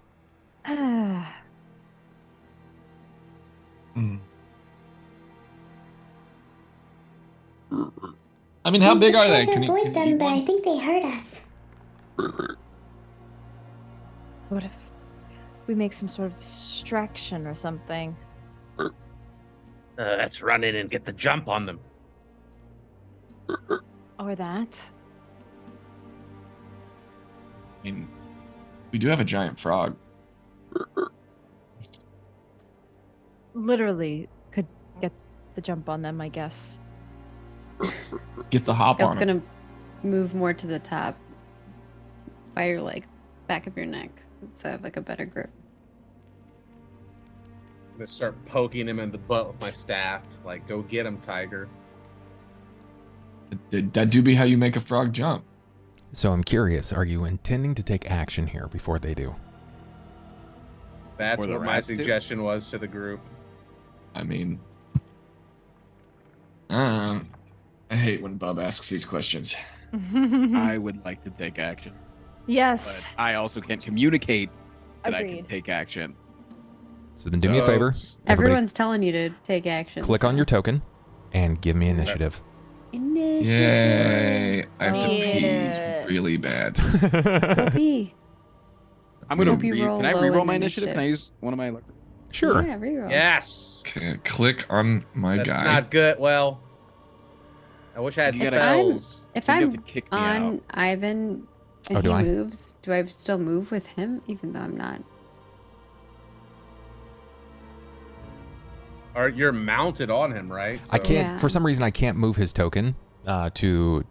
S6: I mean, how
S7: We
S6: big
S7: could
S6: are
S7: try
S6: they?
S7: to
S6: Can you
S7: avoid them,
S6: eat
S7: but I
S6: one?
S7: think they hurt us.
S5: What if we make some sort of distraction or something?
S2: Let's run in and get the jump on them.
S5: Or that?
S6: I mean, we do have a giant frog.
S5: Literally could get the jump on them, I guess.
S6: Get the hop
S8: Scout's
S6: on them.
S8: gonna move more to the top by your like back of your neck, so I have like a better grip.
S10: I'm gonna start poking him in the butt with my staff. Like, go get him, tiger.
S6: That do be how you make a frog jump.
S1: So I'm curious, are you intending to take action here before they do?
S10: That's
S4: Or the
S10: what my
S4: rats do?
S10: suggestion was to the group.
S6: I mean, I hate when Bub asks these questions.
S4: I would like to take action,
S5: Yes.
S4: but I also can't communicate that I
S5: Agreed.
S4: can take action.
S1: So then do me a favor. Everybody
S8: Everyone's telling you to take action.
S1: click on
S8: so-
S1: your token and give me initiative.
S8: Initiative.
S6: Yay! I have to
S5: Yeah.
S6: pee really bad.
S8: Go pee.
S4: I'm gonna.
S8: Hope you roll
S4: Can I
S8: low
S4: reroll
S8: in
S4: my initiative?
S8: initiative.
S4: Can I use one of my?
S1: Sure.
S8: Yeah, reroll.
S10: Yes.
S6: Okay, click on my
S10: That's
S6: guy.
S10: not good. Well, I wish I had
S4: You gotta-
S10: spells.
S8: If
S4: You have
S8: I'm
S4: to kick me
S8: on
S4: out.
S8: Ivan and
S1: Oh, do
S8: he
S1: I?
S8: moves, do I still move with him even though I'm not?
S10: Or you're mounted on him, right?
S1: I
S10: So-
S1: can't,
S8: Yeah.
S1: for some reason, I can't move his token to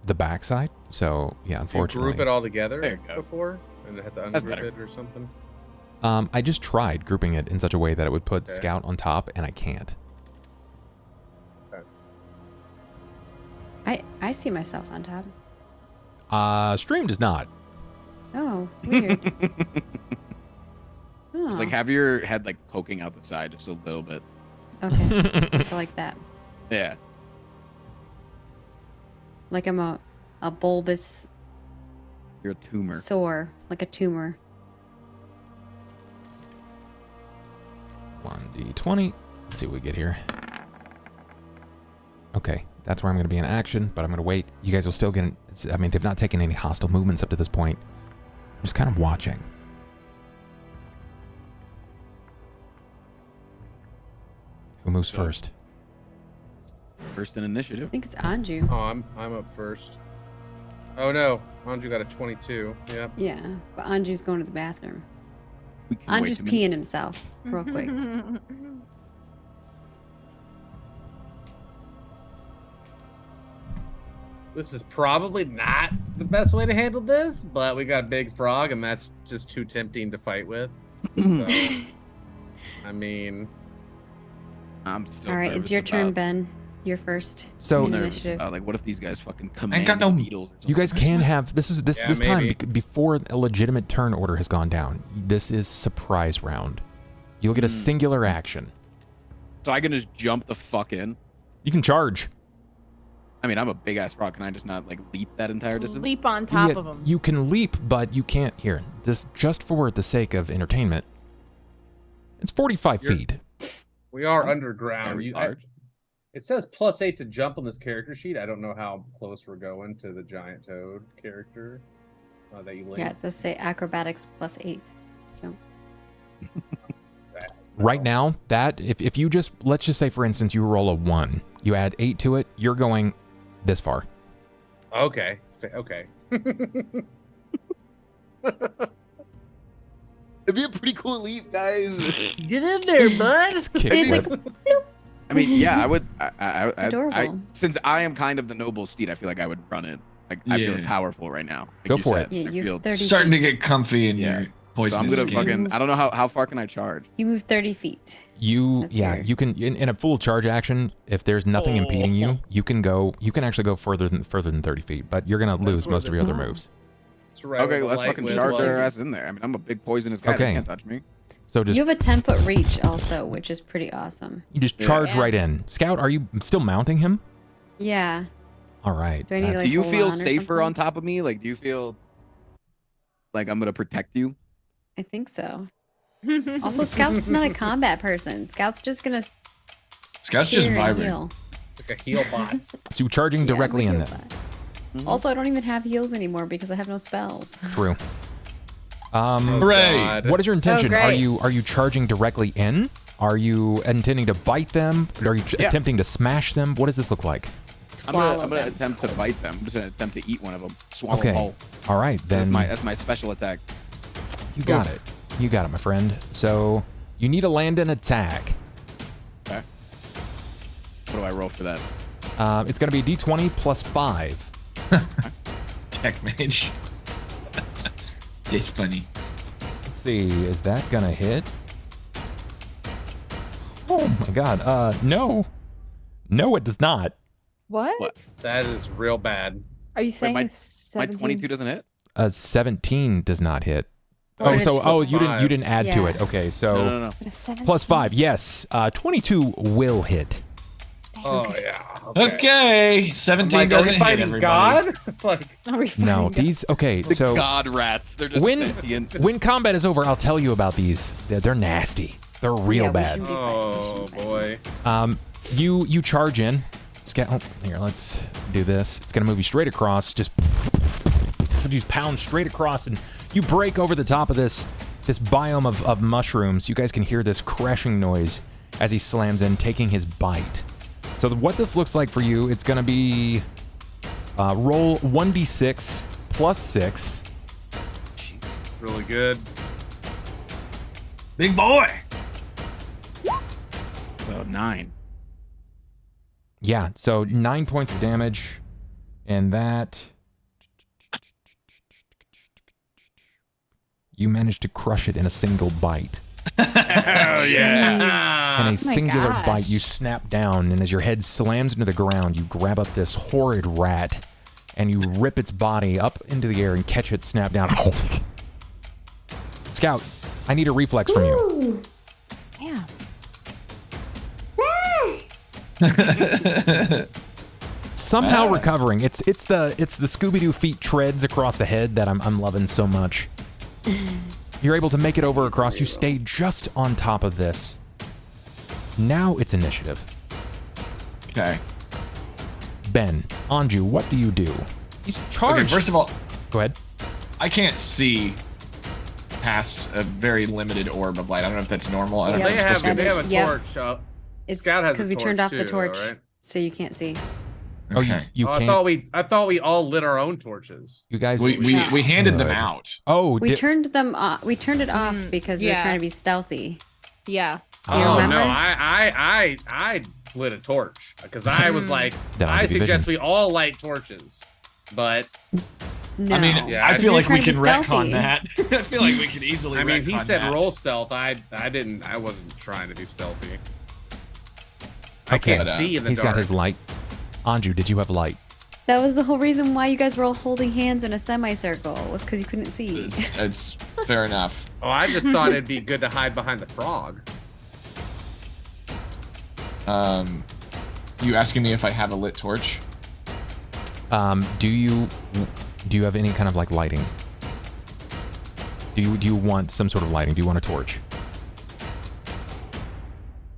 S1: the backside. So yeah,
S10: You
S1: unfortunately.
S10: group it all together
S4: There you go.
S10: before and have to
S4: That's
S10: ungroup
S4: better.
S10: it or something.
S1: I just tried grouping it in such a way that it would put
S10: Okay.
S1: Scout on top, and I can't.
S8: I see myself on top.
S1: Stream does not.
S8: Oh, weird.
S4: Just like
S8: Oh,
S4: have your head like poking out the side just a little bit.
S8: okay. I like that.
S4: Yeah.
S8: Like I'm a bulbous
S4: You're a tumor.
S8: sore, like a tumor.
S1: 1d20. Let's see what we get here. Okay, that's where I'm going to be in action, but I'm going to wait. You guys will still get... I mean, they've not taken any hostile movements up to this point. I'm just kind of watching. Who moves first?
S4: First in initiative.
S8: I think it's Anju.
S10: Oh, I'm up first. Oh no, Anju got a 22. Yep.
S8: Yeah, but Anju's going to the bathroom.
S4: We can wait
S8: Anju's
S4: 2 minutes.
S8: peeing himself real quick.
S10: This is probably not the best way to handle this, but we got a big frog, and that's just too tempting to fight with. So, I mean,
S4: I'm still.
S8: All right,
S4: nervous
S8: it's your turn,
S4: about-
S8: Ben. You're first.
S1: So
S8: in
S4: nervous
S8: initiative.
S4: about, like, what if these guys fucking come
S1: got no-
S4: beetles? Or
S1: You guys
S4: something?
S1: can have... This
S10: Yeah,
S1: time,
S10: maybe.
S1: before a legitimate turn order has gone down, this is surprise round. You'll get a singular action.
S4: So I can just jump the fuck in.
S1: You can charge.
S4: I mean, I'm a big ass frog. Can I just not like leap that entire distance?
S5: Leap on top
S1: Yeah,
S5: of him.
S1: You can leap, but you can't... Here, just for the sake of entertainment, it's 45
S10: You're-
S1: feet.
S10: we are underground.
S4: Very
S10: You, I-
S4: large.
S10: it says +8 to jump on this character sheet. I don't know how close we're going to the giant toad character that you linked.
S8: Yeah, it does say acrobatics +8. Jump.
S1: Right now, that if you just, let's just say for instance you roll a 1, you add 8 to it, you're going this far.
S10: Okay. Okay.
S4: It'd be a pretty cool leap, guys.
S2: Get in there, bud.
S8: It's like
S4: I mean, yeah, I would. I
S8: Adorable.
S4: since I am kind of the noble steed, I feel like I would run in. Like I feel
S6: Yeah.
S4: powerful right now. Like
S1: Go
S4: you
S1: for
S4: said.
S1: it.
S8: yeah,
S4: I
S8: you're
S4: feel
S8: 30
S6: Starting to
S8: feet.
S6: get comfy in
S4: Yeah.
S6: your
S4: So I'm
S6: Poisonous
S4: gonna
S6: skin.
S4: fucking. I don't know how far can I charge.
S3: You move 30 feet. That's
S9: Yeah,
S3: your-
S9: you can in a full charge action. If there's nothing impeding you, you can actually go further than 30 feet. But you're gonna lose most of your other moves.
S10: That's right.
S4: Okay,
S10: where the
S4: let's
S10: light
S4: fucking
S10: whip
S4: charge
S10: was.
S4: their ass in there. I mean, I'm a big poisonous guy.
S9: Okay.
S4: They can't touch me.
S9: So just
S3: You have a 10-foot reach also, which is pretty awesome.
S9: you just charge right in. Scout, are you still mounting him?
S3: Yeah.
S9: All right.
S3: Do I need to,
S9: that's-
S3: like,
S4: Do you
S3: hold
S4: feel
S3: on or
S4: safer on
S3: something?
S4: top of me? Like, do you feel like I'm gonna protect you?
S3: I think so. Also, Scout's not a combat person. Scout's just gonna
S6: Scout's just
S3: steer and
S6: vibing.
S3: heal.
S2: Like a heel bot.
S9: So you're charging
S3: Yeah,
S9: directly
S3: I'm
S9: in
S3: a
S9: there.
S3: heal bot. Also, I don't even have heals anymore because I have no spells.
S9: True.
S6: Hooray!
S2: God.
S9: What is your intention?
S5: great.
S9: Are you charging directly in? Are you intending to bite them? Are you attempting to smash them? What does this look like?
S3: Swallow
S4: I'm gonna
S3: them.
S4: attempt to bite them. I'm just gonna attempt to eat one of them. Swallow
S9: Okay.
S4: whole.
S9: All right, then
S4: That's my special attack.
S9: you got it. You got it, my friend. So you need to land an attack.
S4: Okay. What do I roll for that?
S9: It's going to be a d20 plus 5.
S6: Tech mage. It's funny.
S9: Let's see. Is that going to hit? Oh my god. No. No, it does not.
S5: What?
S2: That is real bad.
S5: Are you saying
S4: my
S5: 17?
S4: 22 doesn't hit?
S9: 17 does not hit.
S5: Oh,
S9: Oh, so
S5: it's
S9: you didn't add to
S3: Yeah.
S9: it. Okay, so
S4: No.
S5: But a 17?
S9: plus 5. Yes. 22 will hit.
S2: Oh yeah.
S6: Okay, 17
S2: Like, are
S6: doesn't
S2: we
S6: hit
S2: fighting
S6: everybody.
S2: God? Like,
S5: Are we
S9: No,
S5: fighting
S9: these okay,
S4: The
S9: so
S4: god rats. They're just
S9: when
S4: sentient.
S9: when combat is over, I'll tell you about these. They're nasty. They're real
S3: Yeah, we
S9: bad.
S3: shouldn't be fighting. We
S2: oh
S3: shouldn't fight.
S2: boy.
S9: You charge in. Oh, here, let's do this. It's gonna move you straight across. Just pound straight across, and you break over the top of this biome of mushrooms. You guys can hear this crashing noise as he slams in, taking his bite. So what this looks like for you, it's gonna be roll 1d6 plus 6.
S2: It's really good.
S6: Big boy.
S4: So 9.
S9: Yeah, so 9 points of damage, and that you managed to crush it in a single bite.
S2: Hell
S5: yeah.
S9: In a
S5: my
S9: singular
S5: gosh.
S9: bite, you snap down, and as your head slams into the ground, you grab up this horrid rat, and you rip its body up into the air and catch it snap down. Scout, I need a reflex from you.
S7: Ooh.
S5: Yeah.
S9: Somehow recovering. It's the Scooby-Doo feet treads across the head that I'm loving so much. You're able to make it over across. You stay just on top of this. Now it's initiative.
S6: Okay.
S9: Ben, Anju, what do you do? He's charged.
S6: Okay, first of all,
S9: Go ahead.
S6: I can't see past a very limited orb of light. I don't know if that's normal. I don't
S3: Yeah,
S6: know if it's supposed to
S2: They
S6: be.
S2: have a
S3: Yep.
S2: torch.
S3: It's
S2: Scout has
S3: because
S2: a
S3: we turned
S2: torch
S3: off the
S2: too, though,
S3: torch,
S2: right?
S3: so you can't see.
S9: Oh,
S6: Okay.
S9: you
S2: I
S9: can't.
S2: thought we all lit our own torches.
S9: You guys.
S6: We handed them
S9: Good.
S6: out.
S9: Oh,
S3: We turned them off. We turned it off
S5: Mm,
S3: because we were
S5: yeah.
S3: trying to be stealthy.
S5: Yeah.
S3: You
S2: Oh
S3: remember?
S2: no, I lit a torch because I was like,
S9: Then I'll
S2: I
S9: give you
S2: suggest
S9: vision.
S2: we all light torches, but
S3: No.
S6: I mean,
S2: Yeah,
S6: I
S2: if
S6: feel
S3: you're
S6: like we
S3: trying to
S6: can
S3: be
S6: retcon
S3: stealthy.
S6: that. I feel like we can easily.
S2: I mean, he
S6: retcon
S2: said
S6: that.
S2: roll stealth. I wasn't trying to be stealthy. I
S9: Okay.
S2: can't see in the
S9: He's
S2: dark.
S9: got his light. Anju, did you have light?
S3: That was the whole reason why you guys were all holding hands in a semicircle, was because you couldn't see.
S6: It's fair enough.
S2: Oh, I just thought it'd be good to hide behind the frog.
S6: You asking me if I have a lit torch?
S9: Do you have any kind of like lighting? Do you want some sort of lighting? Do you want a torch?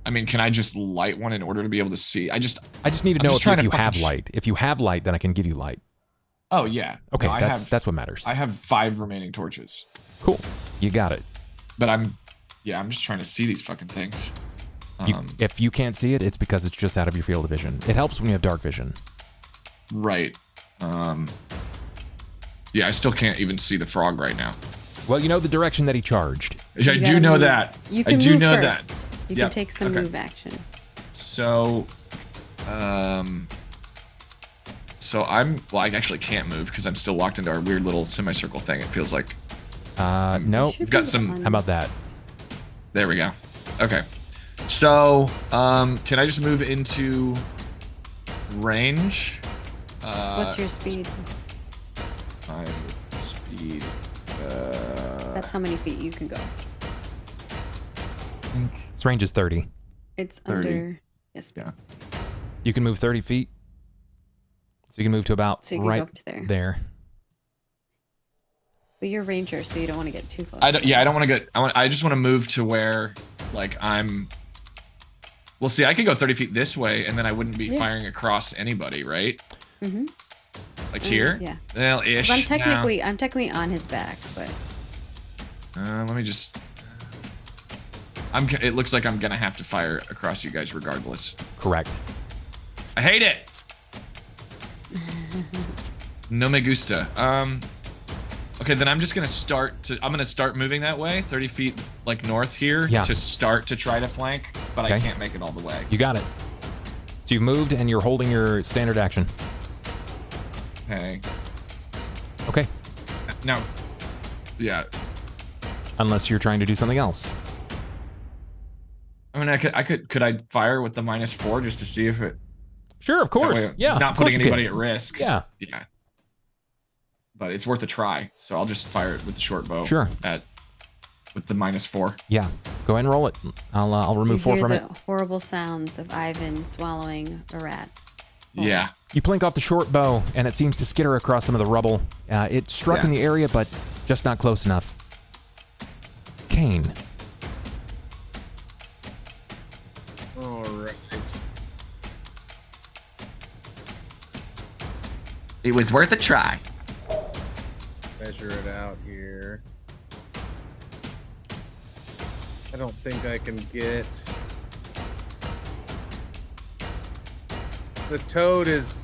S6: I mean, can I just light one in order to be able to see? I just
S9: need to
S6: I'm
S9: know
S6: just
S9: if
S6: trying
S9: you
S6: to
S9: have
S6: fucking
S9: light. If you have light, then I can give you light.
S6: Oh yeah.
S9: Okay,
S6: No, I
S9: that's
S6: have,
S9: what matters.
S6: I have 5 remaining torches,
S9: Cool. You got it.
S6: but I'm just trying to see these fucking things.
S9: If you can't see it, it's because it's just out of your field of vision. It helps when you have dark vision.
S6: Right. Yeah, I still can't even see the frog right now.
S9: Well, you know the direction that he charged.
S6: I
S3: You
S6: do
S3: gotta
S6: know
S3: move.
S6: that.
S3: You can
S6: I do
S3: move
S6: know
S3: first.
S6: that.
S3: You
S6: Yep,
S3: can take some
S6: okay.
S3: move action.
S6: So, I actually can't move because I'm still locked into our weird little semicircle thing. It feels like.
S1: Nope.
S6: We've got some.
S1: How about that?
S6: There we go. Okay. So, can I just move into range?
S8: What's your speed?
S6: My speed.
S8: That's how many feet you can go.
S1: Its range is 30.
S8: It's
S6: 30.
S8: under. Yes.
S6: Yeah.
S1: You can move 30 feet. So you can move to about
S8: So you can
S1: right
S8: go up to there.
S1: there.
S8: But you're ranger, so you don't want to get too close.
S6: I don't. Yeah, I don't want to get. I just want to move to where, like, I'm. Well, see, I could go 30 feet this way, and then I wouldn't be firing across anybody, right?
S8: Mm-hmm.
S6: Like here?
S8: Yeah.
S6: Well, ish.
S8: I'm technically on his back, but.
S6: Let me just. It looks like I'm gonna have to fire across you guys regardless.
S1: Correct.
S6: I hate it. No me gusta. Okay, then I'm just gonna I'm gonna start moving that way, 30 feet like north here to start to try to flank, but I can't make it all the way.
S1: You got it. So you've moved and you're holding your standard action.
S6: Okay.
S1: Okay.
S6: Now, yeah.
S1: Unless you're trying to do something else.
S6: I mean, could I fire with the -4 just to see if it?
S1: Sure, of course. Yeah.
S6: Not putting anybody at risk.
S1: Yeah.
S6: Yeah. But it's worth a try, so I'll just fire it with the short bow.
S1: Sure.
S6: With the -4.
S1: Yeah. Go ahead and roll it. I'll remove 4 from it.
S8: The horrible sounds of Ivan swallowing a rat.
S6: Yeah.
S1: You plink off the short bow, and it seems to skitter across some of the rubble. It struck in the area, but just not close enough. Cain.
S10: All right.
S6: It was worth a try.
S10: Measure it out here. I don't think I can get. The toad is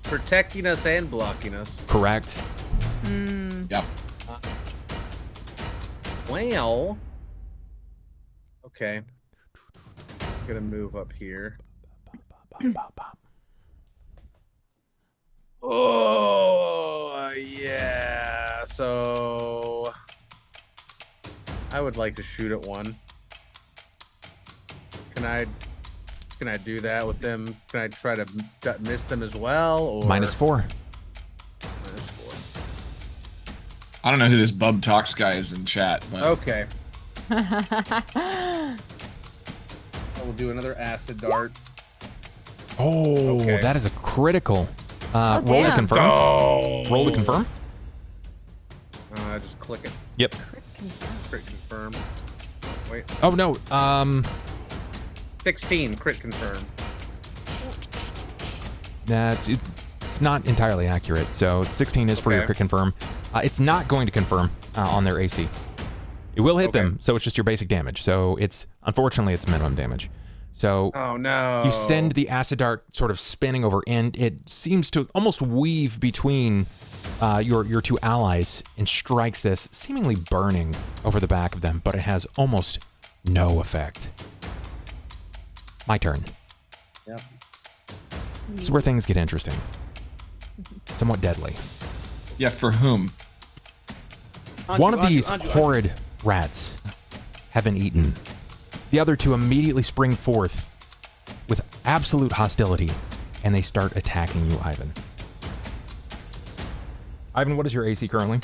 S10: protecting us and blocking us.
S1: Correct.
S6: Yep.
S10: Well. Okay. I'm gonna move up here. Oh, yeah. So I would like to shoot at one. Can I do that with them? Can I try to miss them as well? Or
S1: -4.
S10: -4.
S6: I don't know who this Bub Talks guy is in chat, but
S10: Okay. I will do another acid dart.
S1: Oh,
S10: Okay.
S1: that is a critical. Roll to
S5: damn.
S1: confirm.
S10: Oh.
S1: Roll to confirm.
S10: Just click it.
S1: Yep.
S10: Crit confirm. Wait.
S1: Oh no.
S10: 16 crit confirm.
S1: It's not entirely accurate. So 16 is for your
S10: Okay.
S1: crit confirm. It's not going to confirm on their AC. It will hit them, so it's just your basic damage. So unfortunately it's minimum damage. So
S10: Oh no.
S1: you send the acid dart sort of spinning over, and it seems to almost weave between your two allies and strikes this, seemingly burning over the back of them, but it has almost no effect. My turn.
S10: Yep.
S1: This is where things get interesting. Somewhat deadly.
S6: yeah, for whom?
S1: One of these horrid rats have been eaten. The other two immediately spring forth with absolute hostility, and they start attacking you, Ivan. Ivan, what is your AC currently?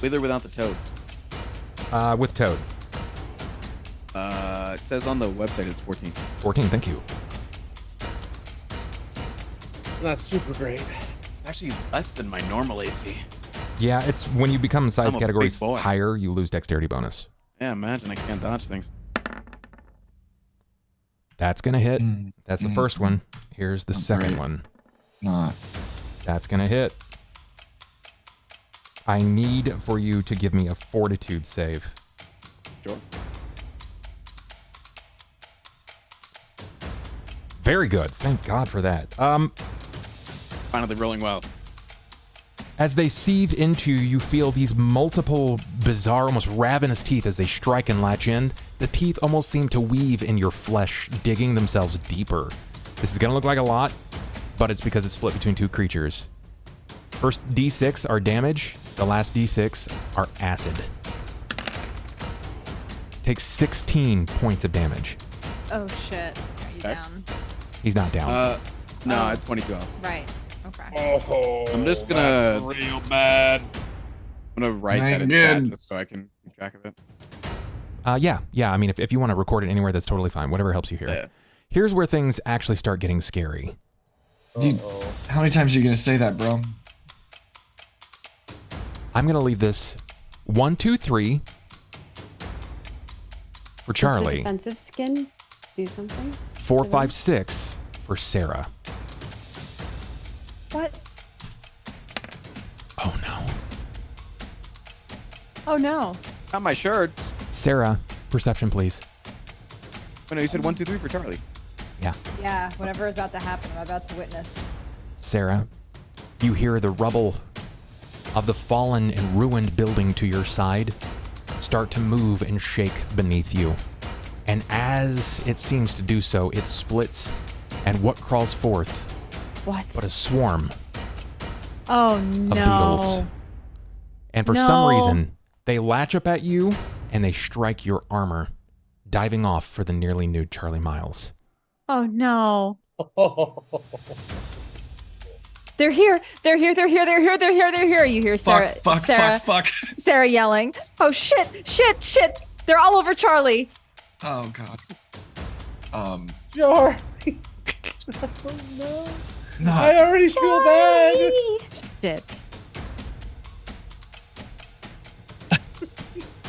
S4: With or without the toad?
S1: With Toad.
S4: It says on the website it's 14.
S1: 14, thank you.
S10: Not super great.
S4: Actually, less than my normal AC.
S1: Yeah, it's when you become size
S4: I'm a
S1: categories
S4: big boy.
S1: higher, you lose dexterity bonus.
S4: Yeah, imagine I can't dodge things.
S1: That's gonna hit. That's the first one. Here's the second
S6: great.
S1: one. That's gonna hit. I need for you to give me a fortitude save.
S4: Sure.
S1: Very good. Thank God for that.
S4: Finally rolling well.
S1: As they seethe into you, you feel these multiple bizarre, almost ravenous teeth as they strike and latch in. The teeth almost seem to weave in your flesh, digging themselves deeper. This is going to look like a lot, but it's because it's split between two creatures. First D6 are damage. The last D6 are acid. Takes 16 points of damage.
S5: Oh shit. Are you down?
S1: He's not down.
S4: No, I had 22 health.
S5: Right. Okay.
S6: Oh,
S4: I'm just gonna-
S6: that's real bad.
S4: I'm gonna write that in
S6: Ain't
S4: chat
S6: good.
S4: just so I can keep track of it.
S1: Yeah. I mean, if you want to record it anywhere, that's totally fine. Whatever helps you here.
S4: Yeah.
S1: Here's where things actually start getting scary.
S6: Dude, how many times are you gonna say that, bro?
S1: I'm gonna leave this 1, 2, 3 for
S3: Does the
S1: Charlie.
S3: defensive skin do something?
S1: 4, 5, 6 for Sera.
S5: What?
S1: Oh no.
S5: Oh no.
S4: Not my shirts.
S1: Sera, perception, please.
S4: Oh no, you said 1, 2, 3 for Charlie.
S5: Yeah, whatever is about to happen, I'm about to witness.
S1: Sera, you hear the rubble of the fallen and ruined building to your side start to move and shake beneath you. And as it seems to do so, it splits, and what crawls forth
S5: What?
S1: but a swarm
S5: Oh
S1: of
S5: no.
S1: beetles. And for some
S5: No.
S1: reason, they latch up at you and they strike your armor, diving off for the nearly nude Charlie Miles.
S5: Oh no. They're here. They're here. They're here. They're here. They're here. They're here. You hear Sarah?
S6: Fuck.
S5: Sarah yelling. Oh shit! Shit! They're all over Charlie.
S6: Oh god.
S10: Charlie. Oh no. I already feel bad.
S5: Shit.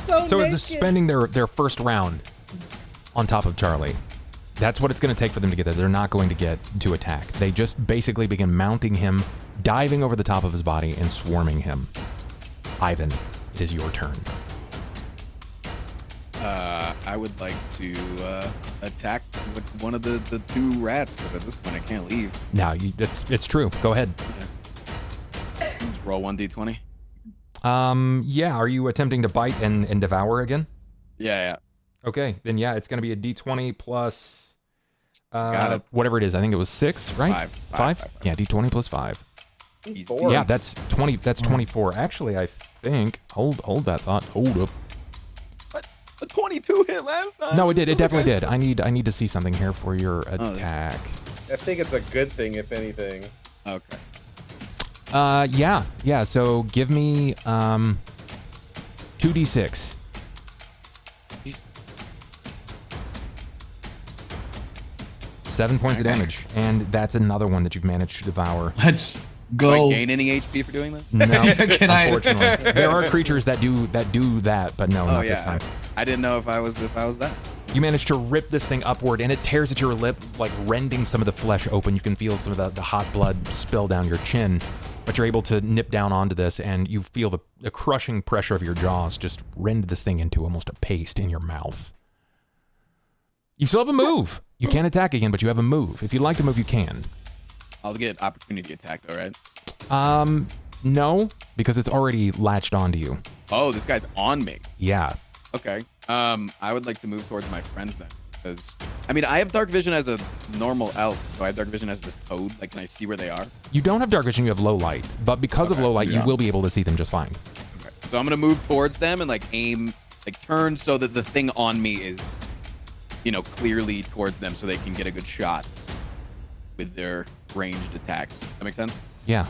S1: So they're spending their first round on top of Charlie. That's what it's going to take for them to get there. They're not going to get to attack. They just basically begin mounting him, diving over the top of his body, and swarming him. Ivan, it is your turn.
S4: I would like to attack with one of the two rats because at this point I can't leave.
S1: Now, it's true. Go ahead.
S4: Just roll 1d20.
S1: Yeah. Are you attempting to bite and devour again?
S4: Yeah.
S1: Okay, then yeah, it's going to be a D20 plus
S4: Got it.
S1: whatever it is. I think it was 6, right? 5? Yeah, D20 plus 5.
S10: Four.
S1: Yeah, that's 20. That's 24. Actually, I think. Hold that thought. Hold up.
S4: A 22 hit last time.
S1: No, it did. It definitely did. I need to see something here for your attack.
S10: I think it's a good thing, if anything.
S4: Okay.
S1: Yeah. So give me 2d6. 7 points of damage, and that's another one that you've managed to devour.
S6: Let's
S4: Do
S6: go.
S4: I gain any HP for doing that?
S1: No,
S6: Can I-
S1: unfortunately, there are creatures that do that, but no, not this time.
S4: I didn't know if I was that.
S1: You manage to rip this thing upward, and it tears at your lip, like rending some of the flesh open. You can feel some of the hot blood spill down your chin, but you're able to nip down onto this, and you feel the crushing pressure of your jaws just rend this thing into almost a paste in your mouth. You still have a move. You can't attack again, but you have a move. If you'd like to move, you can.
S4: I'll get opportunity attack though, right?
S1: No, because it's already latched onto you.
S4: Oh, this guy's on me.
S1: Yeah.
S4: Okay. I would like to move towards my friends then, because I mean I have dark vision as a normal elf. Do I have dark vision as this toad? Like, can I see where they are?
S1: You don't have dark vision, you have low light, but because of
S4: Okay,
S1: low light, you
S4: yeah.
S1: will be able to see them just fine.
S4: Okay. So I'm gonna move towards them and like aim, like turn so that the thing on me is, clearly towards them, so they can get a good shot with their ranged attacks. That makes sense?
S1: Yeah.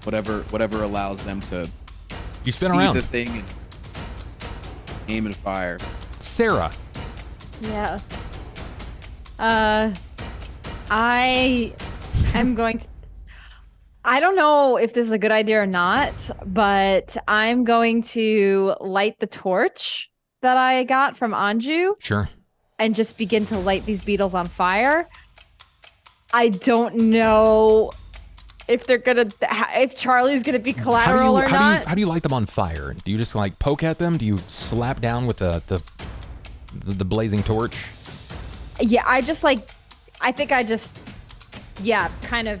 S4: Whatever allows them to
S1: You spin
S4: see
S1: around.
S4: the thing and aim and fire.
S1: Sera.
S5: Yeah. I am going to. I don't know if this is a good idea or not, but I'm going to light the torch that I got from Anju
S1: Sure.
S5: and just begin to light these beetles on fire. I don't know if if Charlie's gonna be collateral or not.
S1: How do you light them on fire? Do you just like poke at them? Do you slap down with the blazing torch?
S5: Yeah, I think I just kind of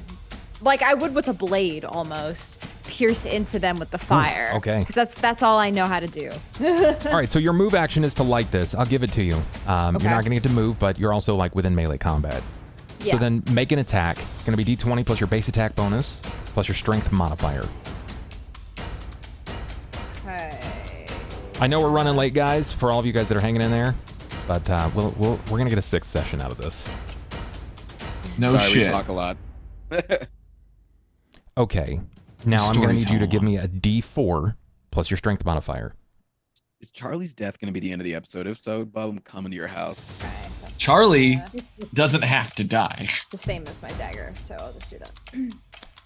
S5: like I would with a blade almost pierce into them with the fire.
S1: okay.
S5: Because that's all I know how to do.
S1: All right, so your move action is to light this. I'll give it to you. You're not going to get to move, but you're also like within melee combat.
S5: Yeah.
S1: So then make an attack. It's going to be D20 plus your base attack bonus plus your strength modifier.
S5: Okay.
S1: I know we're running late, guys, for all of you guys that are hanging in there, but we're gonna get a 6th session out of this.
S6: No
S4: Sorry,
S6: shit.
S4: we talk a lot.
S1: Okay. Now I'm gonna need you to
S6: Storytelling
S1: give me a D4 plus your strength modifier.
S4: Is Charlie's death going to be the end of the episode? If so, Bob, I'm coming to your house.
S5: Okay, that's,
S6: Charlie doesn't have to die,
S5: the same as my dagger, so I'll just do that.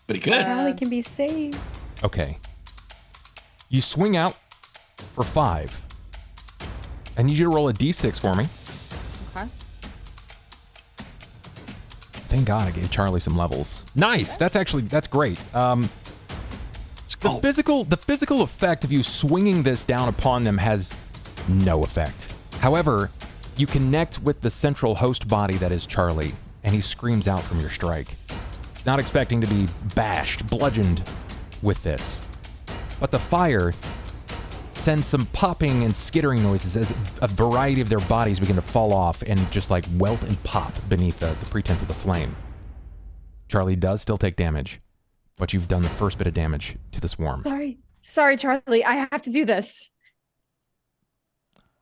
S6: but he could.
S8: Charlie can be saved.
S1: Okay. You swing out for 5. I need you to roll a D6 for me.
S5: Okay.
S1: Thank God I gave Charlie some levels. Nice. That's great. The physical effect of you swinging this down upon them has no effect. However, you connect with the central host body that is Charlie, and he screams out from your strike. Not expecting to be bashed, bludgeoned with this. But the fire sends some popping and skittering noises as a variety of their bodies begin to fall off and just like welt and pop beneath the pretense of the flame. Charlie does still take damage, but you've done the first bit of damage to the swarm.
S5: Sorry, Charlie. I have to do this.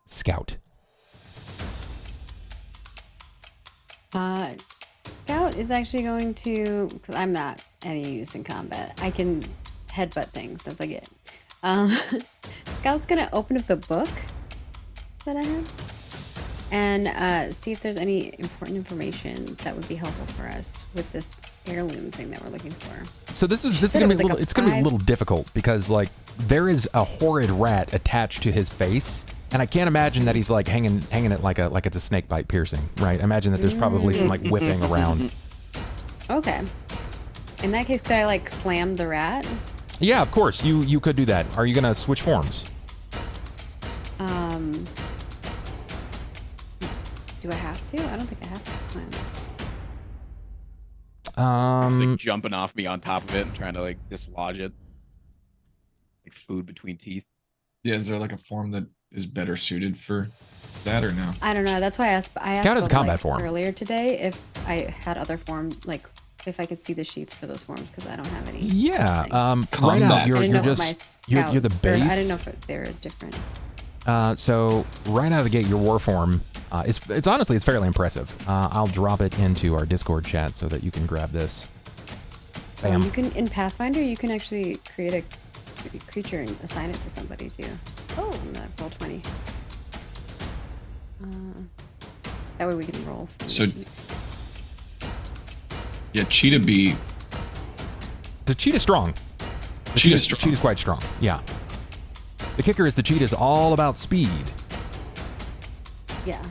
S1: Scout.
S8: Scout is actually going to, because I'm not any use in combat. I can headbutt things. That's like it. Scout's gonna open up the book that I have and see if there's any important information that would be helpful for us with this heirloom thing that we're looking for.
S1: So this is gonna be it's gonna be a little difficult because like there is a horrid rat attached to his face, and I can't imagine that he's like hanging it like it's a snake bite piercing, right? I imagine that there's probably some like whipping around.
S8: Okay. In that case, could I like slam the rat?
S1: Yeah, of course. You could do that. Are you gonna switch forms?
S8: Do I have to? I don't think I have to slam it.
S4: He's like jumping off me on top of it and trying to like dislodge it. Like food between teeth.
S6: Yeah, is there like a form that is better suited for that or no?
S8: I don't know. That's why I asked
S1: Scout is a combat form.
S8: Earlier today if I had other form, like if I could see the sheets for those forms because I don't have any.
S1: Yeah. Right
S6: Combat.
S1: now you're
S8: you're
S1: the base.
S8: I didn't know if they're different.
S1: So right out of the gate, your war form, it's honestly fairly impressive. I'll drop it into our Discord chat so that you can grab this. Bam.
S8: You can in Pathfinder, you can actually create a creature and assign it to somebody too. Oh, on that roll 20. That way we can roll.
S6: So, yeah, Cheetah Bee.
S1: The cheetah's strong.
S6: Cheetah's strong.
S1: Cheetah's quite strong. Yeah. The kicker is the cheetah's all about speed.
S8: Yeah.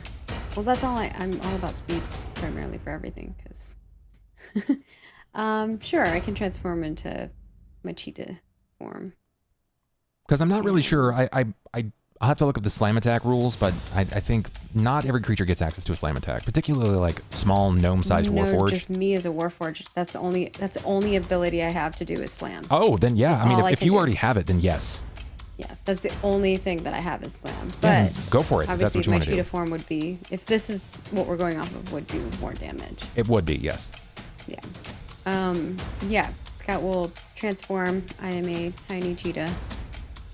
S8: Well, that's all I'm all about speed primarily for everything because sure, I can transform into my cheetah form.
S1: Because I'm not really sure. I'll have to look up the slam attack rules, but I think not every creature gets access to a slam attack, particularly like small gnome-sized Warforged.
S8: Just me as a Warforged. That's the only ability I have to do is slam.
S1: Oh, then yeah.
S8: That's
S1: I mean,
S8: all
S1: if you already have it, then yes.
S8: Yeah, that's the only thing that I have is slam.
S1: Yeah,
S8: But
S1: go for it. If that's
S8: obviously,
S1: what you
S8: my
S1: want to
S8: cheetah
S1: do.
S8: form would be, if this is what we're going off of, would do more damage.
S1: It would be, yes.
S8: Yeah. Yeah. Scout will transform. I am a tiny cheetah,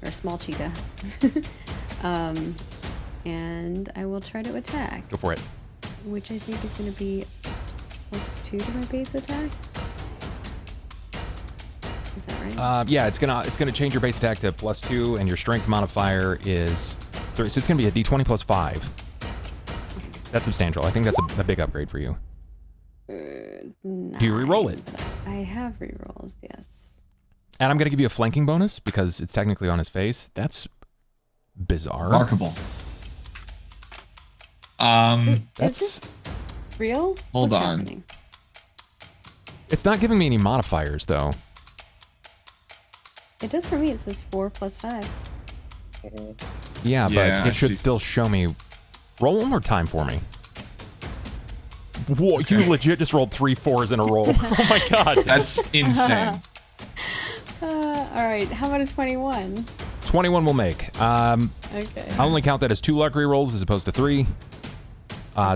S8: or a small cheetah. And I will try to attack.
S1: Go for it.
S8: Which I think is going to be +2 to my base attack. Is that right?
S1: Yeah, it's gonna change your base attack to +2, and your strength modifier is 3. So it's gonna be a D20 plus 5. That's substantial. I think that's a big upgrade for you. Do you re-roll it?
S8: I have re-rolls, yes.
S1: And I'm gonna give you a flanking bonus because it's technically on his face. That's bizarre.
S6: Remarkable.
S8: Is
S1: That's
S8: this real?
S6: Hold
S8: What's
S6: on.
S8: happening?
S1: it's not giving me any modifiers though.
S8: It does for me. It says 4 + 5.
S1: Yeah, but
S6: Yeah, I
S1: it should
S6: see.
S1: still show me. Roll one more time for me. Whoa, you legit just rolled 3 4s in a row. Oh my god.
S6: That's insane.
S8: All right. How about a 21?
S1: 21 will make.
S8: Okay.
S1: I only count that as 2 luck rerolls as opposed to 3.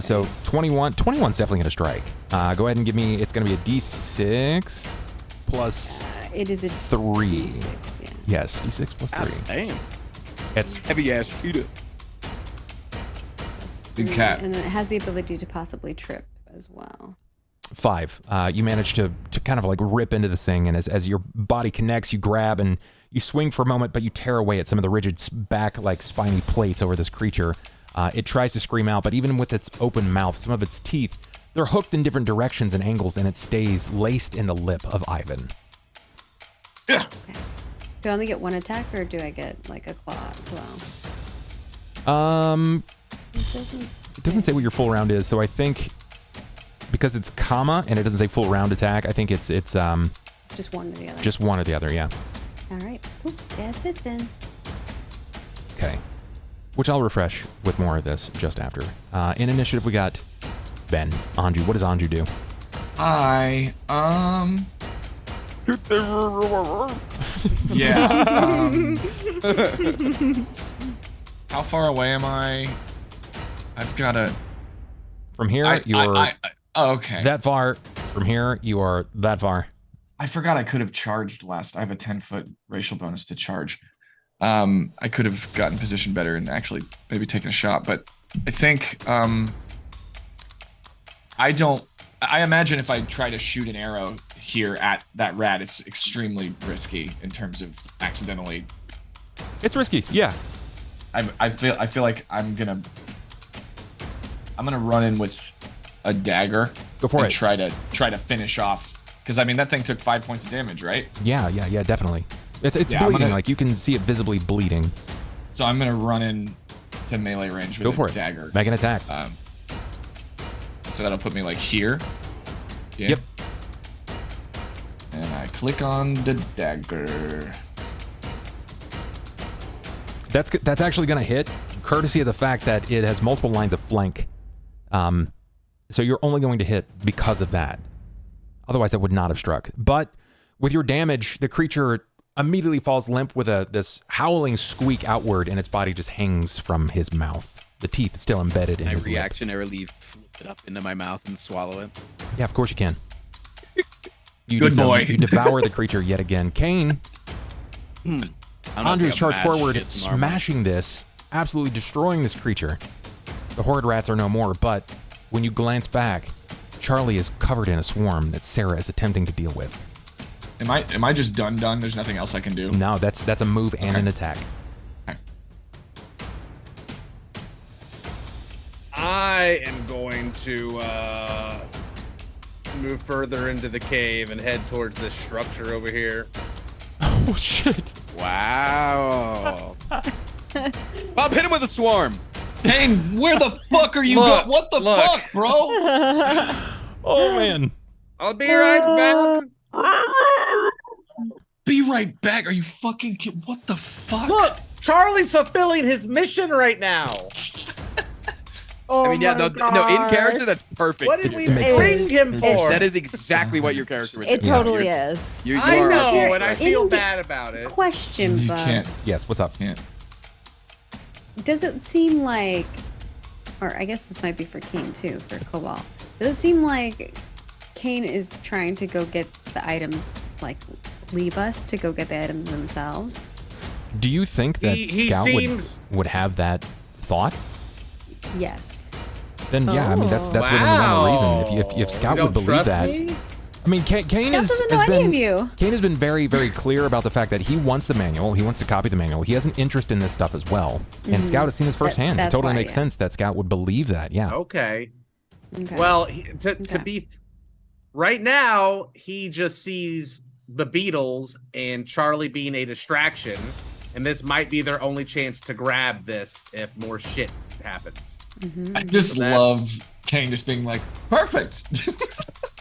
S1: So 21. 21's definitely going to strike. Go ahead and give me, it's going to be a D6 plus
S3: It is a
S1: 3.
S3: D6, yeah.
S1: Yes, D6 plus 3.
S4: Damn.
S1: It's
S4: Heavy ass cheetah.
S3: Plus
S6: Big
S3: 3,
S6: cat.
S3: and then it has the ability to possibly trip as well.
S1: 5. You manage to kind of like rip into this thing, and as your body connects, you grab and you swing for a moment, but you tear away at some of the rigid back, like spiny plates over this creature. It tries to scream out, but even with its open mouth, some of its teeth, they're hooked in different directions and angles, and it stays laced in the lip of Ivan.
S3: Okay. Do I only get 1 attack, or do I get like a claw as well?
S1: It doesn't say what your full round is, so I think because it's comma and it doesn't say full round attack, I think it's
S3: just one or the other.
S1: just one or the other, yeah.
S3: All right, cool. That's it then.
S1: Okay. Which I'll refresh with more of this just after. In initiative, we got Ben. Anju. What does Anju do?
S6: Yeah. How far away am I? I've got to.
S1: From here, you're
S6: okay.
S1: that far. From here, you are that far.
S6: I forgot I could have charged last. I have a 10-foot racial bonus to charge. I could have gotten positioned better and actually maybe taken a shot, but I think I imagine if I try to shoot an arrow here at that rat, it's extremely risky in terms of accidentally.
S1: It's risky, yeah.
S6: I feel like I'm gonna run in with a dagger.
S1: Go for it.
S6: Try to finish off, because I mean that thing took 5 points of damage, right?
S1: Yeah, definitely. It's bleeding. Like you can see it visibly bleeding.
S6: So I'm gonna run in to melee range with
S1: Go for
S6: a
S1: it.
S6: dagger.
S1: Make an attack.
S6: So that'll put me like here. Yeah.
S1: Yep.
S6: And I click on the dagger.
S1: That's actually gonna hit, courtesy of the fact that it has multiple lines of flank. So you're only going to hit because of that. Otherwise, that would not have struck. But with your damage, the creature immediately falls limp with this howling squeak outward, and its body just hangs from his mouth. The teeth still embedded in his lip.
S4: I reactionarily flip it up into my mouth and swallow it.
S1: Yeah, of course you can. You
S6: Good boy.
S1: You devour the creature yet again. Cain, Andre's charged forward, smashing this, absolutely destroying this creature. The horde rats are no more, but when you glance back, Charlie is covered in a swarm that Sera is attempting to deal with.
S6: Am I just done? There's nothing else I can do?
S1: No, that's a move and an attack.
S6: Okay.
S10: I am going to move further into the cave and head towards this structure over here.
S1: Oh shit!
S4: Wow. Bob, hit him with a swarm.
S6: Cain, where the fuck are you going? What the fuck, bro?
S1: Oh man.
S10: I'll be right back.
S6: Be right back. Are you fucking kidding? What the fuck?
S10: Look, Charlie's fulfilling his mission right now.
S5: Oh,
S4: I mean, yeah, no, in character, that's perfect.
S10: What did we
S1: makes
S10: bring
S1: sense.
S10: him for?
S4: That is exactly what your character would
S5: It
S4: do.
S5: totally
S4: You're-
S5: is.
S4: You
S10: I
S4: are
S10: know, and I
S3: In
S10: feel
S3: the-
S10: bad about it.
S3: Question,
S6: You
S3: Bub.
S6: can't.
S1: Yes. What's up?
S6: Can't.
S3: Does it seem like, or I guess this might be for Cain too, for Cobalt. Does it seem like Cain is trying to go get the items, like leave us to go get the items themselves?
S1: Do you think that
S10: He
S1: Scout
S10: seems-
S1: would have that thought?
S3: Yes.
S1: Then yeah, I mean that's within the realm of reason. If Scout
S10: You
S1: would
S10: don't
S1: believe
S10: trust
S1: that,
S10: me?
S1: I mean, Cain
S3: Scout
S1: has
S3: doesn't know any
S1: been
S3: of you.
S1: Cain has been very clear about the fact that he wants the manual. He wants to copy the manual. He has an interest in this stuff as well. And Scout has seen this firsthand. It
S3: that's
S1: totally
S3: why,
S1: makes
S3: yeah.
S1: sense that Scout would believe that. Yeah.
S10: Okay.
S3: Okay.
S10: Well, to be right now, he just sees the beetles and Charlie being a distraction, and this might be their only chance to grab this if more shit happens.
S6: I just
S10: That's-
S6: love Cain just being like, perfect.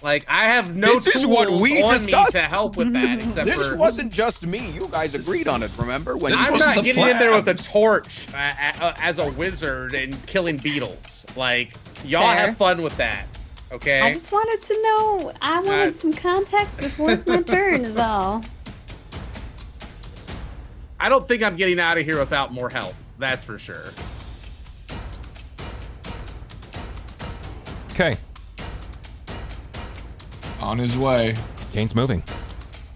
S10: Like, I have no
S4: This is
S10: tools
S4: what we
S10: on
S4: discussed.
S10: me to help with that, except
S4: This
S10: for
S4: wasn't just me. You guys agreed on it, remember? When
S6: This
S10: I'm
S6: was
S10: not
S6: the
S10: getting in there
S6: plan.
S10: with a torch as a wizard and killing beetles. Like, y'all
S3: Fair.
S10: have fun with that, okay?
S3: I just wanted to know. I wanted some context before it's my turn, is all.
S10: I don't think I'm getting out of here without more help. That's for sure.
S1: Okay.
S6: On his way.
S1: Cain's moving.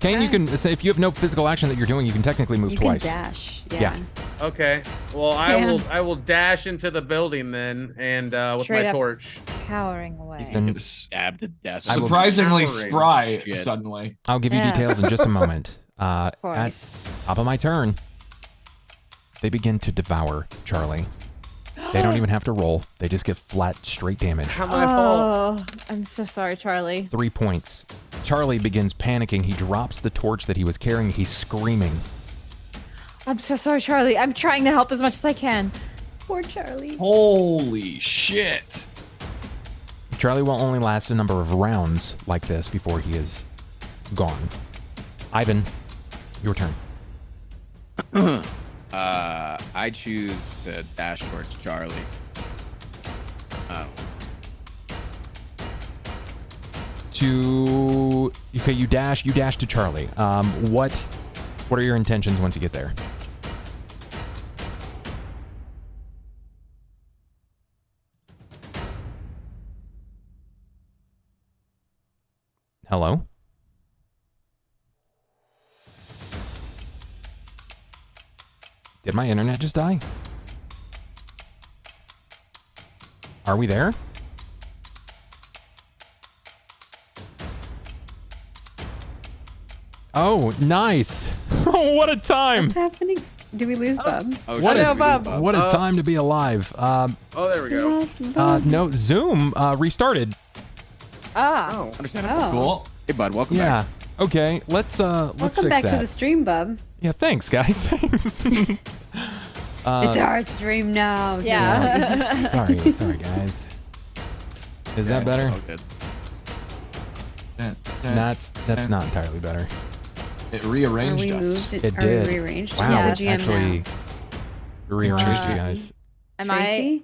S1: Cain, you can say if you have no physical action that you're doing, you can technically move
S3: You
S1: twice.
S3: can dash.
S1: Yeah.
S10: Okay. Well, I will dash into the building then, and with
S5: Straight
S10: my
S5: up.
S10: torch.
S5: Cowering away.
S1: Then
S4: Stabbed to death.
S1: I will-
S6: Surprisingly
S10: Powering
S6: spry
S4: shit.
S6: suddenly.
S1: I'll give you
S5: Yes.
S1: details in just a moment. At
S5: course.
S1: top of my turn, they begin to devour Charlie. They don't even have to roll. They just get flat, straight damage.
S10: How my fault?
S5: Oh, I'm so sorry, Charlie.
S1: 3 points. Charlie begins panicking. He drops the torch that he was carrying. He's screaming.
S5: I'm so sorry, Charlie. I'm trying to help as much as I can.
S3: Poor Charlie.
S6: Holy shit.
S1: Charlie will only last a number of rounds like this before he is gone. Ivan, your turn.
S4: I choose to dash towards Charlie.
S1: Okay, you dash to Charlie. What are your intentions once you get there? Hello? Did my internet just die? Are we there? Oh, nice. What a time.
S3: What's happening? Did we lose Bub?
S4: Oh,
S1: What
S4: shit,
S1: a-
S4: we did, Bob.
S1: What a time to be alive.
S10: Oh, there we
S3: We
S10: go.
S3: lost Bub.
S1: No, Zoom restarted.
S5: Ah.
S10: Oh.
S4: Understandable.
S3: Oh.
S6: Cool.
S4: Hey, bud, welcome
S1: Yeah.
S4: back.
S1: Okay, let's
S3: Welcome
S1: fix
S3: back
S1: that.
S3: to the stream, Bub.
S1: Yeah, thanks, guys.
S3: It's our stream now.
S5: Yeah.
S1: sorry, guys. Is that better?
S4: Oh, good.
S1: That's not entirely better.
S6: It
S3: Are
S6: rearranged
S3: we
S6: us.
S3: moved?
S1: It
S3: Are
S1: did.
S3: we rearranged?
S1: Wow,
S3: Who's
S5: Yes.
S3: the GM
S1: actually
S3: now?
S1: rearranged you
S5: Uh,
S1: guys.
S5: Am
S3: Tracy?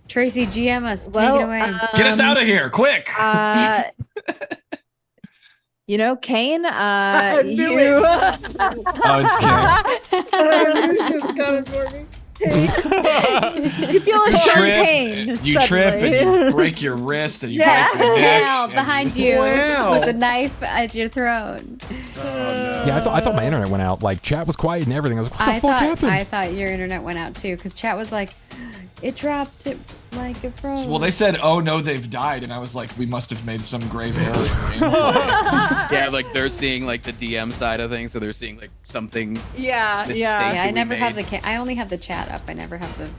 S3: Tracy, GM us.
S5: Well,
S3: Take it away.
S6: Get us out of here, quick!
S5: You know, Cain,
S10: I knew
S5: you.
S6: Oh, it's Cain.
S5: You feel a
S6: You
S5: sharp
S6: trip,
S5: pain.
S6: you trip
S5: suddenly.
S6: and you break your wrist and you
S5: Yeah.
S6: break your neck.
S3: Tail
S6: and
S3: behind you
S10: Wow.
S3: with a knife at your throat.
S1: Yeah, I thought my internet went out. Like chat was quiet and everything. I was like, what the fuck happened?
S3: I thought your internet went out too, because chat was like, it dropped it like it froze.
S6: Well, they said, "Oh no, they've died," and I was like, "We must have made some grave error." in gameplay."
S4: Yeah, like they're seeing like the DM side of things, so they're seeing like something.
S5: Yeah,
S4: Mistake.
S5: yeah.
S3: Yeah, I
S4: we
S3: never have
S4: made.
S3: I only have the chat up. I never have the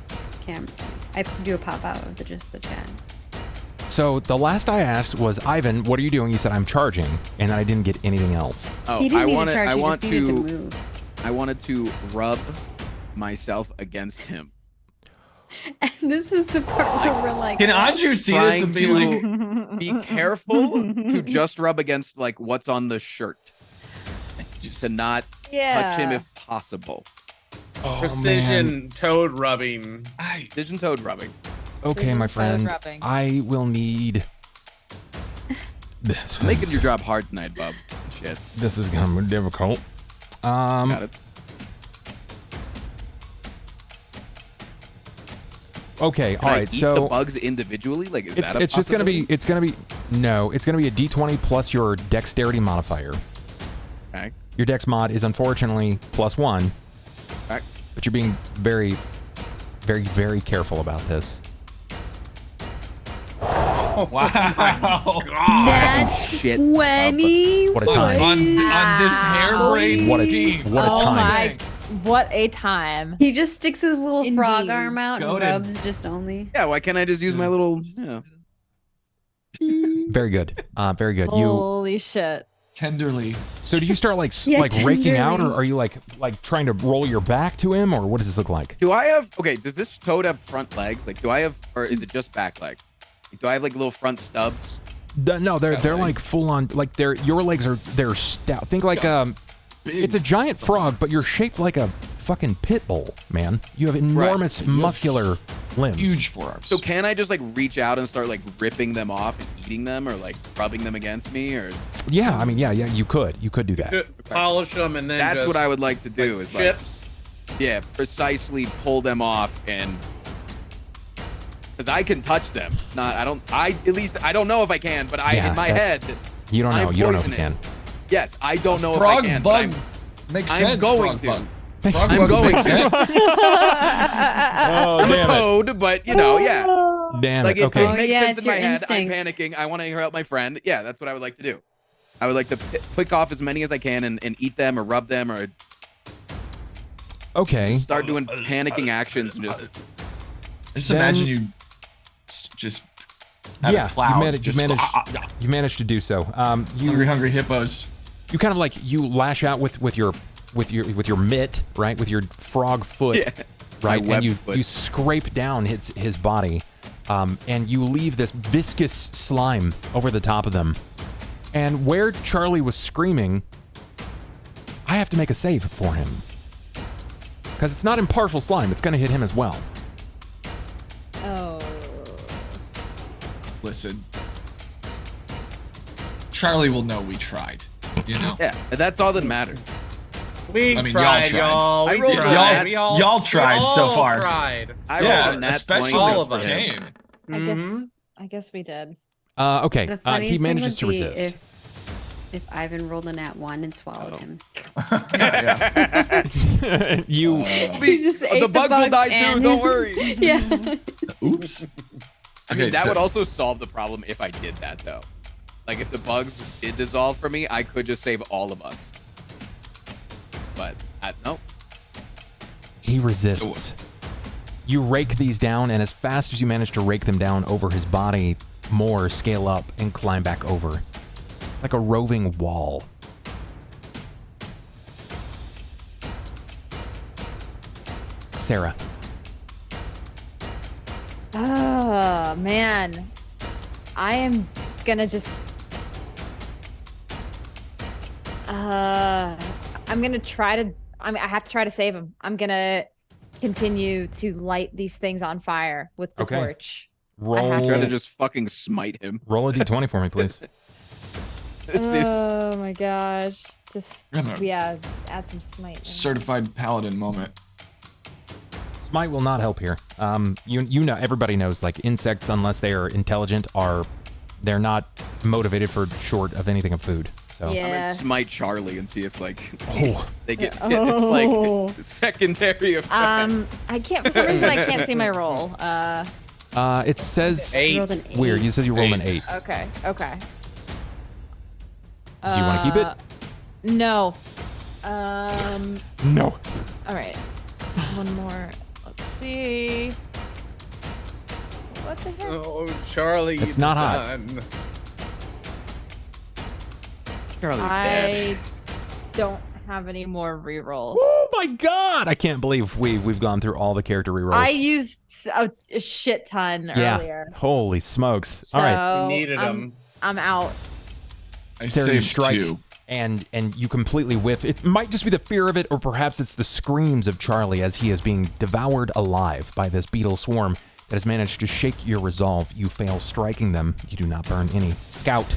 S3: cam. I do a pop out of just the chat.
S1: So the last I asked was, Ivan, what are you doing? You said I'm charging, and then I didn't get anything else.
S4: Oh,
S3: He didn't
S4: I
S3: need
S4: wanted,
S3: to charge.
S4: I
S3: He
S4: want
S3: just needed to
S4: to,
S3: move.
S4: I wanted to rub myself against him.
S3: And this is the part where we're like,
S6: Can Anju see this
S4: Trying
S6: and be like,
S4: to be careful to just rub against like what's on the shirt, to not touch him if possible.
S1: Oh,
S10: Precision toad rubbing.
S4: Precision toad rubbing.
S1: Okay, my
S5: Toad
S1: friend.
S5: rubbing.
S1: I will need this.
S4: I'm making your job hard tonight, bub. Shit.
S1: This is gonna be difficult.
S4: Got it.
S1: Okay,
S4: Can
S1: all
S4: I
S1: right.
S4: eat
S1: So
S4: the bugs individually, like is that a
S1: it's just gonna be
S4: possibility?
S1: it's gonna be a D20 plus your dexterity modifier.
S4: Okay.
S1: Your dex mod is unfortunately +1,
S4: Okay.
S1: but you're being very, very, very careful about this.
S6: "Wow,
S3: Nat
S4: Shit.
S3: 20.
S1: What a time!
S6: on this harebrained
S1: What a-
S6: scheme."
S1: what a
S5: Oh
S1: time.
S5: my,
S6: Thanks.
S5: what a time.
S3: He just sticks his little frog
S5: Indeed.
S3: arm out and
S6: Goated.
S3: rubs just only.
S4: Yeah, why can't I just use my little? You know,
S1: Very good. Very good. You.
S5: Holy shit.
S6: Tenderly.
S1: So do you start like
S3: Yeah,
S1: like raking out, or
S3: tenderly.
S1: are you like trying to roll your back to him, or what does this look like?
S4: do I have? Okay, does this toad have front legs? Like, do I have, or is it just back leg? Like, do I have like little front stubs?
S1: No, they're
S6: Got
S1: like
S6: legs.
S1: full on. Like your legs are stout. Think like
S6: Big.
S1: it's a giant frog, but you're shaped like a fucking pit bull, man. You have enormous
S6: You have
S1: muscular limbs.
S6: huge forearms.
S4: So can I just like reach out and start like ripping them off and eating them, or like rubbing them against me, or
S1: Yeah, I mean, yeah, you could do that.
S10: Polish them and then
S4: that's
S10: just,
S4: what I would like to do. Is like,
S10: chips.
S4: yeah, precisely pull them off, and because I can touch them. It's not. I at least I don't know if I can, but
S1: Yeah,
S4: in my
S1: that's-
S4: head.
S1: You don't know.
S4: I'm
S1: You don't know if you can.
S4: poisonous. Yes, I don't know
S6: frog
S4: if I can.
S6: bug makes sense.
S4: I'm going
S6: frog
S4: to.
S6: bug.
S4: I'm
S6: Frog bug
S4: going
S6: makes
S4: to.
S6: sense.
S1: Oh,
S4: I'm a
S1: damn it.
S4: toad, but you know, yeah.
S1: Damn
S4: Like
S1: it.
S4: it
S1: Okay.
S4: makes
S3: yeah,
S4: sense
S3: it's
S4: in my
S3: your
S4: head.
S3: instinct.
S4: I'm panicking. I want to help my friend. Yeah, that's what I would like to do. I would like to pick off as many as I can and eat them or rub them or
S1: Okay.
S4: start doing panicking actions and just.
S6: Just
S1: Then-
S6: imagine you just have
S1: Yeah,
S6: a cloud.
S1: you managed to do so.
S6: Hungry hippos.
S1: You kind of like you lash out with your mitt, right? With your frog foot,
S4: Yeah.
S1: right?
S4: My
S1: And
S4: webbed foot.
S1: you scrape down his body, and you leave this viscous slime over the top of them. And where Charlie was screaming, I have to make a save for him because it's not impartial slime; it's going to hit him as well.
S5: Oh.
S6: Listen, Charlie will know we tried. You know.
S4: Yeah, that's all that matters.
S10: We
S6: I mean,
S10: tried,
S6: y'all tried.
S10: y'all.
S4: I
S10: We
S4: rolled
S10: tried.
S4: y'all-
S6: y'all tried
S10: we
S6: so
S10: all
S6: far.
S10: Tried.
S4: I
S6: Yeah,
S4: rolled a nat
S6: especially
S4: 20
S10: all
S4: just
S10: of
S4: for
S10: us.
S4: him.
S6: Game.
S5: I guess we did.
S1: Okay,
S3: The
S1: he
S3: funniest
S1: manages to
S3: thing would be
S1: resist.
S3: if Ivan rolled a nat 1 and swallowed him.
S1: You.
S3: He just ate
S4: The bugs will die too.
S3: and-
S4: Don't worry.
S3: Yeah.
S6: Oops.
S4: I mean,
S6: Okay,
S4: that
S6: so-
S4: would also solve the problem if I did that, though. Like, if the bugs did dissolve for me, I could just save all the bugs. But, no.
S1: He resists. You rake these down, and as fast as you manage to rake them down over his body, more scale up and climb back over. It's like a roving wall. Sera.
S5: Oh, man. I am gonna just... I'm gonna try to... I have to try to save him. I'm gonna continue to light these things on fire with the
S1: Okay.
S5: torch.
S1: Roll,
S4: Try to just fucking smite him.
S1: roll a d20 for me, please.
S4: See if-
S5: Oh my gosh. Just,
S6: Yeah.
S5: yeah, add some smite. in.
S6: Certified paladin moment.
S1: Smite will not help here. You know, everybody knows, like, insects, unless they are intelligent, they're not motivated for short of anything of food. So
S5: Yeah.
S4: I'm gonna smite Charlie and see if, like,
S1: Oh.
S4: they get hit.
S5: Oh.
S4: It's like secondary effect.
S5: I can't, for some reason, I can't see my roll.
S1: It says
S3: You rolled an 8.
S1: weird. You says you rolled an 8.
S5: Okay.
S1: Do you want to keep it?
S5: No.
S1: No.
S5: All right. One more. Let's see. What the heck?
S10: Oh, Charlie.
S1: It's
S10: you've
S1: not hot.
S10: done.
S4: Charlie's dead.
S5: I don't have any more rerolls.
S1: Oh my god! I can't believe we've gone through all the character rerolls.
S5: I used a shit ton earlier.
S1: Holy smokes!
S5: So
S1: all right,
S10: We needed them.
S5: I'm out.
S6: I
S1: Sarah, you
S6: saved
S1: strike,
S6: 2.
S1: and you completely whiff. It might just be the fear of it, or perhaps it's the screams of Charlie as he is being devoured alive by this beetle swarm that has managed to shake your resolve. You fail striking them. You do not burn any. Scout.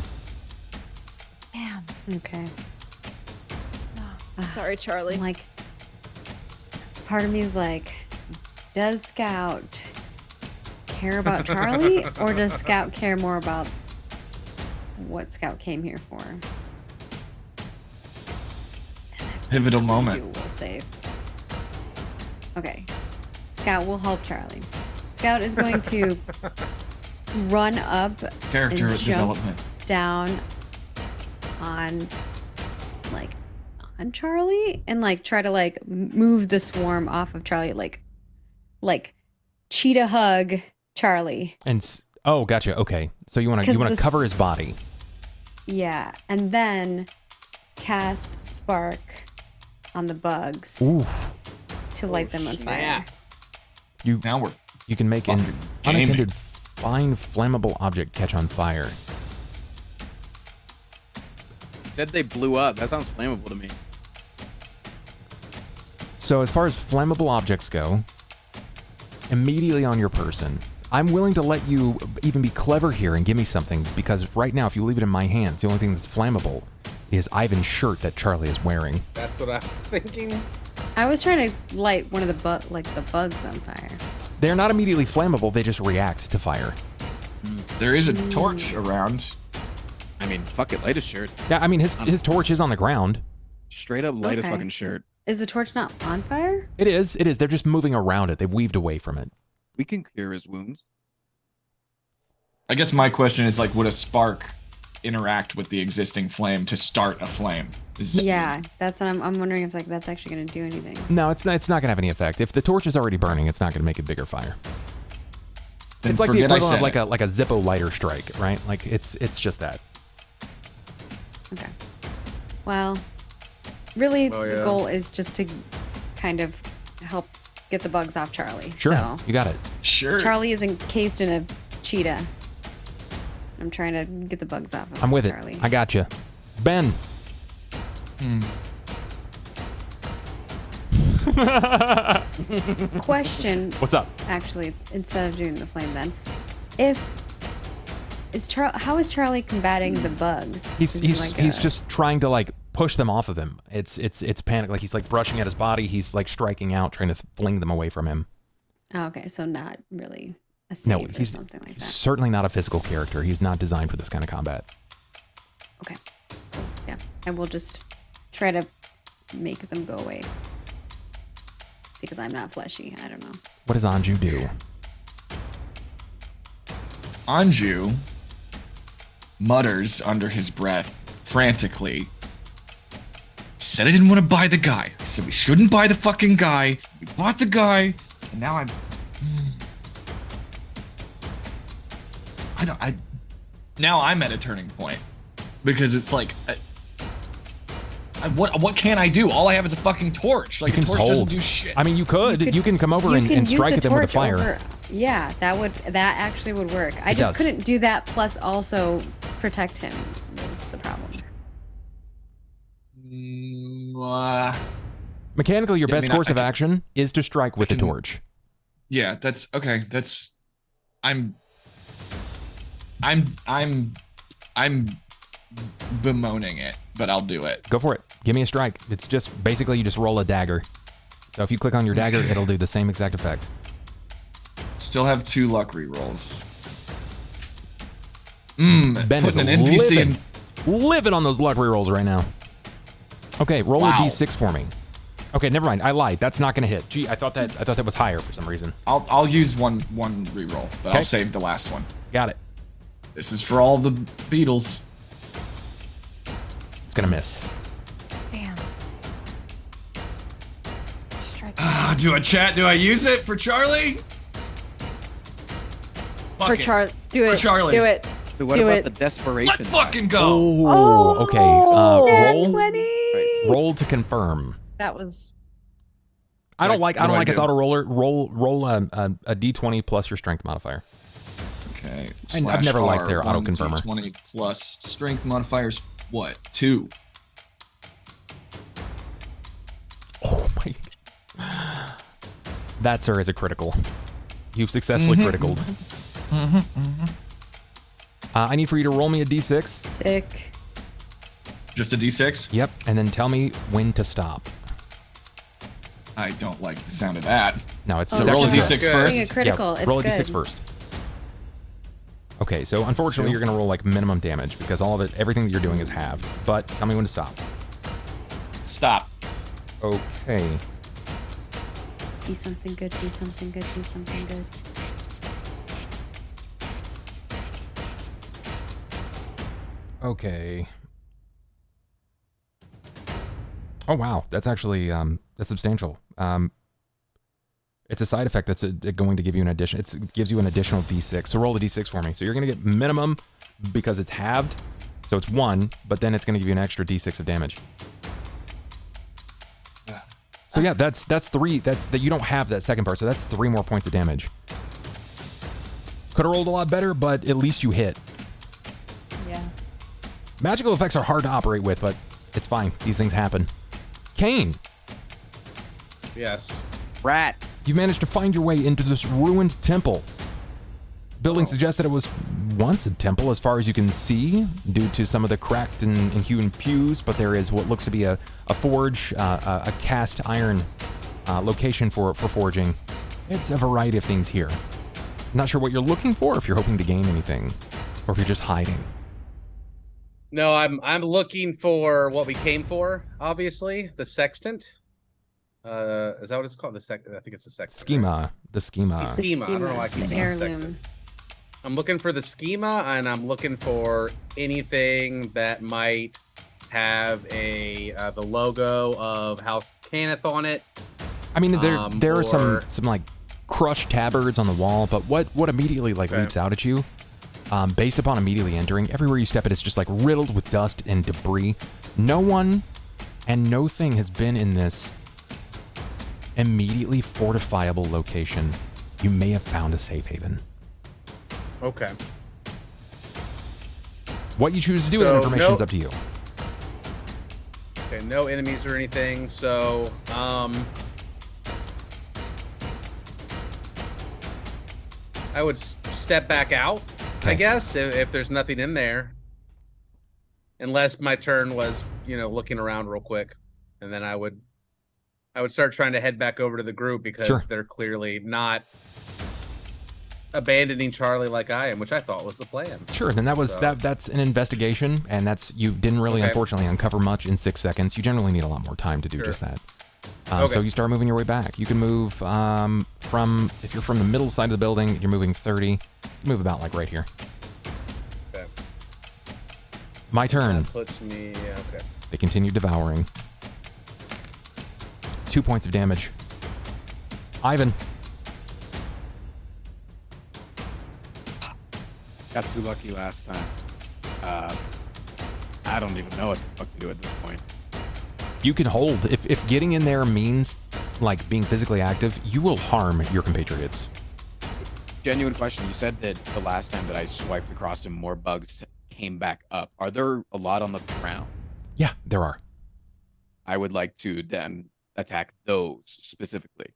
S5: Damn.
S3: Okay.
S5: Sorry, Charlie.
S3: I'm like, part of me is like, does Scout care about Charlie, or does Scout care more about what Scout came here for?
S6: Pivotal
S3: You
S6: moment.
S3: will save. Okay. Scout will help Charlie. Scout is going to run up
S6: Character
S3: and jump
S6: development.
S3: down on Charlie and like try to like move the swarm off of Charlie, like cheetah hug Charlie.
S1: And oh, gotcha. Okay, so you want to
S3: 'Cause
S1: cover his body.
S3: Yeah, and then cast spark on the bugs
S1: Ooh.
S3: to light them on fire.
S1: You
S6: Now we're
S1: you can make an
S6: fucking gaming.
S1: unattended fine flammable object catch on fire.
S4: Said they blew up. That sounds flammable to me.
S1: So as far as flammable objects go, immediately on your person, I'm willing to let you even be clever here and give me something, because right now, if you leave it in my hands, the only thing that's flammable is Ivan's shirt that Charlie is wearing.
S10: That's what I was thinking.
S3: I was trying to light one of the bugs on fire.
S1: They're not immediately flammable, they just react to fire.
S6: There is a torch around.
S4: I mean, fuck it, light a shirt.
S1: Yeah, I mean, his torch is on the ground.
S4: Straight up light a
S3: Okay.
S4: fucking shirt.
S3: Is the torch not on fire?
S1: It is. It is. They're just moving around it. They've weaved away from it.
S4: We can cure his wounds.
S6: I guess my question is like, would a spark interact with the existing flame to start a flame?
S3: Yeah, that's what I'm wondering if like that's actually going to do anything.
S1: No, it's not. It's not gonna have any effect. If the torch is already burning, it's not gonna make a bigger fire.
S6: Then
S1: It's like the
S6: forget I
S1: equivalent of
S6: said
S1: like
S6: it.
S1: a Zippo lighter strike, right? Like it's just that.
S3: Okay. Well, really,
S10: Oh,
S3: the
S10: yeah.
S3: goal is just to kind of help get the bugs off Charlie.
S1: Sure,
S3: So
S1: you got it.
S6: Sure.
S3: Charlie is encased in a cheetah. I'm trying to get the bugs off of
S1: I'm with
S3: Charlie.
S1: it. I got you, Ben.
S3: Question.
S1: What's up?
S3: Actually, instead of doing the flame, then, how is Charlie combating the bugs?
S1: He's
S3: Is he
S1: he's just trying to like push them off of him. It's panic. Like he's like brushing at his body. He's like striking out, trying to fling them away from him.
S3: Oh, okay, so not really a save
S1: No,
S3: or
S1: he's
S3: something like
S1: he's
S3: that.
S1: certainly not a physical character. He's not designed for this kind of combat.
S3: Okay. Yeah, I will just try to make them go away because I'm not fleshy. I don't know.
S1: What does Anju do?
S6: Anju mutters under his breath frantically. Said I didn't want to buy the guy. I said we shouldn't buy the fucking guy. We bought the guy, and now now I'm at a turning point because it's like, what can I do? All I have is a fucking torch. Like
S1: You
S6: a
S1: can
S6: torch
S1: hold.
S6: doesn't do shit.
S1: I mean, you can come over and
S3: use
S1: strike
S3: the
S1: at them with a
S3: torch
S1: fire.
S3: over- yeah, that actually would work. I
S1: It
S3: just
S1: does.
S3: couldn't do that plus also protect him is the problem.
S1: Mechanically, your
S6: Yeah, I
S1: best
S6: mean,
S1: course
S6: I
S1: of
S6: can-
S1: action is to strike with the
S6: can-
S1: torch.
S6: Yeah, that's okay. I'm bemoaning it, but I'll do it.
S1: Go for it. Give me a strike. It's just basically you just roll a dagger. So if you click on your dagger, it'll do the same exact effect.
S6: Still have 2 luck rerolls.
S1: Ben is
S6: Putting an NPC
S1: living on those luck rerolls right now. Okay, roll a
S6: Wow.
S1: d6 for me. Okay, never mind. I lied. That's not gonna hit. Gee, I thought that was higher for some reason.
S6: I'll use one reroll, but
S1: Okay.
S6: I'll save the last one.
S1: Got it.
S6: This is for all the beetles.
S1: It's gonna miss.
S5: Damn. Strike.
S6: Do I use it for Charlie? Fuck
S5: For
S6: it.
S5: Charlie. Do
S6: For
S5: it.
S6: Charlie.
S5: Do it.
S4: But what
S5: Do
S4: about
S5: it.
S4: the desperation?
S6: Let's fucking go.
S1: Oh, okay. Roll.
S3: 20.
S4: Right.
S1: Roll to confirm.
S5: That was.
S1: I don't like
S6: What do I
S1: his
S6: do?
S1: auto roller. Roll a d20 plus your strength modifier.
S6: Okay.
S1: I've never liked their auto confirmer.
S6: 20 plus strength modifiers. What? 2.
S1: Oh my. That, sir, is a critical. You've successfully criticaled. I need for you to roll me a d6.
S3: Sick.
S6: Just a d6?
S1: Yep, and then tell me when to stop.
S6: I don't like the sound of that.
S1: No, it's
S6: So
S1: it's
S6: roll a
S1: actually
S6: d6
S1: good.
S6: first?
S3: Being a critical,
S1: Yeah,
S3: it's
S1: roll a
S3: good.
S1: d6 first. Okay, so unfortunately, you're gonna roll like minimum damage because all of it, everything that you're doing is halved. But tell me when to stop.
S6: Stop.
S1: Okay.
S3: Be something good, be something good, be something good.
S1: Okay. Oh wow, that's actually that's substantial. It's a side effect that's going to give you an addition. It gives you an additional d6. So roll a d6 for me. So you're gonna get minimum because it's halved, so it's 1. But then it's gonna give you an extra d6 of damage. So yeah, that's 3. That's that you don't have that second part. So that's 3 more points of damage. Could have rolled a lot better, but at least you hit.
S5: Yeah.
S1: Magical effects are hard to operate with, but it's fine. These things happen. Cain,
S10: Yes.
S4: Rat.
S1: you managed to find your way into this ruined temple. Building suggests that it was once a temple as far as you can see due to some of the cracked and hewn pews, but there is what looks to be a forge, a cast iron location for forging. It's a variety of things here. Not sure what you're looking for, if you're hoping to gain anything, or if you're just hiding.
S10: No, I'm looking for what we came for. Obviously, the sextant. Is that what it's called? I think it's the sextant.
S1: Schema.
S10: Right?
S1: The schema.
S10: Schema. I don't know why I keep saying
S3: heirloom.
S10: sextant. I'm looking for the schema, and I'm looking for anything that might have the logo of House Cannith on it.
S1: I mean, there are some like crushed tabards on the wall, but what immediately leaps out at you, based upon immediately entering, everywhere you step, it is just like riddled with dust and debris. No one and no thing has been in this immediately fortifiable location. You may have found a safe haven.
S10: Okay.
S1: What you choose to do with that information is up to you.
S10: Okay, no enemies or anything. So, I would step back out, I guess, if there's nothing in there. Unless my turn was, looking around real quick, and then I would start trying to head back over to the group because they're clearly not abandoning Charlie like I am, which I thought was the plan.
S1: Sure, then that's an investigation, and you didn't really, unfortunately, uncover much in 6 seconds. You generally need a lot more time to do just that. So you start moving your way back. You can move if you're from the middle side of the building, you're moving 30. You move about like right here.
S10: Okay.
S1: My turn.
S10: That puts me, okay.
S1: They continue devouring. 2 points of damage. Ivan.
S4: Got too lucky last time. I don't even know what the fuck to do at this point.
S1: You can hold. If getting in there means like being physically active, you will harm your compatriots.
S4: Genuine question. You said that the last time that I swiped across him, more bugs came back up. Are there a lot on the ground?
S1: Yeah, there are.
S4: I would like to then attack those specifically.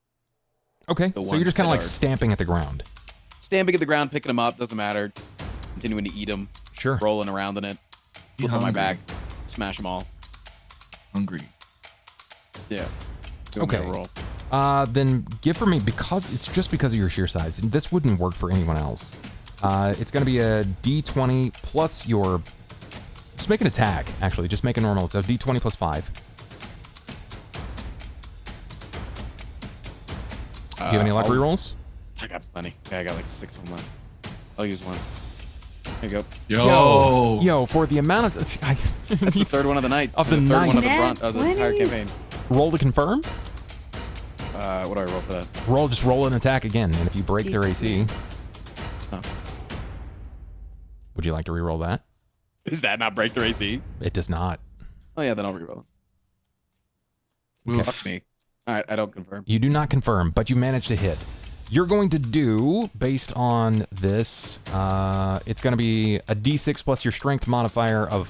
S1: Okay, so you're just kind of like stamping at the ground.
S4: Stamping at the ground, picking them up, doesn't matter. Continuing to eat them.
S1: Sure.
S4: Rolling around in it. Flip on my back. Smash them all.
S6: Hungry.
S4: Yeah.
S1: Okay.
S4: Roll.
S1: Then give for me, because of your sheer size. This wouldn't work for anyone else. It's going to be a D20 plus your... Just make an attack, actually. Just make a normal. So D20 plus 5. Do you have any luck rerolls?
S4: I got plenty. Yeah, I got like 6 of them left. I'll use one. There you
S6: go.
S1: Yo, for the amount of...
S4: That's the third one of the night.
S1: Of the
S4: third
S1: night.
S4: one of the entire campaign.
S1: Roll to confirm?
S4: What do I roll for that?
S1: Just roll an attack again, and if you break their AC...
S4: Oh.
S1: Would you like to reroll that?
S4: Does that not break their AC?
S1: It does not.
S4: Oh yeah, then I'll reroll.
S1: Okay.
S4: Fuck me. Alright, I don't confirm.
S1: You do not confirm, but you managed to hit. You're going to do, based on this, it's going to be a D6 plus your strength modifier of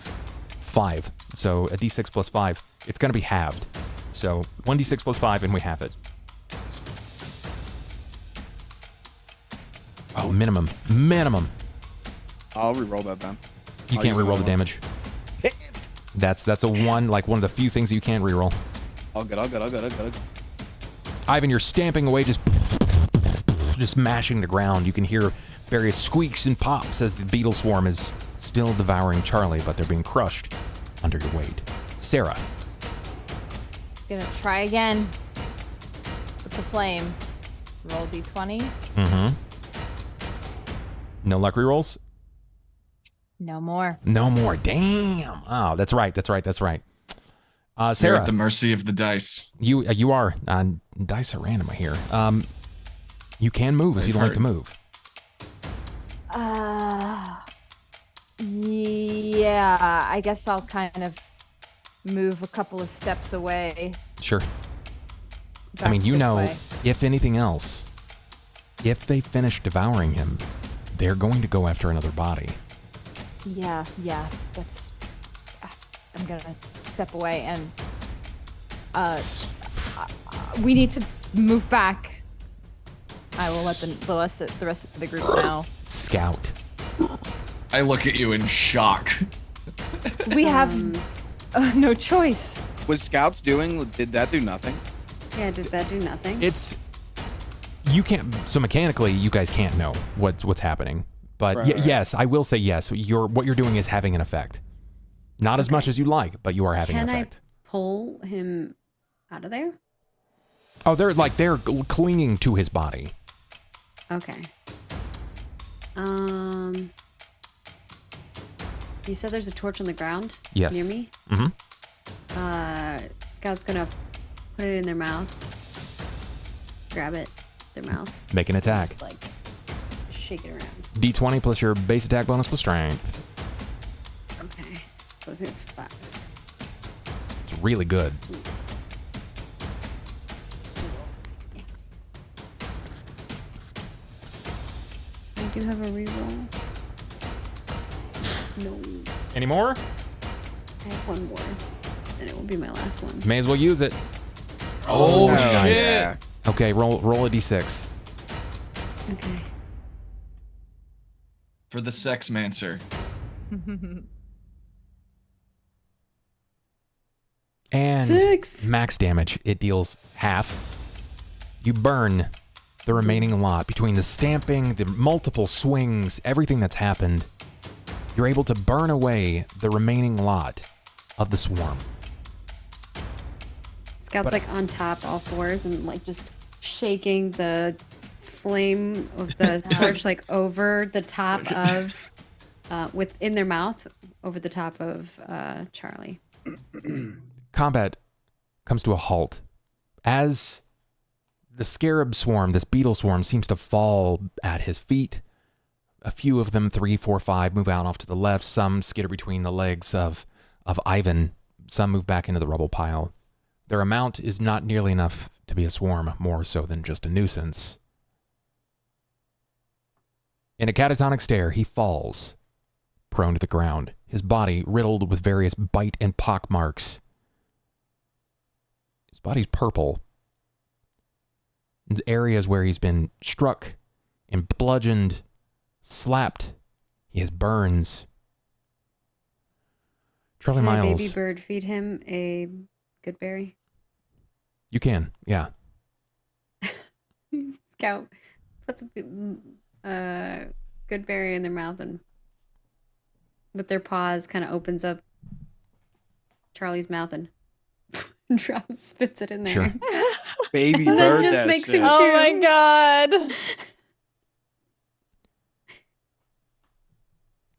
S1: 5. So a D6 plus 5. It's going to be halved. So 1D6 plus 5, and we have it. Oh, minimum.
S4: I'll reroll that then.
S1: You can't reroll the damage.
S4: Hit.
S1: That's a 1, like one of the few things you can't reroll.
S4: All good.
S1: Ivan, you're stamping away, just mashing the ground. You can hear various squeaks and pops as the beetle swarm is still devouring Charlie, but they're being crushed under your weight. Sera.
S5: Gonna try again with the flame. Roll D20.
S1: Mm-hmm. No luck rerolls?
S5: No more.
S1: No more. Damn. Oh, that's right. Sera.
S6: You're at the mercy of the dice.
S1: You are. Dice are random, I hear. You can move if you'd like to move.
S5: Yeah, I guess I'll kind of move a couple of steps away.
S1: Sure. I mean, if anything else, if they finish devouring him, they're going to go after another body.
S5: Yeah, that's... I'm gonna step away and... we need to move back. I will let the rest of the group know.
S1: Scout.
S6: I look at you in shock.
S5: We have no choice.
S4: Was Scouts did that do nothing?
S3: Yeah, did that do nothing?
S1: You can't, so mechanically, you guys can't know what's happening. But
S4: Right.
S1: yes, I will say yes. What you're doing is having an effect. Not as much as you like, but you are having an effect.
S3: Can I pull him out of there?
S1: Oh, they're clinging to his body.
S3: Okay. You said there's a torch on the ground?
S1: Yes.
S3: Near me?
S1: Mm-hmm.
S3: Scout's gonna put it in their mouth. Grab it, their mouth.
S1: Make an attack.
S3: Just, like, shake it around.
S1: D20 plus your base attack bonus plus strength.
S3: Okay. So I think it's 5.
S1: It's really good.
S3: I do have a reroll. No.
S1: Any more?
S3: I have one more. And it will be my last one.
S1: May as well use it.
S6: Oh,
S1: nice.
S6: shit.
S1: Okay, roll a d6.
S3: Okay.
S6: For the Sexmancer.
S1: And
S3: 6.
S1: max damage. It deals half. You burn the remaining lot. Between the stamping, the multiple swings, everything that's happened, you're able to burn away the remaining lot of the swarm.
S3: Scout's like on top, all fours, and like just shaking the flame of the torch like over the top of, within their mouth, over the top of Charlie.
S1: Combat comes to a halt as the scarab swarm, this beetle swarm, seems to fall at his feet. A few of them, 3, 4, 5, move out off to the left. Some skitter between the legs of Ivan. Some move back into the rubble pile. Their amount is not nearly enough to be a swarm, more so than just a nuisance. In a catatonic stare, he falls, prone to the ground, his body riddled with various bite and pock marks. His body's purple. In areas where he's been struck and bludgeoned, slapped, he has burns. Charlie
S3: Can
S1: Miles.
S3: a baby bird feed him a good berry?
S1: You can, yeah.
S3: Scout puts a good berry in their mouth and with their paws kind of opens up Charlie's mouth and spits it in there.
S1: Sure.
S4: Baby
S3: And
S4: bird.
S3: then just
S4: that
S3: makes
S4: shit.
S3: him
S5: Oh my god.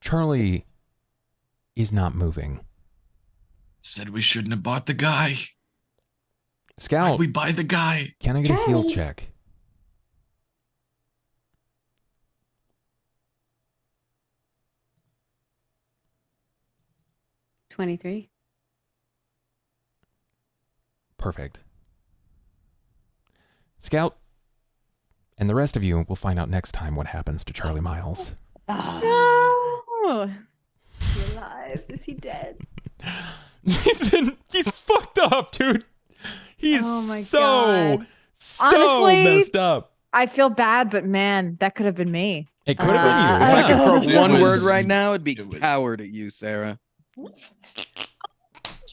S1: Charlie is not moving.
S6: Said we shouldn't have bought the guy.
S1: Scout,
S6: Why'd we buy the guy?
S1: can I get a heal
S7: Charlie.
S1: check?
S3: $23.
S1: Perfect. Scout, and the rest of you will find out next time what happens to Charlie Miles.
S5: No. Is he alive? Is he dead?
S1: He's fucked up, dude. He's
S5: Oh my
S1: so
S5: God.
S1: so
S5: Honestly,
S1: messed up.
S5: I feel bad, but man, that could have been me.
S1: It could have been you.
S5: Uh,
S4: If I
S1: Yeah.
S4: could
S6: It
S4: throw one
S6: was-
S4: word right now, it'd be
S6: it was-
S4: coward at you, Sarah.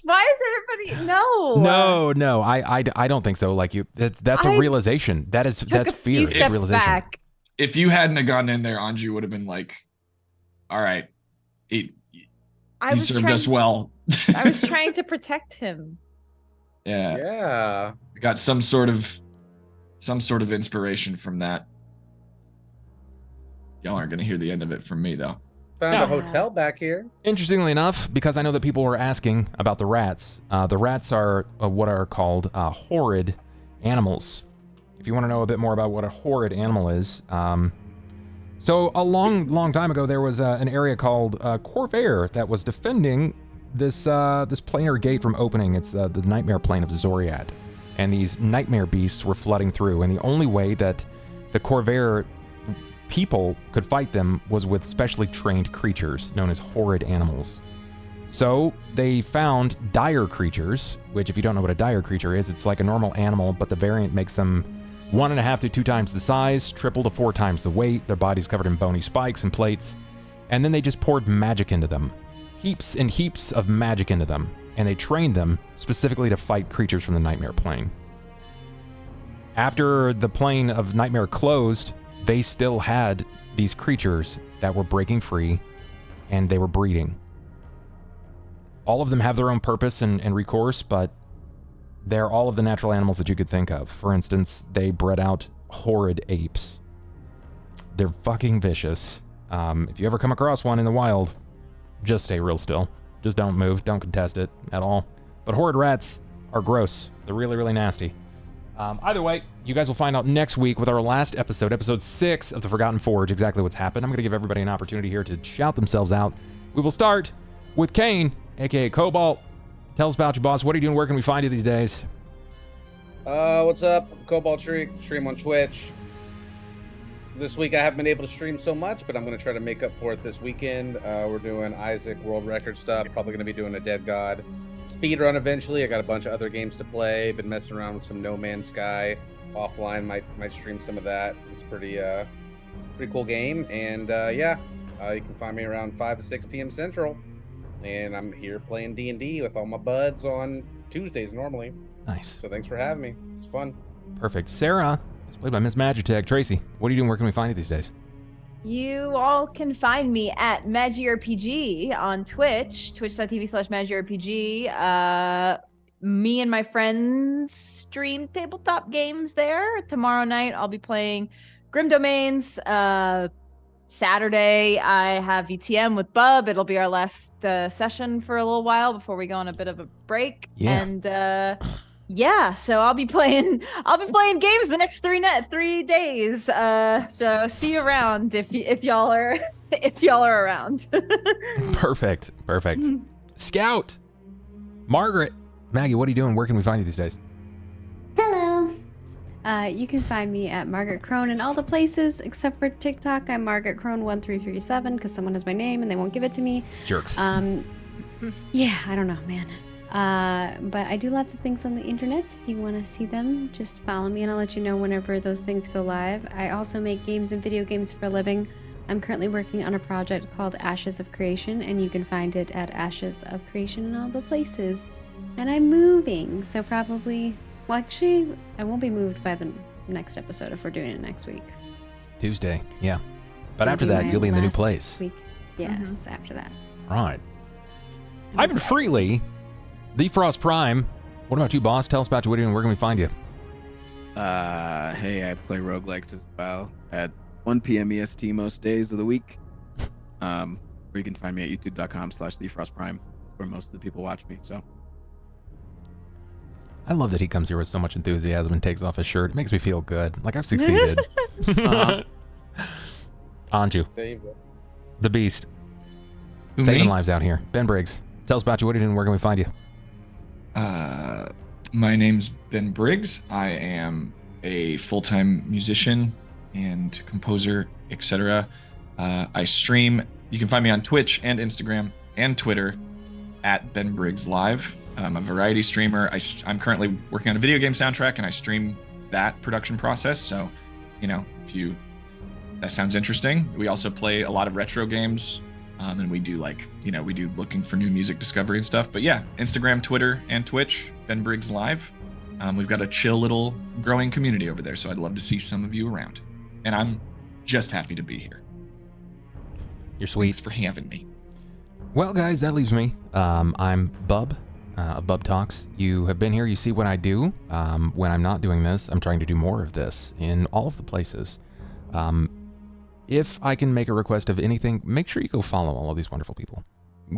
S5: Why is everybody
S1: No. I don't think so. Like you, that's a
S5: I
S1: realization. That's
S5: Took
S1: that's
S5: a
S1: fear.
S5: few
S1: It's
S5: steps
S1: realization.
S5: back.
S6: If you hadn't have gotten in there, Anju would have been like, all right, he
S5: I was
S6: served
S5: trying,
S6: us well.
S5: I was trying to protect him.
S6: Yeah.
S10: Yeah.
S6: I got some sort of inspiration from that. Y'all aren't gonna hear the end of it from me though.
S10: Found
S1: Yeah.
S10: a hotel back here.
S1: Interestingly enough, because I know that people were asking about the rats are what are called horrid animals. If you want to know a bit more about what a horrid animal is, so a long time ago there was an area called Corvair that was defending this planar gate from opening. It's the nightmare plane of Zoriat, and these nightmare beasts were flooding through, and the only way that the Corvair people could fight them was with specially trained creatures known as horrid animals. So they found dire creatures, which if you don't know what a dire creature is, it's like a normal animal, but the variant makes them 1.5 to 2 times the size, triple to 4 times the weight, their bodies covered in bony spikes and plates, and then they just poured magic into them. Heaps and heaps of magic into them, and they trained them specifically to fight creatures from the nightmare plane. After the plane of nightmare closed, they still had these creatures that were breaking free, and they were breeding. All of them have their own purpose and recourse, but they're all of the natural animals that you could think of. For instance, they bred out horrid apes. They're fucking vicious. If you ever come across one in the wild, just stay real still. Just don't move. Don't contest it at all. But horrid rats are gross. They're really, really nasty. Either way, you guys will find out next week with our last episode, episode 6 of The Forgotten Forge, exactly what's happened. I'm going to give everybody an opportunity here to shout themselves out. We will start with Cain, aka Cobalt. Tell us about you, boss. What are you doing? Where can we find you these days?
S10: What's up? CobaltStreak, stream on Twitch. This week I haven't been able to stream so much, but I'm going to try to make up for it this weekend. We're doing Isaac world record stuff. Probably going to be doing a Dead God speedrun eventually. I got a bunch of other games to play. Been messing around with some No Man's Sky offline. Might stream some of that. It's pretty cool game. And you can find me around 5 to 6 p.m. Central. And I'm here playing D&D with all my buds on Tuesdays normally.
S1: Nice.
S10: So thanks for having me. It's fun.
S1: Perfect. Sera is played by Miss MagiTech. Tracy, what are you doing? Where can we find you these days?
S5: You all can find me at MagiRPG on Twitch, twitch.tv/MagiRPG. Me and my friends stream tabletop games there. Tomorrow night, I'll be playing Grim Domains. Saturday, I have VTM with Bub. It'll be our last session for a little while before we go on a bit of a break.
S1: Yeah.
S5: And so I'll be playing games the next 3 days. So see you around if y'all are around.
S1: Perfect. Scout, Margaret, Maggie, what are you doing? Where can we find you these days?
S7: Hello.
S8: You can find me at MargaretKrohn in all the places except for TikTok. I'm MargaretKrohn1337 because someone has my name and they won't give it to me.
S1: Jerks.
S8: Yeah, I don't know, man. But I do lots of things on the internet. If you want to see them, just follow me and I'll let you know whenever those things go live. I also make games and video games for a living. I'm currently working on a project called Ashes of Creation, and you can find it at Ashes of Creation in all the places. And I'm moving, so probably... Well, actually, I won't be moved by the next episode if we're doing it next week.
S1: Tuesday, yeah. But
S8: I'll
S1: after
S8: do
S1: that,
S8: my
S1: you'll be in the new
S8: last
S1: place.
S8: Week. Yes, after that.
S1: Right.
S8: I'm
S1: Ivan Freely, the FrostPrime. What about you, boss? Tell us about you. What are you doing? Where can we find you?
S4: Hey, I play roguelikes as well at 1 p.m. EST most days of the week. Or you can find me at youtube.com/thefrostprime, where most of the people watch me, so.
S1: I love that he comes here with so much enthusiasm and takes off his shirt. It makes me feel good. Like I've succeeded. Anju,
S10: Save us.
S1: the beast.
S6: Who,
S1: Saving
S6: me?
S1: lives out here. BenBriggs, tell us about you. What are you doing? Where can we find you?
S6: My name's BenBriggs. I am a full-time musician and composer, etc. I stream. You can find me on Twitch and Instagram and Twitter at BenBriggs Live. I'm a variety streamer. I'm currently working on a video game soundtrack, and I stream that production process. So, if that sounds interesting. We also play a lot of retro games, and we do we do looking for new music discovery and stuff. But yeah, Instagram, Twitter, and Twitch, BenBriggs Live. We've got a chill little growing community over there, so I'd love to see some of you around. And I'm just happy to be here.
S1: You're sweet.
S6: Thanks for having me.
S1: Well, guys, that leaves me. I'm Bub. Bub Talks. You have been here. You see what I do. When I'm not doing this, I'm trying to do more of this in all of the places. If I can make a request of anything, make sure you go follow all of these wonderful people.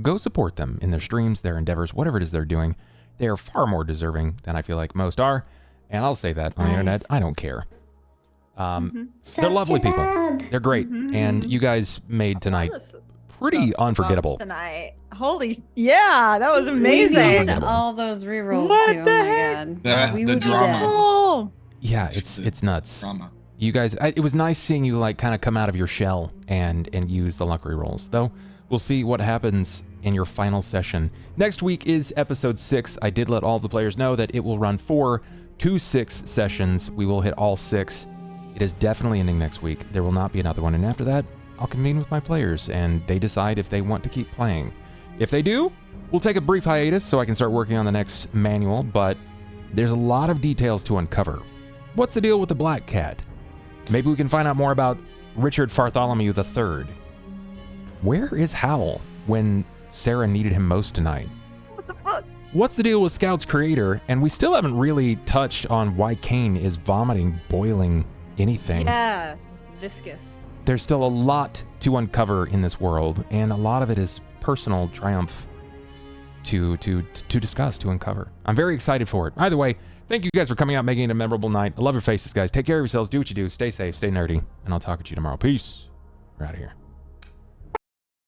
S1: Go support them in their streams, their endeavors, whatever it is they're doing. They are far more deserving than I feel like most are. And I'll say that on the internet. I don't care. They're lovely people. They're great. And you guys made tonight pretty unforgettable.
S5: Tonight. Holy, yeah, that was
S8: We
S5: amazing.
S8: did all those rerolls
S5: What
S8: too.
S5: the
S8: Oh
S5: heck?
S8: my god. We
S6: The
S8: would be
S6: drama.
S8: dead.
S5: Oh,
S1: Yeah, it's nuts.
S6: Drama.
S1: You guys, it was nice seeing you like kind of come out of your shell and use the luck rolls. Though we'll see what happens in your final session. Next week is episode 6. I did let all the players know that it will run 4 to 6 sessions. We will hit all 6. It is definitely ending next week. There will not be another one. And after that, I'll convene with my players and they decide if they want to keep playing. If they do, we'll take a brief hiatus so I can start working on the next manual, but there's a lot of details to uncover. What's the deal with the Black Cat? Maybe we can find out more about Richard Bartholomew III. Where is Howl when Sera needed him most tonight? what's the deal with Scout's creator? And we still haven't really touched on why Cain is vomiting, boiling anything.
S5: Yeah, viscous.
S1: There's still a lot to uncover in this world, and a lot of it is personal triumph to discuss, to uncover. I'm very excited for it. Either way, thank you guys for coming out, making it a memorable night. I love your faces, guys. Take care of yourselves. Do what you do. Stay safe. Stay nerdy. And I'll talk to you tomorrow. Peace. We're out of here.